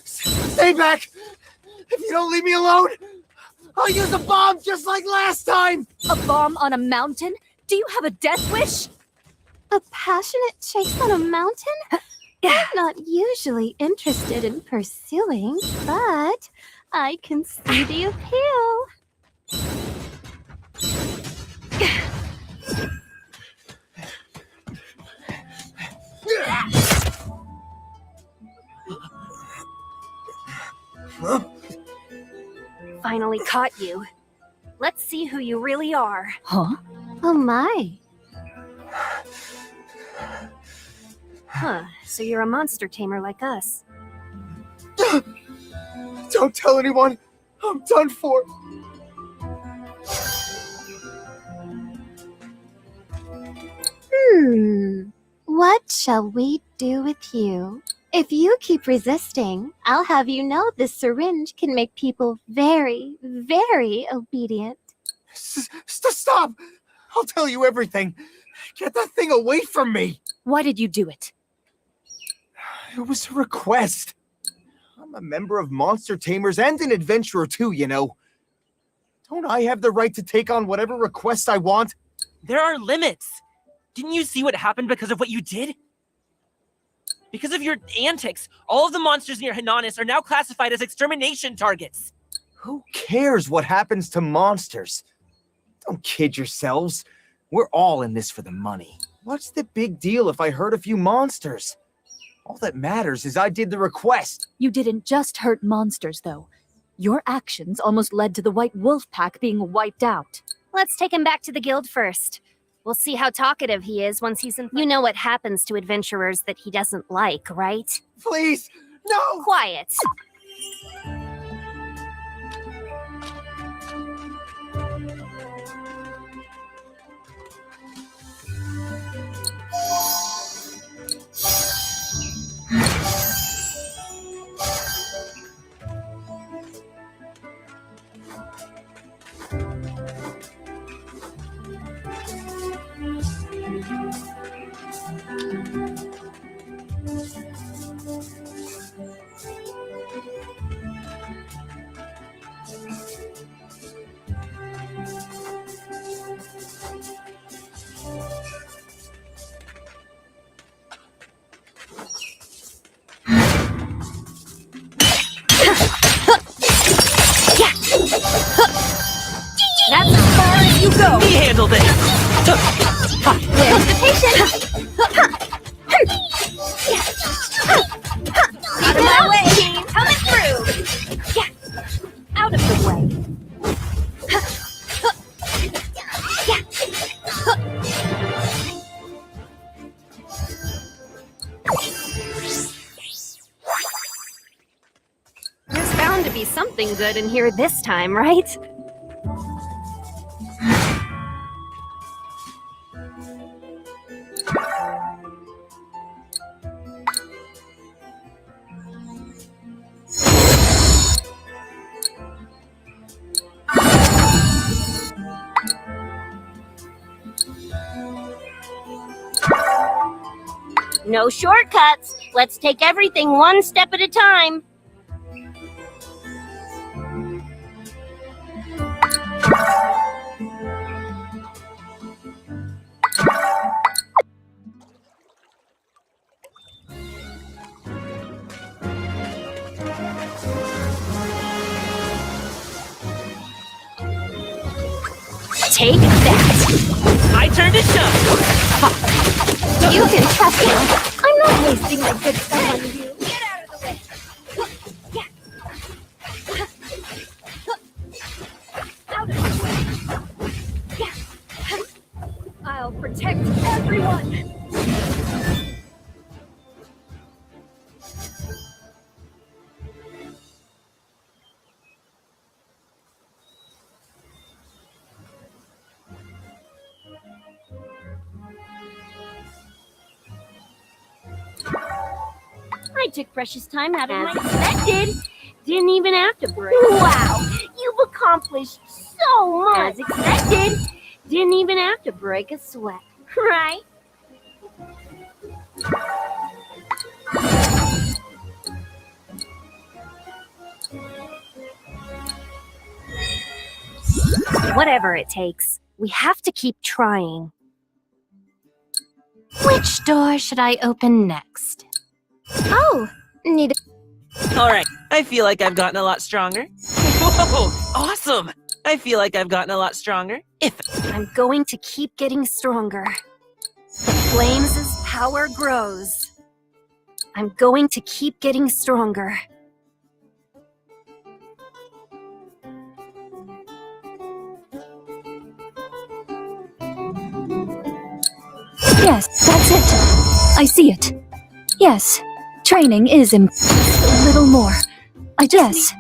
Stay back! If you don't leave me alone, I'll use a bomb just like last time! A bomb on a mountain? Do you have a death wish? A passionate chase on a mountain? I'm not usually interested in pursuing, but I can see the appeal. Finally caught you. Let's see who you really are. Huh? Oh my. Huh, so you're a monster tamer like us. Don't tell anyone! I'm done for! What shall we do with you? If you keep resisting, I'll have you know this syringe can make people very, very obedient. Stop! I'll tell you everything. Get that thing away from me! Why did you do it? It was a request. I'm a member of Monster Tamers and an adventurer too, you know. Don't I have the right to take on whatever request I want? There are limits. Didn't you see what happened because of what you did? Because of your antics, all of the monsters near Hananis are now classified as extermination targets. Who cares what happens to monsters? Don't kid yourselves. We're all in this for the money. What's the big deal if I hurt a few monsters? All that matters is I did the request. You didn't just hurt monsters, though. Your actions almost led to the White Wolf Pack being wiped out. Let's take him back to the guild first. We'll see how talkative he is once he's in. You know what happens to adventurers that he doesn't like, right? Please, no! Quiet. That's as far as you go. Me handled it. Where's the patient? Out of my way, team. Coming through. Out of the way. There's bound to be something good in here this time, right? No shortcuts. Let's take everything one step at a time. Take that! I turn to shove! You can trust me. I'm not wasting my good stuff on you. Get out of the way! Out of the way! I'll protect everyone! I took precious time out of my expected. Didn't even have to break. Wow, you've accomplished so much. As expected. Didn't even have to break a sweat, right? Whatever it takes, we have to keep trying. Which door should I open next? Oh, need Alright, I feel like I've gotten a lot stronger. Whoa, awesome! I feel like I've gotten a lot stronger. I'm going to keep getting stronger. The flames' power grows. I'm going to keep getting stronger. Yes, that's it. I see it. Yes, training is a little more. I just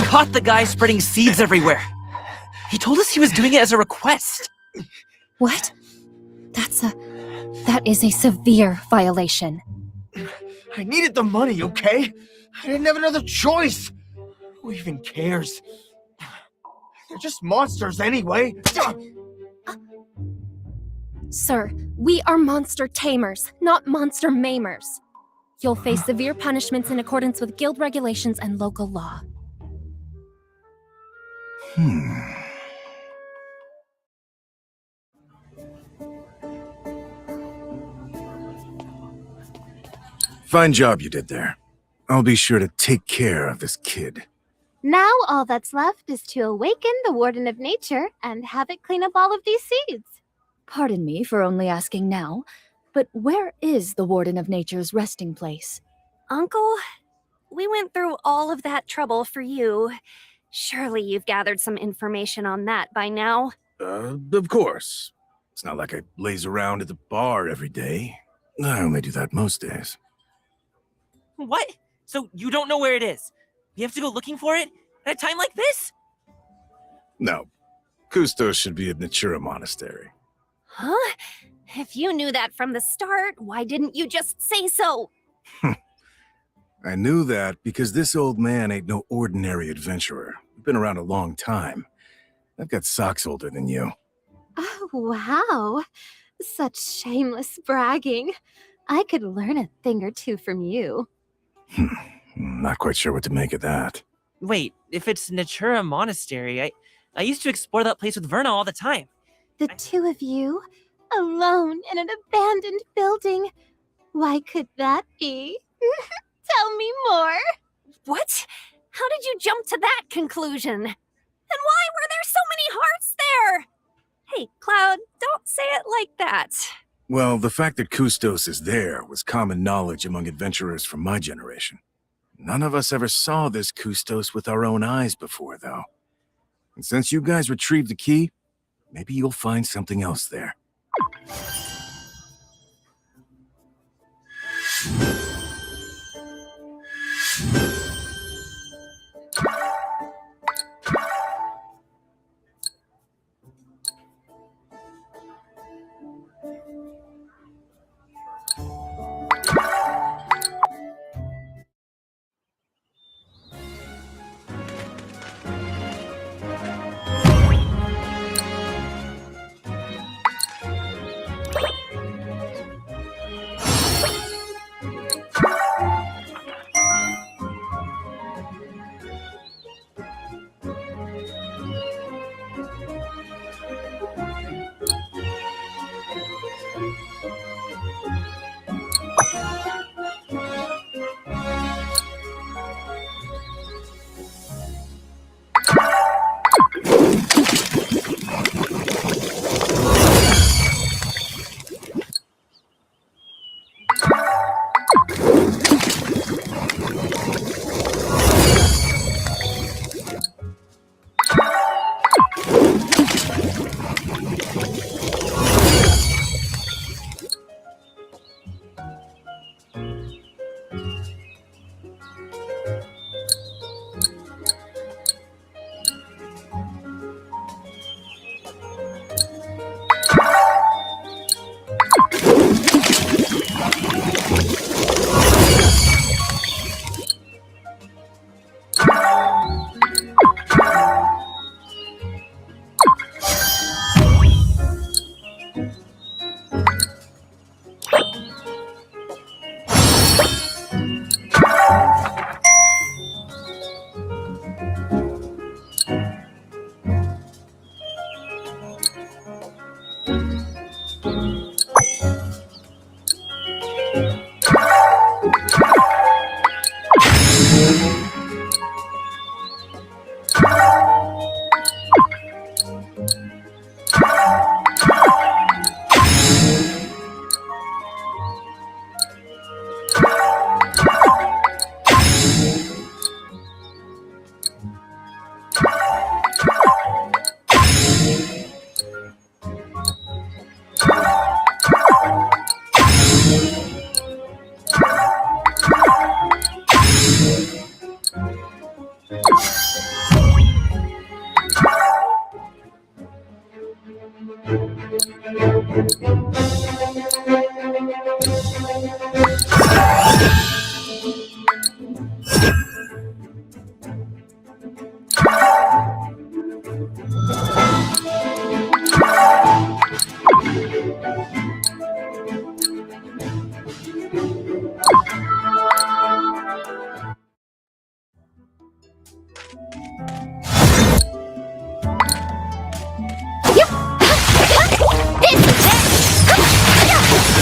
Caught the guy spreading seeds everywhere. He told us he was doing it as a request. What? That is a severe violation. I needed the money, okay? I didn't have another choice. Who even cares? They're just monsters anyway. Sir, we are monster tamers, not monster maimers. You'll face severe punishments in accordance with guild regulations and local law. Fine job you did there. I'll be sure to take care of this kid. Now all that's left is to awaken the Warden of Nature and have it clean up all of these seeds. Pardon me for only asking now, but where is the Warden of Nature's resting place? Uncle, we went through all of that trouble for you. Surely you've gathered some information on that by now. Of course. It's not like I laze around at the bar every day. I only do that most days. What? So you don't know where it is? We have to go looking for it? At a time like this? No. Kustos should be at Natura Monastery. Huh? If you knew that from the start, why didn't you just say so? I knew that because this old man ain't no ordinary adventurer. We've been around a long time. I've got socks older than you. Oh, wow. Such shameless bragging. I could learn a thing or two from you. Not quite sure what to make of that. Wait, if it's Natura Monastery, I used to explore that place with Verna all the time. The two of you, alone in an abandoned building. Why could that be? Tell me more. What? How did you jump to that conclusion? And why were there so many hearts there? Hey, Cloud, don't say it like that. Well, the fact that Kustos is there was common knowledge among adventurers from my generation. None of us ever saw this Kustos with our own eyes before, though. And since you guys retrieved the key, maybe you'll find something else there.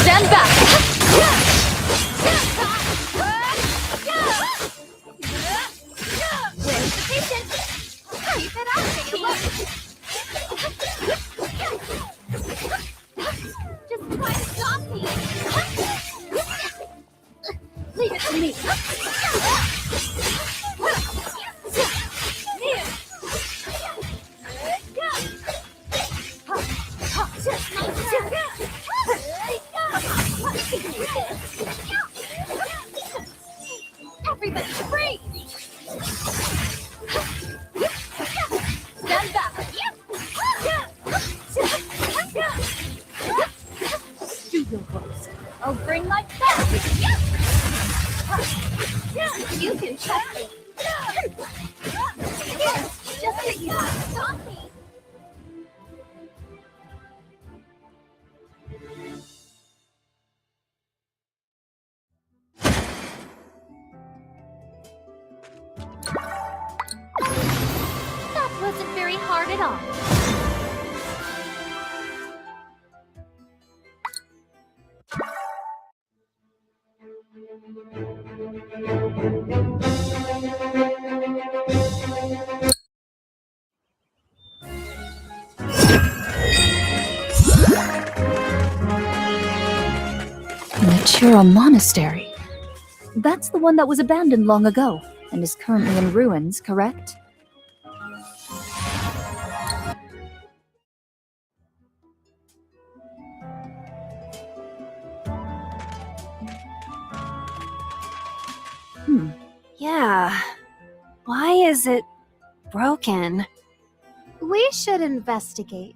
Stand back! Where's the patience? Keep it up, just try to stop me! Leave it to me! Everybody freeze! Stand back! Studio close. I'll bring my back! You can trust me! Just that you stop me! That wasn't very hard at all. Natura Monastery. That's the one that was abandoned long ago and is currently in ruins, correct? Yeah. Why is it broken? We should investigate.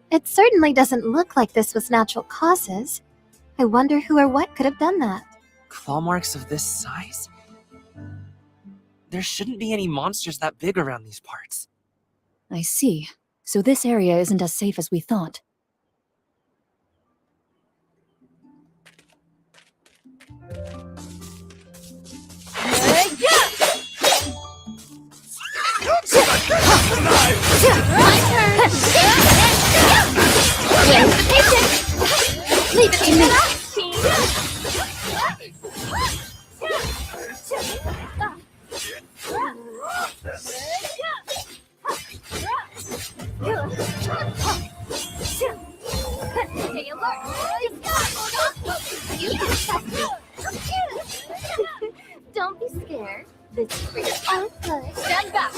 It certainly doesn't look like this was natural causes. I wonder who or what could have done that. Claw marks of this size? There shouldn't be any monsters that big around these parts. I see. So this area isn't as safe as we thought. Where's the patient? Leave it to me. Stay alert. Don't be scared. This is for your own good. Stand back.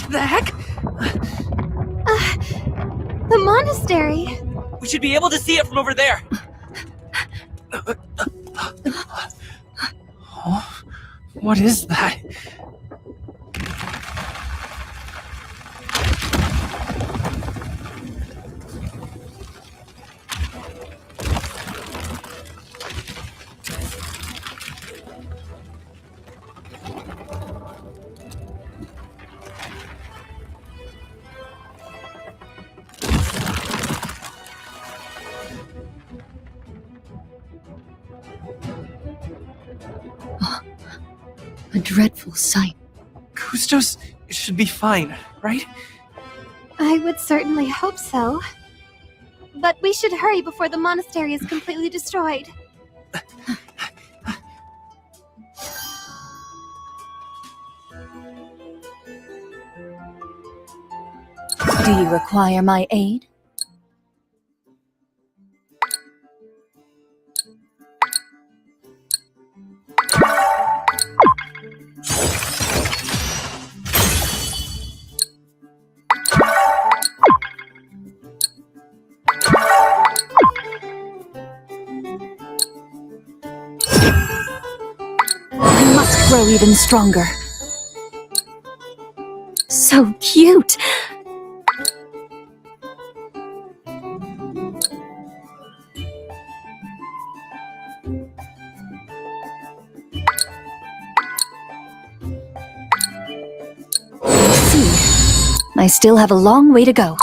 The heck? The monastery. We should be able to see it from over there. Oh, what is that? A dreadful sight. Kustos should be fine, right? I would certainly hope so. But we should hurry before the monastery is completely destroyed. Do you require my aid? I must grow even stronger. So cute! I still have a long way to go.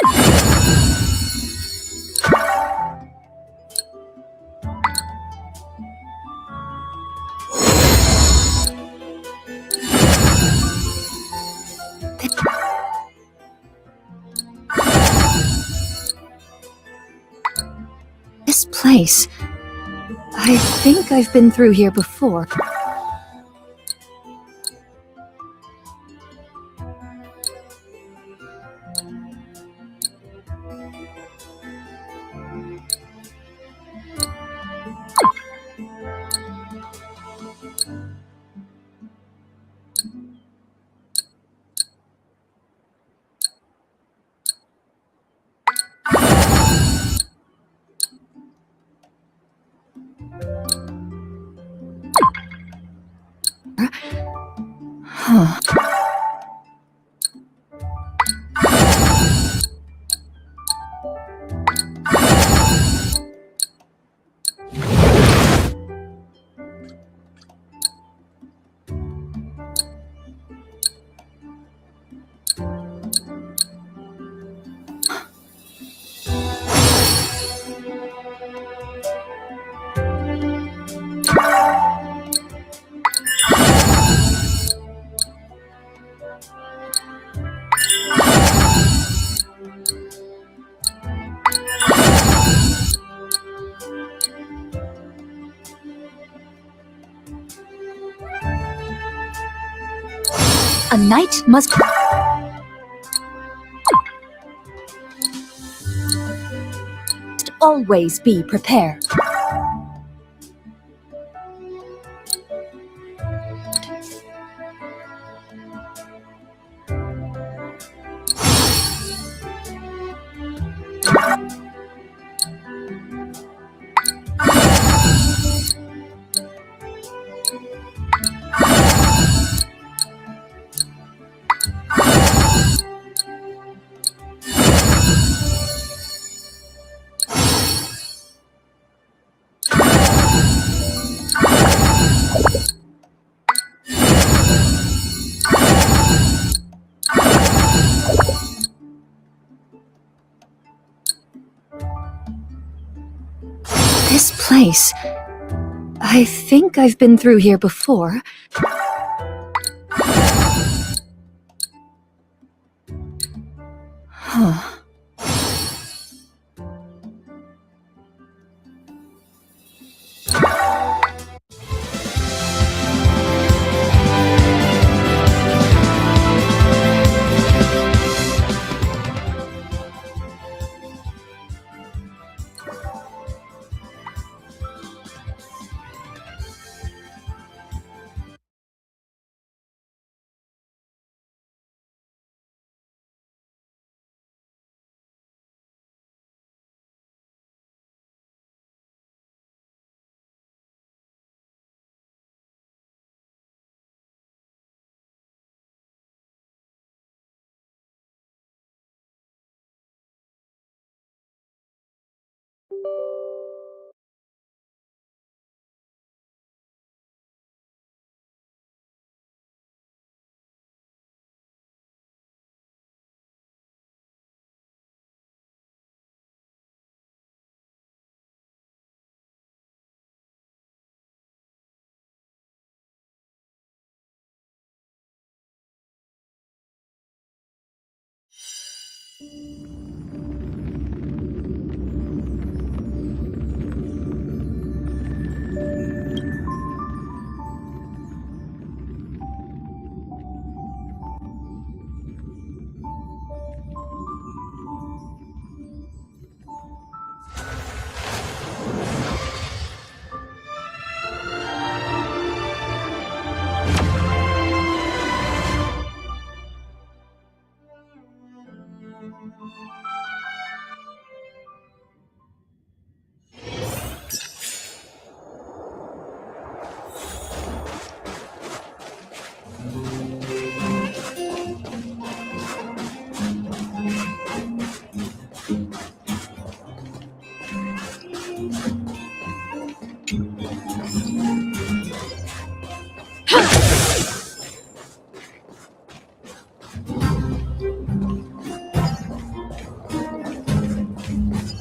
This place. I think I've been through here before. Huh. A knight must always be prepared. This place. I think I've been through here before. Huh.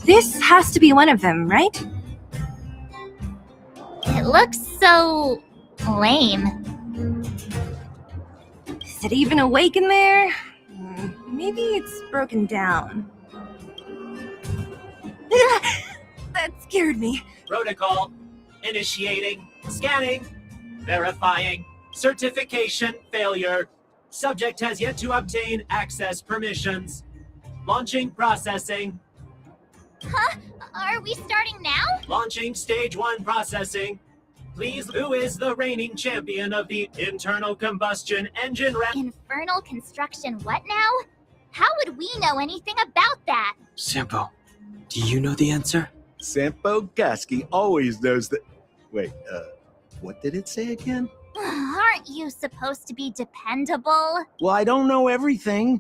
This has to be one of them, right? It looks so lame. Is it even awake in there? Maybe it's broken down. That scared me. Protocol. Initiating. Scanning. Verifying. Certification failure. Subject has yet to obtain access permissions. Launching processing. Huh? Are we starting now? Launching stage 1 processing. Please, who is the reigning champion of the internal combustion engine Infernal construction what now? How would we know anything about that? Sampo, do you know the answer? Sampo Gaski always knows that. Wait, what did it say again? Aren't you supposed to be dependable? Well, I don't know everything.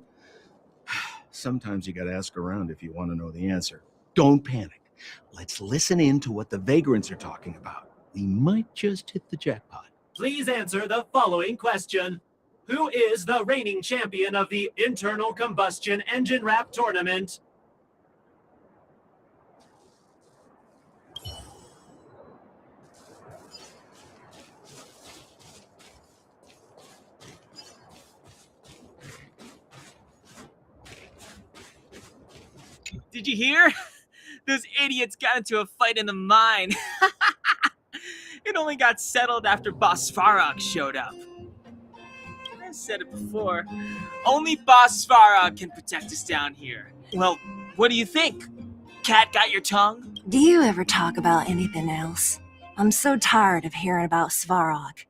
Sometimes you gotta ask around if you want to know the answer. Don't panic. Let's listen in to what the vagrants are talking about. We might just hit the jackpot. Please answer the following question. Who is the reigning champion of the internal combustion engine rap tournament? Did you hear? Those idiots got into a fight in the mine. It only got settled after Boss Farag showed up. I said it before. Only Boss Farag can protect us down here. Well, what do you think? Cat got your tongue? Do you ever talk about anything else? I'm so tired of hearing about Svarog.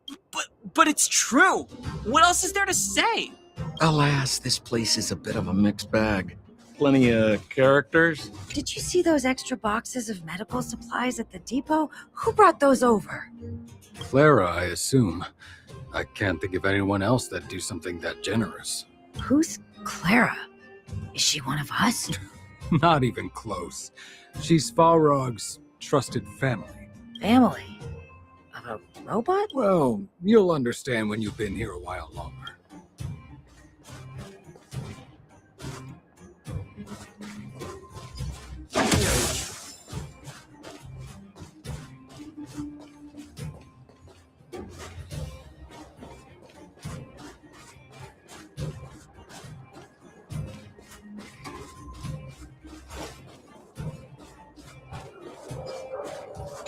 But it's true. What else is there to say? Alas, this place is a bit of a mixed bag. Plenty of characters. Did you see those extra boxes of medical supplies at the depot? Who brought those over? Clara, I assume. I can't think of anyone else that'd do something that generous. Who's Clara? Is she one of us? Not even close. She's Farog's trusted family. Family? Of a robot? Well, you'll understand when you've been here a while longer.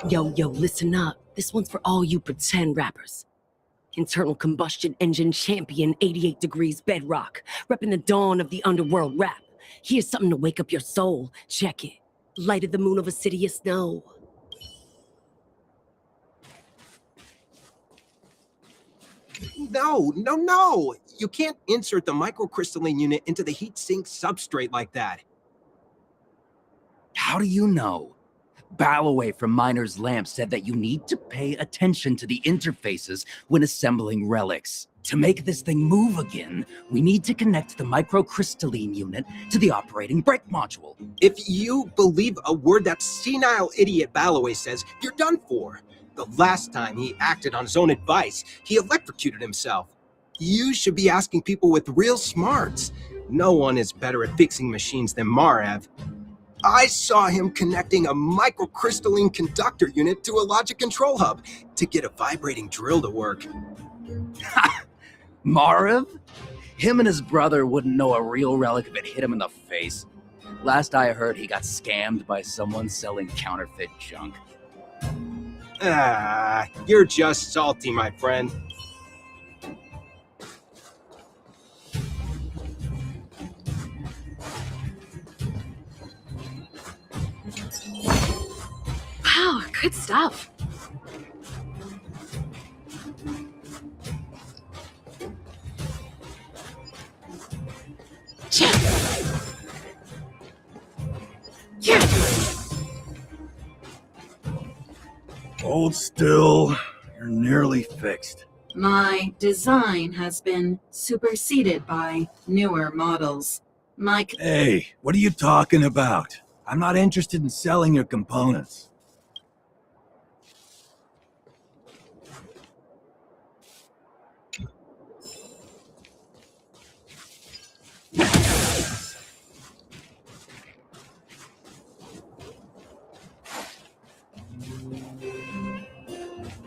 Yo, listen up. This one's for all you pretend rappers. Internal combustion engine champion, 88 degrees bedrock, repping the dawn of the underworld rap. Here's something to wake up your soul. Check it. Light of the moon of a city of snow. No! You can't insert the microcrystalline unit into the heat sink substrate like that. How do you know? Ballaway from Miner's Lamp said that you need to pay attention to the interfaces when assembling relics. To make this thing move again, we need to connect the microcrystalline unit to the operating brake module. If you believe a word that senile idiot Ballaway says, you're done for. The last time he acted on his own advice, he electrocuted himself. You should be asking people with real smarts. No one is better at fixing machines than Marev. I saw him connecting a microcrystalline conductor unit to a logic control hub to get a vibrating drill to work. Marev? Him and his brother wouldn't know a real relic if it hit him in the face. Last I heard, he got scammed by someone selling counterfeit junk. You're just salty, my friend. Wow, good stuff. Hold still. You're nearly fixed. My design has been superseded by newer models. Hey, what are you talking about? I'm not interested in selling your components.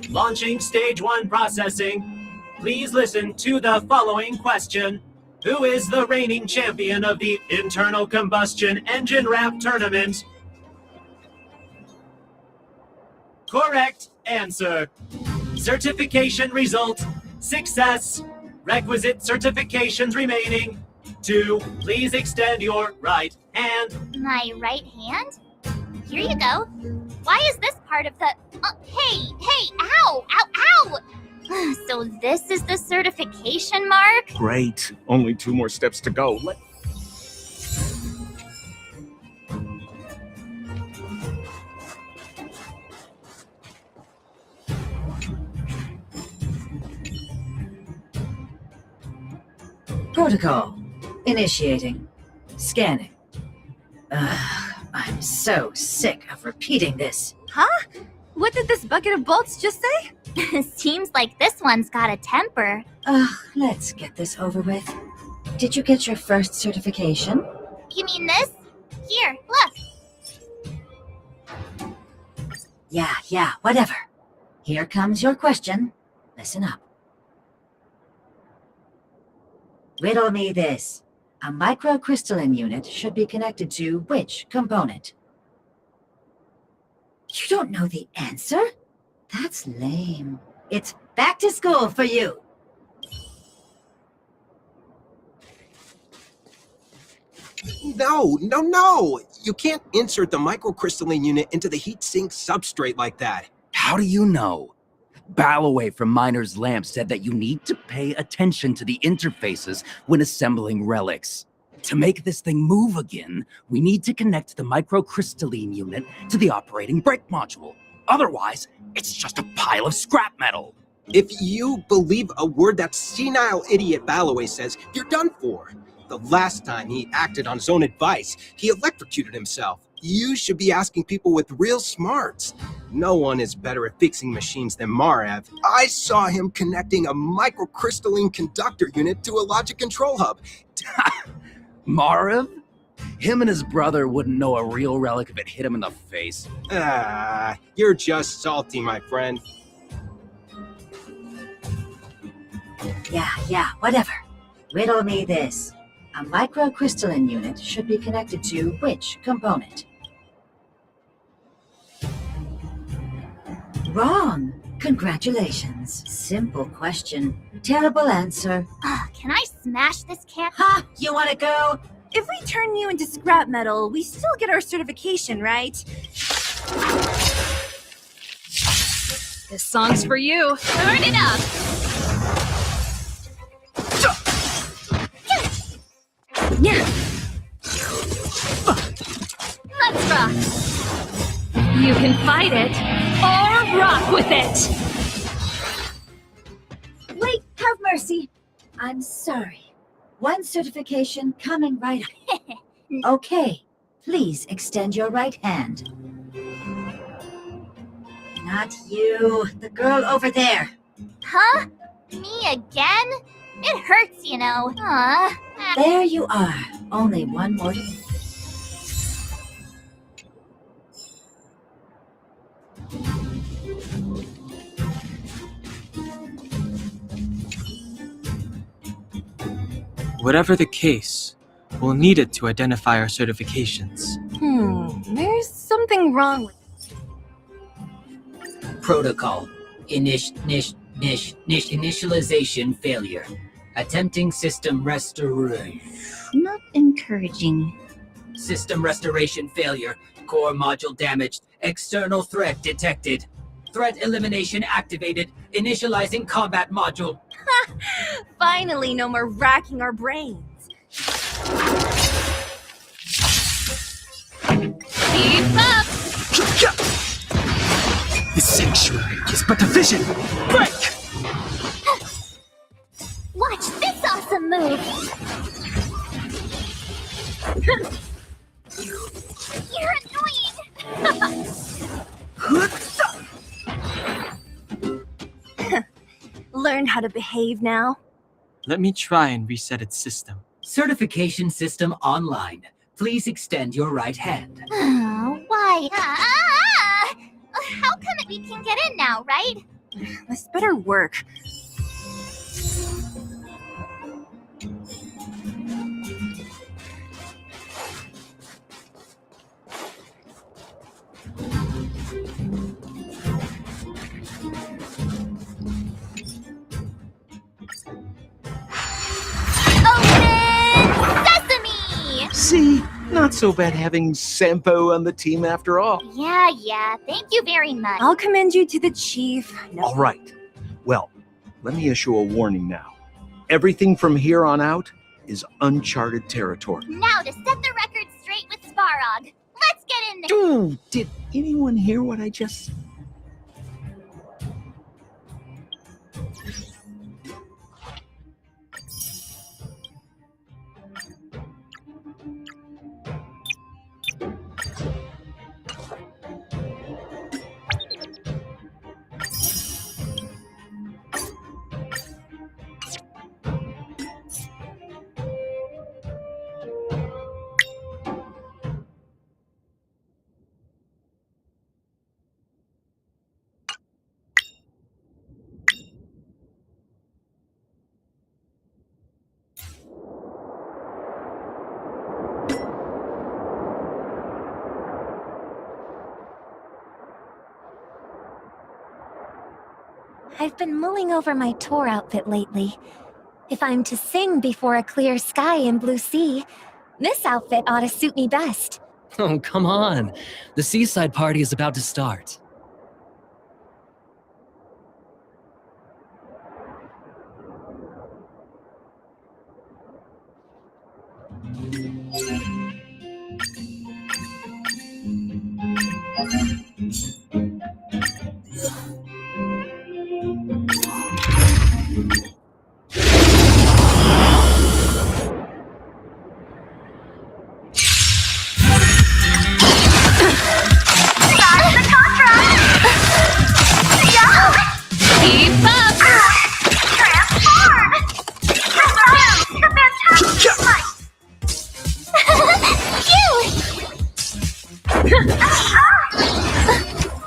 Launching stage 1 processing. Please listen to the following question. Who is the reigning champion of the internal combustion engine rap tournament? Correct answer. Certification result. Success. Requisite certifications remaining. 2. Please extend your right hand. My right hand? Here you go. Why is this part of the... hey, ow! So this is the certification mark? Great. Only 2 more steps to go. Protocol. Initiating. Scanning. I'm so sick of repeating this. Huh? What did this bucket of bolts just say? Seems like this one's got a temper. Let's get this over with. Did you get your first certification? You mean this? Here, look. Yeah, whatever. Here comes your question. Listen up. Riddle me this. A microcrystalline unit should be connected to which component? You don't know the answer? That's lame. It's back to school for you. No! You can't insert the microcrystalline unit into the heat sink substrate like that. How do you know? Ballaway from Miner's Lamp said that you need to pay attention to the interfaces when assembling relics. To make this thing move again, we need to connect the microcrystalline unit to the operating brake module. Otherwise, it's just a pile of scrap metal. If you believe a word that senile idiot Ballaway says, you're done for. The last time he acted on his own advice, he electrocuted himself. You should be asking people with real smarts. No one is better at fixing machines than Marev. I saw him connecting a microcrystalline conductor unit to a logic control hub. Marev? Him and his brother wouldn't know a real relic if it hit him in the face. You're just salty, my friend. Yeah, whatever. Riddle me this. A microcrystalline unit should be connected to which component? wrong. Congratulations. Simple question. Terrible answer. Can I smash this cat? Ha! You want to go? If we turn you into scrap metal, we still get our certification, right? This song's for you. Turn it up! Yeah. Let's rock! You can fight it, or rock with it! Wait, have mercy. I'm sorry. One certification coming right up. Okay, please extend your right hand. Not you, the girl over there. Huh? Me again? It hurts, you know. There you are. Only one more to go. Whatever the case, we'll need it to identify our certifications. There's something wrong with Protocol. Initialization failure. Attempting system restoration. Not encouraging. System restoration failure. Core module damaged. External threat detected. Threat elimination activated. Initializing combat module. Finally, no more racking our brains. Keep up! The sanctuary is but a vision. Break! Watch this awesome move! You're annoying! Learn how to behave now. Let me try and reset its system. Certification system online. Please extend your right hand. Why? How come we can get in now, right? This better work. Sesame! See? Not so bad having Sampo on the team after all. Yeah. Thank you very much. I'll commend you to the chief. All right. Well, let me issue a warning now. Everything from here on out is uncharted territory. Now to set the record straight with Svarog. Let's get in there. Ooh, did anyone hear what I just... I've been mulling over my tour outfit lately. If I'm to sing before a clear sky and blue sea, this outfit ought to suit me best. Oh, come on. The seaside party is about to start.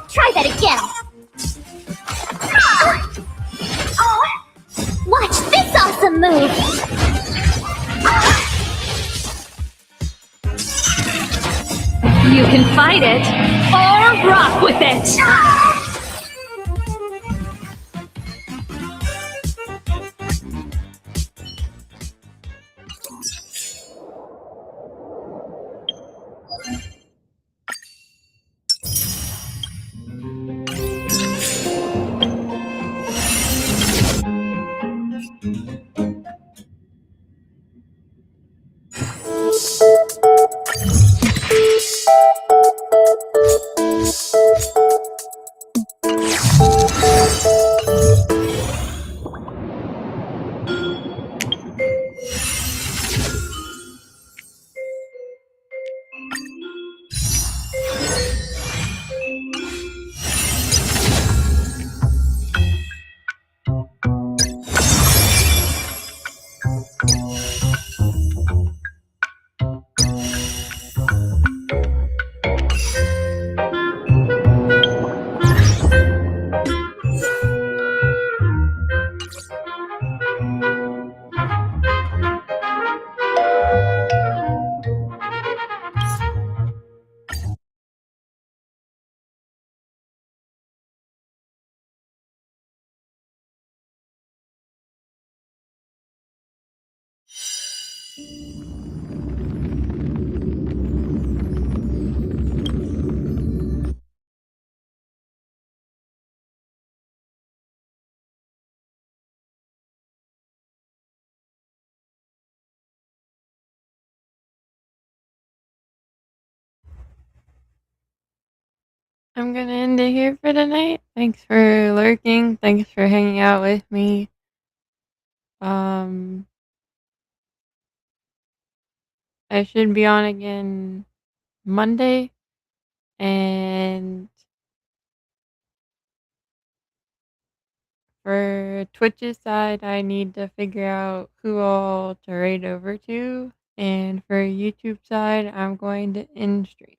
Try that again. Watch this awesome move. You can fight it, or rock with it! I'm gonna end it here for tonight. Thanks for lurking. Thanks for hanging out with me. I should be on again Monday, and for Twitch's side, I need to figure out who all to raid over to, and for YouTube side, I'm going to end stream.